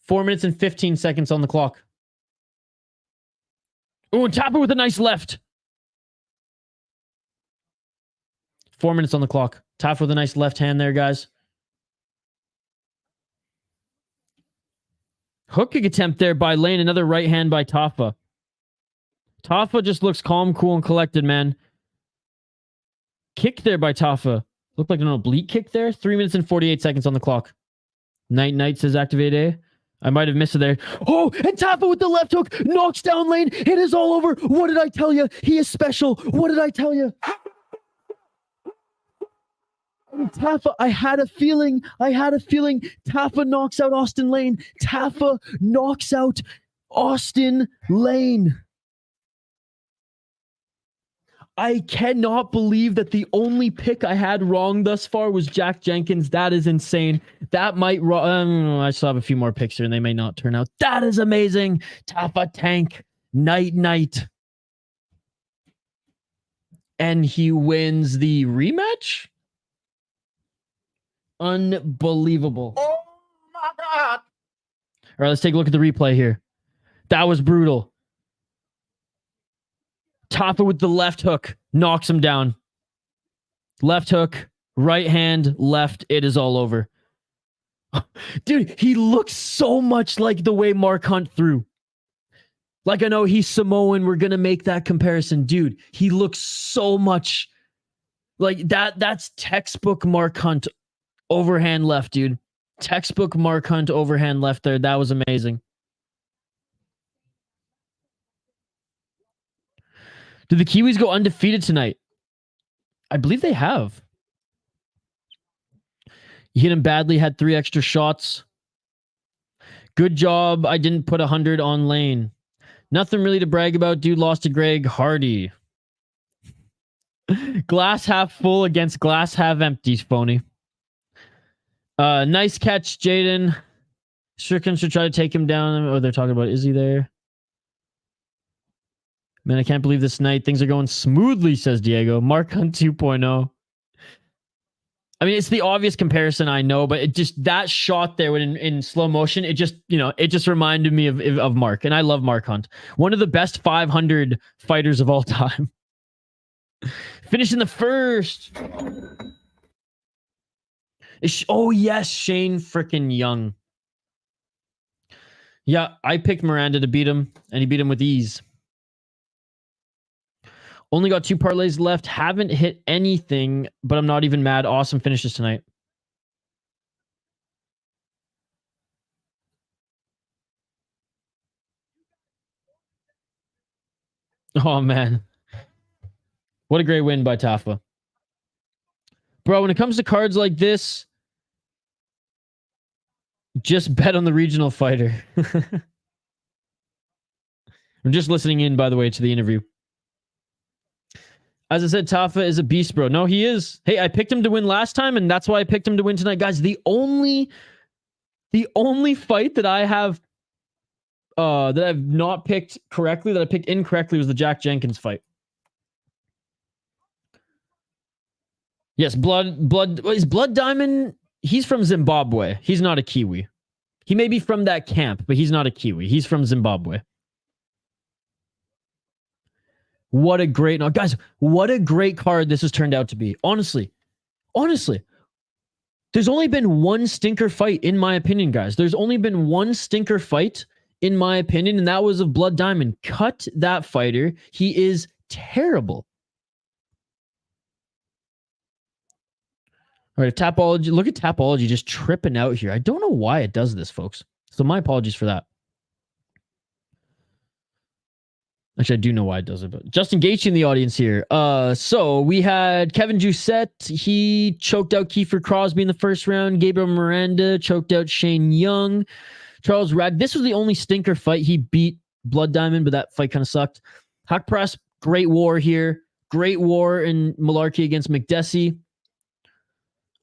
4 minutes and 15 seconds on the clock. Ooh, and Tafa with a nice left. 4 minutes on the clock. Tafa with a nice left hand there, guys. Hook kick attempt there by Lane. Another right hand by Tafa. Tafa just looks calm, cool, and collected, man. Kick there by Tafa. Looked like an oblique kick there. 3 minutes and 48 seconds on the clock. Night, says Activate A. I might have missed it there. Oh, and Tafa with the left hook. Knocks down Lane. It is all over. What did I tell you? He is special. What did I tell you? Tafa, I had a feeling. Tafa knocks out Austen Lane. Tafa knocks out Austen Lane. I cannot believe that the only pick I had wrong thus far was Jack Jenkins. That is insane. That might... I still have a few more picks here and they may not turn out. That is amazing. Tafa tank. Night. And he wins the rematch? Unbelievable.
Oh my God.
All right, let's take a look at the replay here. That was brutal. Tafa with the left hook knocks him down. Left hook, right hand, left. It is all over. Dude, he looks so much like the way Mark Hunt threw. Like, I know he's Samoan. We're going to make that comparison. Dude, he looks so much like that. That's textbook Mark Hunt overhand left, dude. Textbook Mark Hunt overhand left there. That was amazing. Did the Kiwis go undefeated tonight? I believe they have. He hit him badly, had 3 extra shots. Good job. I didn't put 100 on Lane. Nothing really to brag about. Dude lost to Greg Hardy. Glass half full against glass half empty, phony. Nice catch, Jaden. Strickland should try to take him down. Oh, they're talking about, is he there? Man, I can't believe this night. Things are going smoothly, says Diego. Mark Hunt 2.0. I mean, it's the obvious comparison, I know, but it just, that shot there when in slow motion, it just, you know, it just reminded me of Mark. And I love Mark Hunt. One of the best 500 fighters of all time. Finishing the first. Oh, yes, Shane frickin' Jung. Yeah, I picked Miranda to beat him, and he beat him with ease. Only got 2 parlays left. Haven't hit anything, but I'm not even mad. Awesome finishes tonight. Oh, man. What a great win by Tafa. Bro, when it comes to cards like this, just bet on the regional fighter. I'm just listening in, by the way, to the interview. As I said, Tafa is a beast, bro. No, he is. Hey, I picked him to win last time, and that's why I picked him to win tonight. Guys, the only fight that I have that I've not picked correctly, that I picked incorrectly, was the Jack Jenkins fight. Yes, is Blood Diamond? He's from Zimbabwe. He's not a Kiwi. He may be from that camp, but he's not a Kiwi. He's from Zimbabwe. What a great... No, guys, what a great card this has turned out to be. Honestly. There's only been one stinker fight, in my opinion, guys. There's only been one stinker fight, in my opinion, and that was of Blood Diamond. Cut that fighter. He is terrible. All right, Tapology. Look at Tapology just tripping out here. I don't know why it does this, folks. So my apologies for that. Actually, I do know why it does it, but Justin Gaethje in the audience here. So we had Kevin Jousset. He choked out Kiefer Crosbie in the first round. Gabriel Miranda choked out Shane Jung. Charles Rad. This was the only stinker fight. He beat Blood Diamond, but that fight kind of sucked. Hack Press, great war here. Great war in Mullarkey against Makdessi.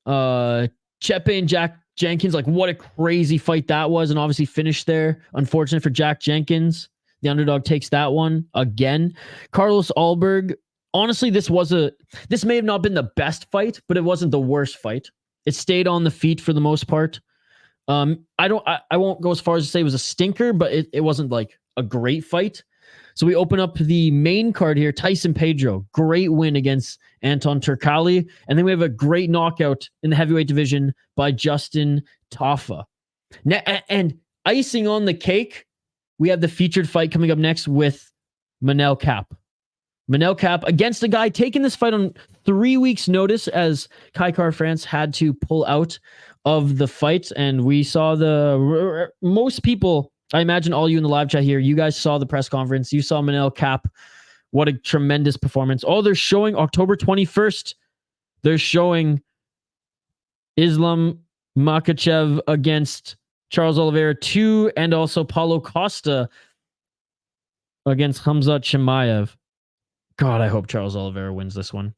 Chepe and Jack Jenkins, like what a crazy fight that was, and obviously finished there. Unfortunate for Jack Jenkins. The underdog takes that one again. Carlos Ulberg. Honestly, this may have not been the best fight, but it wasn't the worst fight. It stayed on the feet for the most part. I won't go as far as to say it was a stinker, but it wasn't like a great fight. So we open up the main card here. Tyson Pedro, great win against Anton Turkalj. And then we have a great knockout in the heavyweight division by Justin Tafa. And icing on the cake, we have the featured fight coming up next with Manel Kape. Manel Kape against a guy taking this fight on 3 weeks' notice, as Kai Car France had to pull out of the fight. And we saw most people, I imagine all you in the live chat here, you guys saw the press conference. You saw Manel Kape. What a tremendous performance. Oh, they're showing October 21st. They're showing Islam Makhachev against Charles Oliveira 2, and also Paulo Costa against Khamzat Chimaev. God, I hope Charles Oliveira wins this one.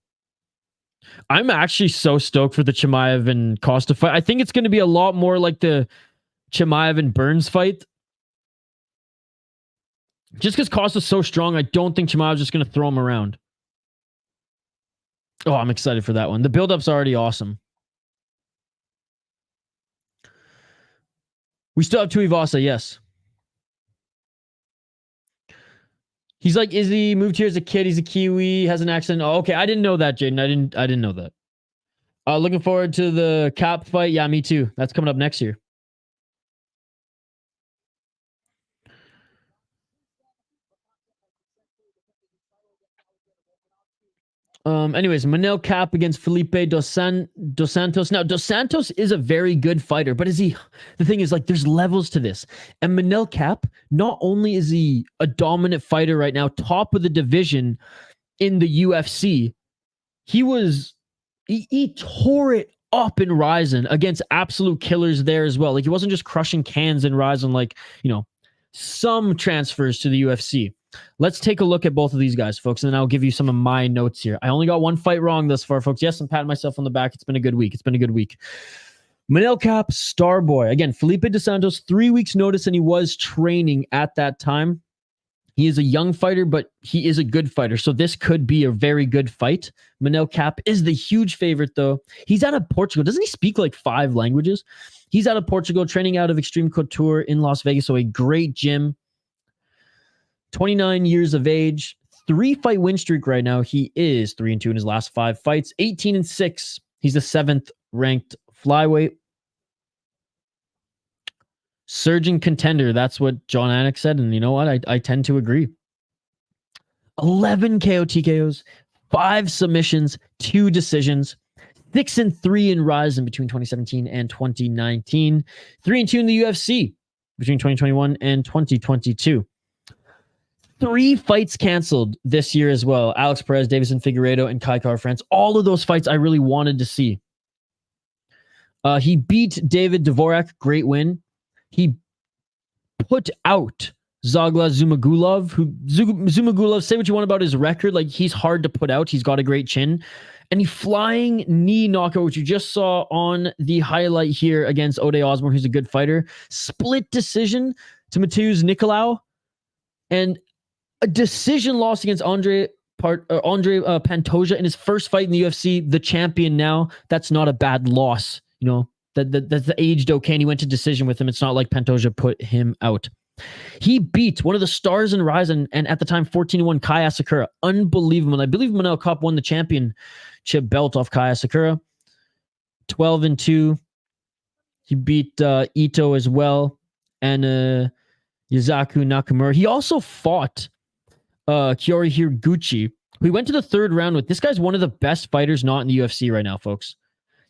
I'm actually so stoked for the Chimaev and Costa fight. I think it's going to be a lot more like the Chimaev and Burns fight. Just because Costa's so strong, I don't think Chimaev's just going to throw him around. Oh, I'm excited for that one. The build-up's already awesome. We still have Tuivasa, yes. He's like, Izzy moved here as a kid. He's a Kiwi, has an accent. Oh, okay. I didn't know that, Jaden. I didn't know that. Looking forward to the Kape fight. Yeah, me too. That's coming up next year. Anyways, Manel Kape against Felipe Dos Santos. Now, Dos Santos is a very good fighter, but the thing is, like, there's levels to this. And Manel Kape, not only is he a dominant fighter right now, top of the division in the UFC, he tore it up in Ryzen against absolute killers there as well. Like, he wasn't just crushing cans in Ryzen like, some transfers to the UFC. Let's take a look at both of these guys, folks, and then I'll give you some of my notes here. I only got one fight wrong thus far, folks. Yes, I'm patting myself on the back. It's been a good week. Manel Kape, Starboy. Again, Felipe Dos Santos, 3 weeks notice, and he was training at that time. He is a young fighter, but he is a good fighter, so this could be a very good fight. Manel Kape is the huge favorite, though. He's out of Portugal. Doesn't he speak like 5 languages? He's out of Portugal, training out of Extreme Couture in Las Vegas, so a great gym. 29 years of age, 3-fight win streak right now. He is 3-2 in his last 5 fights, 18-6. He's the 7th ranked flyweight. Surging contender. That's what John Anik said. And you know what? I tend to agree. 11 KO TKOs, 5 submissions, 2 decisions, 6-3 in Ryzen between 2017 and 2019, 3-2 in the UFC between 2021 and 2022. 3 fights canceled this year as well. Alex Perez, Davison Figueiredo, and Kai Kara-France. All of those fights I really wanted to see. He beat David Dvorak. Great win. He put out Zagla Zumagulov. Zumagulov, say what you want about his record. Like, he's hard to put out. He's got a great chin. And he flying knee knockout, which you just saw on the highlight here against Ode Osborne, who's a good fighter. Split decision to Mateusz Nicolau. And a decision loss against Andre Pantoja in his first fight in the UFC, the champion now. That's not a bad loss. That's the aged okay, and he went to decision with him. It's not like Pantoja put him out. He beat one of the stars in Ryzen, and at the time, 14-1 Kai Asakura. Unbelievable. And I believe Manel Kape won the championship belt off Kai Asakura. 12-2. He beat Ito as well, and Yuzaku Nakamura. He also fought Kiori Hiraguchi, who he went to the 3rd round with. This guy's one of the best fighters not in the UFC right now, folks.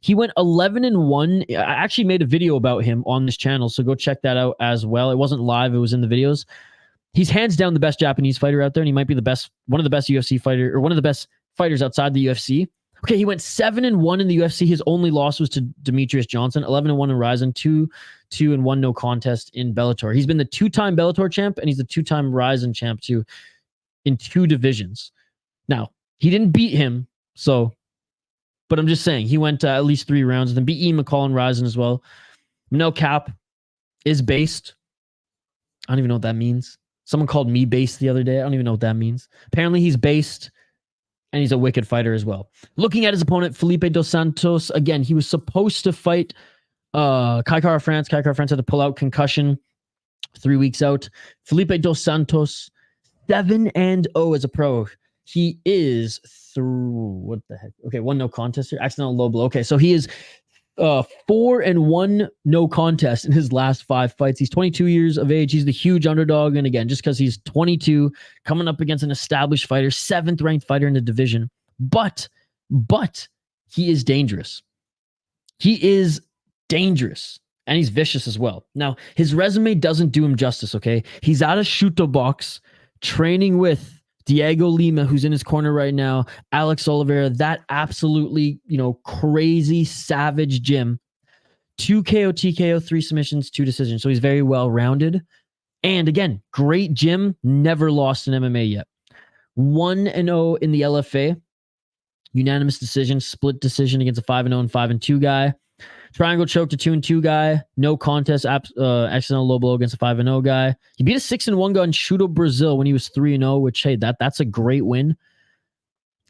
He went 11-1. I actually made a video about him on this channel, so go check that out as well. It wasn't live, it was in the videos. He's hands down the best Japanese fighter out there, and he might be one of the best UFC fighter, or one of the best fighters outside the UFC. Okay, he went 7-1 in the UFC. His only loss was to Demetrius Johnson. 11-1 in Ryzen, 2-1 no contest in Bellator. He's been the 2-time Bellator champ, and he's the 2-time Ryzen champ too, in 2 divisions. Now, he didn't beat him, but I'm just saying, he went at least 3 rounds, and then beat Ian McCall in Ryzen as well. Manel Kape is based. I don't even know what that means. Someone called me based the other day. I don't even know what that means. Apparently he's based, and he's a wicked fighter as well. Looking at his opponent, Felipe Dos Santos, again, he was supposed to fight Kai Kara-France. Kai Kara-France had to pull out concussion, 3 weeks out. Felipe Dos Santos, 7-0 as a pro. He is through, what the heck? Okay, 1 no contest here. Accidental low blow. Okay, so he is 4-1 no contest in his last 5 fights. He's 22 years of age. He's the huge underdog. And again, just because he's 22, coming up against an established fighter, 7th ranked fighter in the division. But he is dangerous. He is dangerous. And he's vicious as well. Now, his resume doesn't do him justice, okay? He's out of Shuto Box, training with Diego Lima, who's in his corner right now, Alex Oliveira, that absolutely, crazy, savage gym. 2 KO, TKO, 3 submissions, 2 decisions. So he's very well-rounded. And again, great gym, never lost in MMA yet. 1-0 in the LFA. Unanimous decision, split decision against a 5-0 and 5-2 guy. Triangle choke to 2-2 guy. No contest. Accidental low blow against a 5-0 guy. He beat a 6-1 guy in Shudo Brazil when he was 3-0, which, hey, that's a great win.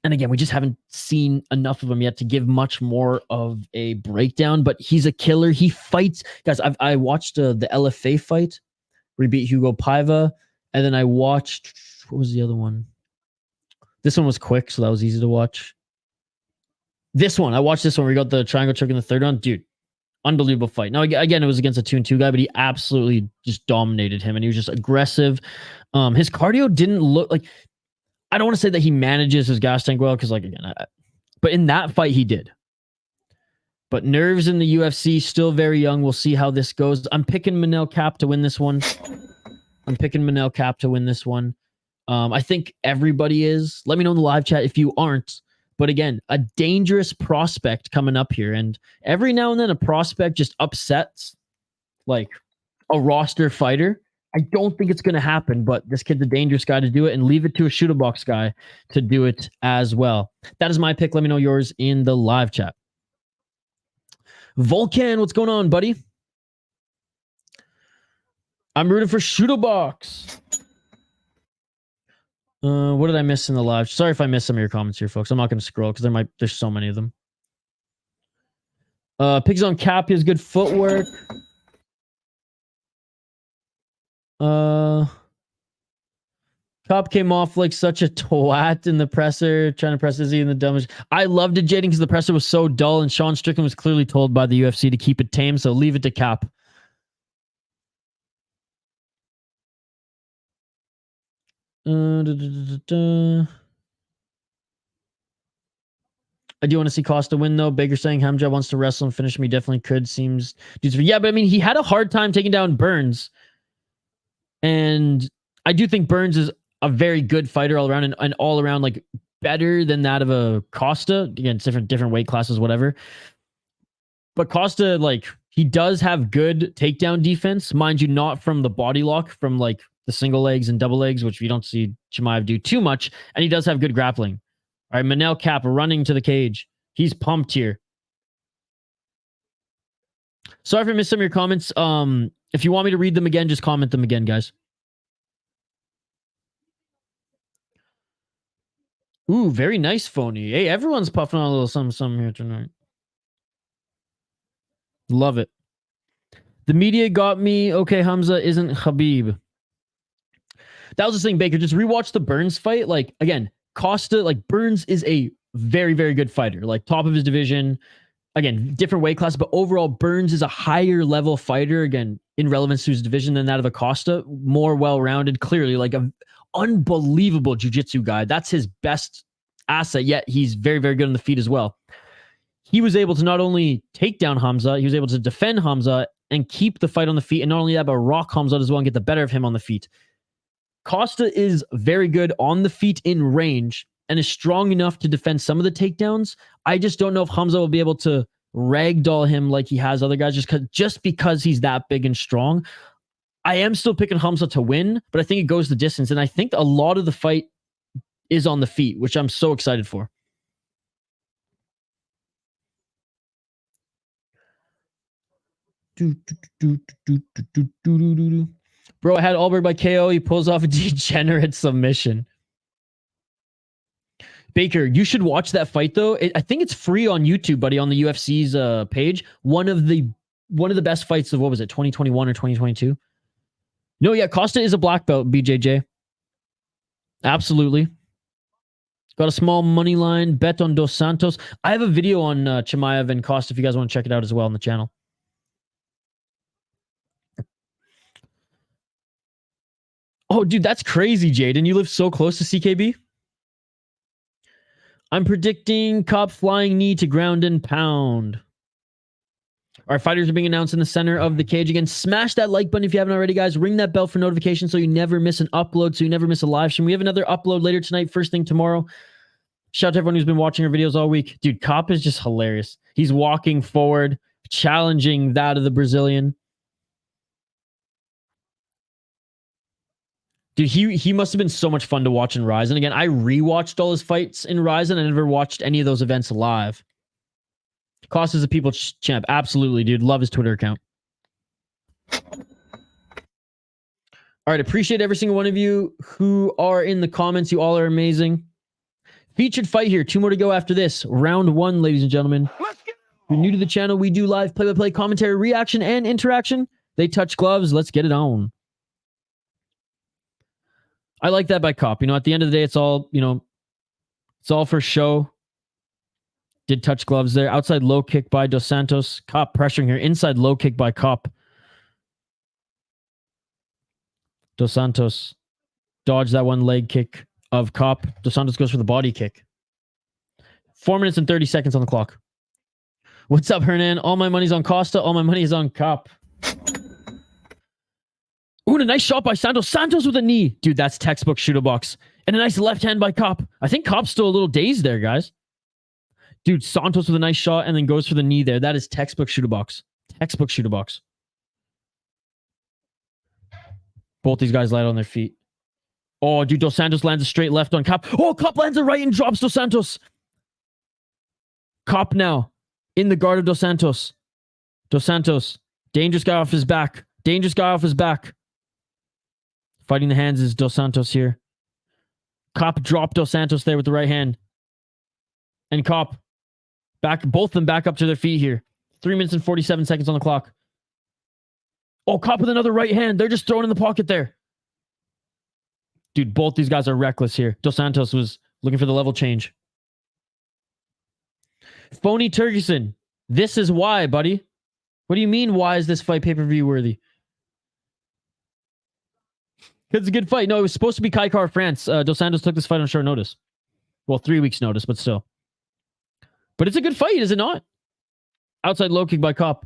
And again, we just haven't seen enough of him yet to give much more of a breakdown, but he's a killer. He fights. Guys, I watched the LFA fight where he beat Hugo Paiva, and then I watched, what was the other one? This one was quick, so that was easy to watch. I watched this one where he got the triangle choke in the 3rd round. Dude, unbelievable fight. Now, again, it was against a 2-2 guy, but he absolutely just dominated him, and he was just aggressive. His cardio didn't look like... I don't want to say that he manages his gas tank well, because, like, again, but in that fight, he did. But nerves in the UFC, still very young. We'll see how this goes. I'm picking Manel Kape to win this one. I think everybody is. Let me know in the live chat if you aren't. But again, a dangerous prospect coming up here. And every now and then a prospect just upsets like a roster fighter. I don't think it's going to happen, but this kid's a dangerous guy to do it, and leave it to a shooter box guy to do it as well. That is my pick. Let me know yours in the live chat. Volkan, what's going on, buddy? I'm rooting for shooter box. What did I miss in the live? Sorry if I missed some of your comments here, folks. I'm not going to scroll because there's so many of them. Pigs on Kape has good footwork. Kape came off like such a twat in the presser, trying to press Izzy in the dumbest. I loved it, Jaden, because the presser was so dull, and Sean Strickland was clearly told by the UFC to keep it tame, so leave it to Kape. I do want to see Costa win, though. Baker saying Hamza wants to wrestle and finish me. Definitely could. Seems... Yeah, but I mean, he had a hard time taking down Burns. And I do think Burns is a very good fighter all around, and all around, like, better than that of a Costa. Again, it's different weight classes, whatever. But Costa, like, he does have good takedown defense. Mind you, not from the body lock, from, like, the single legs and double legs, which we don't see Chimaev do too much. And he does have good grappling. All right, Manel Kape running to the cage. He's pumped here. Sorry if I missed some of your comments. If you want me to read them again, just comment them again, guys. Ooh, very nice, Phony. Hey, everyone's puffing on a little something here tonight. Love it. The media got me. Okay, Hamza isn't Khabib. That was the thing, Baker. Just rewatch the Burns fight. Like, again, Costa, like, Burns is a very, very good fighter. Like, top of his division. Again, different weight class, but overall, Burns is a higher level fighter, again, in relevance to his division than that of Acosta. More well-rounded, clearly, like an unbelievable jiu-jitsu guy. That's his best asset, yet he's very, very good on the feet as well. He was able to not only take down Hamza, he was able to defend Hamza and keep the fight on the feet, and not only that, but rock Hamza as well and get the better of him on the feet. Costa is very good on the feet in range and is strong enough to defend some of the takedowns. I just don't know if Hamza will be able to ragdoll him like he has other guys just because he's that big and strong. I am still picking Hamza to win, but I think it goes the distance. And I think a lot of the fight is on the feet, which I'm so excited for. Bro, I had Ulberg by KO. He pulls off a degenerate submission. Baker, you should watch that fight, though. I think it's free on YouTube, buddy, on the UFC's page. One of the best fights of, what was it, 2021 or 2022? No, yeah, Costa is a black belt, BJJ. Absolutely. Got a small money line bet on Dos Santos. I have a video on Chimaev and Costa if you guys want to check it out as well on the channel. Oh, dude, that's crazy, Jaden. You live so close to CKB? I'm predicting Kape flying knee to ground and pound. Our fighters are being announced in the center of the cage. Again, smash that like button if you haven't already, guys. Ring that bell for notifications so you never miss an upload, so you never miss a live stream. We have another upload later tonight, first thing tomorrow. Shout out to everyone who's been watching our videos all week. Dude, Kape is just hilarious. He's walking forward, challenging that of the Brazilian. Dude, he must have been so much fun to watch in Rise. And again, I rewatched all his fights in Rise, and I never watched any of those events live. Costa's a people's champ. Absolutely, dude. Love his Twitter account. All right, appreciate every single one of you who are in the comments. You all are amazing. Featured fight here. 2 more to go after this. Round 1, ladies and gentlemen. If you're new to the channel, we do live play-by-play commentary, reaction, and interaction. They touch gloves. Let's get it on. I like that by Kape. You know, at the end of the day, it's all, you know, it's all for show. Did touch gloves there. Outside low kick by Dos Santos. Kape pressuring here. Inside low kick by Kape. Dos Santos dodged that one leg kick of Kape. Dos Santos goes for the body kick. 4 minutes and 30 seconds on the clock. What's up, Hernan? All my money's on Costa. All my money is on Kape. Ooh, and a nice shot by Santos. Santos with a knee. Dude, that's textbook shooter box. And a nice left hand by Kape. I think Kape's still a little dazed there, guys. Dude, Santos with a nice shot and then goes for the knee there. That is textbook shooter box. Textbook shooter box. Both these guys light on their feet. Oh, dude, Dos Santos lands a straight left on Kape. Oh, Kape lands a right and drops Dos Santos. Kape now in the guard of Dos Santos. Dos Santos. Dangerous guy off his back. Dangerous guy off his back. Fighting the hands is Dos Santos here. Kape dropped Dos Santos there with the right hand. And Kape. Both of them back up to their feet here. 3 minutes and 47 seconds on the clock. Oh, Kape with another right hand. They're just throwing in the pocket there. Dude, both these guys are reckless here. Dos Santos was looking for the level change. Phony Turkison. This is why, buddy. What do you mean, why is this fight pay-per-view worthy? It's a good fight. No, it was supposed to be Kaikar France. Dos Santos took this fight on short notice. Well, 3 weeks notice, but still. But it's a good fight, is it not? Outside low kick by Kape.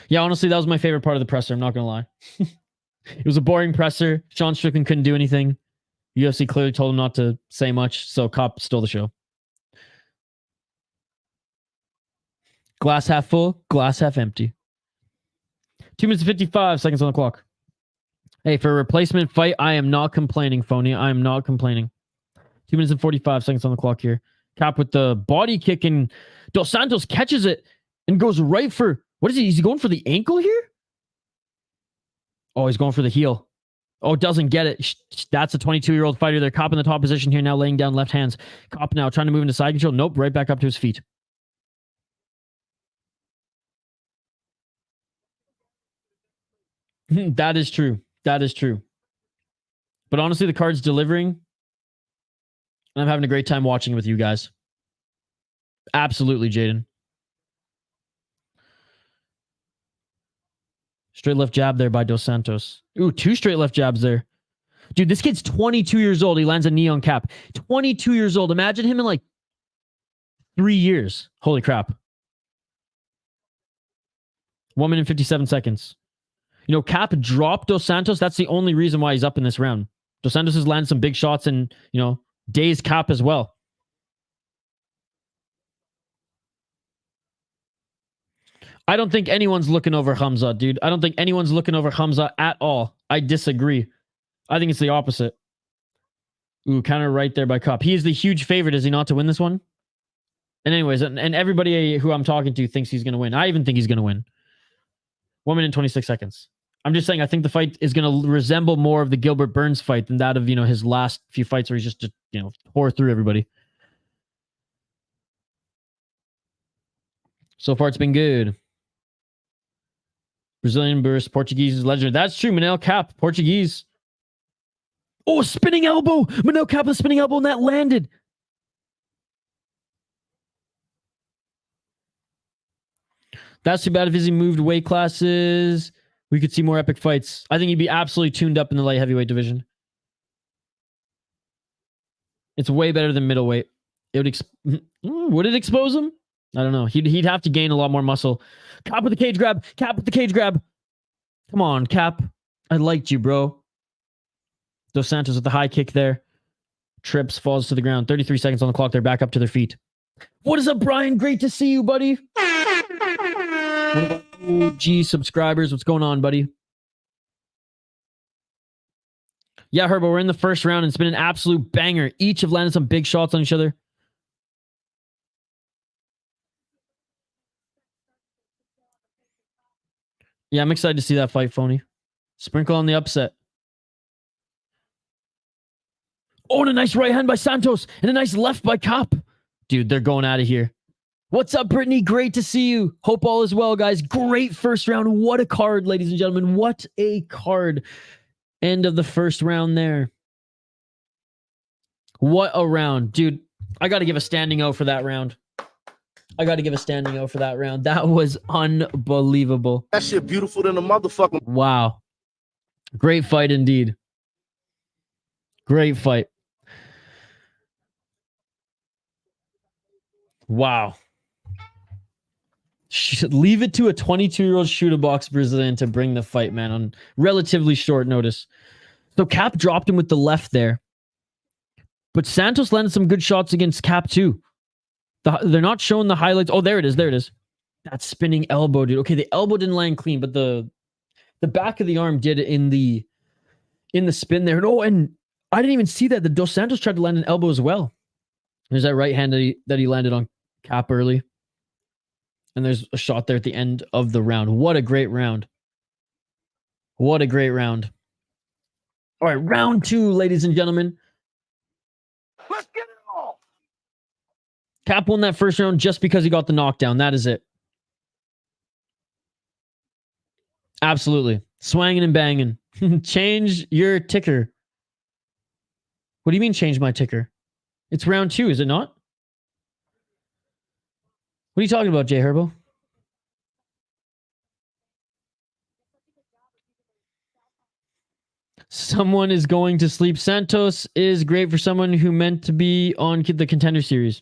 Yeah, honestly, that was my favorite part of the presser. I'm not going to lie. It was a boring presser. Sean Strickland couldn't do anything. UFC clearly told him not to say much, so Kape stole the show. Glass half full, glass half empty. 2 minutes and 55 seconds on the clock. Hey, for a replacement fight, I am not complaining, Phony. I am not complaining. 2 minutes and 45 seconds on the clock here. Kape with the body kick, and Dos Santos catches it and goes right for... What is he? Is he going for the ankle here? Oh, he's going for the heel. Oh, doesn't get it. That's a 22-year-old fighter there. Kape in the top position here now, laying down left hands. Kape now trying to move into side control. Nope, right back up to his feet. That is true. That is true. But honestly, the card's delivering. And I'm having a great time watching it with you guys. Absolutely, Jaden. Straight left jab there by Dos Santos. Ooh, 2 straight left jabs there. Dude, this kid's 22 years old. He lands a knee on Kape. 22 years old. Imagine him in like 3 years. Holy crap. 1 minute and 57 seconds. You know, Kape dropped Dos Santos. That's the only reason why he's up in this round. Dos Santos has landed some big shots and, you know, dazed Kape as well. I don't think anyone's looking over Hamza, dude. I don't think anyone's looking over Hamza at all. I disagree. I think it's the opposite. Ooh, counter right there by Kape. He is the huge favorite, is he not, to win this one? And anyways, and everybody who I'm talking to thinks he's going to win. I even think he's going to win. 1 minute and 26 seconds. I'm just saying, I think the fight is going to resemble more of the Gilbert Burns fight than that of, you know, his last few fights where he's just you know, tore through everybody. So far, it's been good. Brazilian burst, Portuguese is legendary. That's true. Manel Kape, Portuguese. Oh, spinning elbow. Manel Kape, a spinning elbow, and that landed. That's too bad. If he moved weight classes, we could see more epic fights. I think he'd be absolutely tuned up in the light heavyweight division. It's way better than middleweight. It would it expose him? I don't know. He'd have to gain a lot more muscle. Kape with the cage grab. Kape with the cage grab. Come on, Kape. I liked you, bro. Dos Santos with the high kick there. Trips, falls to the ground. 33 seconds on the clock. They're back up to their feet. What is up, Brian? Great to see you, buddy. One of our OG subscribers. What's going on, buddy? Yeah, Herbo, we're in the first round, and it's been an absolute banger. Each have landed some big shots on each other. Yeah, I'm excited to see that fight, Phony. Sprinkle on the upset. Oh, and a nice right hand by Santos. And a nice left by Kape. Dude, they're going out of here. What's up, Brittany? Great to see you. Hope all is well, guys. Great first round. What a card, ladies and gentlemen. What a card. End of the first round there. What a round. Dude, I got to give a standing O for that round. That was unbelievable.
That shit beautiful than a motherfucker.
Wow. Great fight indeed. Great fight. Wow. Should leave it to a 22-year-old shoot-a-box Brazilian to bring the fight, man, on relatively short notice. So Kape dropped him with the left there. But Santos landed some good shots against Kape too. They're not showing the highlights. Oh, there it is. There it is. That spinning elbow, dude. Okay, the elbow didn't land clean, but the back of the arm did it in the spin there. No, and I didn't even see that. The Dos Santos tried to land an elbow as well. There's that right hand that he landed on Kape early. And there's a shot there at the end of the round. What a great round. What a great round. All right, round 2, ladies and gentlemen.
Let's get it all.
Kape won that first round just because he got the knockdown. That is it. Absolutely. Swanging and banging. Change your ticker. What do you mean change my ticker? It's round 2, is it not? What are you talking about, Jay Herbo? Someone is going to sleep. Santos is great for someone who meant to be on the Contender Series.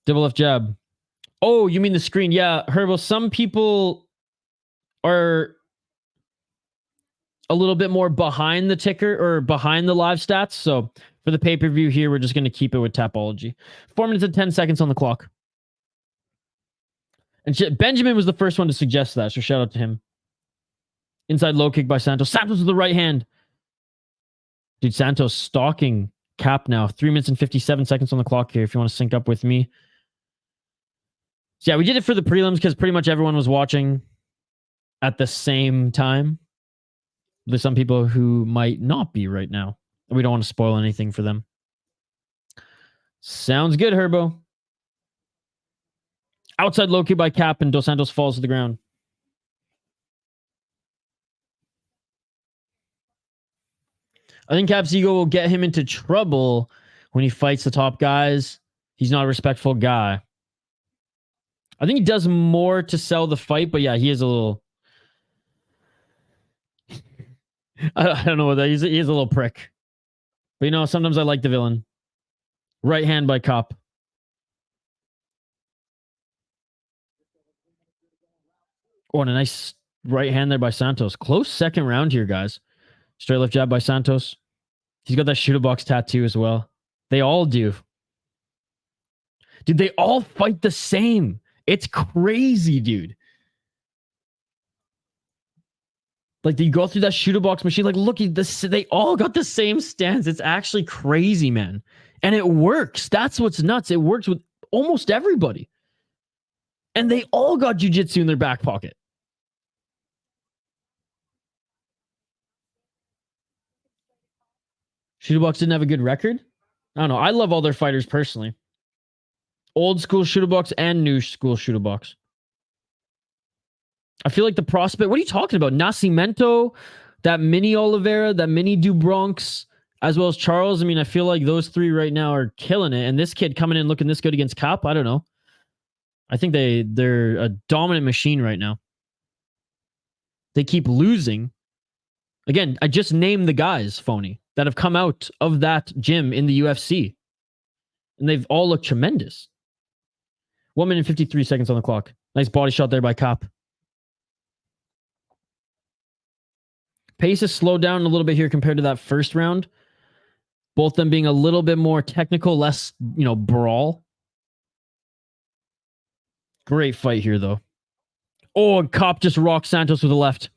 Double left jab. Oh, you mean the screen? Yeah, Herbo, some people are a little bit more behind the ticker or behind the live stats. So for the pay-per-view here, we're just going to keep it with Tapology. 4 minutes and 10 seconds on the clock. And Benjamin was the first one to suggest that, so shout out to him. Inside low kick by Santos. Santos with the right hand. Dude, Santos stalking Kape now. 3 minutes and 57 seconds on the clock here if you want to sync up with me. So yeah, we did it for the prelims because pretty much everyone was watching at the same time. There's some people who might not be right now. We don't want to spoil anything for them. Sounds good, Herbo. Outside low kick by Kape and Dos Santos falls to the ground. I think Kape's ego will get him into trouble when he fights the top guys. He's not a respectful guy. I think he does more to sell the fight, but yeah, he is a little... I don't know what that is. He is a little prick. But you know, sometimes I like the villain. Right hand by Kape. Oh, and a nice right hand there by Santos. Close second round here, guys. Straight left jab by Santos. He's got that shoot-a-box tattoo as well. They all do. Dude, they all fight the same. It's crazy, dude. Like, you go through that shoot-a-box machine. Like, look, they all got the same stance. It's actually crazy, man. And it works. That's what's nuts. It works with almost everybody. And they all got jiu-jitsu in their back pocket. Shoot-a-box didn't have a good record? I don't know. I love all their fighters personally. Old school shoot-a-box and new school shoot-a-box. I feel like the prospect... What are you talking about? Nascimento, that mini Oliveira, that mini Dubronx, as well as Charles. I mean, I feel like those three right now are killing it. And this kid coming in looking this good against Kape, I don't know. I think they're a dominant machine right now. They keep losing. Again, I just named the guys, Phony, that have come out of that gym in the UFC. And they've all looked tremendous. 1 minute and 53 seconds on the clock. Nice body shot there by Kape. Pace has slowed down a little bit here compared to that first round. Both them being a little bit more technical, less, brawl. Great fight here, though. Oh, and Kape just rocked Santos with a left.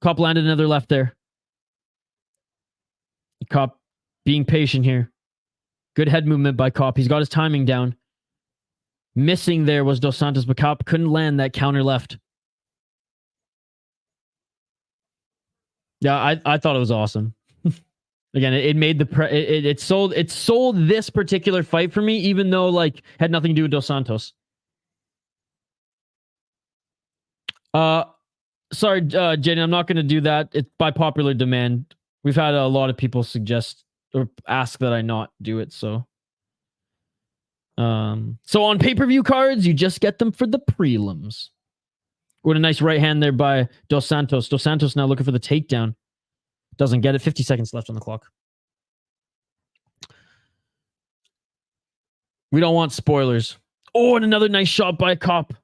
Kape landed another left there. Kape being patient here. Good head movement by Kape. He's got his timing down. Missing there was Dos Santos, but Kape couldn't land that counter left. Yeah, I thought it was awesome. Again, it made it sold this particular fight for me, even though had nothing to do with Dos Santos. Sorry, Jaden, I'm not going to do that. It's by popular demand. We've had a lot of people suggest or ask that I not do it. So on pay-per-view cards, you just get them for the prelims. With a nice right hand there by Dos Santos. Dos Santos now looking for the takedown. Doesn't get it. 50 seconds left on the clock. We don't want spoilers. Oh, and another nice shot by Kape.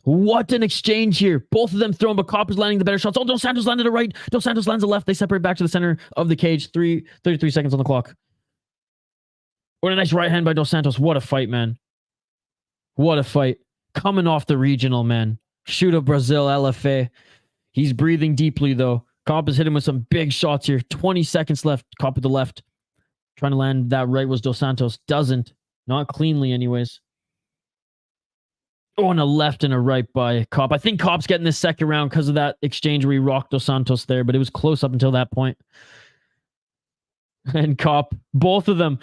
What an exchange here. Both of them thrown, but Kape is landing the better shots. Oh, Dos Santos landed a right. Dos Santos lands a left. They separate back to the center of the cage. 33 seconds on the clock. What a nice right hand by Dos Santos. What a fight, man. What a fight. Coming off the regional, man. Shoot up Brazil, LFA. He's breathing deeply, though. Kape is hitting with some big shots here. 20 seconds left. Kape with the left. Trying to land that right was Dos Santos. Doesn't. Not cleanly, anyways. Oh, and a left and a right by Kape. I think Kape's getting this second round because of that exchange where he rocked Dos Santos there, but it was close up until that point. And Kape, both of them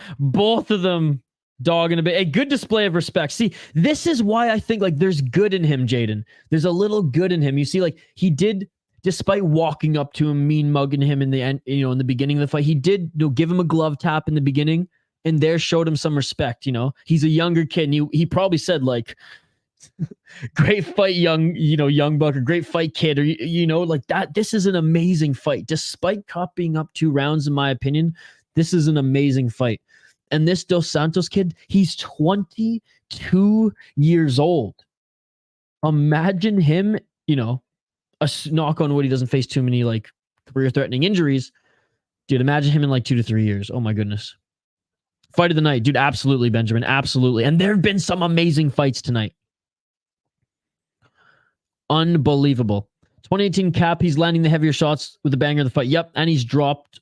dogging a bit. A good display of respect. See, this is why I think like there's good in him, Jaden. There's a little good in him. You see, like he did, despite walking up to him, mean mugging him in the end, in the beginning of the fight, he did give him a glove tap in the beginning, and there showed him some respect. He's a younger kid, and he probably said like, "Great fight, young buck," or "Great fight, kid," or like that. This is an amazing fight, despite Kape being up 2 rounds. In my opinion, this is an amazing fight. And this Dos Santos kid, he's 22 years old. Imagine him, a knock on wood, he doesn't face too many like career-threatening injuries. Dude, imagine him in like 2 to 3 years. Oh my goodness. Fight of the night. Dude, absolutely, Benjamin. Absolutely. And there have been some amazing fights tonight. Unbelievable. 2018 Kape, he's landing the heavier shots with the banger of the fight. Yep, and he dropped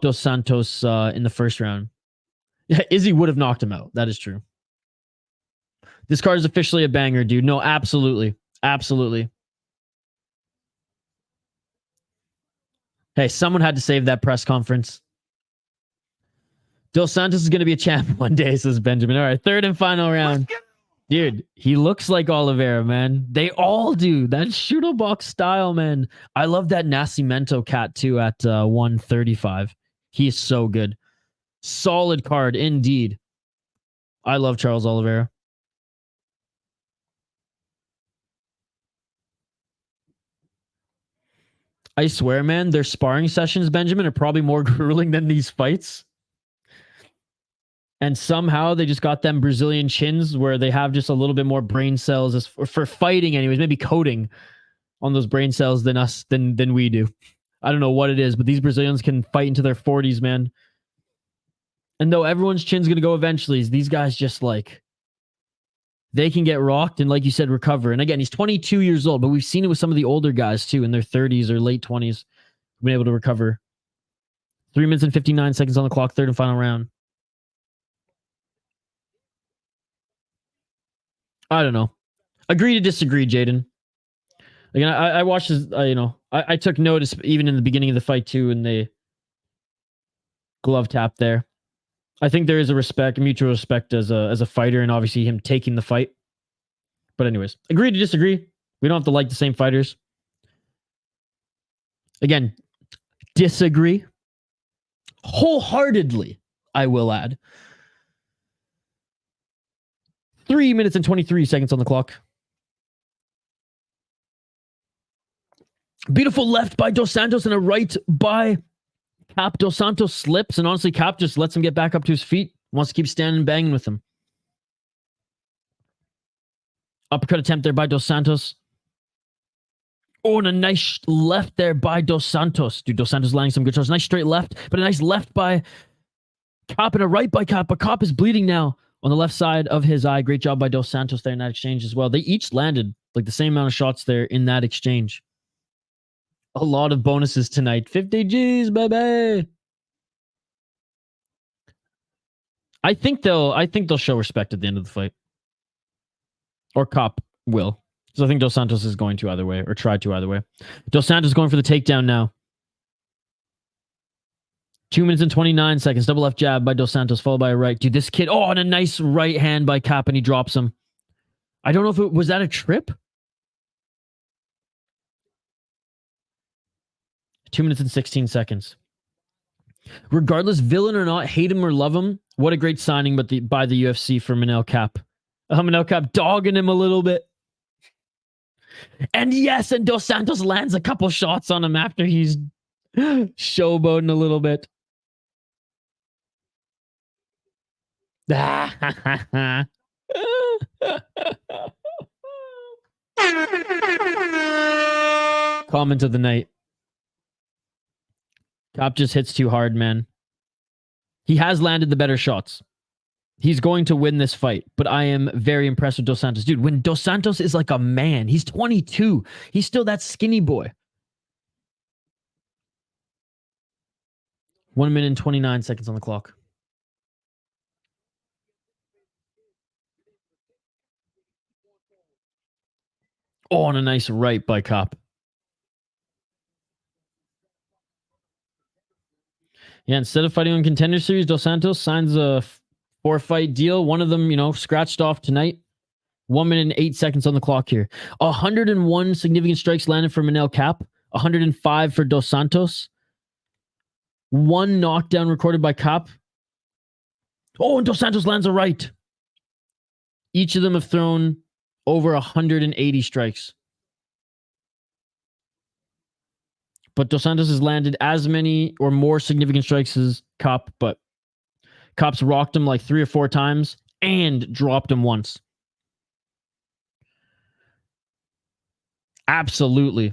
Dos Santos in the first round. Yeah, Izzy would have knocked him out. That is true. This card is officially a banger, dude. No, absolutely. Absolutely. Hey, someone had to save that press conference. Dos Santos is going to be a champ one day, says Benjamin. All right, third and final round. Dude, he looks like Oliveira, man. They all do. That shooter box style, man. I love that Nascimento cat, too, at 135. He's so good. Solid card, indeed. I love Charles Oliveira. I swear, man, their sparring sessions, Benjamin, are probably more grueling than these fights. And somehow they just got them Brazilian chins where they have just a little bit more brain cells for fighting anyways, maybe coating on those brain cells than we do. I don't know what it is, but these Brazilians can fight into their 40s, man. And though everyone's chin's going to go eventually, these guys just like, they can get rocked and like you said, recover. And again, he's 22 years old, but we've seen it with some of the older guys too in their 30s or late 20s, been able to recover. 3 minutes and 59 seconds on the clock, third and final round. I don't know. Agree to disagree, Jaden. Again, I watched this, I took notice even in the beginning of the fight too, and they glove tap there. I think there is a mutual respect as a fighter, and obviously him taking the fight. But anyways, agree to disagree. We don't have to like the same fighters. Again, disagree. Wholeheartedly, I will add. 3 minutes and 23 seconds on the clock. Beautiful left by Dos Santos and a right by Kape. Dos Santos slips, and honestly, Kape just lets him get back up to his feet. Wants to keep standing and banging with him. Uppercut attempt there by Dos Santos. Oh, and a nice left there by Dos Santos. Dude, Dos Santos landing some good shots. Nice straight left, but a nice left by Kape and a right by Kape. But Kape is bleeding now on the left side of his eye. Great job by Dos Santos there in that exchange as well. They each landed like the same amount of shots there in that exchange. A lot of bonuses tonight. 50 G's, baby. I think they'll show respect at the end of the fight. Or Kape will. So I think Dos Santos is going to either way, or try to either way. Dos Santos going for the takedown now. 2 minutes and 29 seconds. Double left jab by Dos Santos, followed by a right. Dude, this kid, and a nice right hand by Kape, and he drops him. I don't know if was that a trip? 2 minutes and 16 seconds. Regardless, villain or not, hate him or love him, what a great signing by the UFC for Manel Kape. Manel Kape dogging him a little bit. And yes, and Dos Santos lands a couple shots on him after he's showboating a little bit. Comment of the night. Kape just hits too hard, man. He has landed the better shots. He's going to win this fight, but I am very impressed with Dos Santos. Dude, when Dos Santos is like a man, he's 22. He's still that skinny boy. 1 minute and 29 seconds on the clock. Oh, and a nice right by Kape. Yeah, instead of fighting on Contender Series, Dos Santos signs a 4-fight deal. One of them, scratched off tonight. 1 minute and 8 seconds on the clock here. 101 significant strikes landed for Manel Kape. 105 for Dos Santos. 1 knockdown recorded by Kape. Oh, and Dos Santos lands a right. Each of them have thrown over 180 strikes. But Dos Santos has landed as many or more significant strikes as Kape, but Kape's rocked him like 3 or 4 times and dropped him once. Absolutely.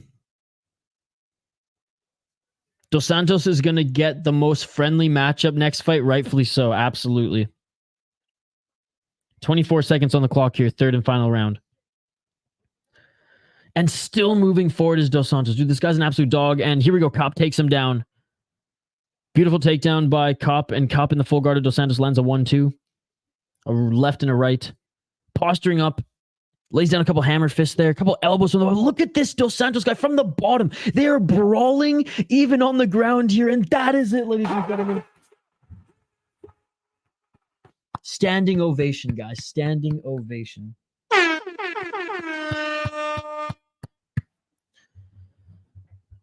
Dos Santos is going to get the most friendly matchup next fight, rightfully so. Absolutely. 24 seconds on the clock here, third and final round. And still moving forward is Dos Santos. Dude, this guy's an absolute dog. And here we go. Kape takes him down. Beautiful takedown by Kape. And Kape in the full guard of Dos Santos lands a 1-2. A left and a right. Posturing up. Lays down a couple hammer fists there. A couple elbows from the bottom. Look at this Dos Santos guy from the bottom. They are brawling even on the ground here. And that is it, ladies and gentlemen. Standing ovation, guys. Standing ovation.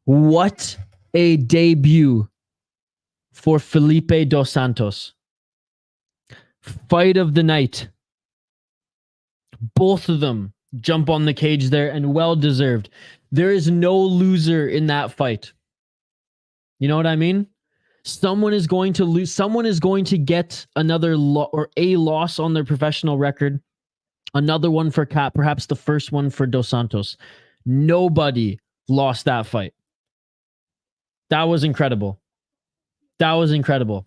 What a debut for Felipe Dos Santos. Fight of the night. Both of them jump on the cage there and well deserved. There is no loser in that fight. You know what I mean? Someone is going to lose. Someone is going to get another a loss on their professional record. Another one for Kape, perhaps the first one for Dos Santos. Nobody lost that fight. That was incredible. That was incredible.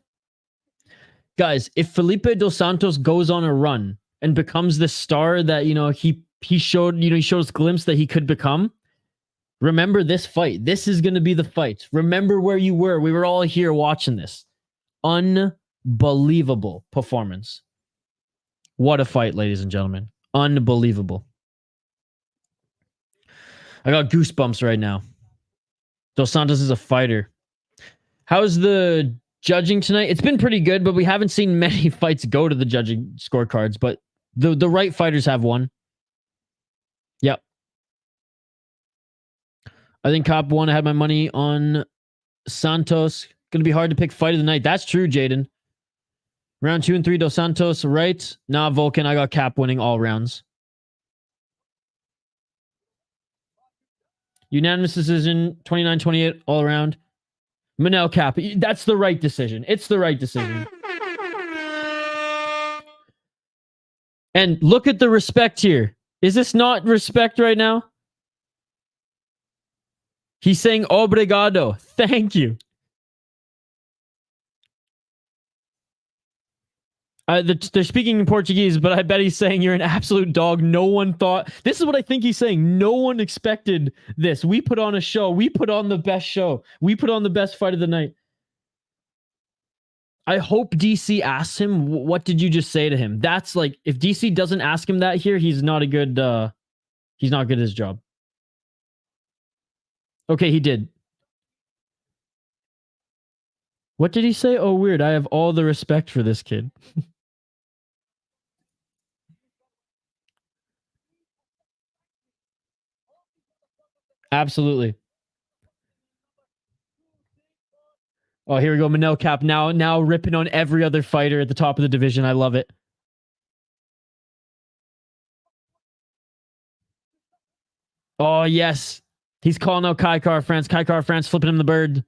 Guys, if Felipe Dos Santos goes on a run and becomes the star that, he showed, he showed us a glimpse that he could become, remember this fight. This is going to be the fight. Remember where you were. We were all here watching this. Unbelievable performance. What a fight, ladies and gentlemen. Unbelievable. I got goosebumps right now. Dos Santos is a fighter. How's the judging tonight? It's been pretty good, but we haven't seen many fights go to the judging scorecards, but the right fighters have won. Yep. I think Kape won. I had my money on Santos. Going to be hard to pick fight of the night. That's true, Jaden. Round 2 and 3, Dos Santos, right? Nah, Vulcan, I got Kape winning all rounds. Unanimous decision, 29-28 all around. Manel Kape, that's the right decision. It's the right decision. And look at the respect here. Is this not respect right now? He's saying obrigado. Thank you. They're speaking in Portuguese, but I bet he's saying you're an absolute dog. No one thought... This is what I think he's saying. No one expected this. We put on a show. We put on the best show. We put on the best fight of the night. I hope DC asks him, what did you just say to him? That's like, if DC doesn't ask him that here, he's not a good... he's not good at his job. Okay, he did. What did he say? Oh, weird. I have all the respect for this kid. Absolutely. Oh, here we go. Manel Kape now ripping on every other fighter at the top of the division. I love it. Oh, yes. He's calling out Kai Car France. Kai Car France flipping him the bird.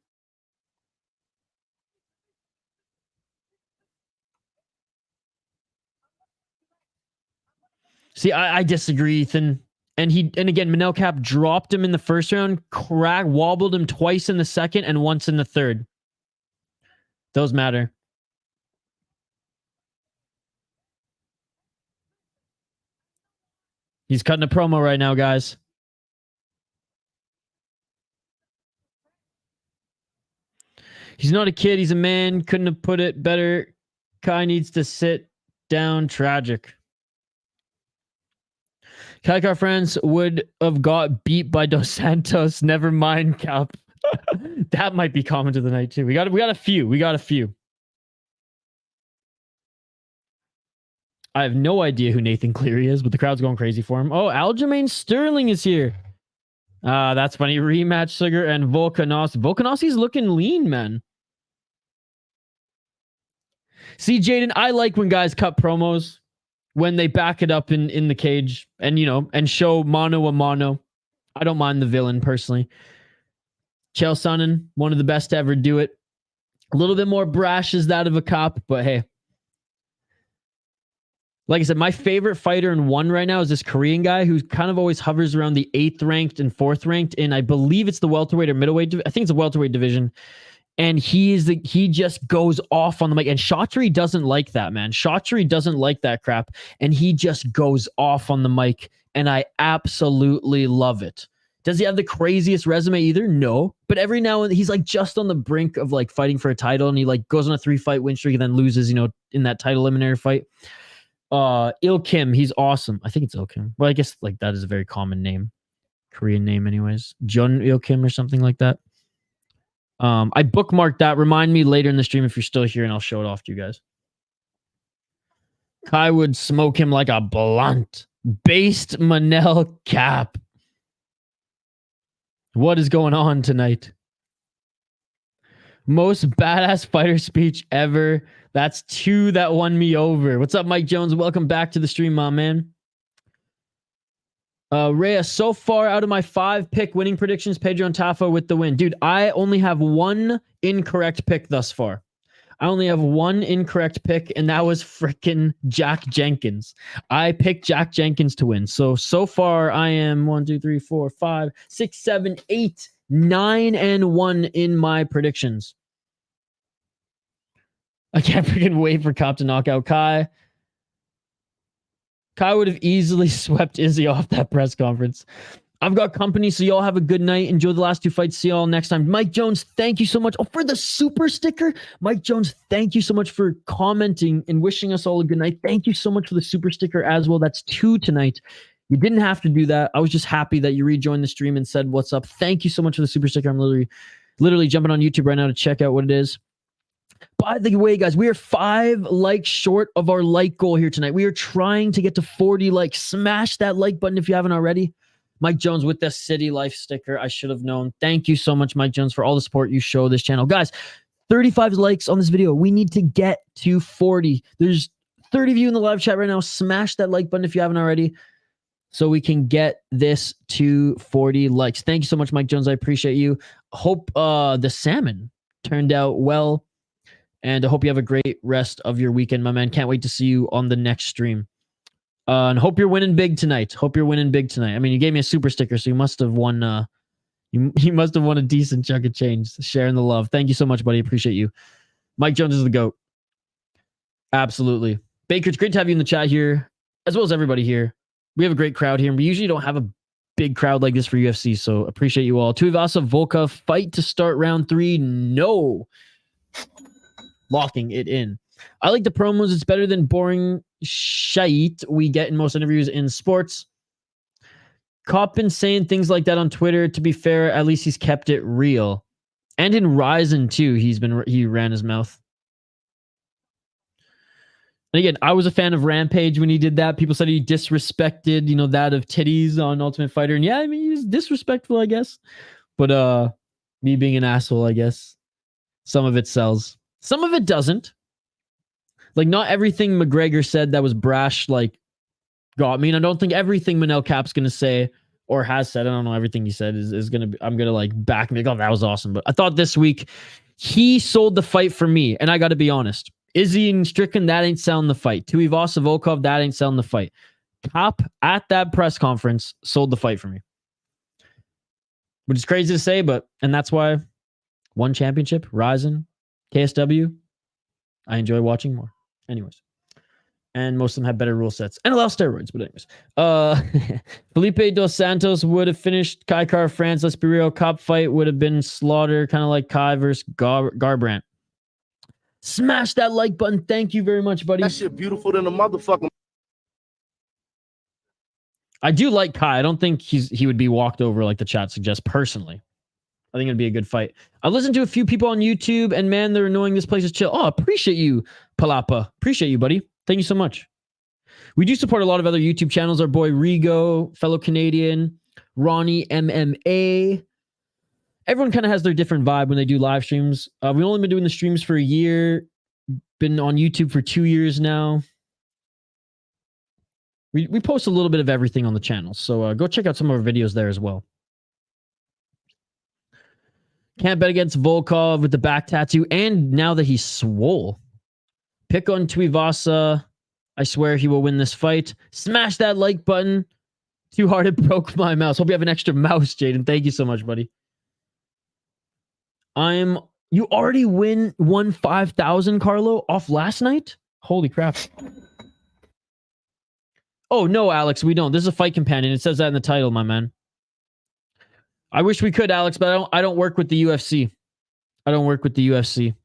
See, I disagree, Ethan. And again, Manel Cap dropped him in the first round, wobbled him twice in the second and once in the third. Those matter. He's cutting a promo right now, guys. He's not a kid. He's a man. Couldn't have put it better. Kai needs to sit down. Tragic. Kai Car France would have got beat by Dos Santos. Never mind, Cap. That might be comment of the night too. We got a few. I have no idea who Nathan Cleary is, but the crowd's going crazy for him. Oh, Aljamain Sterling is here. That's funny. Rematch Sugar and Volkanovski. Volkanovski's looking lean, man. See, Jaden, I like when guys cut promos when they back it up in the cage and, and show mano a mano. I don't mind the villain personally. Chael Sonnen, one of the best to ever do it. A little bit more brash as that of a cop, but hey. Like I said, my favorite fighter in one right now is this Korean guy who kind of always hovers around the 8th ranked and 4th ranked. And I believe it's the welterweight or middleweight. I think it's a welterweight division. And he just goes off on the mic. And Shotri doesn't like that, man. Shotri doesn't like that crap. And he just goes off on the mic. And I absolutely love it. Does he have the craziest resume either? No. But every now and then he's like just on the brink of like fighting for a title. And he like goes on a 3-fight win streak and then loses, in that title eliminator fight. Il Kim, he's awesome. I think it's Il Kim. Well, I guess like that is a very common name. Korean name anyways. Jun Il Kim or something like that. I bookmarked that. Remind me later in the stream if you're still here and I'll show it off to you guys. Kai would smoke him like a blunt. Based Manel Cap. What is going on tonight? Most badass fighter speech ever. That's 2 that won me over. What's up, Mike Jones? Welcome back to the stream, my man. Rhea, so far out of my 5-pick winning predictions, Pedro and Tafa with the win. Dude, I only have 1 incorrect pick thus far. I only have 1 incorrect pick, and that was freaking Jack Jenkins. I picked Jack Jenkins to win. So far, I am 1, 2, 3, 4, 5, 6, 7, 8, 9, and 1 in my predictions. I can't freaking wait for Cop to knock out Kai. Kai would have easily swept Izzy off that press conference. I've got company, so y'all have a good night. Enjoy the last 2 fights. See y'all next time. Mike Jones, thank you so much. Oh, for the super sticker. Mike Jones, thank you so much for commenting and wishing us all a good night. Thank you so much for the super sticker as well. That's 2 tonight. You didn't have to do that. I was just happy that you rejoined the stream and said what's up. Thank you so much for the super sticker. I'm literally jumping on YouTube right now to check out what it is. By the way, guys, we are 5 likes short of our like goal here tonight. We are trying to get to 40 likes. Smash that like button if you haven't already. Mike Jones with the City Life sticker. I should have known. Thank you so much, Mike Jones, for all the support you show this channel. Guys, 35 likes on this video. We need to get to 40. There's 30 of you in the live chat right now. Smash that like button if you haven't already so we can get this to 40 likes. Thank you so much, Mike Jones. I appreciate you. Hope the salmon turned out well. And I hope you have a great rest of your weekend, my man. Can't wait to see you on the next stream. And hope you're winning big tonight. I mean, you gave me a super sticker, so you must have won. You must have won a decent chunk of change. Sharing the love. Thank you so much, buddy. Appreciate you. Mike Jones is the GOAT. Absolutely. Baker, it's great to have you in the chat here, as well as everybody here. We have a great crowd here, and we usually don't have a big crowd like this for UFC, so appreciate you all. Tuivasa, Volkov, fight to start round 3. No. Locking it in. I like the promos. It's better than boring shite we get in most interviews in sports. Cop been saying things like that on Twitter. To be fair, at least he's kept it real. And in Ryzen too, he ran his mouth. And again, I was a fan of Rampage when he did that. People said he disrespected, that of titties on Ultimate Fighter. And yeah, I mean, he's disrespectful, I guess. But me being an asshole, I guess. Some of it sells. Some of it doesn't. Like, not everything McGregor said that was brash, got me. And I don't think everything Manel Cap's going to say or has said, I don't know, everything he said is going to be, I'm going to like back me. Oh, that was awesome. But I thought this week he sold the fight for me. And I got to be honest, Izzy and Strickland, that ain't selling the fight. Tuivasa, Volkov, that ain't selling the fight. Kape at that press conference sold the fight for me. Which is crazy to say, but, and that's why one championship, Ryzen, KSW, I enjoy watching more. Anyways. And most of them have better rule sets and allow steroids. But anyways, Felipe dos Santos would have finished Kai Car France. Let's be real. Cop fight would have been slaughter, kind of like Kai versus Garbrandt. Smash that like button. Thank you very much, buddy.
That shit beautiful than a motherfucking.
I do like Kai. I don't think he would be walked over like the chat suggests personally. I think it'd be a good fight. I've listened to a few people on YouTube, and man, they're annoying. This place is chill. Oh, appreciate you, Palapa. Appreciate you, buddy. Thank you so much. We do support a lot of other YouTube channels. Our boy Rigo, fellow Canadian, Ronnie MMA. Everyone kind of has their different vibe when they do live streams. We've only been doing the streams for a year. Been on YouTube for 2 years now. We post a little bit of everything on the channel. So go check out some of our videos there as well. Can't bet against Volkov with the back tattoo. And now that he's swole. Pick on Tuivasa. I swear he will win this fight. Smash that like button. Too hard, it broke my mouse. Hope you have an extra mouse, Jaden. Thank you so much, buddy. You already won 5,000, Carlo, off last night? Holy crap. Oh, no, Alex, we don't. This is a fight companion. It says that in the title, my man. I wish we could, Alex, but I don't work with the UFC. I don't work with the UFC.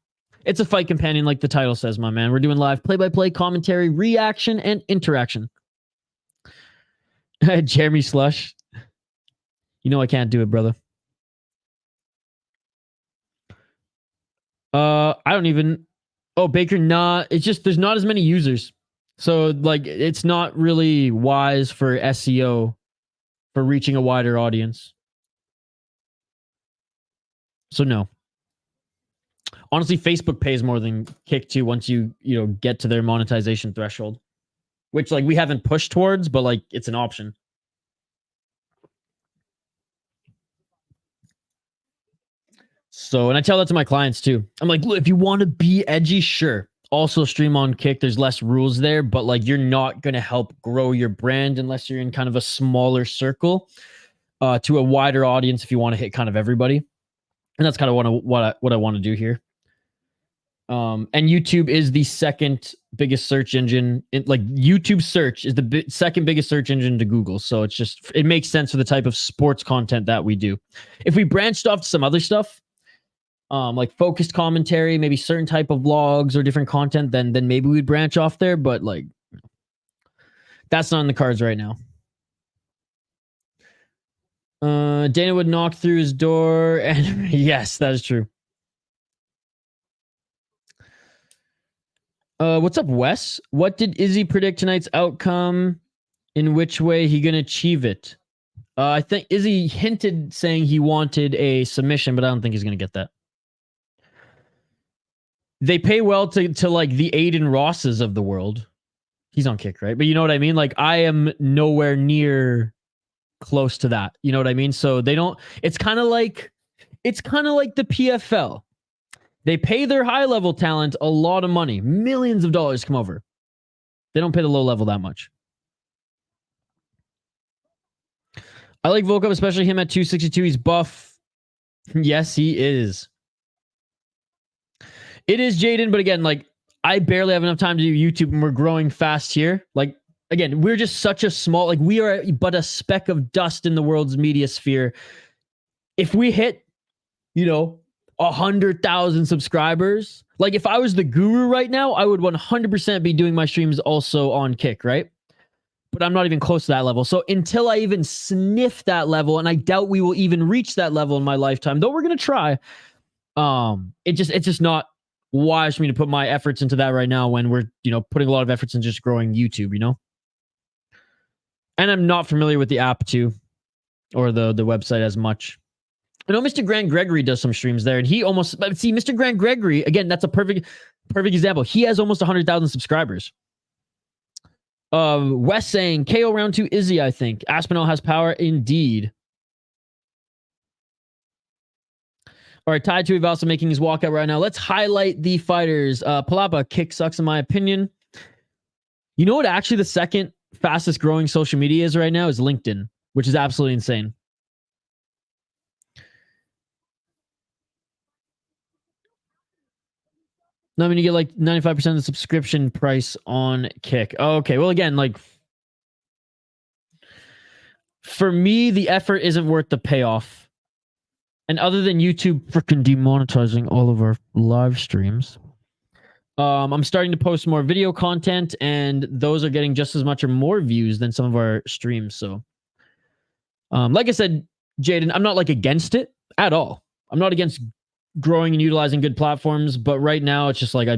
It's a fight companion like the title says, my man. We're doing live play-by-play commentary, reaction, and interaction. Jeremy Slush. You know I can't do it, brother. I don't even... Oh, Baker, nah. It's just there's not as many users. So, like, it's not really wise for SEO for reaching a wider audience. So, no. Honestly, Facebook pays more than Kick too once you get to their monetization threshold, which like we haven't pushed towards, but like it's an option. So, and I tell that to my clients too. I'm like, look, if you want to be edgy, sure. Also stream on Kick. There's less rules there, but like you're not going to help grow your brand unless you're in kind of a smaller circle to a wider audience if you want to hit kind of everybody. And that's kind of what I want to do here. And YouTube is the second biggest search engine. YouTube search is the second biggest search engine to Google. So it makes sense for the type of sports content that we do. If we branched off to some other stuff, like focused commentary, maybe certain type of vlogs or different content, then maybe we'd branch off there. But like, that's not in the cards right now. Dana would knock through his door, and yes, that is true. What's up, Wes? What did Izzy predict tonight's outcome? In which way he gonna achieve it? I think Izzy hinted saying he wanted a submission, but I don't think he's gonna get that. They pay well to like the Aiden Rosses of the world. He's on Kick, right? But you know what I mean? Like I am nowhere near close to that. You know what I mean? So they don't. It's kind of like the PFL. They pay their high-level talent a lot of money. Millions of dollars come over. They don't pay the low level that much. I like Volkov, especially him at 262. He's buff. Yes, he is. It is Jaden, but again, like, I barely have enough time to do YouTube, and we're growing fast here. Like, again, we're just such a small... Like, we are but a speck of dust in the world's media sphere. If we hit, 100,000 subscribers. Like if I was the guru right now, I would 100% be doing my streams also on Kick, right? But I'm not even close to that level. So until I even sniff that level, and I doubt we will even reach that level in my lifetime, though we're going to try. It's just not wise for me to put my efforts into that right now when we're, putting a lot of efforts in just growing YouTube, And I'm not familiar with the app too, or the website as much. I know Mr. Grant Gregory does some streams there, and he almost... See, Mr. Grant Gregory, again, that's a perfect example. He has almost 100,000 subscribers. Wes saying KO round 2 Izzy, I think. Aspinall has power indeed. All right, Tai Tuivasa making his walkout right now. Let's highlight the fighters. Palapa, kick sucks in my opinion. You know what actually the second fastest growing social media is right now is LinkedIn, which is absolutely insane. No, I mean, you get like 95% of the subscription price on Kick. Okay, well, again, like, for me, the effort isn't worth the payoff. And other than YouTube freaking demonetizing all of our live streams, I'm starting to post more video content, and those are getting just as much or more views than some of our streams. So, like I said, Jaden, I'm not like against it at all. I'm not against growing and utilizing good platforms, but right now it's just like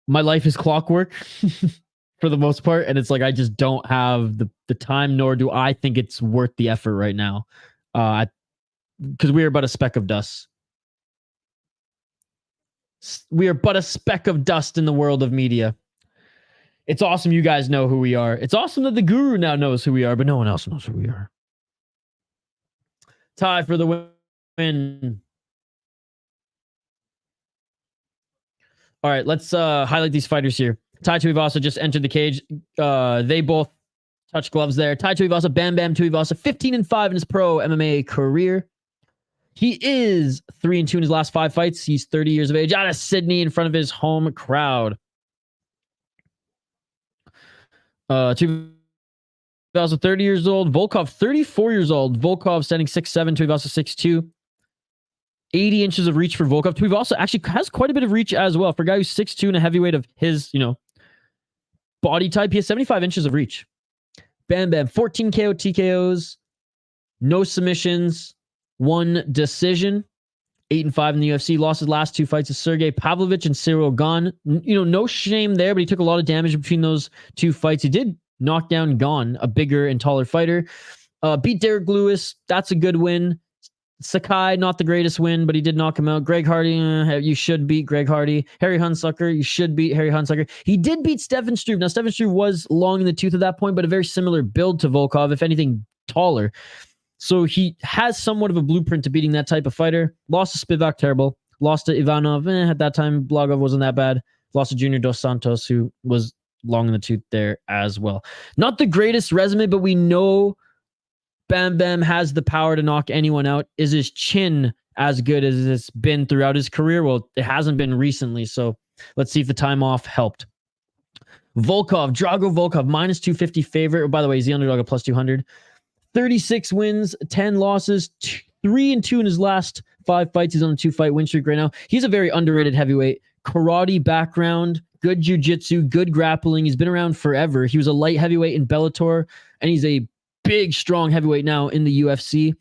my life is clockwork for the most part, and it's like I just don't have the time, nor do I think it's worth the effort right now, because we are but a speck of dust. We are but a speck of dust in the world of media. It's awesome you guys know who we are. It's awesome that the guru now knows who we are, but no one else knows who we are. Tie for the win. All right, let's highlight these fighters here. Tai Tuivasa just entered the cage. They both touch gloves there. Tai Tuivasa, Bam Bam Tuivasa, 15-5 in his pro MMA career. He is 3-2 in his last 5 fights. He's 30 years of age, out of Sydney in front of his home crowd. Tuivasa, 30 years old. Volkov, 34 years old. Volkov standing 6'7", Tuivasa 6'2". 80 inches of reach for Volkov. Tuivasa actually has quite a bit of reach as well. For a guy who's 6'2" and a heavyweight of his, body type, he has 75 inches of reach. Bam Bam, 14 KO TKOs, no submissions, 1 decision, 8-5 in the UFC. Lost his last 2 fights to Sergey Pavlovich and Cyril Gane. No shame there, but he took a lot of damage between those 2 fights. He did knock down Gane, a bigger and taller fighter. Beat Derek Lewis. That's a good win. Sakai, not the greatest win, but he did knock him out. Greg Hardy, you should beat Greg Hardy. Harry Hunsucker, you should beat Harry Hunsucker. He did beat Stefan Struve. Now, Stefan Struve was long in the tooth at that point, but a very similar build to Volkov, if anything, taller. So he has somewhat of a blueprint to beating that type of fighter. Lost to Spivak, terrible. Lost to Ivanov. At that time, Blagov wasn't that bad. Lost to Junior Dos Santos, who was long in the tooth there as well. Not the greatest resume, but we know Bam Bam has the power to knock anyone out. Is his chin as good as it's been throughout his career? Well, it hasn't been recently, so let's see if the time off helped. Volkov, Drago Volkov, minus 250 favorite. Oh, by the way, he's the underdog at plus 200. 36 wins, 10 losses, 3-2 in his last 5 fights. He's on a 2-fight win streak right now. He's a very underrated heavyweight. Karate background, good jiu-jitsu, good grappling. He's been around forever. He was a light heavyweight in Bellator, and he's a big, strong heavyweight now in the UFC.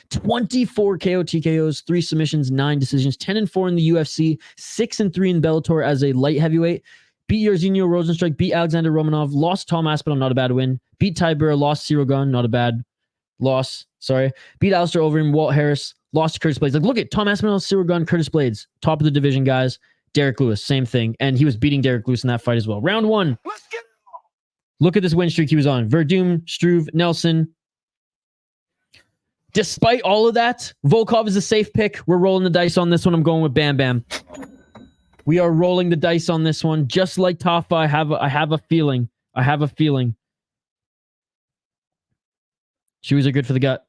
24 KO TKOs, 3 submissions, 9 decisions, 10-4 in the UFC, 6-3 in Bellator as a light heavyweight. Beat Jairzinho Rosenstrike, beat Alexander Romanov, lost Tom Aspinall, not a bad win. Beat Ty Burr, lost Cyril Gane, not a bad loss. Sorry. Beat Alistair Overeem, Walt Harris, lost to Curtis Blades. Like, look at Tom Aspinall, Cyril Gane, Curtis Blades, top of the division, guys. Derek Lewis, same thing. And he was beating Derek Lewis in that fight as well. Round 1.
Let's get it on.
Look at this win streak he was on. Verdum, Struve, Nelson. Despite all of that, Volkov is a safe pick. We're rolling the dice on this one. I'm going with Bam Bam. We are rolling the dice on this one. Just like Tafa, I have a feeling. I have a feeling. Shoes are good for the gut.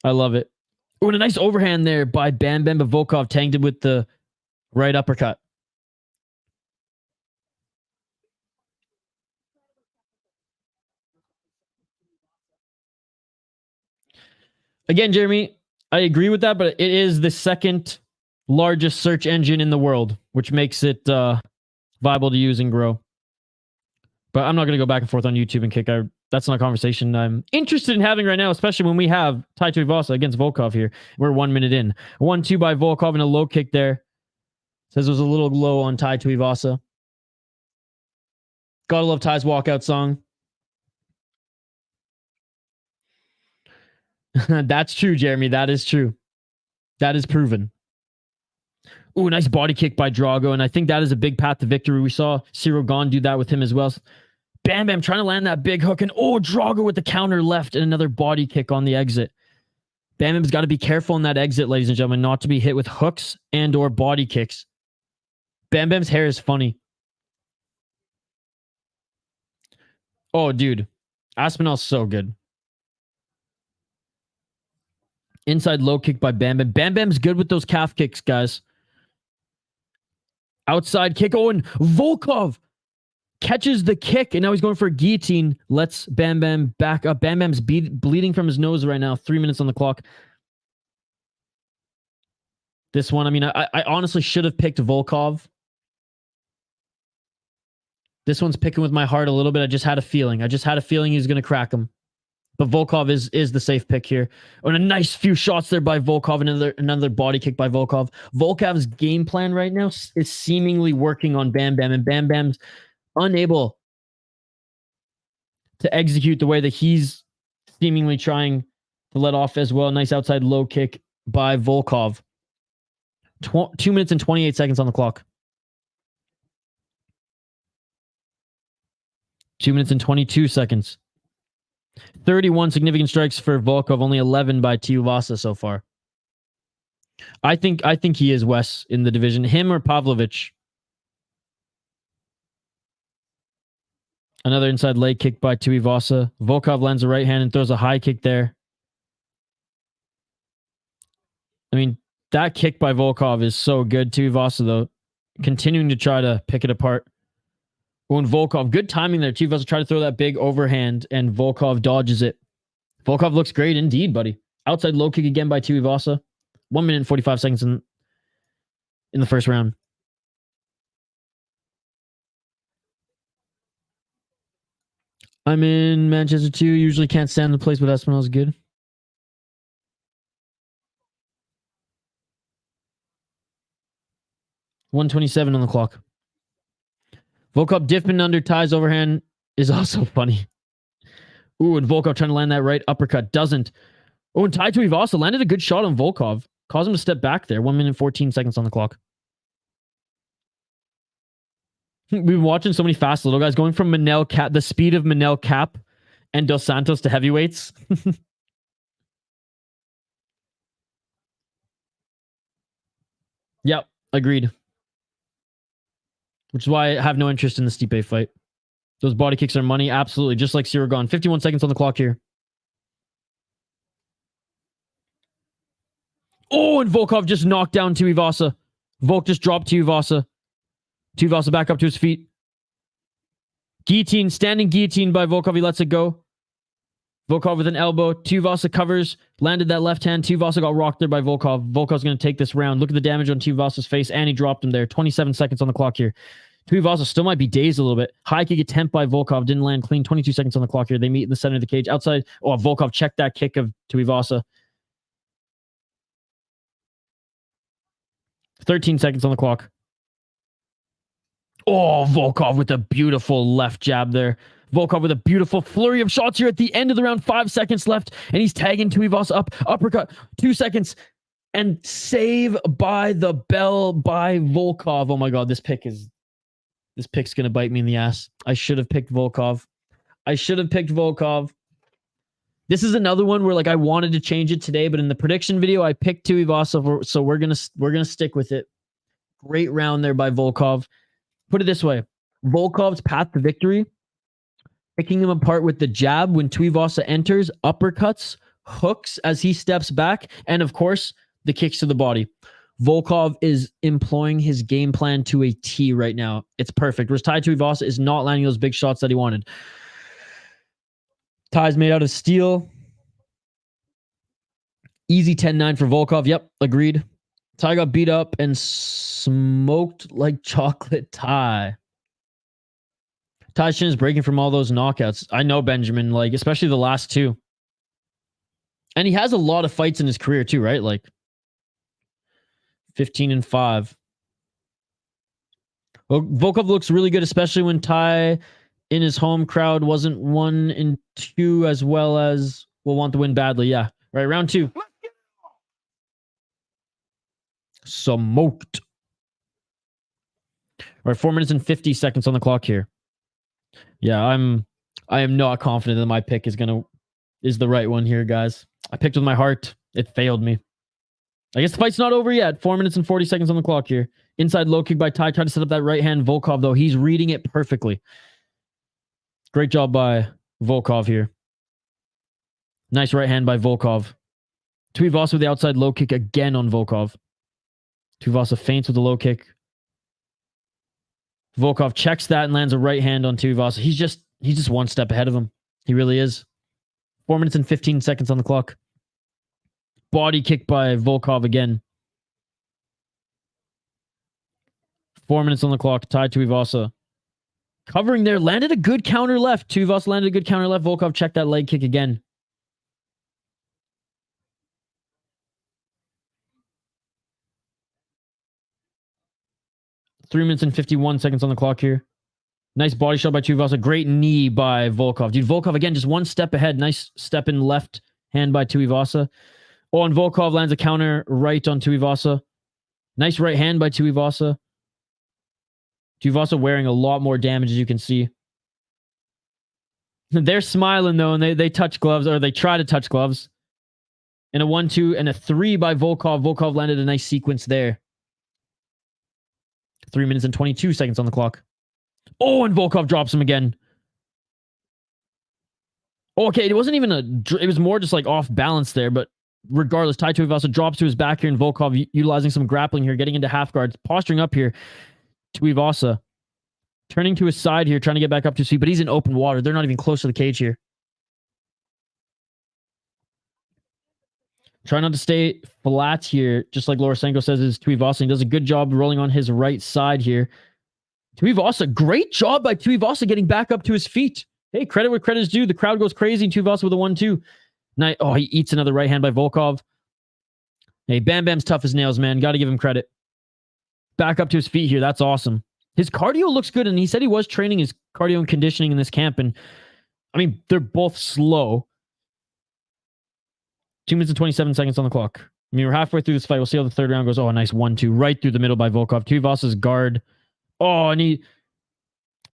I love it. Oh, and a nice overhand there by Bam Bam, but Volkov tanked it with the right uppercut. Again, Jeremy, I agree with that, but it is the second largest search engine in the world, which makes it viable to use and grow. But I'm not going to go back and forth on YouTube and Kick. That's not a conversation I'm interested in having right now, especially when we have Tai Tuivasa against Volkov here. We're 1 minute in. 1-2 by Volkov and a low kick there. Says it was a little low on Tai Tuivasa. Gotta love Ty's walkout song. That's true, Jeremy. That is true. That is proven. Ooh, nice body kick by Drago. And I think that is a big path to victory. We saw Cyril Gane do that with him as well. Bam Bam trying to land that big hook. And oh, Drago with the counter left and another body kick on the exit. Bam Bam's got to be careful in that exit, ladies and gentlemen, not to be hit with hooks and or body kicks. Bam Bam's hair is funny. Oh, dude. Aspinall's so good. Inside low kick by Bam Bam. Bam Bam's good with those calf kicks, guys. Outside kick. Oh, and Volkov catches the kick, and now he's going for a guillotine. Lets Bam Bam back up. Bam Bam's bleeding from his nose right now. 3 minutes on the clock. This one, I mean, I honestly should have picked Volkov. This one's picking with my heart a little bit. I just had a feeling. He was going to crack him. But Volkov is the safe pick here. Oh, and a nice few shots there by Volkov. Another body kick by Volkov. Volkov's game plan right now is seemingly working on Bam Bam. And Bam Bam's unable to execute the way that he's seemingly trying to let off as well. Nice outside low kick by Volkov. 2 minutes and 28 seconds on the clock. 2 minutes and 22 seconds. 31 significant strikes for Volkov, only 11 by Tuivasa so far. I think he is Wes in the division. Him or Pavlovich. Another inside leg kick by Tuivasa. Volkov lands a right hand and throws a high kick there. I mean, that kick by Volkov is so good. Tuivasa, though, continuing to try to pick it apart. When Volkov, good timing there. Tuivasa tried to throw that big overhand, and Volkov dodges it. Volkov looks great indeed, buddy. Outside low kick again by Tuivasa. 1 minute and 45 seconds in the first round. I'm in Manchester too. Usually can't stand the place, but Espinal's good. $127 on the clock. Volkov dipping under Ty's overhand is also funny. Ooh, and Volkov trying to land that right uppercut. Doesn't. Oh, and Tai Tuivasa landed a good shot on Volkov. Caused him to step back there. 1 minute and 14 seconds on the clock. We've been watching so many fast little guys going from Manel Cap, the speed of Manel Cap and Dos Santos to heavyweights. Yep, agreed. Which is why I have no interest in the Stipe fight. Those body kicks are money, absolutely. Just like Cyril Gane. 51 seconds on the clock here. Oh, and Volkov just knocked down Tuivasa. Volk just dropped Tuivasa. Tuivasa back up to his feet. Guillotine, standing guillotine by Volkov. He lets it go. Volkov with an elbow. Tuivasa covers. Landed that left hand. Tuivasa got rocked there by Volkov. Volkov's going to take this round. Look at the damage on Tuivasa's face. And he dropped him there. 27 seconds on the clock here. Tuivasa still might be dazed a little bit. High kick attempt by Volkov. Didn't land clean. 22 seconds on the clock here. They meet in the center of the cage. Outside. Oh, Volkov checked that kick of Tuivasa. 13 seconds on the clock. Oh, Volkov with a beautiful left jab there. Volkov with a beautiful flurry of shots here at the end of the round. 5 seconds left. And he's tagging Tuivasa up. Uppercut. 2 seconds. And save by the bell by Volkov. Oh my God, this pick's going to bite me in the ass. I should have picked Volkov. This is another one where like I wanted to change it today, but in the prediction video, I picked Tuivasa, so we're gonna stick with it. Great round there by Volkov. Put it this way. Volkov's path to victory, picking him apart with the jab when Tuivasa enters, uppercuts, hooks as he steps back, and of course, the kicks to the body. Volkov is employing his game plan to a T right now. It's perfect. Whereas Tai Tuivasa is not landing those big shots that he wanted. Ty's made out of steel. Easy 10-9 for Volkov. Yep, agreed. Ty got beat up and smoked like chocolate Ty. Ty's chin is breaking from all those knockouts. I know, Benjamin, like, especially the last two. And he has a lot of fights in his career too, right? Like 15-5. Well, Volkov looks really good, especially when Ty in his home crowd wasn't 1-2 as well as will want to win badly. Yeah. Right. Round 2. Smoked. All right, 4 minutes and 50 seconds on the clock here. Yeah, I am not confident that my pick is the right one here, guys. I picked with my heart. It failed me. I guess the fight's not over yet. 4 minutes and 40 seconds on the clock here. Inside low kick by Ty. Trying to set up that right hand. Volkov, though, he's reading it perfectly. Great job by Volkov here. Nice right hand by Volkov. Tuivasa with the outside low kick again on Volkov. Tuivasa feints with the low kick. Volkov checks that and lands a right hand on Tuivasa. He's just one step ahead of him. He really is. 4 minutes and 15 seconds on the clock. Body kick by Volkov again. 4 minutes on the clock. Tied Tuivasa. Covering there. Landed a good counter left. Tuivasa landed a good counter left. Volkov checked that leg kick again. Three minutes and 51 seconds on the clock here. Nice body shot by Tuivasa. Great knee by Volkov. Dude, Volkov again, just one step ahead. Nice step in left hand by Tuivasa. Oh, and Volkov lands a counter right on Tuivasa. Nice right hand by Tuivasa. Tuivasa wearing a lot more damage, as you can see. They're smiling, though, and they touch gloves, or they try to touch gloves. And a 1-2 and a 3 by Volkov. Volkov landed a nice sequence there. 3 minutes and 22 seconds on the clock. Oh, and Volkov drops him again. Oh, okay, it wasn't even it was more just like off balance there, but regardless, Tai Tuivasa drops to his back here, and Volkov utilizing some grappling here, getting into half guard, posturing up here. Tuivasa turning to his side here, trying to get back up to his feet, but he's in open water. They're not even close to the cage here. Try not to stay flat here, just like Lorosenko says is Tuivasa. He does a good job rolling on his right side here. Tuivasa, great job by Tuivasa getting back up to his feet. Hey, credit where credit is due. The crowd goes crazy. Tuivasa with a 1-2. Nice. Oh, he eats another right hand by Volkov. Hey, Bam Bam's tough as nails, man. Got to give him credit. Back up to his feet here. That's awesome. His cardio looks good, and he said he was training his cardio and conditioning in this camp. And I mean, they're both slow. 2 minutes and 27 seconds on the clock. I mean, we're halfway through this fight. We'll see how the third round goes. Oh, a nice 1-2 right through the middle by Volkov. Tuivasa's guard. Oh, and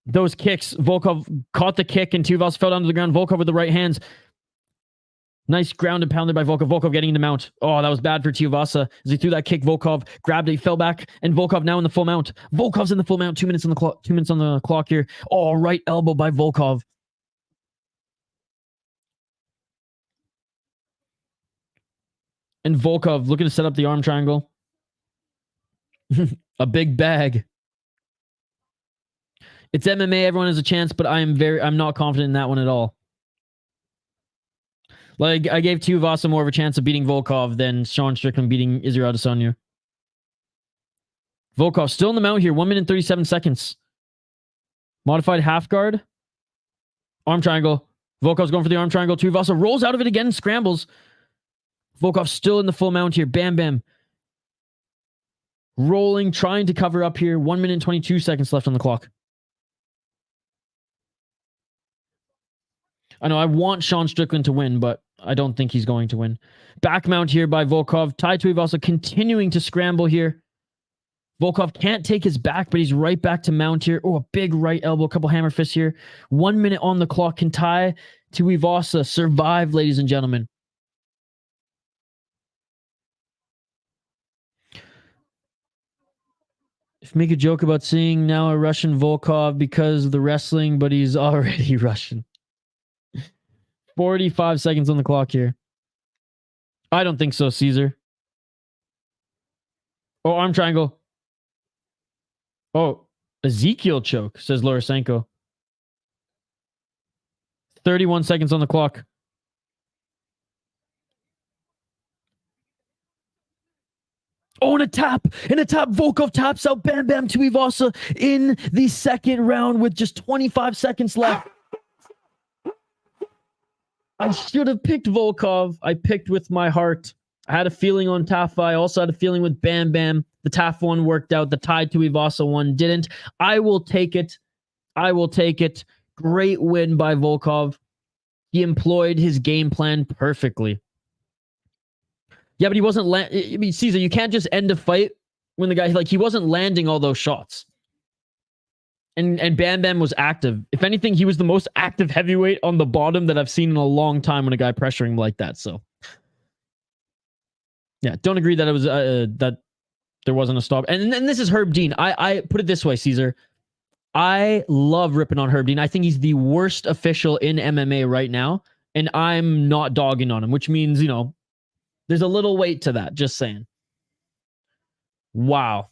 those kicks. Volkov caught the kick, and Tuivasa fell down to the ground. Volkov with the right hands. Nice ground and pounder by Volkov. Volkov getting in the mount. Oh, that was bad for Tuivasa. As he threw that kick, Volkov grabbed it, he fell back, and Volkov now in the full mount. Volkov's in the full mount. 2 minutes on the clock. 2 minutes on the clock here. Oh, right elbow by Volkov. And Volkov looking to set up the arm triangle. A big bag. It's MMA. Everyone has a chance, but I'm not confident in that one at all. Like, I gave Tuivasa more of a chance of beating Volkov than Sean Strickland beating Israel Adesanya. Volkov still in the mount here. 1 minute and 37 seconds. Modified half guard. Arm triangle. Volkov's going for the arm triangle. Tuivasa rolls out of it again and scrambles. Volkov still in the full mount here. Bam Bam. Rolling, trying to cover up here. 1 minute and 22 seconds left on the clock. I know I want Sean Strickland to win, but I don't think he's going to win. Back mount here by Volkov. Tai Tuivasa continuing to scramble here. Volkov can't take his back, but he's right back to mount here. Oh, a big right elbow, a couple hammer fists here. 1 minute on the clock. Can Tai Tuivasa survive, ladies and gentlemen? If make a joke about seeing now a Russian Volkov because of the wrestling, but he's already Russian. 45 seconds on the clock here. I don't think so, Caesar. Oh, arm triangle. Oh, Ezekiel choke, says Lorosenko. 31 seconds on the clock. Oh, and a tap. Volkov taps out Bam Bam Tuivasa in the second round with just 25 seconds left. I should have picked Volkov. I picked with my heart. I had a feeling on Tafa. I also had a feeling with Bam Bam. The Tafa one worked out. The Ty Tuivasa one didn't. I will take it. Great win by Volkov. He employed his game plan perfectly. Yeah, but he wasn't... I mean, Caesar, you can't just end a fight when the guy... Like, he wasn't landing all those shots. And Bam Bam was active. If anything, he was the most active heavyweight on the bottom that I've seen in a long time when a guy pressuring him like that. So, yeah, don't agree that it was that there wasn't a stop. And this is Herb Dean. I put it this way, Caesar. I love ripping on Herb Dean. I think he's the worst official in MMA right now, and I'm not dogging on him, which means, you know, there's a little weight to that. Just saying. Wow.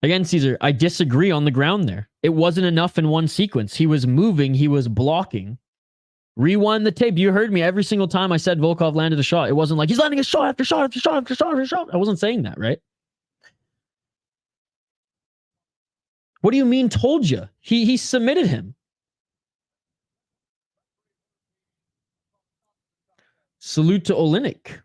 Again, Caesar, I disagree on the ground there. It wasn't enough in one sequence. He was moving. He was blocking. Rewind the tape. You heard me every single time I said Volkov landed a shot. It wasn't like he's landing a shot after shot after shot after shot after shot. I wasn't saying that, right? What do you mean told you? He submitted him. Salute to Oleinik.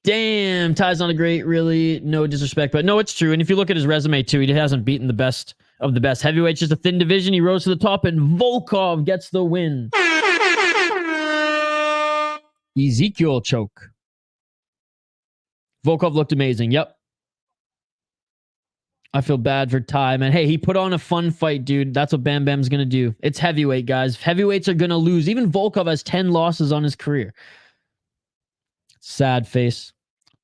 Damn, Ty's not a great, really, no disrespect, but no, it's true. And if you look at his resume too, he hasn't beaten the best of the best heavyweights, just a thin division. He rose to the top, and Volkov gets the win. Ezekiel choke. Volkov looked amazing. Yep. I feel bad for Ty, man. Hey, he put on a fun fight, dude. That's what Bam Bam's going to do. It's heavyweight, guys. Heavyweights are going to lose. Even Volkov has 10 losses on his career. Sad face.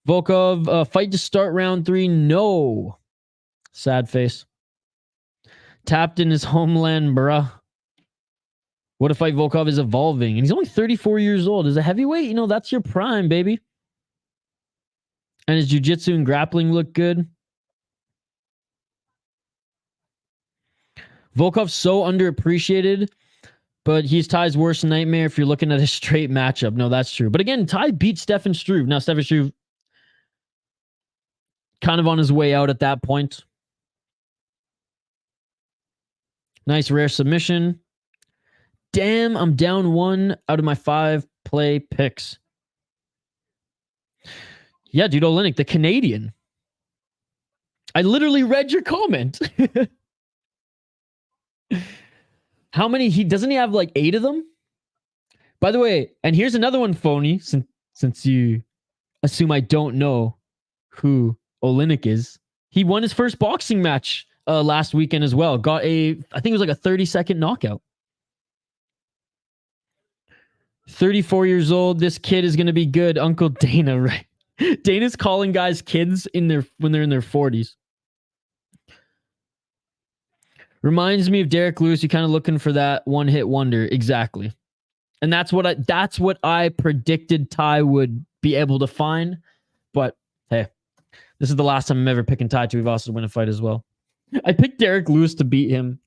Volkov, fight to start round 3. No. Sad face. Tapped in his homeland, bruh. What a fight. Volkov is evolving. And he's only 34 years old. As a heavyweight, you know, that's your prime, baby. And his jiu-jitsu and grappling look good. Volkov's so underappreciated, but he's Ty's worst nightmare if you're looking at a straight matchup. No, that's true. But again, Ty beat Stefan Struve. Now, Stefan Struve kind of on his way out at that point. Nice rare submission. Damn, I'm down 1 out of my 5 play picks. Yeah, dude, Oleinik, the Canadian. I literally read your comment. How many? Doesn't he have like 8 of them? By the way, and here's another one, phony, since you assume I don't know who Oleinik is. He won his first boxing match last weekend as well. Got I think it was like a 30-second knockout. 34 years old. This kid is going to be good. Uncle Dana, right? Dana's calling guys kids when they're in their 40s. Reminds me of Derek Lewis. You're kind of looking for that one-hit wonder. Exactly. And that's what I predicted Ty would be able to find. But hey, this is the last time I'm ever picking Ty Tuivasa to win a fight as well. I picked Derek Lewis to beat him.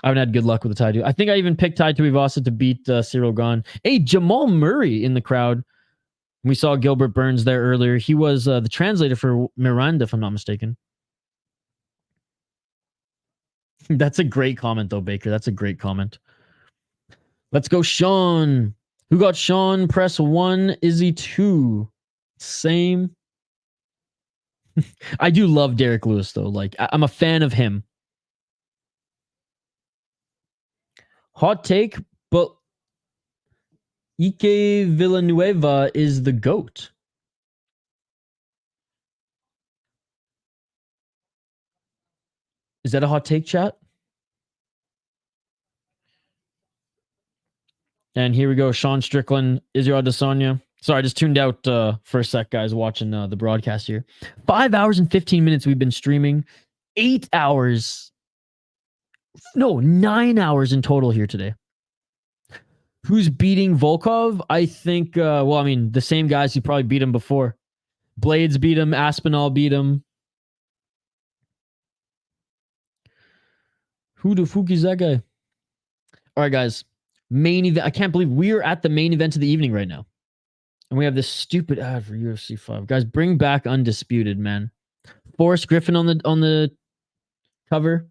I haven't had good luck with the Ty. I think I even picked Ty Tuivasa to beat Cyril Gane. Hey, Jamal Murray in the crowd. We saw Gilbert Burns there earlier. He was the translator for Miranda, if I'm not mistaken. That's a great comment, though, Baker. That's a great comment. Let's go, Sean. Who got Sean? Press 1. Izzy 2. Same. I do love Derek Lewis, though. Like, I'm a fan of him. Hot take, but Ike Villanueva is the GOAT. Is that a hot take, chat? And here we go. Sean Strickland, Israel Adesanya. Sorry, I just tuned out for a sec, guys, watching the broadcast here. 5 hours and 15 minutes we've been streaming. 8 hours. No, 9 hours in total here today. Who's beating Volkov? I think, well, I mean, the same guys who probably beat him before. Blades beat him. Aspinall beat him. Who the fuck is that guy? All right, guys. Main event. I can't believe we are at the main event of the evening right now. And we have this stupid ad for UFC 5. Guys, bring back Undisputed, man. Forrest Griffin on the cover.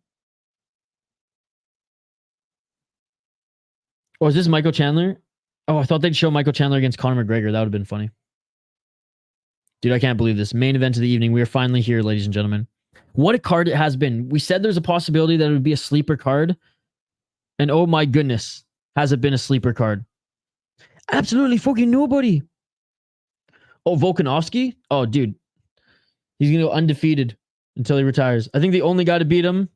Or is this Michael Chandler? Oh, I thought they'd show Michael Chandler against Conor McGregor. That would have been funny. Dude, I can't believe this. Main event of the evening. We are finally here, ladies and gentlemen. What a card it has been. We said there's a possibility that it would be a sleeper card. And oh my goodness, has it been a sleeper card? Absolutely fucking nobody. Oh, Volkanovski? Oh, dude. He's going to go undefeated until he retires. I think the only guy to beat him,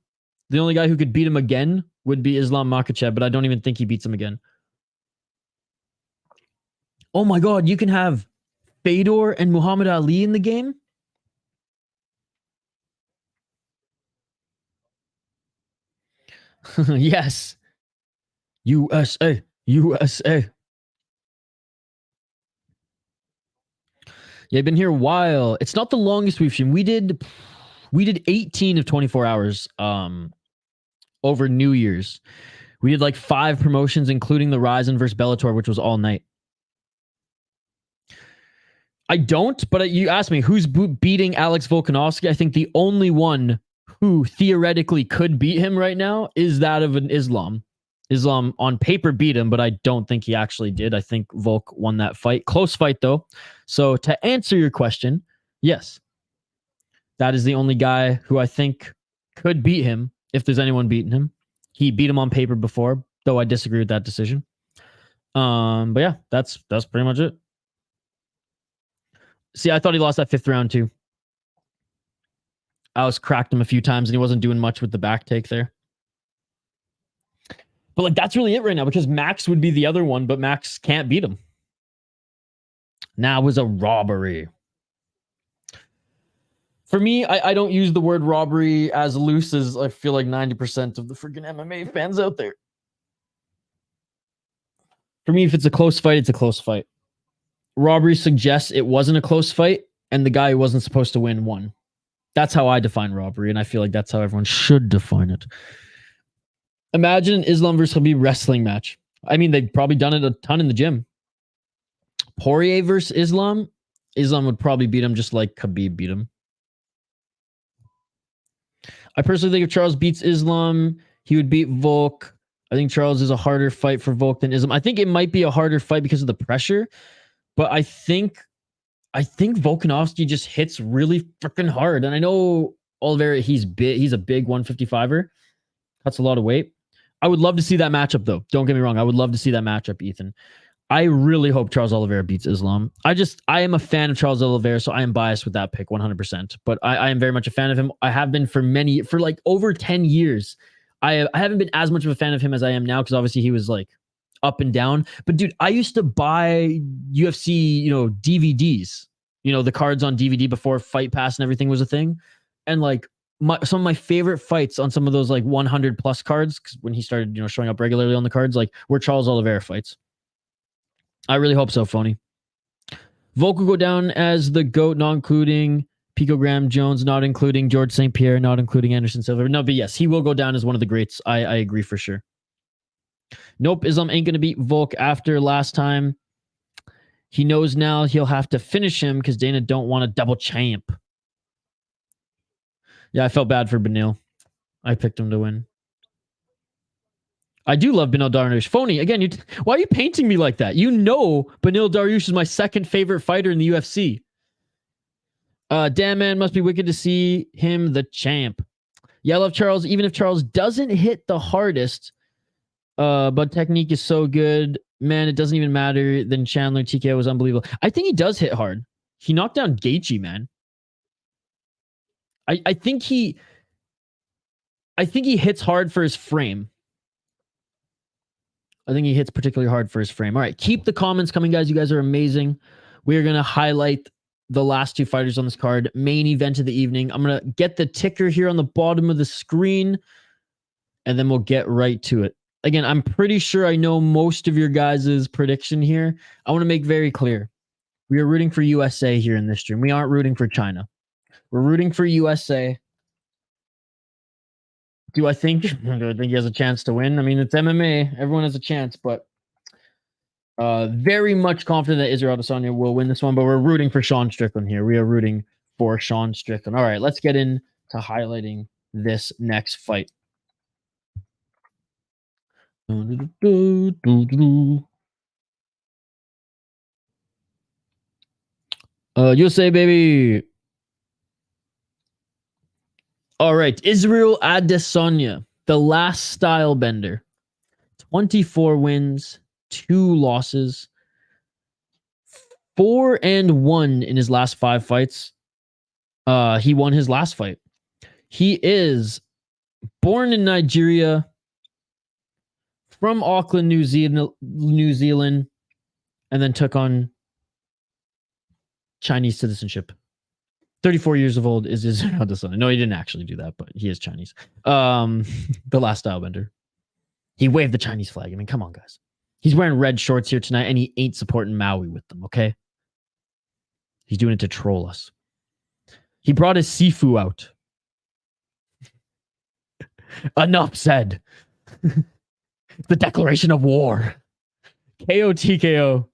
the only guy who could beat him again would be Islam Makhachev, but I don't even think he beats him again. Oh my God, you can have Fedor and Muhammad Ali in the game? Yes. USA. USA. Yeah, I've been here a while. It's not the longest we've seen. We did 18 of 24 hours over New Year's. We did like 5 promotions, including the Ryzen versus Bellator, which was all night. I don't, but you asked me who's beating Alex Volkanovski. I think the only one who theoretically could beat him right now is that of an Islam. Islam on paper beat him, but I don't think he actually did. I think Volk won that fight. Close fight, though. So to answer your question, yes, that is the only guy who I think could beat him if there's anyone beating him. He beat him on paper before, though I disagree with that decision. But yeah, that's pretty much it. See, I thought he lost that 5th round too. I was cracked him a few times and he wasn't doing much with the back take there. But like that's really it right now because Max would be the other one, but Max can't beat him. Now it was a robbery. For me, I don't use the word robbery as loose as I feel like 90% of the freaking MMA fans out there. For me, if it's a close fight, it's a close fight. Robbery suggests it wasn't a close fight and the guy who wasn't supposed to win won. That's how I define robbery, and I feel like that's how everyone should define it. Imagine an Islam versus Khabib wrestling match. I mean, they've probably done it a ton in the gym. Poirier versus Islam. Islam would probably beat him just like Khabib beat him. I personally think if Charles beats Islam, he would beat Volk. I think Charles is a harder fight for Volk than Islam. I think it might be a harder fight because of the pressure, but I think Volkanovski just hits really freaking hard. And I know Oliveira, he's big. He's a big 155er. Cuts a lot of weight. I would love to see that matchup, though. Don't get me wrong. I would love to see that matchup, Ethan. I really hope Charles Oliveira beats Islam. I am a fan of Charles Oliveira, so I am biased with that pick 100%. But I am very much a fan of him. I have been for like over 10 years. I haven't been as much of a fan of him as I am now because obviously he was like up and down. But dude, I used to buy UFC, DVDs, the cards on DVD before Fight Pass and everything was a thing. And like some of my favorite fights on some of those like 100 plus cards, because when he started, showing up regularly on the cards, like were Charles Oliveira fights. I really hope so, Phony. Volk will go down as the GOAT, not including Pico Graham Jones, not including George St. Pierre, not including Anderson Silva. No, but yes, he will go down as one of the greats. I agree for sure. Nope, Islam ain't going to beat Volk after last time. He knows now he'll have to finish him because Dana don't want a double champ. Yeah, I felt bad for Benil. I picked him to win. I do love Benil Dariush. Phony, again, why are you painting me like that? Benil Dariush is my second favorite fighter in the UFC. Damn, man, must be wicked to see him the champ. Yeah, I love Charles, even if Charles doesn't hit the hardest, but technique is so good. Man, it doesn't even matter. Then Chandler TKO was unbelievable. I think he does hit hard. He knocked down Gaethje, man. I think he hits hard for his frame. I think he hits particularly hard for his frame. All right, keep the comments coming, guys. You guys are amazing. We are going to highlight the last 2 fighters on this card. Main event of the evening. I'm going to get the ticker here on the bottom of the screen, and then we'll get right to it. Again, I'm pretty sure I know most of your guys' prediction here. I want to make very clear. We are rooting for USA here in this stream. We aren't rooting for China. We're rooting for USA. Do I think he has a chance to win? I mean, it's MMA. Everyone has a chance, but very much confident that Israel Adesanya will win this one, but we're rooting for Sean Strickland here. We are rooting for Sean Strickland. All right, let's get into highlighting this next fight. USA, baby. All right, Israel Adesanya, the last style bender. 24 wins, 2 losses. 4-1 in his last 5 fights. He won his last fight. He is born in Nigeria, from Auckland, New Zealand, and then took on Chinese citizenship. 34 years of old is Israel Adesanya. No, he didn't actually do that, but he is Chinese. The last stylebender. He waved the Chinese flag. I mean, come on, guys. He's wearing red shorts here tonight, and he ain't supporting Maui with them, okay? He's doing it to troll us. He brought his Sifu out. Enough said. The declaration of war. KO TKO.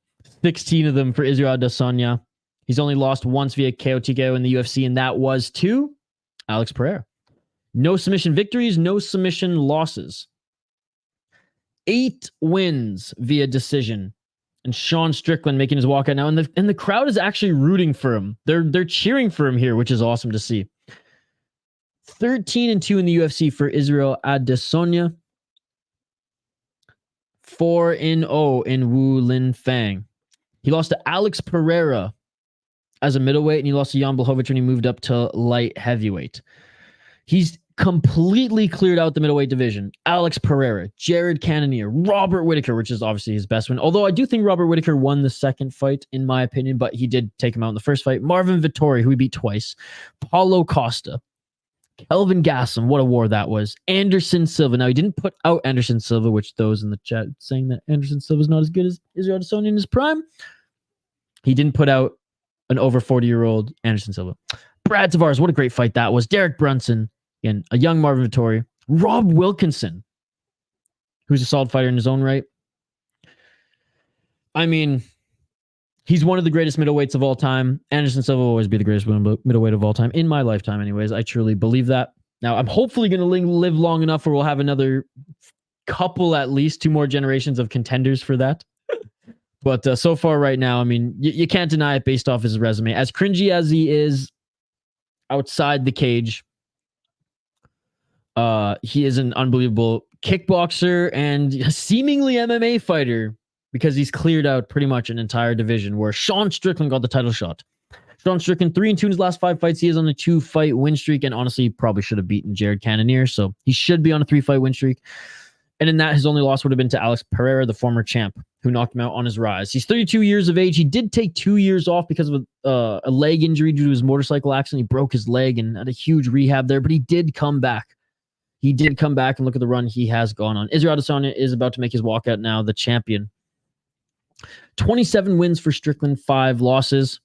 16 of them for Israel Adesanya. He's only lost once via KO TKO in the UFC, and that was to Alex Pereira. No submission victories, no submission losses. 8 wins via decision. And Sean Strickland making his walkout now. And the crowd is actually rooting for him. They're cheering for him here, which is awesome to see. 13-2 in the UFC for Israel Adesanya. 4-0 in Wu Lin Fang. He lost to Alex Pereira as a middleweight, and he lost to Jan Blachowicz when he moved up to light heavyweight. He's completely cleared out the middleweight division. Alex Pereira, Jared Cannonier, Robert Whittaker, which is obviously his best win. Although I do think Robert Whittaker won the second fight, in my opinion, but he did take him out in the first fight. Marvin Vettori, who he beat twice. Paulo Costa. Kelvin Gastelum, what a war that was. Anderson Silva. Now, he didn't put out Anderson Silva, which those in the chat saying that Anderson Silva is not as good as Israel Adesanya in his prime. He didn't put out an over 40-year-old Anderson Silva. Brad Tavares, what a great fight that was. Derek Brunson, again, a young Marvin Vettori. Rob Wilkinson, who's a solid fighter in his own right. I mean, he's one of the greatest middleweights of all time. Anderson Silva will always be the greatest middleweight of all time, in my lifetime anyways. I truly believe that. Now, I'm hopefully going to live long enough where we'll have another couple, at least 2 more generations of contenders for that. But so far right now, I mean, you can't deny it based off his resume. As cringy as he is outside the cage, he is an unbelievable kickboxer and seemingly MMA fighter, because he's cleared out pretty much an entire division where Sean Strickland got the title shot. Sean Strickland, 3-2 in his last 5 fights. He is on a 2-fight win streak, and honestly, probably should have beaten Jared Cannonier, so he should be on a 3-fight win streak. And in that, his only loss would have been to Alex Pereira, the former champ, who knocked him out on his rise. He's 32 years of age. He did take 2 years off because of a leg injury due to his motorcycle accident. He broke his leg and had a huge rehab there, but he did come back. He did come back, and look at the run he has gone on. Israel Adesanya is about to make his walkout now, the champion. 27 wins for Strickland, 5 losses.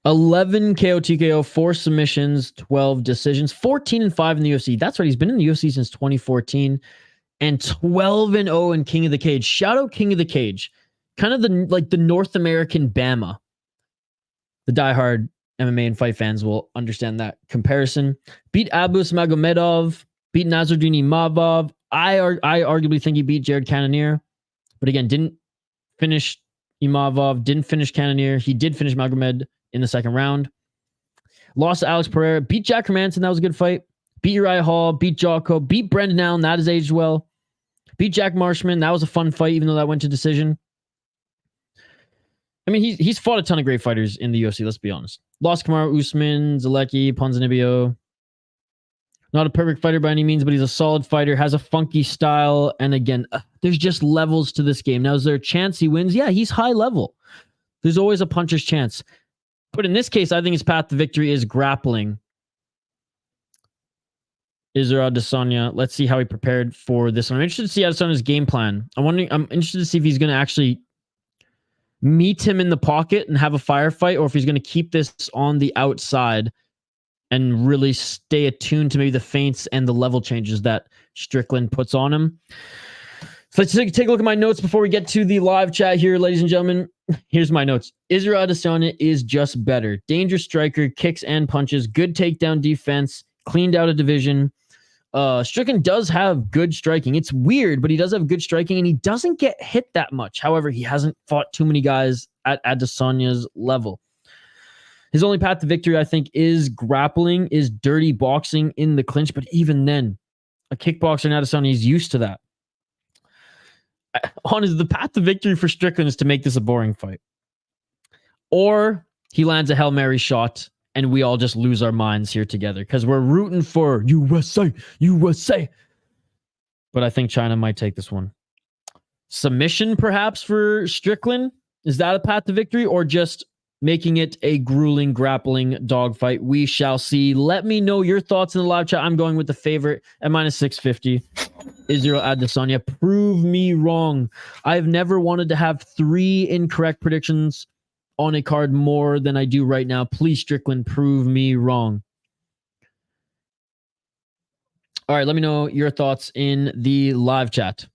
11 KO TKO, 4 submissions, 12 decisions, 14-5 in the UFC. That's right. He's been in the UFC since 2014, and 12-0 in King of the Cage. Shout out King of the Cage. Kind of the North American Bama. The diehard MMA and fight fans will understand that comparison. Beat Abus Magomedov, beat Nasruddin Imavov. I arguably think he beat Jared Cannonier, but again, didn't finish Imavov, didn't finish Cannonier. He did finish Magomed in the second round. Lost to Alex Pereira. Beat Jack Hermanson. That was a good fight. Beat Uriah Hall. Beat Jocko. Beat Brendan Allen. That has aged well. Beat Jack Marshman. That was a fun fight, even though that went to decision. I mean, he's fought a ton of great fighters in the UFC, let's be honest. Lost Kamaru Usman, Zaleki, Ponzinibbio. Not a perfect fighter by any means, but he's a solid fighter, has a funky style. And again, there's just levels to this game. Now, is there a chance he wins? Yeah, he's high level. There's always a puncher's chance. But in this case, I think his path to victory is grappling. Israel Adesanya. Let's see how he prepared for this one. I'm interested to see Adesanya's game plan. I'm interested to see if he's going to actually meet him in the pocket and have a firefight, or if he's going to keep this on the outside and really stay attuned to maybe the feints and the level changes that Strickland puts on him. So let's take a look at my notes before we get to the live chat here, ladies and gentlemen. Here's my notes. Israel Adesanya is just better. Dangerous striker, kicks and punches, good takedown defense, cleaned out a division. Strickland does have good striking. It's weird, but he does have good striking, and he doesn't get hit that much. However, he hasn't fought too many guys at Adesanya's level. His only path to victory, I think, is grappling, is dirty boxing in the clinch, but even then, a kickboxer in Adesanya is used to that. honestly, the path to victory for Strickland is to make this a boring fight. Or he lands a Hail Mary shot and we all just lose our minds here together because we're rooting for USA, USA. But I think China might take this one. Submission, perhaps, for Strickland? Is that a path to victory or just making it a grueling, grappling dogfight? We shall see. Let me know your thoughts in the live chat. I'm going with the favorite at minus 650. Israel Adesanya. Prove me wrong. I've never wanted to have 3 incorrect predictions on a card more than I do right now. Please, Strickland, prove me wrong. All right, let me know your thoughts in the live chat.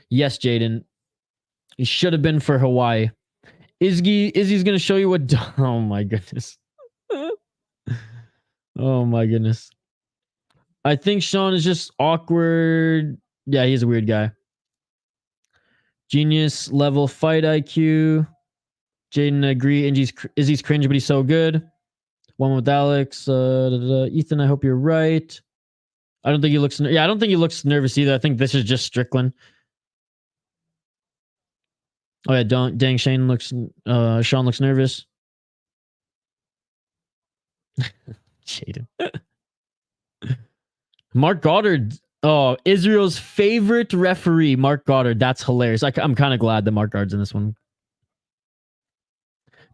Yes, Jaden. He should have been for Hawaii. Izzy's going to show you what... Oh, my goodness. Oh, my goodness. I think Sean is just awkward. Yeah, he's a weird guy. Genius level fight IQ. Jaden agree. Izzy's cringe, but he's so good. One with Alex. Ethan, I hope you're right. I don't think he looks... I don't think he looks nervous either. I think this is just Strickland. Oh yeah, dang, Sean looks nervous. Jaden. Mark Goddard. Oh, Israel's favorite referee, Mark Goddard. That's hilarious. I'm kind of glad that Mark Goddard's in this one.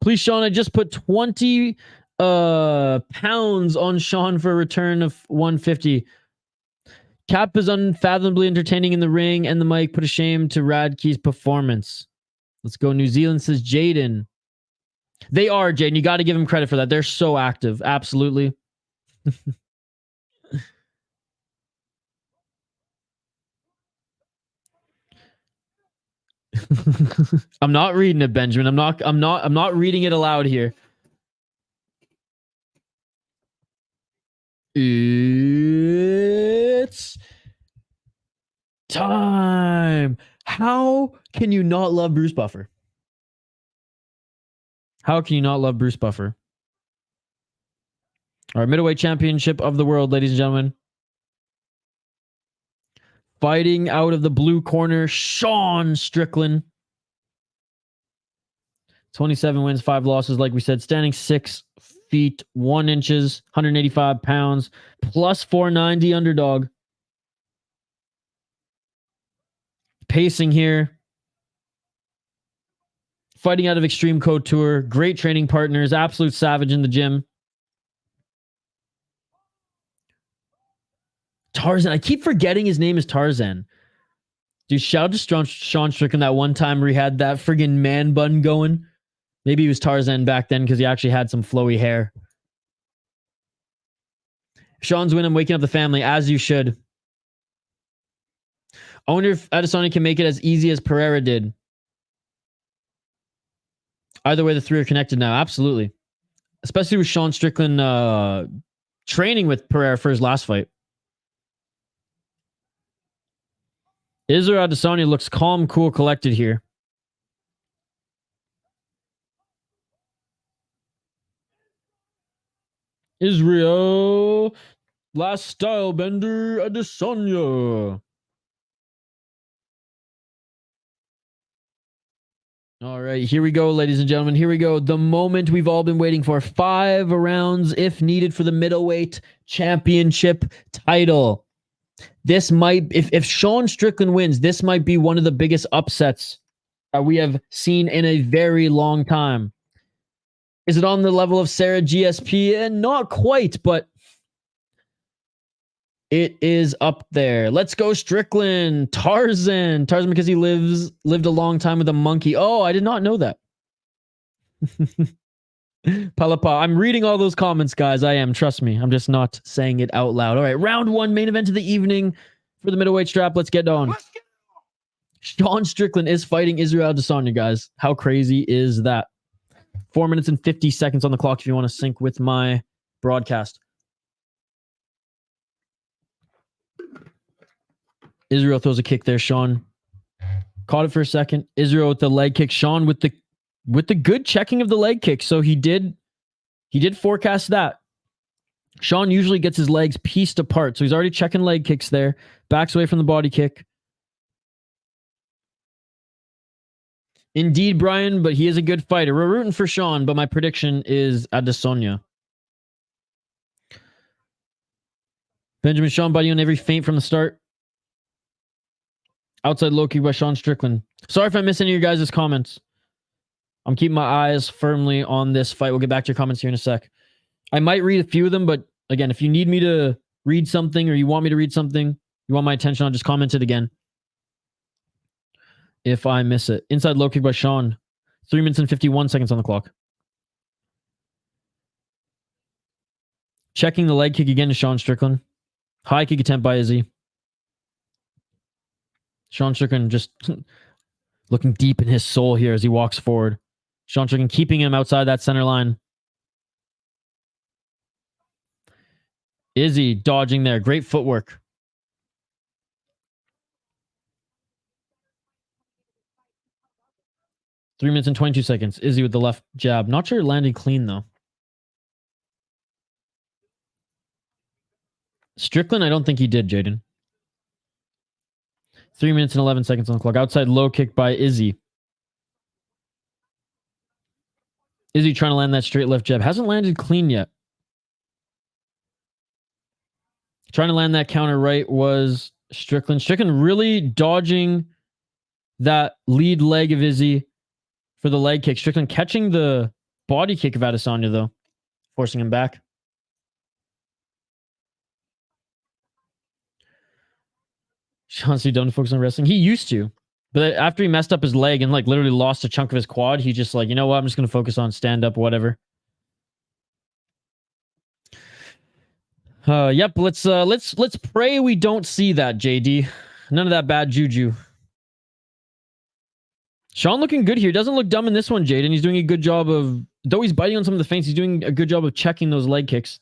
Please, Sean, I just put 20 pounds on Sean for a return of 150. Kape is unfathomably entertaining in the ring, and the mic put a shame to Radke's performance. Let's go. New Zealand, says Jaden. They are, Jaden. You got to give them credit for that. They're so active. Absolutely. I'm not reading it, Benjamin. I'm not reading it aloud here. It's time. How can you not love Bruce Buffer? How can you not love Bruce Buffer? All right, middleweight championship of the world, ladies and gentlemen. Fighting out of the blue corner, Sean Strickland. 27 wins, 5 losses, like we said. Standing 6 feet, 1 inches, 185 pounds, plus 490 underdog. Pacing here. Fighting out of Extreme Couture. Great training partners. Absolute savage in the gym. Tarzan. I keep forgetting his name is Tarzan. Dude, shout out to Sean Strickland that one time where he had that friggin' man bun going. Maybe he was Tarzan back then because he actually had some flowy hair. Sean's win. I'm waking up the family, as you should. I wonder if Adesanya can make it as easy as Pereira did. Either way, the 3 are connected now. Absolutely. Especially with Sean Strickland training with Pereira for his last fight. Israel Adesanya looks calm, cool, collected here. Israel. Last style bender, Adesanya. All right, here we go, ladies and gentlemen. Here we go. The moment we've all been waiting for. 5 rounds, if needed, for the middleweight championship title. This might, if Sean Strickland wins, this might be one of the biggest upsets we have seen in a very long time. Is it on the level of Sarah GSP? Not quite, but it is up there. Let's go, Strickland. Tarzan because he lived a long time with a monkey. Oh, I did not know that. Palapa. I'm reading all those comments, guys. I am. Trust me. I'm just not saying it out loud. All right. Round 1, main event of the evening for the middleweight strap. Let's get on. Sean Strickland is fighting Israel Adesanya, guys. How crazy is that? 4 minutes and 50 seconds on the clock if you want to sync with my broadcast. Israel throws a kick there. Sean caught it for a second. Israel with the leg kick. Sean with the good checking of the leg kick. So he did forecast that. Sean usually gets his legs pieced apart. So he's already checking leg kicks there. Backs away from the body kick. Indeed, Brian, but he is a good fighter. We're rooting for Sean, but my prediction is Adesanya. Benjamin, Sean biting on every feint from the start. Outside low kick by Sean Strickland. Sorry if I miss any of your guys' comments. I'm keeping my eyes firmly on this fight. We'll get back to your comments here in a sec. I might read a few of them, but again, if you need me to read something or you want me to read something, you want my attention, I'll just comment it again if I miss it. Inside low kick by Sean. 3 minutes and 51 seconds on the clock. Checking the leg kick again to Sean Strickland. High kick attempt by Izzy. Sean Strickland just looking deep in his soul here as he walks forward. Sean Strickland keeping him outside that center line. Izzy dodging there. Great footwork. Three minutes and 22 seconds. Izzy with the left jab. Not sure it landed clean, though. Strickland, I don't think he did, Jaden. 3 minutes and 11 seconds on the clock. Outside low kick by Izzy. Izzy trying to land that straight left jab. Hasn't landed clean yet. Trying to land that counter right was Strickland. Strickland really dodging that lead leg of Izzy for the leg kick. Strickland catching the body kick of Adesanya, though. Forcing him back. Sean's too done to focus on wrestling. He used to. But after he messed up his leg and like literally lost a chunk of his quad, he just like, you know what? I'm just going to focus on stand-up, whatever. Yep, let's pray we don't see that, JD. None of that bad juju. Sean looking good here. Doesn't look dumb in this one, Jaden. He's doing a good job of, though he's biting on some of the feints, he's doing a good job of checking those leg kicks.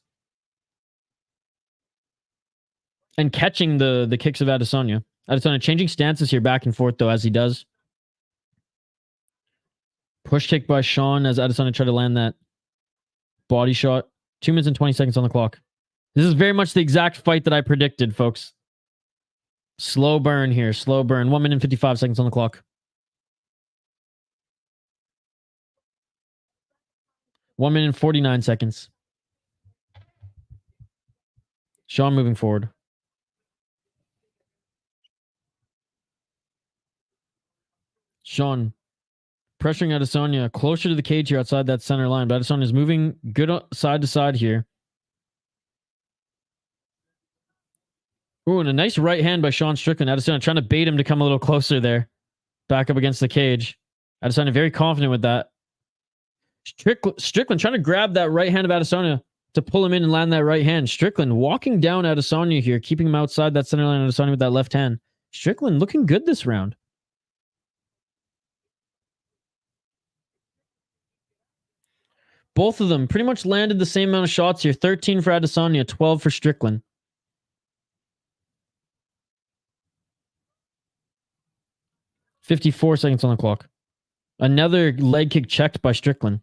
And catching the kicks of Adesanya. Adesanya changing stances here back and forth, though, as he does. Push kick by Sean as Adesanya tried to land that body shot. 2 minutes and 20 seconds on the clock. This is very much the exact fight that I predicted, folks. Slow burn here. Slow burn. 1 minute and 55 seconds on the clock. 1 minute and 49 seconds. Sean moving forward. Sean pressuring Adesanya closer to the cage here outside that center line. But Adesanya is moving good side to side here. Ooh, and a nice right hand by Sean Strickland. Adesanya trying to bait him to come a little closer there. Back up against the cage. Adesanya very confident with that. Strickland trying to grab that right hand of Adesanya to pull him in and land that right hand. Strickland walking down Adesanya here, keeping him outside that center line of Adesanya with that left hand. Strickland looking good this round. Both of them pretty much landed the same amount of shots here. 13 for Adesanya, 12 for Strickland. .54 seconds on the clock. Another leg kick checked by Strickland.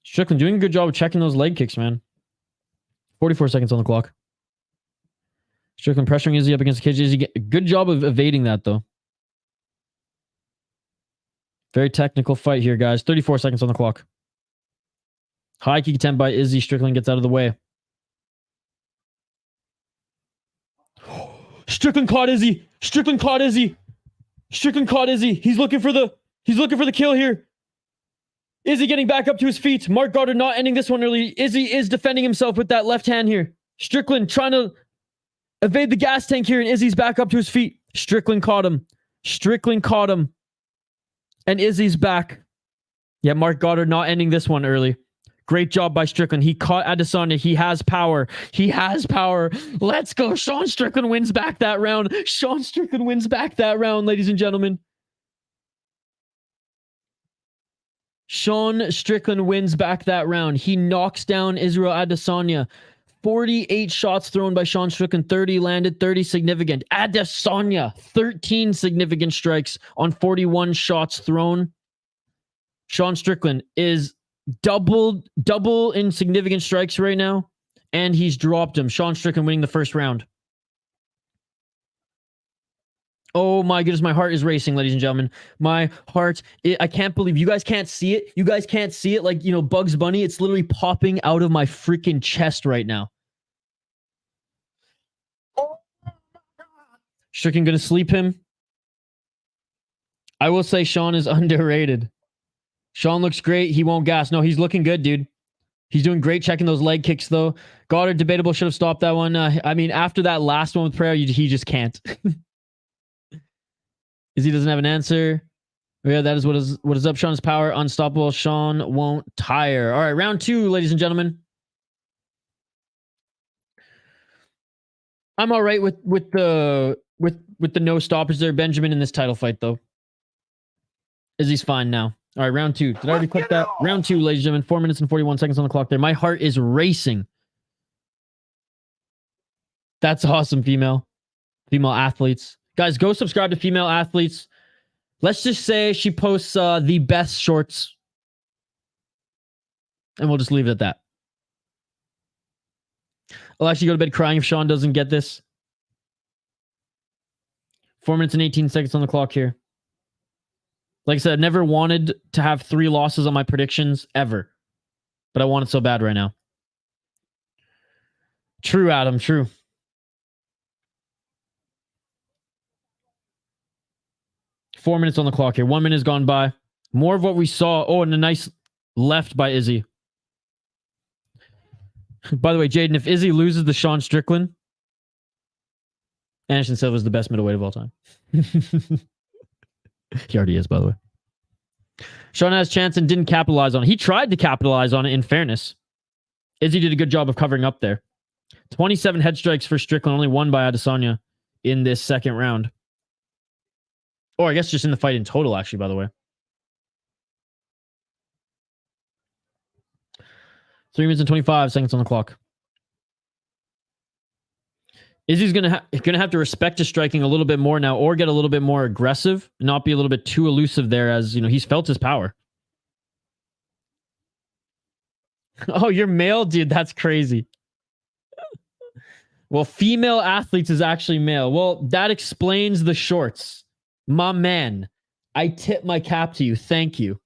Strickland doing a good job of checking those leg kicks, man. 44 seconds on the clock. Strickland pressuring Izzy up against the cage. Izzy, good job of evading that, though. Very technical fight here, guys. 34 seconds on the clock. High kick attempt by Izzy. Strickland gets out of the way. Strickland caught Izzy. Strickland caught Izzy. Strickland caught Izzy. He's looking for the kill here. Izzy getting back up to his feet. Mark Goddard not ending this one early. Izzy is defending himself with that left hand here. Strickland trying to evade the gas tank here, and Izzy's back up to his feet. Strickland caught him. Strickland caught him. And Izzy's back. Yeah, Mark Goddard not ending this one early. Great job by Strickland. He caught Adesanya. He has power. He has power. Let's go. Sean Strickland wins back that round. Sean Strickland wins back that round, ladies and gentlemen. Sean Strickland wins back that round. He knocks down Israel Adesanya. 48 shots thrown by Sean Strickland. 30 landed, 30 significant. Adesanya, 13 significant strikes on 41 shots thrown. Sean Strickland is double in significant strikes right now, and he's dropped him. Sean Strickland winning the first round. Oh my goodness, my heart is racing, ladies and gentlemen. My heart, I can't believe you guys can't see it. You guys can't see it like, Bugs Bunny. It's literally popping out of my freaking chest right now. Strickland gonna sleep him. I will say Sean is underrated. Sean looks great. He won't gas. No, he's looking good, dude. He's doing great checking those leg kicks, though. Goddard, debatable, should have stopped that one. I mean, after that last one with Prayer, he just can't. Izzy doesn't have an answer. Yeah, that is what is up. Sean's power, unstoppable. Sean won't tire. All right, round 2, ladies and gentlemen. I'm all right with the no stoppers there, Benjamin, in this title fight, though. Izzy's fine now. All right, round 2. Did I already click that? Round 2, ladies and gentlemen. 4 minutes and 41 seconds on the clock there. My heart is racing. That's awesome, female athletes. Guys, go subscribe to female athletes. Let's just say she posts the best shorts. And we'll just leave it at that. I'll actually go to bed crying if Sean doesn't get this. 4 minutes and 18 seconds on the clock here. Like I said, I never wanted to have 3 losses on my predictions, ever. But I want it so bad right now. True, Adam, true. Four minutes on the clock here. 1 minute has gone by. More of what we saw. Oh, and a nice left by Izzy. By the way, Jaden, if Izzy loses the Sean Strickland, Anderson Silva is the best middleweight of all time. He already is, by the way. Sean has a chance and didn't capitalize on it. He tried to capitalize on it, in fairness. Izzy did a good job of covering up there. 27 head strikes for Strickland, only 1 by Adesanya in this second round. Or I guess just in the fight in total, actually, by the way. 3 minutes and 25 seconds on the clock. Izzy's gonna have to respect his striking a little bit more now, or get a little bit more aggressive, not be a little bit too elusive there, as he's felt his power. Oh, you're male, dude. That's crazy. Well, female athletes is actually male. Well, that explains the shorts. My man, I tip my cap to you. Thank you.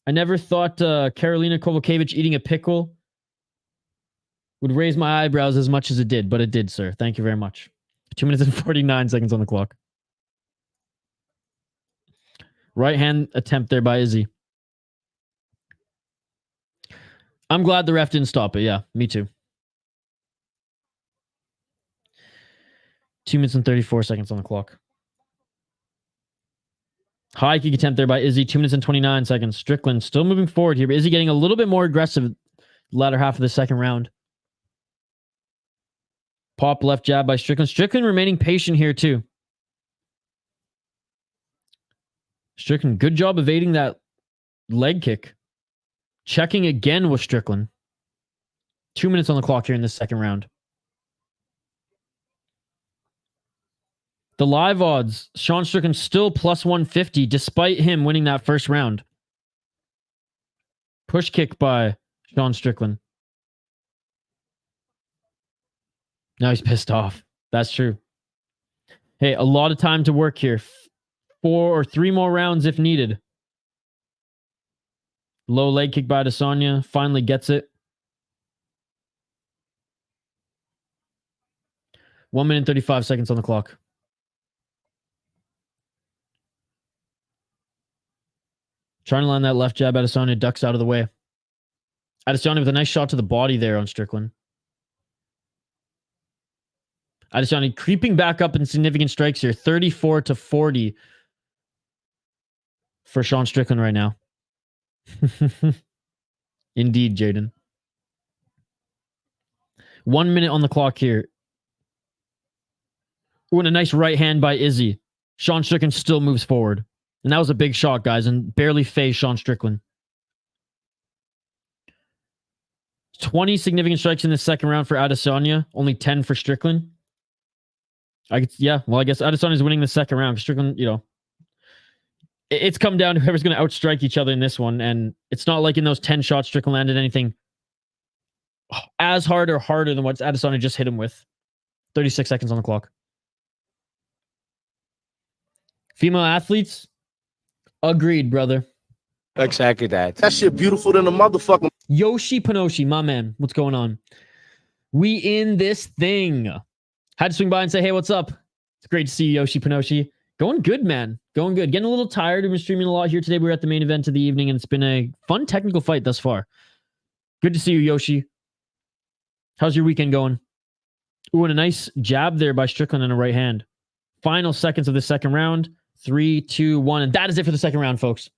I never thought Karolina Kowalkiewicz eating a pickle would raise my eyebrows as much as it did, but it did, sir. Thank you very much. 2 minutes and 49 seconds on the clock. Right hand attempt there by Izzy. I'm glad the ref didn't stop it. Yeah, me too. 2 minutes and 34 seconds on the clock. High kick attempt there by Izzy. 2 minutes and 29 seconds. Strickland still moving forward here, but Izzy getting a little bit more aggressive latter half of the second round. Pop left jab by Strickland. Strickland remaining patient here too. Strickland, good job evading that leg kick. Checking again with Strickland. 2 minutes on the clock here in this second round. The live odds, Sean Strickland still plus 150 despite him winning that first round. Push kick by Sean Strickland. Now he's pissed off. That's true. Hey, a lot of time to work here. 4 or 3 more rounds if needed. Low leg kick by Adesanya. Finally gets it. 1 minute and 35 seconds on the clock. Trying to land that left jab. Adesanya ducks out of the way. Adesanya with a nice shot to the body there on Strickland. Adesanya creeping back up in significant strikes here. 34-40 for Sean Strickland right now. Indeed, Jaden. 1 minute on the clock here. Ooh, and a nice right hand by Izzy. Sean Strickland still moves forward. And that was a big shot, guys, and barely phased Sean Strickland. 20 significant strikes in the second round for Adesanya. Only 10 for Strickland. I guess Adesanya's winning the second round. Strickland, it's come down to whoever's going to outstrike each other in this one. And it's not like in those 10 shots Strickland landed anything as hard or harder than what Adesanya just hit him with. 36 seconds on the clock. Female athletes? Agreed, brother.
Exactly that.
That shit beautiful than a motherfucker.
Yoshi Panoshi, my man. What's going on? We in this thing. Had to swing by and say, hey, what's up? It's great to see you, Yoshi Panoshi. Going good, man. Going good. Getting a little tired. We've been streaming a lot here today. We were at the main event of the evening, and it's been a fun technical fight thus far. Good to see you, Yoshi. How's your weekend going? Ooh, and a nice jab there by Strickland in a right hand. Final seconds of the second round. 3, 2, 1. And that is it for the second round, folks.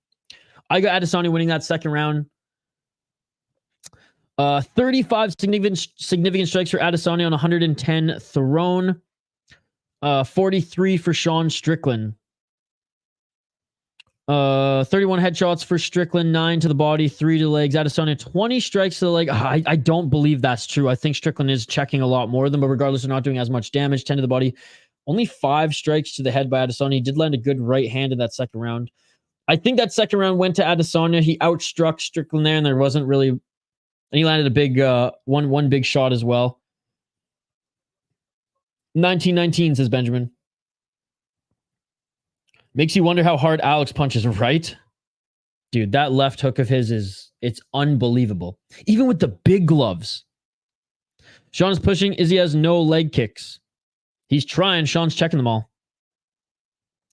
I got Adesanya winning that second round. 35 significant strikes for Adesanya on 110 thrown. 43 for Sean Strickland. 31 headshots for Strickland, 9 to the body, 3 to the legs. Adesanya, 20 strikes to the leg. I don't believe that's true. I think Strickland is checking a lot more of them, but regardless, they're not doing as much damage. 10 to the body. Only 5 strikes to the head by Adesanya. He did land a good right hand in that second round. I think that second round went to Adesanya. He outstruck Strickland there, and there wasn't really... And he landed a big one big shot as well. 1919, says Benjamin. Makes you wonder how hard Alex punches, right? Dude, that left hook of his it's unbelievable. Even with the big gloves. Sean is pushing. Izzy has no leg kicks. He's trying. Sean's checking them all.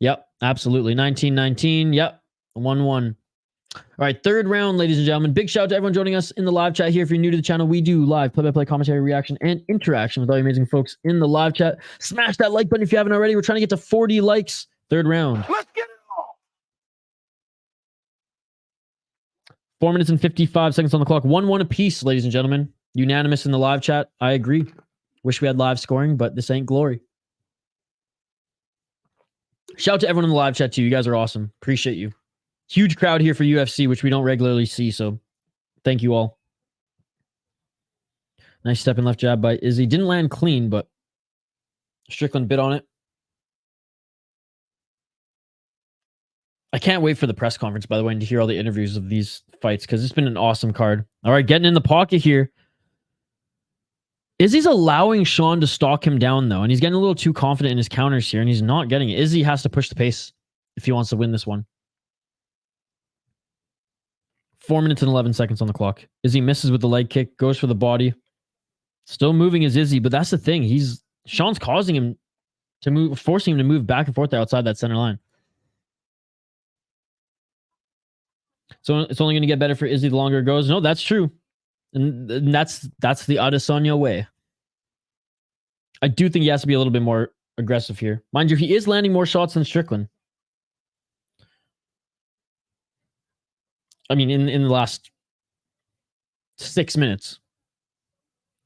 Yep, absolutely. 1919. Yep. 1-1. All right, third round, ladies and gentlemen. Big shout out to everyone joining us in the live chat here. If you're new to the channel, we do live play-by-play commentary, reaction, and interaction with all you amazing folks in the live chat. Smash that like button if you haven't already. We're trying to get to 40 likes. Third round.
Let's get it all.
4 minutes and 55 seconds on the clock. 1-1 apiece, ladies and gentlemen. Unanimous in the live chat. I agree. Wish we had live scoring, but this ain't glory. Shout out to everyone in the live chat, too. You guys are awesome. Appreciate you. Huge crowd here for UFC, which we don't regularly see, so thank you all. Nice step and left jab by Izzy. Didn't land clean, but Strickland bit on it. I can't wait for the press conference, by the way, and to hear all the interviews of these fights, because it's been an awesome card. All right, getting in the pocket here. Izzy's allowing Sean to stalk him down, though, and he's getting a little too confident in his counters here, and he's not getting it. Izzy has to push the pace if he wants to win this one. 4 minutes and 11 seconds on the clock. Izzy misses with the leg kick, goes for the body. Still moving is Izzy, but that's the thing. Sean's causing him to move, forcing him to move back and forth outside that center line. So it's only going to get better for Izzy the longer it goes. No, that's true. And that's the Adesanya way. I do think he has to be a little bit more aggressive here. Mind you, he is landing more shots than Strickland. I mean, in the last 6 minutes.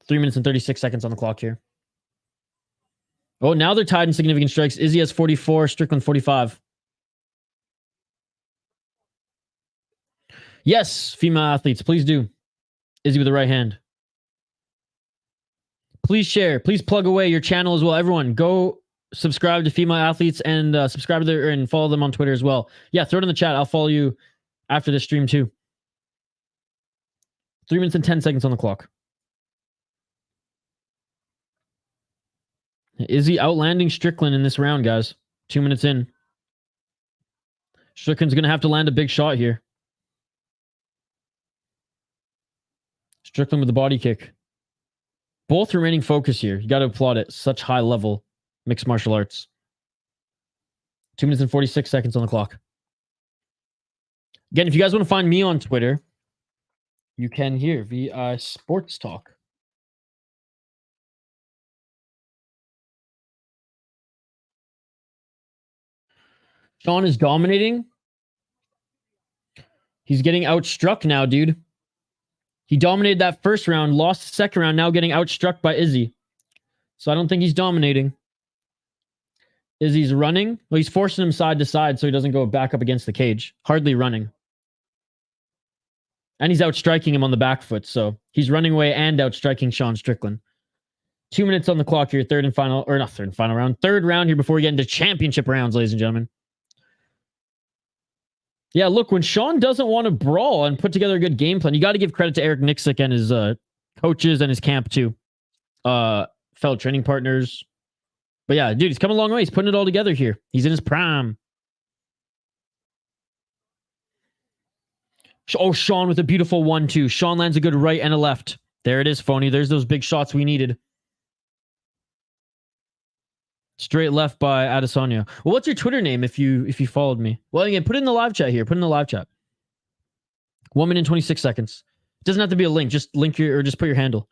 3 minutes and 36 seconds on the clock here. Oh, now they're tied in significant strikes. Izzy has 44, Strickland 45. Yes, female athletes, please do. Izzy with the right hand. Please share. Please plug away your channel as well. Everyone, go subscribe to female athletes and subscribe to their and follow them on Twitter as well. Yeah, throw it in the chat. I'll follow you after this stream too. 3 minutes and 10 seconds on the clock. Izzy outlanding Strickland in this round, guys. 2 minutes in. Strickland's going to have to land a big shot here. Strickland with the body kick. Both remaining focused here. You got to applaud it. Such high level mixed martial arts. 2 minutes and 46 seconds on the clock. Again, if you guys want to find me on Twitter, you can here, VI Sports Talk. Sean is dominating. He's getting outstruck now, dude. He dominated that first round, lost the second round, now getting outstruck by Izzy. So I don't think he's dominating. Izzy's running. Well, he's forcing him side to side so he doesn't go back up against the cage. Hardly running. And he's outstriking him on the back foot, so he's running away and outstriking Sean Strickland. 2 minutes on the clock here, third round. Third round here before we get into championship rounds, ladies and gentlemen. Yeah, look, when Sean doesn't want to brawl and put together a good game plan, you got to give credit to Eric Nixick and his coaches and his camp too. Fellow training partners. But yeah, dude, he's come a long way. He's putting it all together here. He's in his prime. Oh, Sean with a beautiful 1-2. Sean lands a good right and a left. There it is, Phony. There's those big shots we needed. Straight left by Adesanya. Well, what's your Twitter name if you followed me? Well, again, put it in the live chat here. Put it in the live chat. 1 minute and 26 seconds. It doesn't have to be a link. Just link your, or just put your handle.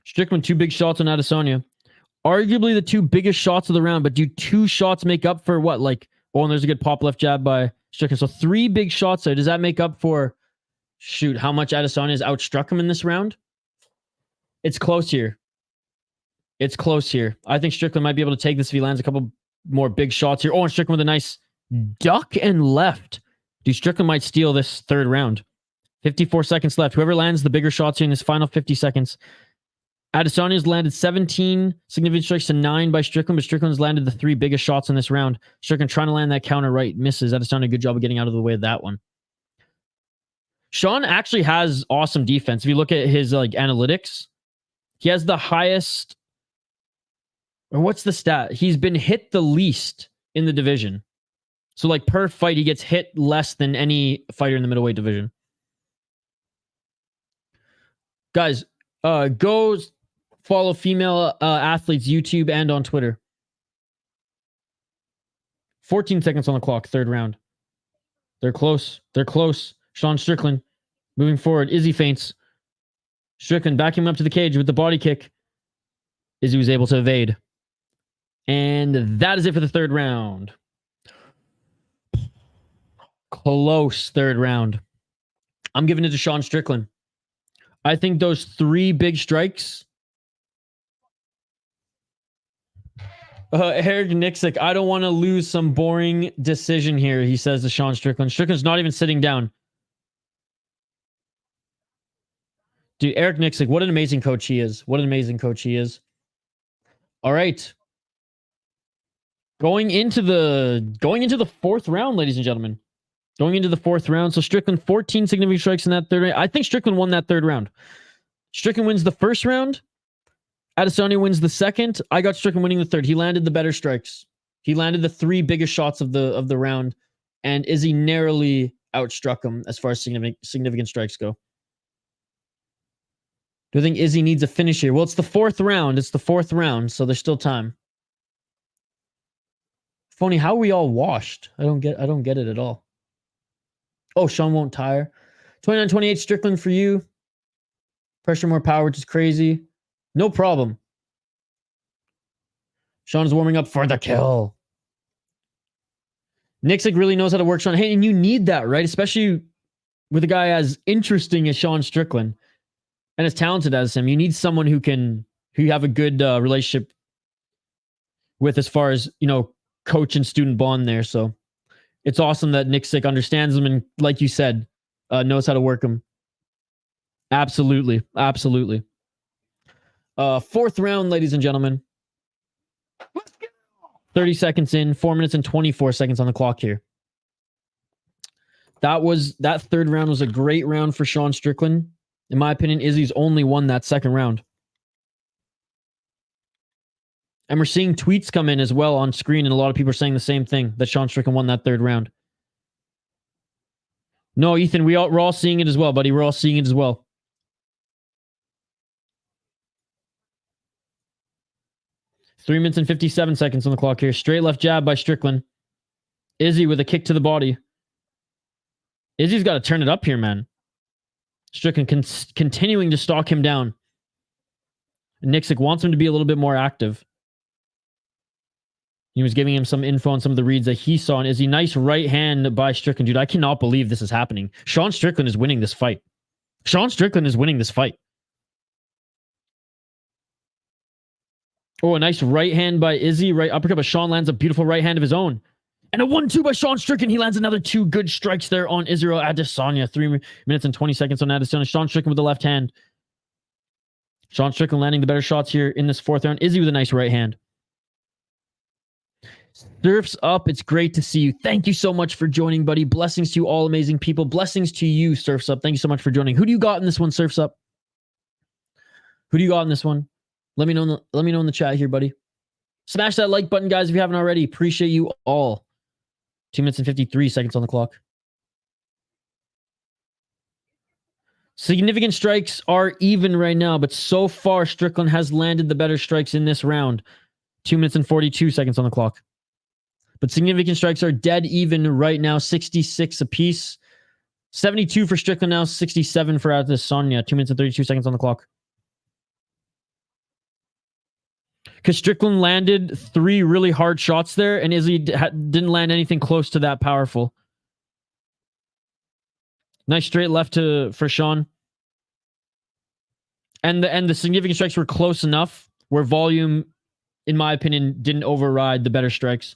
Strickland, 2 big shots on Adesanya. Arguably the 2 biggest shots of the round, but do 2 shots make up for what? Like, oh, and there's a good pop left jab by Strickland. So 3 big shots there. Does that make up for, shoot, how much Adesanya has outstruck him in this round? It's close here. It's close here. I think Strickland might be able to take this if he lands a couple more big shots here. Oh, and Strickland with a nice duck and left. Dude, Strickland might steal this 3rd round. 54 seconds left. Whoever lands the bigger shots here in this final 50 seconds. Adesanya's landed 17 significant strikes to 9 by Strickland, but Strickland's landed the 3 biggest shots in this round. Strickland trying to land that counter right, misses. Adesanya a good job of getting out of the way of that one. Sean actually has awesome defense. If you look at his analytics, he has the highest, or what's the stat? He's been hit the least in the division. So per fight, he gets hit less than any fighter in the middleweight division. Guys, go follow female athletes YouTube and on Twitter. 14 seconds on the clock, 3rd round. They're close. They're close. Sean Strickland moving forward. Izzy feints. Strickland backing him up to the cage with the body kick. Izzy was able to evade. And that is it for the 3rd round. Close 3rd round. I'm giving it to Sean Strickland. I think those 3 big strikes. Eric Nixick, I don't want to lose some boring decision here, he says to Sean Strickland. Strickland's not even sitting down. Dude, Eric Nixick, what an amazing coach he is. What an amazing coach he is. All right. Going into the 4th round, ladies and gentlemen. Going into the 4th round. So Strickland, 14 significant strikes in that 3rd round. I think Strickland won that 3rd round. Strickland wins the 1st round. Adesanya wins the 2nd. I got Strickland winning the 3rd. He landed the better strikes. He landed the 3 biggest shots of the round. And Izzy narrowly outstruck him as far as significant strikes go. Do I think Izzy needs a finish here? Well, it's the 4th round. It's the 4th round, so there's still time. Phony, how are we all washed? I don't get it at all. Oh, Sean won't tire. 29-28 Strickland for you. Pressure, more power, which is crazy. No problem. Sean is warming up for the kill. Nixick really knows how to work Sean. Hey, and you need that, right? Especially with a guy as interesting as Sean Strickland and as talented as him. You need someone who you have a good relationship with as far as, coach and student bond there. So it's awesome that Nixick understands him and, like you said, knows how to work him. Absolutely. Absolutely. 4th round, ladies and gentlemen. 30 seconds in, 4 minutes and 24 seconds on the clock here. That 3rd round was a great round for Sean Strickland. In my opinion, Izzy's only won that 2nd round. And we're seeing tweets come in as well on screen, and a lot of people are saying the same thing, that Sean Strickland won that 3rd round. No, Ethan, we're all seeing it as well, buddy. We're all seeing it as well. Three minutes and 57 seconds on the clock here. Straight left jab by Strickland. Izzy with a kick to the body. Izzy's got to turn it up here, man. Strickland continuing to stalk him down. Nixick wants him to be a little bit more active. He was giving him some info on some of the reads that he saw. And Izzy, nice right hand by Strickland. Dude, I cannot believe this is happening. Sean Strickland is winning this fight. Sean Strickland is winning this fight. Oh, a nice right hand by Izzy. Right uppercut, but Sean lands a beautiful right hand of his own. And a 1-2 by Sean Strickland. He lands another 2 good strikes there on Israel Adesanya. 3 minutes and 20 seconds on Adesanya. Sean Strickland with the left hand. Sean Strickland landing the better shots here in this 4th round. Izzy with a nice right hand. Surfs Up, it's great to see you. Thank you so much for joining, buddy. Blessings to you, all amazing people. Blessings to you, Surfs Up. Thank you so much for joining. Who do you got in this one, Surfs Up? Who do you got in this one? Let me know in the chat here, buddy. Smash that like button, guys, if you haven't already. Appreciate you all. 2 minutes and 53 seconds on the clock. Significant strikes are even right now, but so far Strickland has landed the better strikes in this round. 2 minutes and 42 seconds on the clock. But significant strikes are dead even right now, 66 apiece. 72 for Strickland now, 67 for Adesanya. 2 minutes and 32 seconds on the clock. Because Strickland landed 3 really hard shots there, and Izzy didn't land anything close to that powerful. Nice straight left for Sean. And the significant strikes were close enough where volume, in my opinion, didn't override the better strikes.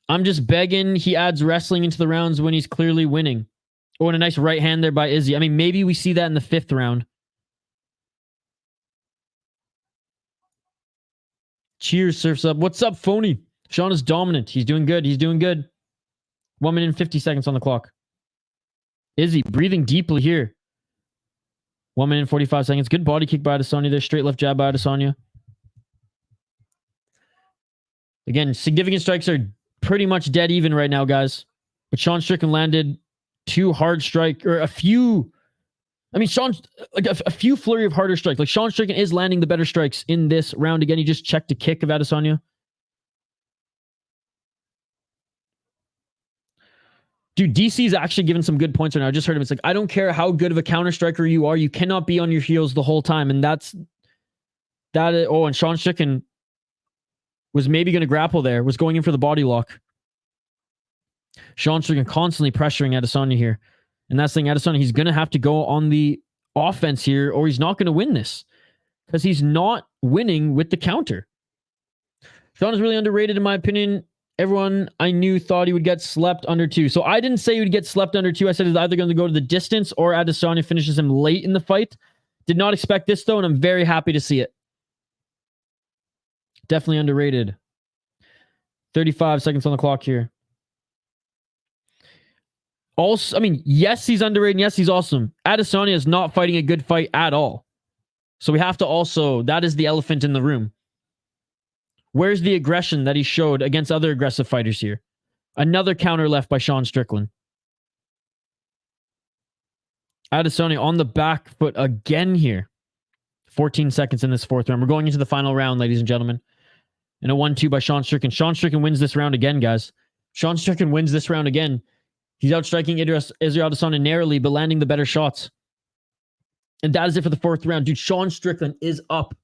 I'm just begging he adds wrestling into the rounds when he's clearly winning. Oh, and a nice right hand there by Izzy. I mean, maybe we see that in the 5th round. Cheers, Surfs Up. What's up, Phony? Sean is dominant. He's doing good. He's doing good. 1 minute and 50 seconds on the clock. Izzy breathing deeply here. 1 minute and 45 seconds. Good body kick by Adesanya there. Straight left jab by Adesanya. Again, significant strikes are pretty much dead even right now, guys. But Sean Strickland landed 2 hard strike, or a few. I mean, a few flurry of harder strikes. Like, Sean Strickland is landing the better strikes in this round. Again, he just checked a kick of Adesanya. Dude, DC's actually given some good points right now. I just heard him. It's like, I don't care how good of a counter striker you are. You cannot be on your heels the whole time. And oh, and Sean Strickland was maybe going to grapple there. Was going in for the body lock. Sean Strickland constantly pressuring Adesanya here. And that's the thing, Adesanya, he's going to have to go on the offense here, or he's not going to win this. Because he's not winning with the counter. Sean is really underrated, in my opinion. Everyone I knew thought he would get slept under 2. So I didn't say he would get slept under 2. I said he's either going to go to the distance or Adesanya finishes him late in the fight. Did not expect this, though, and I'm very happy to see it. Definitely underrated. 35 seconds on the clock here. Also, I mean, yes, he's underrated. Yes, he's awesome. Adesanya is not fighting a good fight at all. So we have to also, that is the elephant in the room. Where's the aggression that he showed against other aggressive fighters here? Another counter left by Sean Strickland. Adesanya on the back foot again here. 14 seconds in this 4th round. We're going into the final round, ladies and gentlemen. And a 1-2 by Sean Strickland. Sean Strickland wins this round again, guys. Sean Strickland wins this round again. He's outstriking Israel Adesanya narrowly, but landing the better shots. And that is it for the 4th round. Dude, Sean Strickland is up.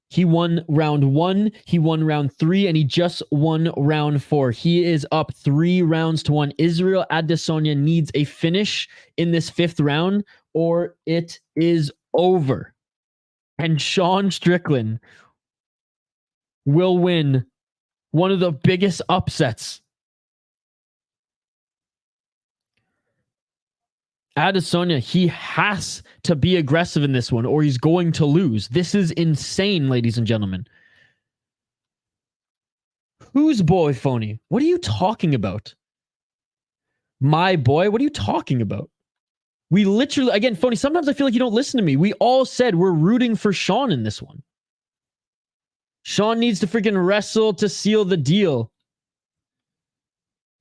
He won round 1, he won round 3, and he just won round 4. He is up 3 rounds to 1. Israel Adesanya needs a finish in this 5th round, or it is over. And Sean Strickland will win one of the biggest upsets. Adesanya, he has to be aggressive in this one or he's going to lose. This is insane, ladies and gentlemen. Whose boy, Phony? What are you talking about? My boy? What are you talking about? We literally, again, Phony, sometimes I feel like you don't listen to me. We all said we're rooting for Sean in this one. Sean needs to freaking wrestle to seal the deal.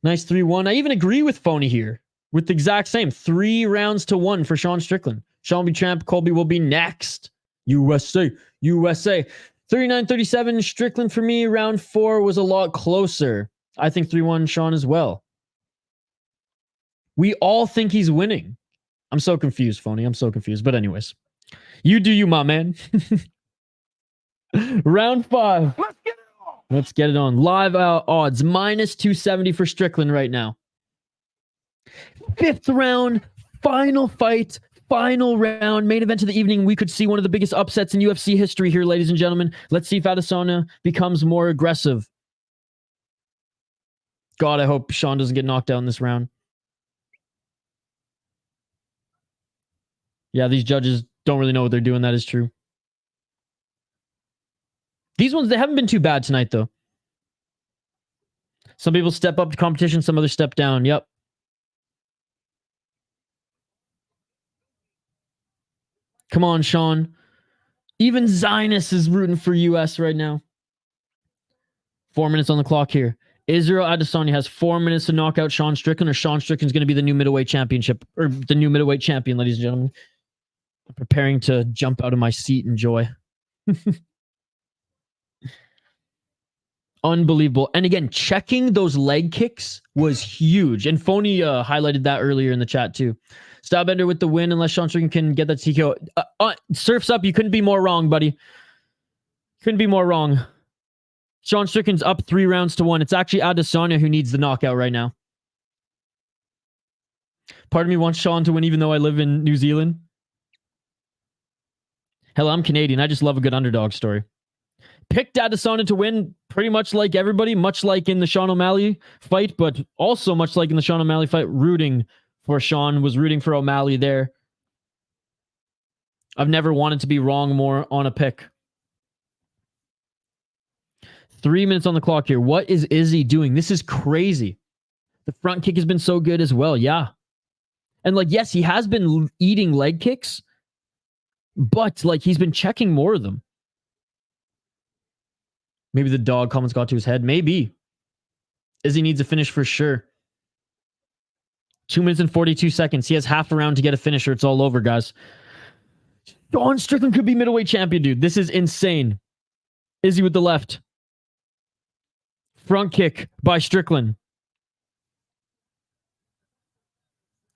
Nice 3-1. I even agree with Phony here. With the exact same 3 rounds to 1 for Sean Strickland. Sean will be champ. Colby will be next. USA. 39-37 Strickland for me. Round 4 was a lot closer. I think 3-1 Sean as well. We all think he's winning. I'm so confused, Phony. I'm so confused. But anyways. You do you, my man. Round 5. Let's get it on. Live odds. Minus 270 for Strickland right now. 5th round, final fight, final round, main event of the evening. We could see one of the biggest upsets in UFC history here, ladies and gentlemen. Let's see if Adesanya becomes more aggressive. God, I hope Sean doesn't get knocked out in this round. Yeah, these judges don't really know what they're doing. That is true. These ones, they haven't been too bad tonight, though. Some people step up to competition, some others step down. Yep. Come on, Sean. Even Zionist is rooting for US right now. 4 minutes on the clock here. Israel Adesanya has 4 minutes to knock out Sean Strickland, or Sean Strickland's going to be the new middleweight championship, or the new middleweight champion, ladies and gentlemen. I'm preparing to jump out of my seat in joy. Unbelievable. And again, checking those leg kicks was huge. And Phony highlighted that earlier in the chat too. Stylebender with the win, unless Sean Strickland can get that TKO. Surfs up, you couldn't be more wrong, buddy. Couldn't be more wrong. Sean Strickland's up 3-1. It's actually Adesanya who needs the knockout right now. Part of me wants Sean to win even though I live in New Zealand. Hell, I'm Canadian. I just love a good underdog story. Picked Adesanya to win pretty much like everybody, much like in the Sean O'Malley fight, but also much like in the Sean O'Malley fight, rooting for Sean, was rooting for O'Malley there. I've never wanted to be wrong more on a pick. 3 minutes on the clock here. What is Izzy doing? This is crazy. The front kick has been so good as well. Yeah. And like, yes, he has been eating leg kicks, but like he's been checking more of them. Maybe the dog comments got to his head. Maybe. Izzy needs a finish for sure. 2 minutes and 42 seconds. He has half a round to get a finisher. It's all over, guys. Sean Strickland could be middleweight champion, dude. This is insane. Izzy with the left. Front kick by Strickland.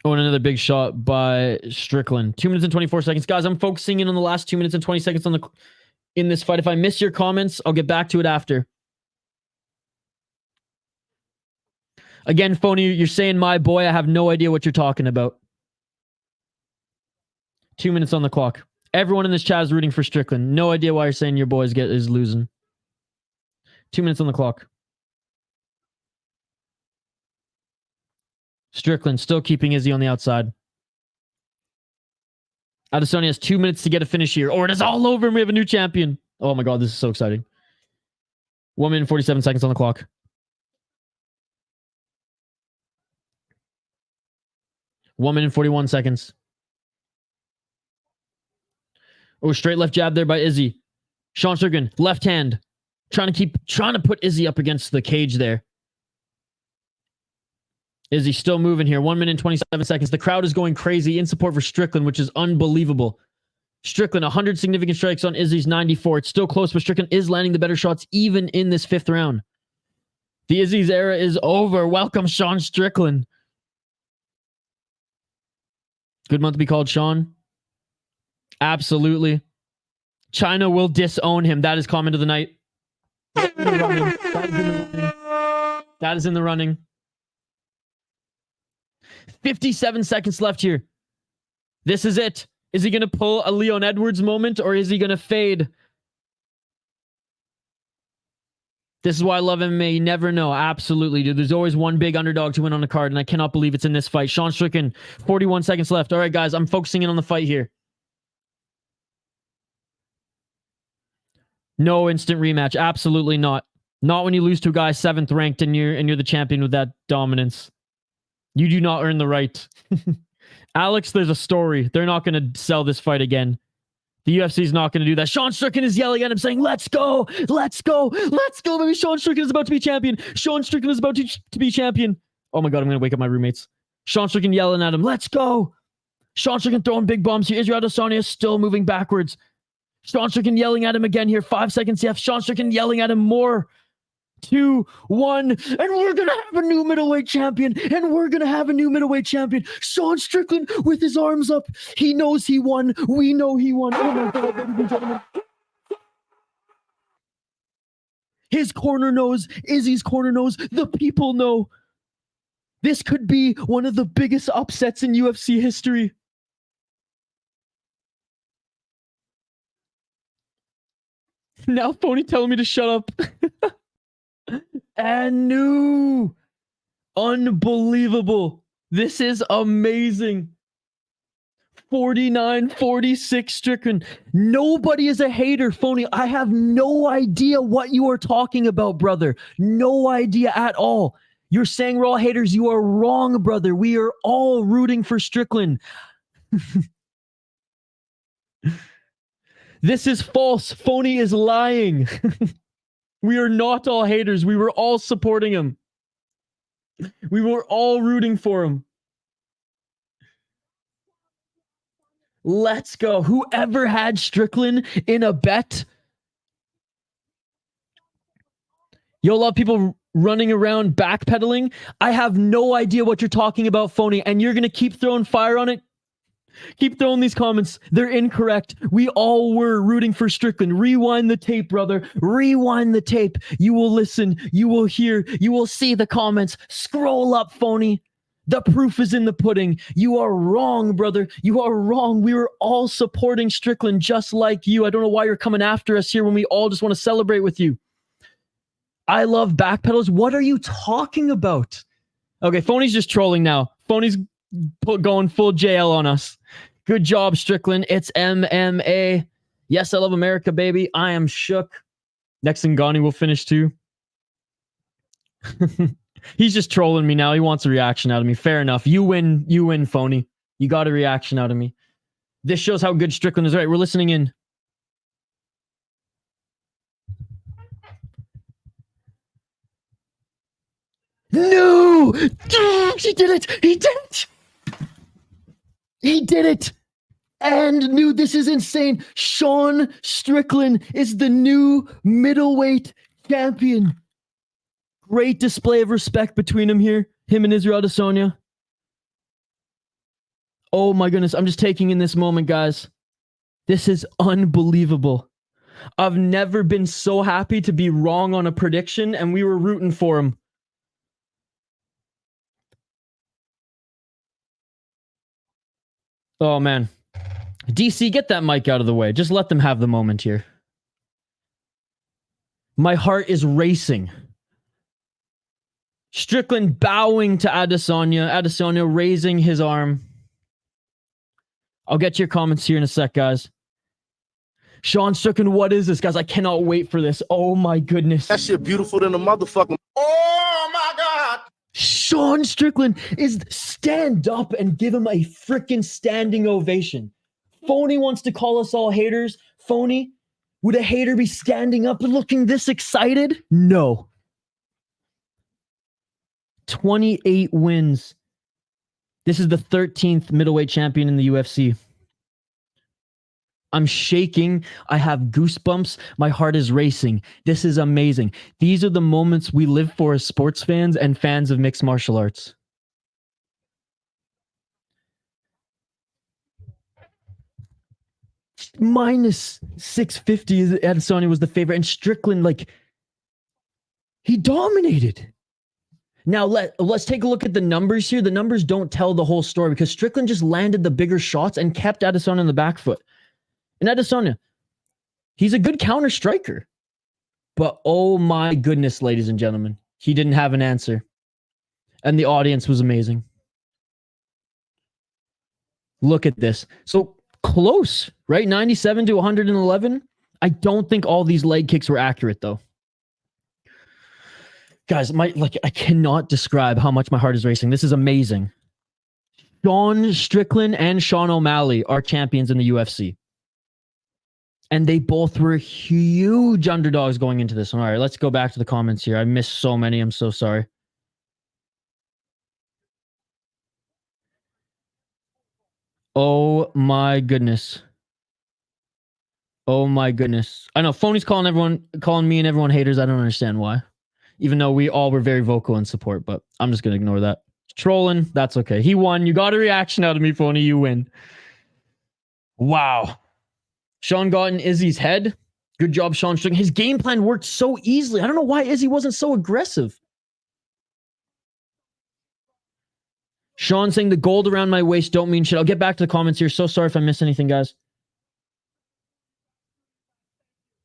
Oh, and another big shot by Strickland. 2 minutes and 24 seconds. Guys, I'm focusing in on the last 2 minutes and 20 seconds in this fight. If I miss your comments, I'll get back to it after. Again, Phony, you're saying my boy. I have no idea what you're talking about. 2 minutes on the clock. Everyone in this chat is rooting for Strickland. No idea why you're saying your boy is losing. 2 minutes on the clock. Strickland still keeping Izzy on the outside. Adesanya has 2 minutes to get a finish here, or it is all over and we have a new champion. Oh my God, this is so exciting. 1 minute and 47 seconds on the clock. One minute and 41 seconds. Oh, straight left jab there by Izzy. Sean Strickland, left hand. Trying to put Izzy up against the cage there. Izzy still moving here. 1 minute and 27 seconds. The crowd is going crazy in support for Strickland, which is unbelievable. Strickland, 100 significant strikes on Izzy's 94. It's still close, but Strickland is landing the better shots even in this fifth round. The Izzy's era is over. Welcome, Sean Strickland. Good month to be called Sean. Absolutely. China will disown him. That is comment of the night. That is in the running. 57 seconds left here. This is it. Is he going to pull a Leon Edwards moment, or is he going to fade? This is why I love MMA. You never know. Absolutely, dude. There's always one big underdog to win on the card, and I cannot believe it's in this fight. Sean Strickland, 41 seconds left. All right, guys, I'm focusing in on the fight here. No instant rematch. Absolutely not. Not when you lose to a guy 7th ranked and you're the champion with that dominance. You do not earn the right. Alex, there's a story. They're not going to sell this fight again. The UFC is not going to do that. Sean Strickland is yelling at him saying, let's go, let's go, let's go, baby. Sean Strickland is about to be champion. Sean Strickland is about to be champion. Oh my God, I'm going to wake up my roommates. Sean Strickland yelling at him, let's go. Sean Strickland throwing big bombs here. Israel Adesanya is still moving backwards. Sean Strickland yelling at him again here. 5 seconds left. Sean Strickland yelling at him more. 2, 1, and we're gonna have a new middleweight champion, and we're gonna have a new middleweight champion. Sean Strickland with his arms up. He knows he won. We know he won. Oh my God, ladies and gentlemen. His corner knows. Izzy's corner knows. The people know. This could be one of the biggest upsets in UFC history. Now Phony telling me to shut up. And new. Unbelievable. This is amazing. 49-46 Strickland. Nobody is a hater, Phony. I have no idea what you are talking about, brother. No idea at all. You're saying we're all haters. You are wrong, brother. We are all rooting for Strickland. This is false. Phony is lying. We are not all haters. We were all supporting him. We were all rooting for him. Let's go. Whoever had Strickland in a bet. You'll love people running around backpedaling. I have no idea what you're talking about, phony, and you're going to keep throwing fire on it. Keep throwing these comments. They're incorrect. We all were rooting for Strickland. Rewind the tape, brother. Rewind the tape. You will listen. You will hear. You will see the comments. Scroll up, phony. The proof is in the pudding. You are wrong, brother. You are wrong. We were all supporting Strickland just like you. I don't know why you're coming after us here when we all just want to celebrate with you. I love backpedals. What are you talking about? Okay, phony's just trolling now. Phony's going full JL on us. Good job, Strickland. It's MMA. Yes, I love America, baby. I am shook. Next thing, Ngannou will finish too. He's just trolling me now. He wants a reaction out of me. Fair enough. You win, phony. You got a reaction out of me. This shows how good Strickland is. Right, we're listening in. No! He did it! He did it! He did it! And new, this is insane. Sean Strickland is the new middleweight champion. Great display of respect between him here. Him and Israel Adesanya. Oh my goodness. I'm just taking in this moment, guys. This is unbelievable. I've never been so happy to be wrong on a prediction, and we were rooting for him. Oh, man. DC, get that mic out of the way. Just let them have the moment here. My heart is racing. Strickland bowing to Adesanya. Adesanya raising his arm. I'll get to your comments here in a sec, guys. Sean Strickland, what is this, guys? I cannot wait for this. Oh, my goodness.
That shit beautiful than a motherfucking.
Oh my God!
Sean Strickland is stand up and give him a freaking standing ovation. Phony wants to call us all haters. Phony, would a hater be standing up and looking this excited? No. 28 wins. This is the 13th middleweight champion in the UFC. I'm shaking. I have goosebumps. My heart is racing. This is amazing. These are the moments we live for as sports fans and fans of mixed martial arts. Minus 650, Adesanya was the favorite, and Strickland, like, he dominated. Now, let's take a look at the numbers here. The numbers don't tell the whole story because Strickland just landed the bigger shots and kept Adesanya on the back foot. And Adesanya, he's a good counter striker. But oh my goodness, ladies and gentlemen, he didn't have an answer. And the audience was amazing. Look at this. So close, right? 97 to 111. I don't think all these leg kicks were accurate, though. Guys, I cannot describe how much my heart is racing. This is amazing. Sean Strickland and Sean O'Malley are champions in the UFC. And they both were huge underdogs going into this one. All right, let's go back to the comments here. I missed so many. I'm so sorry. Oh my goodness. Oh my goodness. I know Phony's calling me and everyone haters. I don't understand why. Even though we all were very vocal in support, but I'm just going to ignore that. Trolling, that's okay. He won. You got a reaction out of me, Phony. You win. Wow. Sean got in Izzy's head. Good job, Sean Strickland. His game plan worked so easily. I don't know why Izzy wasn't so aggressive. Sean saying the gold around my waist don't mean shit. I'll get back to the comments here. So sorry if I missed anything, guys.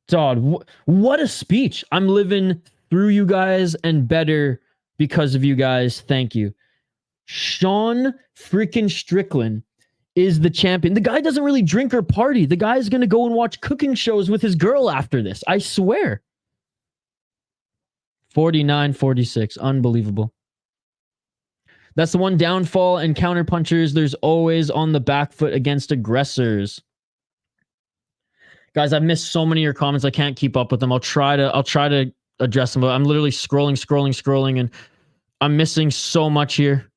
God, what a speech. I'm living through you guys and better because of you guys. Thank you. Sean freaking Strickland is the champion. The guy doesn't really drink or party. The guy's going to go and watch cooking shows with his girl after this. I swear. 49-46. Unbelievable. That's the one downfall and counter punchers. There's always on the back foot against aggressors. Guys, I've missed so many of your comments. I can't keep up with them. I'll try to address them, but I'm literally scrolling, and I'm missing so much here.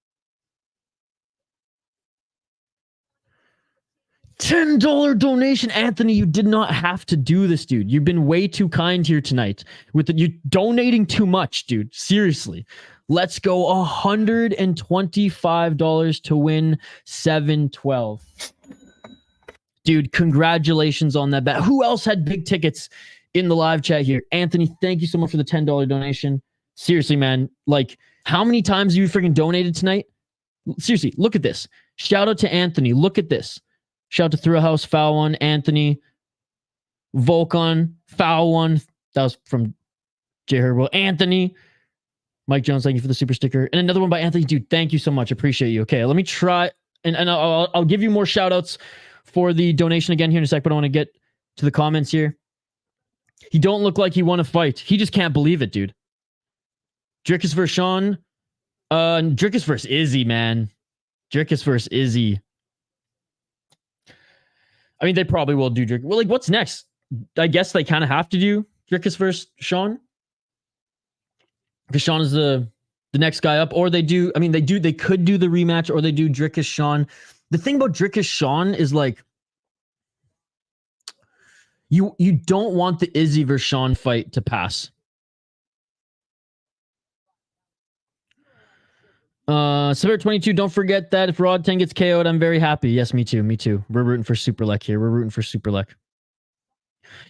$10 donation. Anthony, you did not have to do this, dude. You've been way too kind here tonight. You donating too much, dude. Seriously. Let's go. $125 to win 712. Dude, congratulations on that bet. Who else had big tickets in the live chat here? Anthony, thank you so much for the $10 donation. Seriously, man. Like, how many times have you freaking donated tonight? Seriously, look at this. Shout out to Anthony. Look at this. Shout out to Thrill House, foul one. Anthony, Volkov, foul one. That was from J. Herbo. Anthony, Mike Jones, thank you for the super sticker. And another one by Anthony. Dude, thank you so much. Appreciate you. Okay, let me try. And I'll give you more shout outs for the donation again here in a sec, but I want to get to the comments here. He don't look like he won a fight. He just can't believe it, dude. Drickus versus Sean. Drickus versus Izzy, man. Drickus versus Izzy. I mean, they probably will do Drickus. Well, like, what's next? I guess they kind of have to do Drickus versus Sean. Because Sean is the next guy up. Or they do, I mean, they could do the rematch, or they do Drickus Sean. The thing about Drickus Sean is, like, you don't want the Izzy versus Sean fight to pass. Severe 22, don't forget that if Rod 10 gets KO'd, I'm very happy. Yes, me too. Me too. We're rooting for Superlek here. We're rooting for Superlek.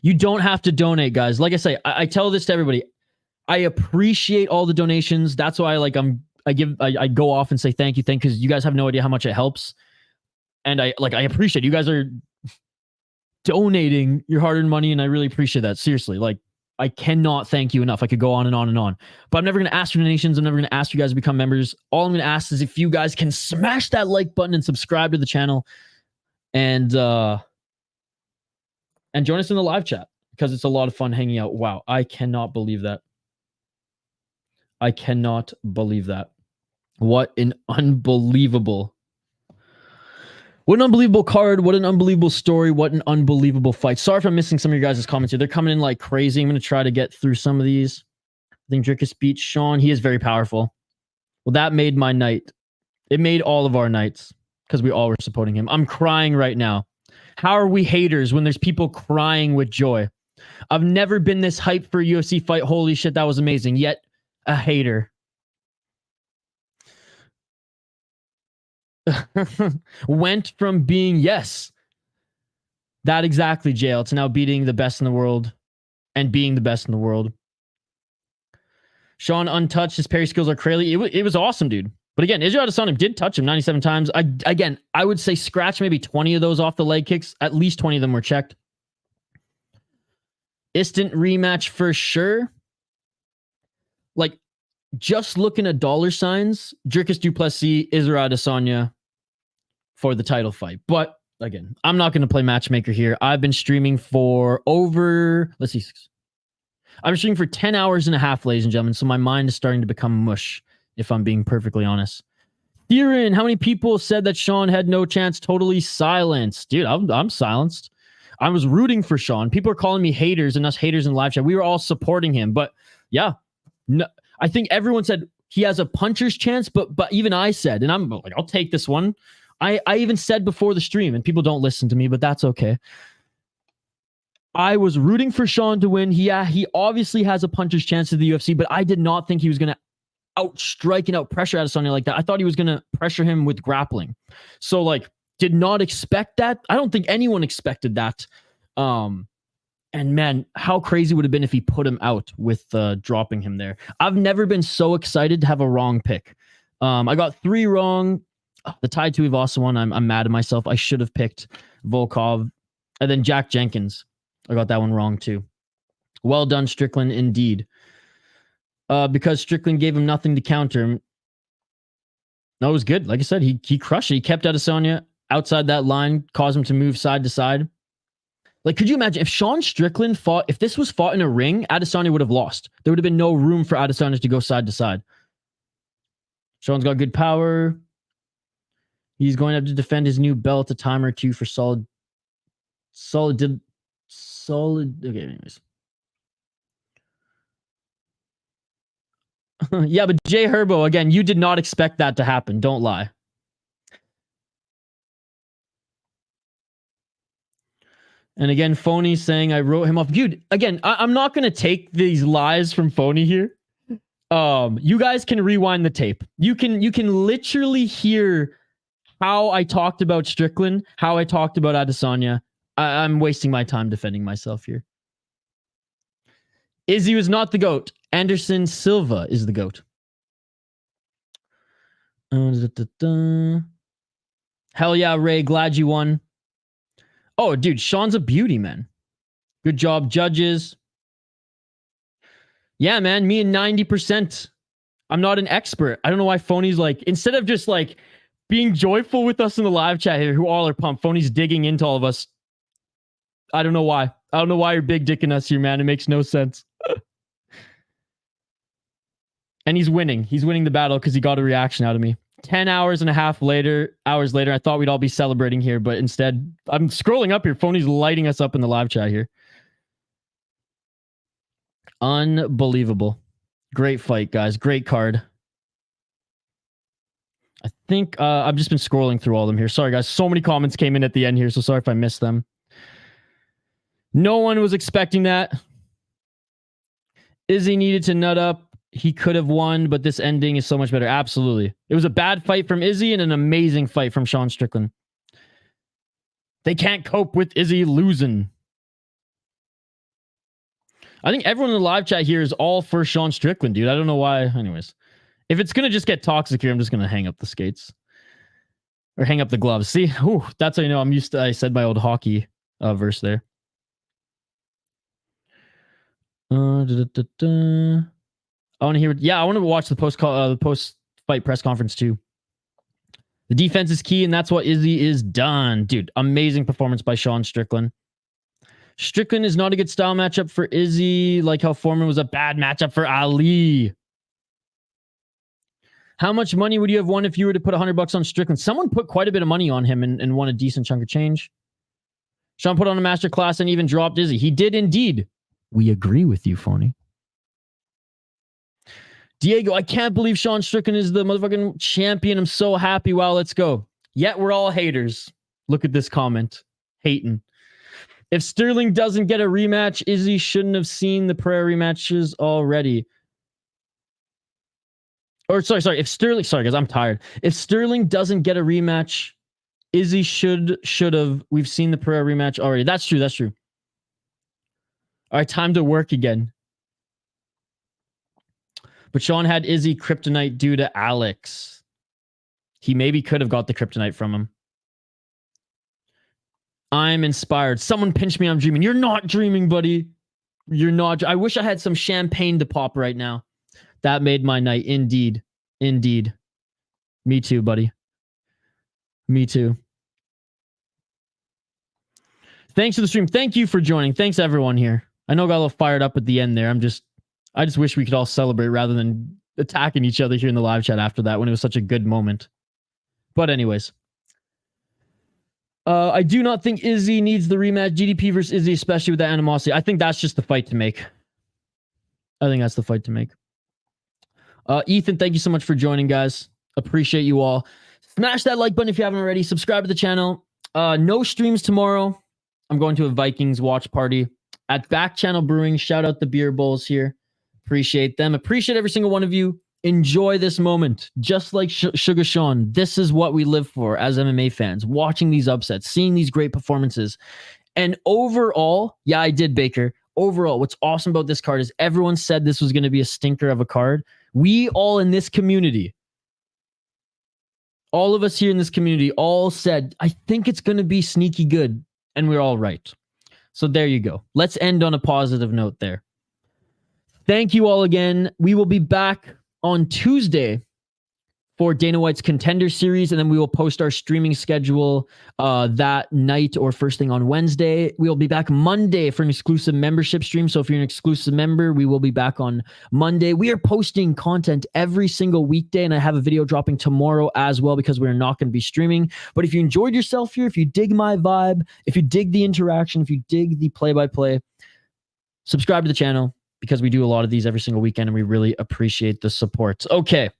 You don't have to donate, guys. Like I say, I tell this to everybody. I appreciate all the donations. That's why I go off and say thank you, because you guys have no idea how much it helps. And I appreciate it. You guys are donating your hard-earned money, and I really appreciate that. Seriously, like, I cannot thank you enough. I could go on and on and on. But I'm never going to ask for donations. I'm never going to ask you guys to become members. All I'm going to ask is if you guys can smash that like button and subscribe to the channel, and join us in the live chat, because it's a lot of fun hanging out. Wow, I cannot believe that. I cannot believe that. What an unbelievable card. What an unbelievable story. What an unbelievable fight. Sorry if I'm missing some of your guys' comments here. They're coming in like crazy. I'm going to try to get through some of these. I think Drickus beat Sean. He is very powerful. Well, that made my night. It made all of our nights, because we all were supporting him. I'm crying right now. How are we haters when there's people crying with joy? I've never been this hyped for a UFC fight. Holy shit, that was amazing. Yet, a hater. Went from being, yes, that exactly, jail, to now beating the best in the world and being the best in the world. Sean untouched. His parry skills are crazy. It was awesome, dude. But again, Israel Adesanya did touch him 97 times. I would say scratch maybe 20 of those off the leg kicks. At least 20 of them were checked. Instant rematch for sure. Like, just looking at dollar signs, Drickus du Plessis, Israel Adesanya for the title fight. But again, I'm not going to play matchmaker here. I've been streaming for over, let's see, I've been streaming for 10 hours and a half, ladies and gentlemen. So my mind is starting to become mush, if I'm being perfectly honest. Theron, how many people said that Sean had no chance? Totally silenced. Dude, I'm silenced. I was rooting for Sean. People are calling me haters, and us haters in live chat. We were all supporting him. But yeah, no, I think everyone said he has a puncher's chance, but even I said, and I'm like, I'll take this one. I even said before the stream, and people don't listen to me, but that's okay. I was rooting for Sean to win. He obviously has a puncher's chance at the UFC, but I did not think he was going to outstrike and outpressure Adesanya like that. I thought he was going to pressure him with grappling. So, like, did not expect that. I don't think anyone expected that. And man, how crazy would it have been if he put him out with dropping him there. I've never been so excited to have a wrong pick. I got 3 wrong. The Tai Tuivasa one, I'm mad at myself. I should have picked Volkov. And then Jack Jenkins. I got that one wrong too. Well done, Strickland, indeed. Because Strickland gave him nothing to counter him. No, it was good. Like I said, he crushed it. He kept Adesanya outside that line, caused him to move side to side. Like, could you imagine if Sean Strickland fought, if this was fought in a ring, Adesanya would have lost. There would have been no room for Adesanya to go side to side. Sean's got good power. He's going to have to defend his new belt a time or two for solid. Okay, anyways. Yeah, but Jay Herbo, again, you did not expect that to happen. Don't lie. And again, Phony saying I wrote him off. Dude, again, I'm not going to take these lies from Phony here. You guys can rewind the tape. You can literally hear how I talked about Strickland, how I talked about Adesanya. I'm wasting my time defending myself here. Izzy was not the GOAT. Anderson Silva is the GOAT. Hell yeah, Ray. Glad you won. Oh, dude, Sean's a beauty, man. Good job, judges. Yeah, man, me and 90%. I'm not an expert. I don't know why Phony's like, instead of just like being joyful with us in the live chat here, who all are pumped, Phony's digging into all of us. I don't know why. I don't know why you're big dicking us here, man. It makes no sense. And he's winning. He's winning the battle because he got a reaction out of me. 10 hours and a half later, I thought we'd all be celebrating here, but instead, I'm scrolling up here. Phony's lighting us up in the live chat here. Unbelievable. Great fight, guys. Great card. I think I've just been scrolling through all of them here. Sorry, guys. So many comments came in at the end here, so sorry if I missed them. No one was expecting that. Izzy needed to nut up. He could have won, but this ending is so much better. Absolutely. It was a bad fight from Izzy and an amazing fight from Sean Strickland. They can't cope with Izzy losing. I think everyone in the live chat here is all for Sean Strickland, dude. I don't know why. Anyways, if it's going to just get toxic here, I'm just going to hang up the skates. Or hang up the gloves. See? Ooh, that's how you know I'm used to... I said my old hockey verse there. I want to hear... Yeah, I want to watch the post-fight press conference too. The defense is key, and that's what Izzy is done. Dude, amazing performance by Sean Strickland. Strickland is not a good style matchup for Izzy, like how Foreman was a bad matchup for Ali. How much money would you have won if you were to put $100 on Strickland? Someone put quite a bit of money on him and won a decent chunk of change. Sean put on a master class and even dropped Izzy. He did indeed. We agree with you, Phony. Diego, I can't believe Sean Strickland is the motherfucking champion. I'm so happy. Wow, let's go. Yet we're all haters. Look at this comment. Hating. If Sterling doesn't get a rematch, Izzy shouldn't have seen the prayer rematches already. Or sorry. If Sterling, sorry guys, I'm tired. If Sterling doesn't get a rematch, Izzy should have. We've seen the prayer rematch already. That's true. All right, time to work again. But Sean had Izzy kryptonite due to Alex. He maybe could have got the kryptonite from him. I'm inspired. Someone pinch me. I'm dreaming. You're not dreaming, buddy. You're not. I wish I had some champagne to pop right now. That made my night. Indeed. Me too, buddy. Me too. Thanks for the stream. Thank you for joining. Thanks everyone here. I know I got a little fired up at the end there. I just wish we could all celebrate rather than attacking each other here in the live chat after that when it was such a good moment. But anyways. I do not think Izzy needs the rematch. GDP versus Izzy, especially with that animosity. I think that's just the fight to make. Ethan, thank you so much for joining, guys. Appreciate you all. Smash that like button if you haven't already. Subscribe to the channel. No streams tomorrow. I'm going to a Vikings watch party at Back Channel Brewing. Shout out the beer bowls here. Appreciate them. Appreciate every single one of you. Enjoy this moment. Just like Sugar Sean, this is what we live for as MMA fans. Watching these upsets, seeing these great performances. And overall, yeah, I did, Baker. Overall, what's awesome about this card is everyone said this was going to be a stinker of a card. We all in this community, all of us here in this community, all said, I think it's going to be sneaky good. And we're all right. So there you go. Let's end on a positive note there. Thank you all again. We will be back on Tuesday for Dana White's Contender Series, and then we will post our streaming schedule that night or first thing on Wednesday. We'll be back Monday for an exclusive membership stream. So if you're an exclusive member, we will be back on Monday. We are posting content every single weekday, and I have a video dropping tomorrow as well because we're not going to be streaming. But if you enjoyed yourself here, if you dig my vibe, if you dig the interaction, if you dig the play-by-play, subscribe to the channel. because we do a lot of these every single weekend and we really appreciate the support. Okay.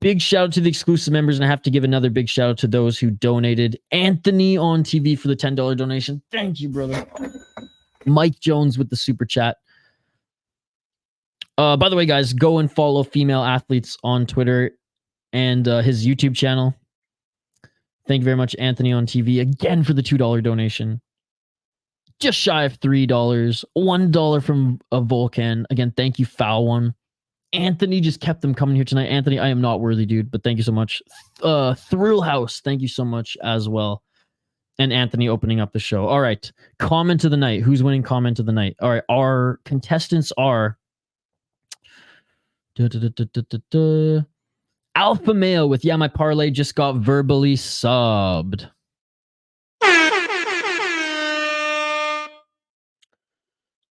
Big shout out to the exclusive members, and I have to give another big shout out to those who donated. Anthony on TV for the $10 donation. Thank you, brother. Mike Jones with the super chat. By the way, guys, go and follow Female Athletes on Twitter and his YouTube channel. Thank you very much, Anthony on TV, again for the $2 donation. Just shy of $3. $1 from a Vulcan. Again, thank you, Foul One. Anthony just kept them coming here tonight. Anthony, I am not worthy, dude, but thank you so much. Thrill House, thank you so much as well. And Anthony opening up the show. All right, comment of the night. Who's winning comment of the night? All right, our contestants are Alpha Male with my parlay just got verbally subbed.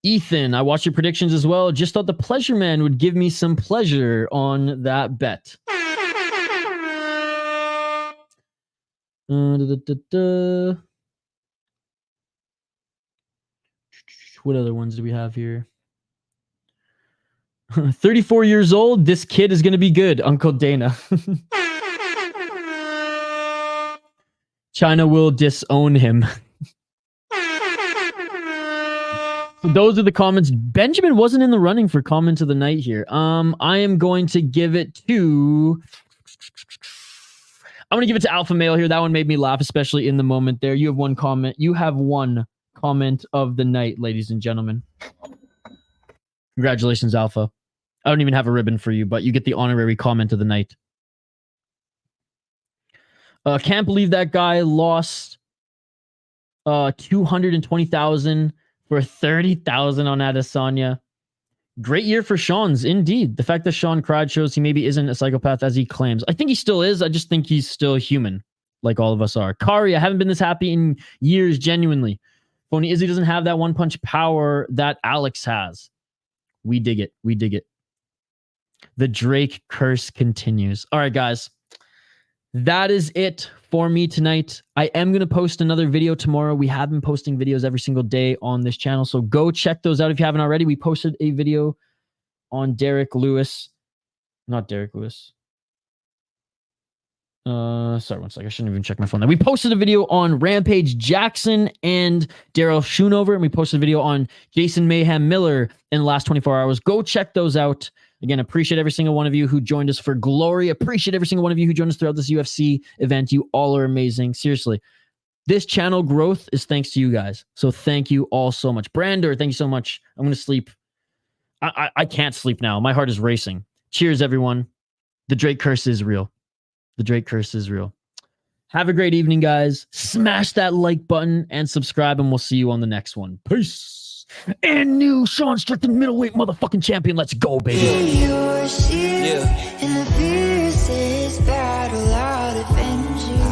Ethan, I watched your predictions as well. Just thought the Pleasure Man would give me some pleasure on that bet. What other ones do we have here? 34 years old. This kid is going to be good. Uncle Dana. China will disown him. Those are the comments. Benjamin wasn't in the running for comment of the night here. I am going to give it to... I'm going to give it to Alpha Male here. That one made me laugh, especially in the moment there. You have one comment. You have one comment of the night, ladies and gentlemen. Congratulations, Alpha. I don't even have a ribbon for you, but you get the honorary comment of the night. Can't believe that guy lost $220,000 for $30,000 on Adesanya. Great year for Sean's, indeed. The fact that Sean cried shows he maybe isn't a psychopath as he claims. I think he still is. I just think he's still human, like all of us are. Kari, I haven't been this happy in years, genuinely. Phony Izzy doesn't have that one-punch power that Alex has. We dig it. We dig it. The Drake curse continues. All right, guys. That is it for me tonight. I am going to post another video tomorrow. We have been posting videos every single day on this channel, so go check those out if you haven't already. We posted a video on Derek Lewis. Not Derek Lewis. Sorry, one sec. I shouldn't even check my phone. We posted a video on Rampage Jackson and Daryl Schoonover, and we posted a video on Jason Mayhem Miller in the last 24 hours. Go check those out. Again, appreciate every single one of you who joined us for Glory. Appreciate every single one of you who joined us throughout this UFC event. You all are amazing. Seriously. This channel growth is thanks to you guys. So thank you all so much. Brander, thank you so much. I'm going to sleep. I can't sleep now. My heart is racing. Cheers, everyone. The Drake curse is real. The Drake curse is real. Have a great evening, guys. Smash that like button and subscribe, and we'll see you on the next one. Peace. And new Sean Strickland middleweight motherfucking champion. Let's go, baby.
In the fiercest battle, I'll defend you.